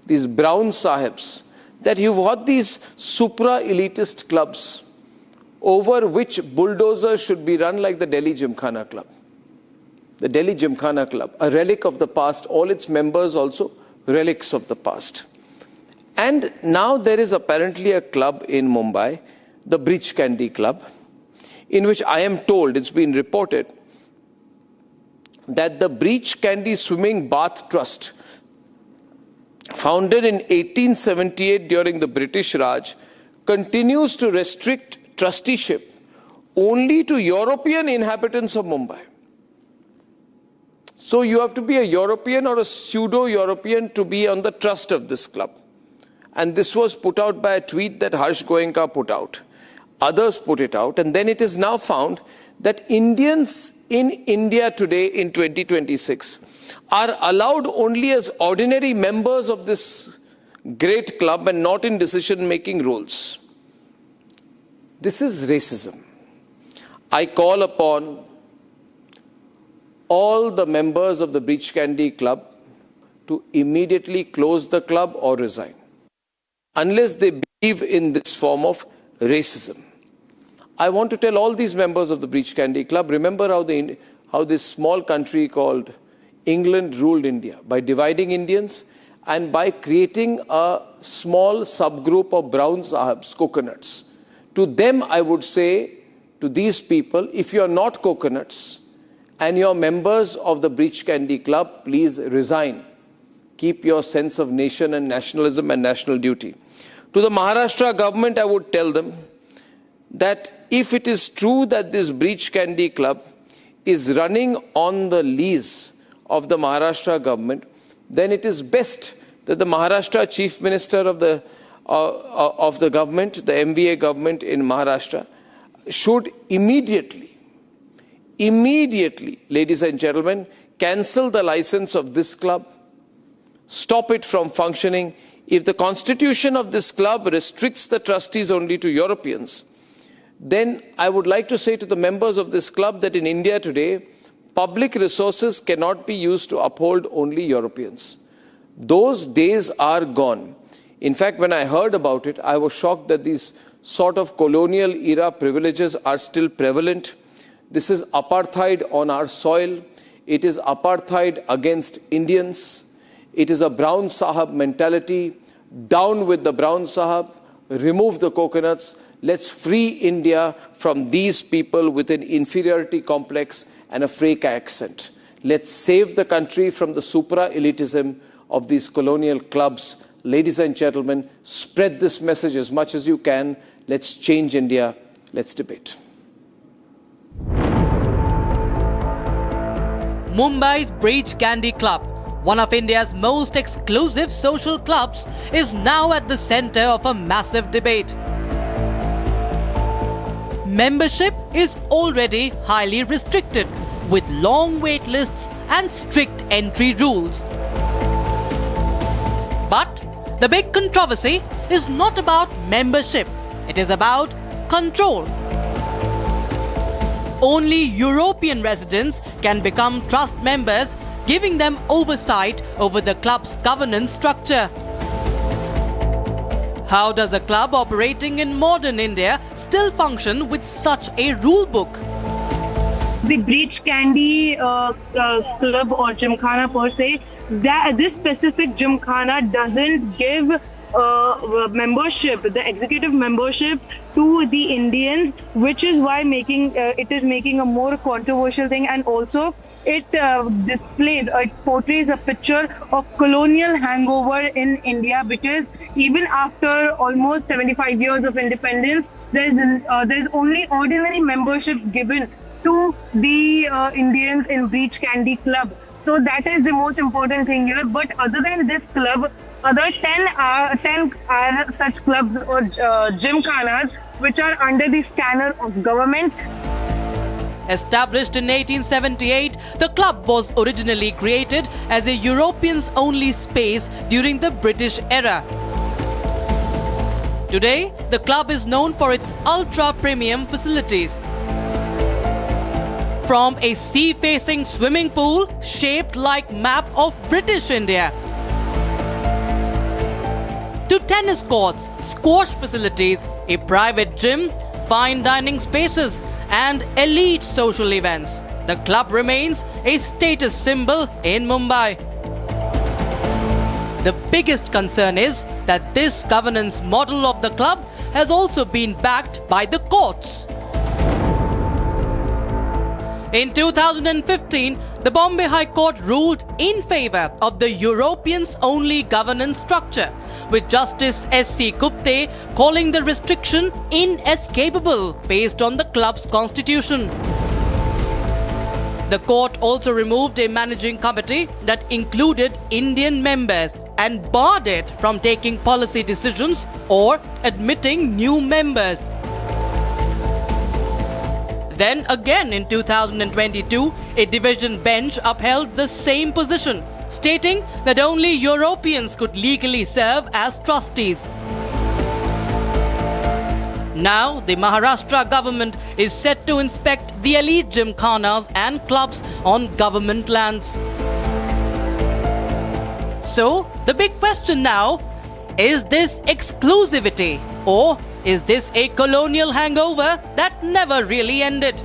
these brown sahibs, that you've got these supra-elitist clubs over which bulldozers should be run like the Delhi Gymkhana Club. The Delhi Gymkhana Club, a relic of the past, all its members also relics of the past. And now there is apparently a club in Mumbai, the Breach Candy Club, in which I am told, it's been reported, that the Breach Candy Swimming Bath Trust, founded in 1878 during the British Raj, continues to restrict trusteeship only to European inhabitants of Mumbai. So you have to be a European or a pseudo-European to be on the trust of this club. And this was put out by a tweet that Harsh Goenka put out. Others put it out, and then it is now found that Indians in India today in 2026 are allowed only as ordinary members of this great club and not in decision-making roles. This is racism. I call upon all the members of the Breach Candy Club to immediately close the club or resign, unless they believe in this form of racism. I want to tell all these members of the Breach Candy Club, remember how this small country called England ruled India by dividing Indians and by creating a small subgroup of brown sahibs, coconuts. To them, I would say, to these people, if you are not coconuts and you are members of the Breach Candy Club, please resign. Keep your sense of nation and nationalism and national duty. To the Maharashtra government, I would tell them that if it is true that this Breach Candy Club is running on the lease of the Maharashtra government, then it is best that the Maharashtra Chief Minister of the government, the MVA government in Maharashtra, should immediately, ladies and gentlemen, cancel the license of this club, stop it from functioning. If the constitution of this club restricts the trustees only to Europeans, then I would like to say to the members of this club that in India today, public resources cannot be used to uphold only Europeans. Those days are gone. In fact, when I heard about it, I was shocked that these sort of colonial era privileges are still prevalent. This is apartheid on our soil. It is apartheid against Indians. It is a brown sahab mentality. Down with the brown sahab. Remove the coconuts. Let's free India from these people with an inferiority complex and a fake accent. Let's save the country from the supra-elitism of these colonial clubs. Ladies and gentlemen, spread this message as much as you can. Let's change India. Let's debate. Mumbai's Breach Candy Club, one of India's most exclusive social clubs, is now at the center of a massive debate. Membership is already highly restricted, with long wait lists and strict entry rules. But The big controversy is not about membership, it is about control. Only European residents can become trust members, giving them oversight over the club's governance structure. How does a club operating in modern India still function with such a rule book? The Breach Candy club or Gymkhana per se, this specific Gymkhana doesn't give membership, the executive membership to the Indians, which is why it is making a more controversial thing, and also it portrays a picture of colonial hangover in India, because even after almost 75 years of independence, there's only ordinary membership given to the Indians in Breach Candy Club. So that is the most important thing here. But other than this club, other 10 are such clubs or gymkhanas which are under the scanner of government. Established in 1878, the club was originally created as a Europeans-only space during the British era. Today, the club is known for its ultra-premium facilities. From a sea-facing swimming pool shaped like map of British India, to tennis courts, squash facilities, a private gym, fine dining spaces, and elite social events, the club remains a status symbol in Mumbai. The biggest concern is that this governance model of the club has also been backed by the courts. In 2015, the Bombay High Court ruled in favour of the Europeans-only governance structure, with Justice S.C. Gupte calling the restriction inescapable based on the club's constitution. The court also removed a managing committee that included Indian members and barred it from taking policy decisions or admitting new members. Then again in 2022, a division bench upheld the same position, stating that only Europeans could legally serve as trustees. Now, the Maharashtra government is set to inspect the elite gymkhanas and clubs on government lands. So, the big question now, is this exclusivity, or is this a colonial hangover that never really ended?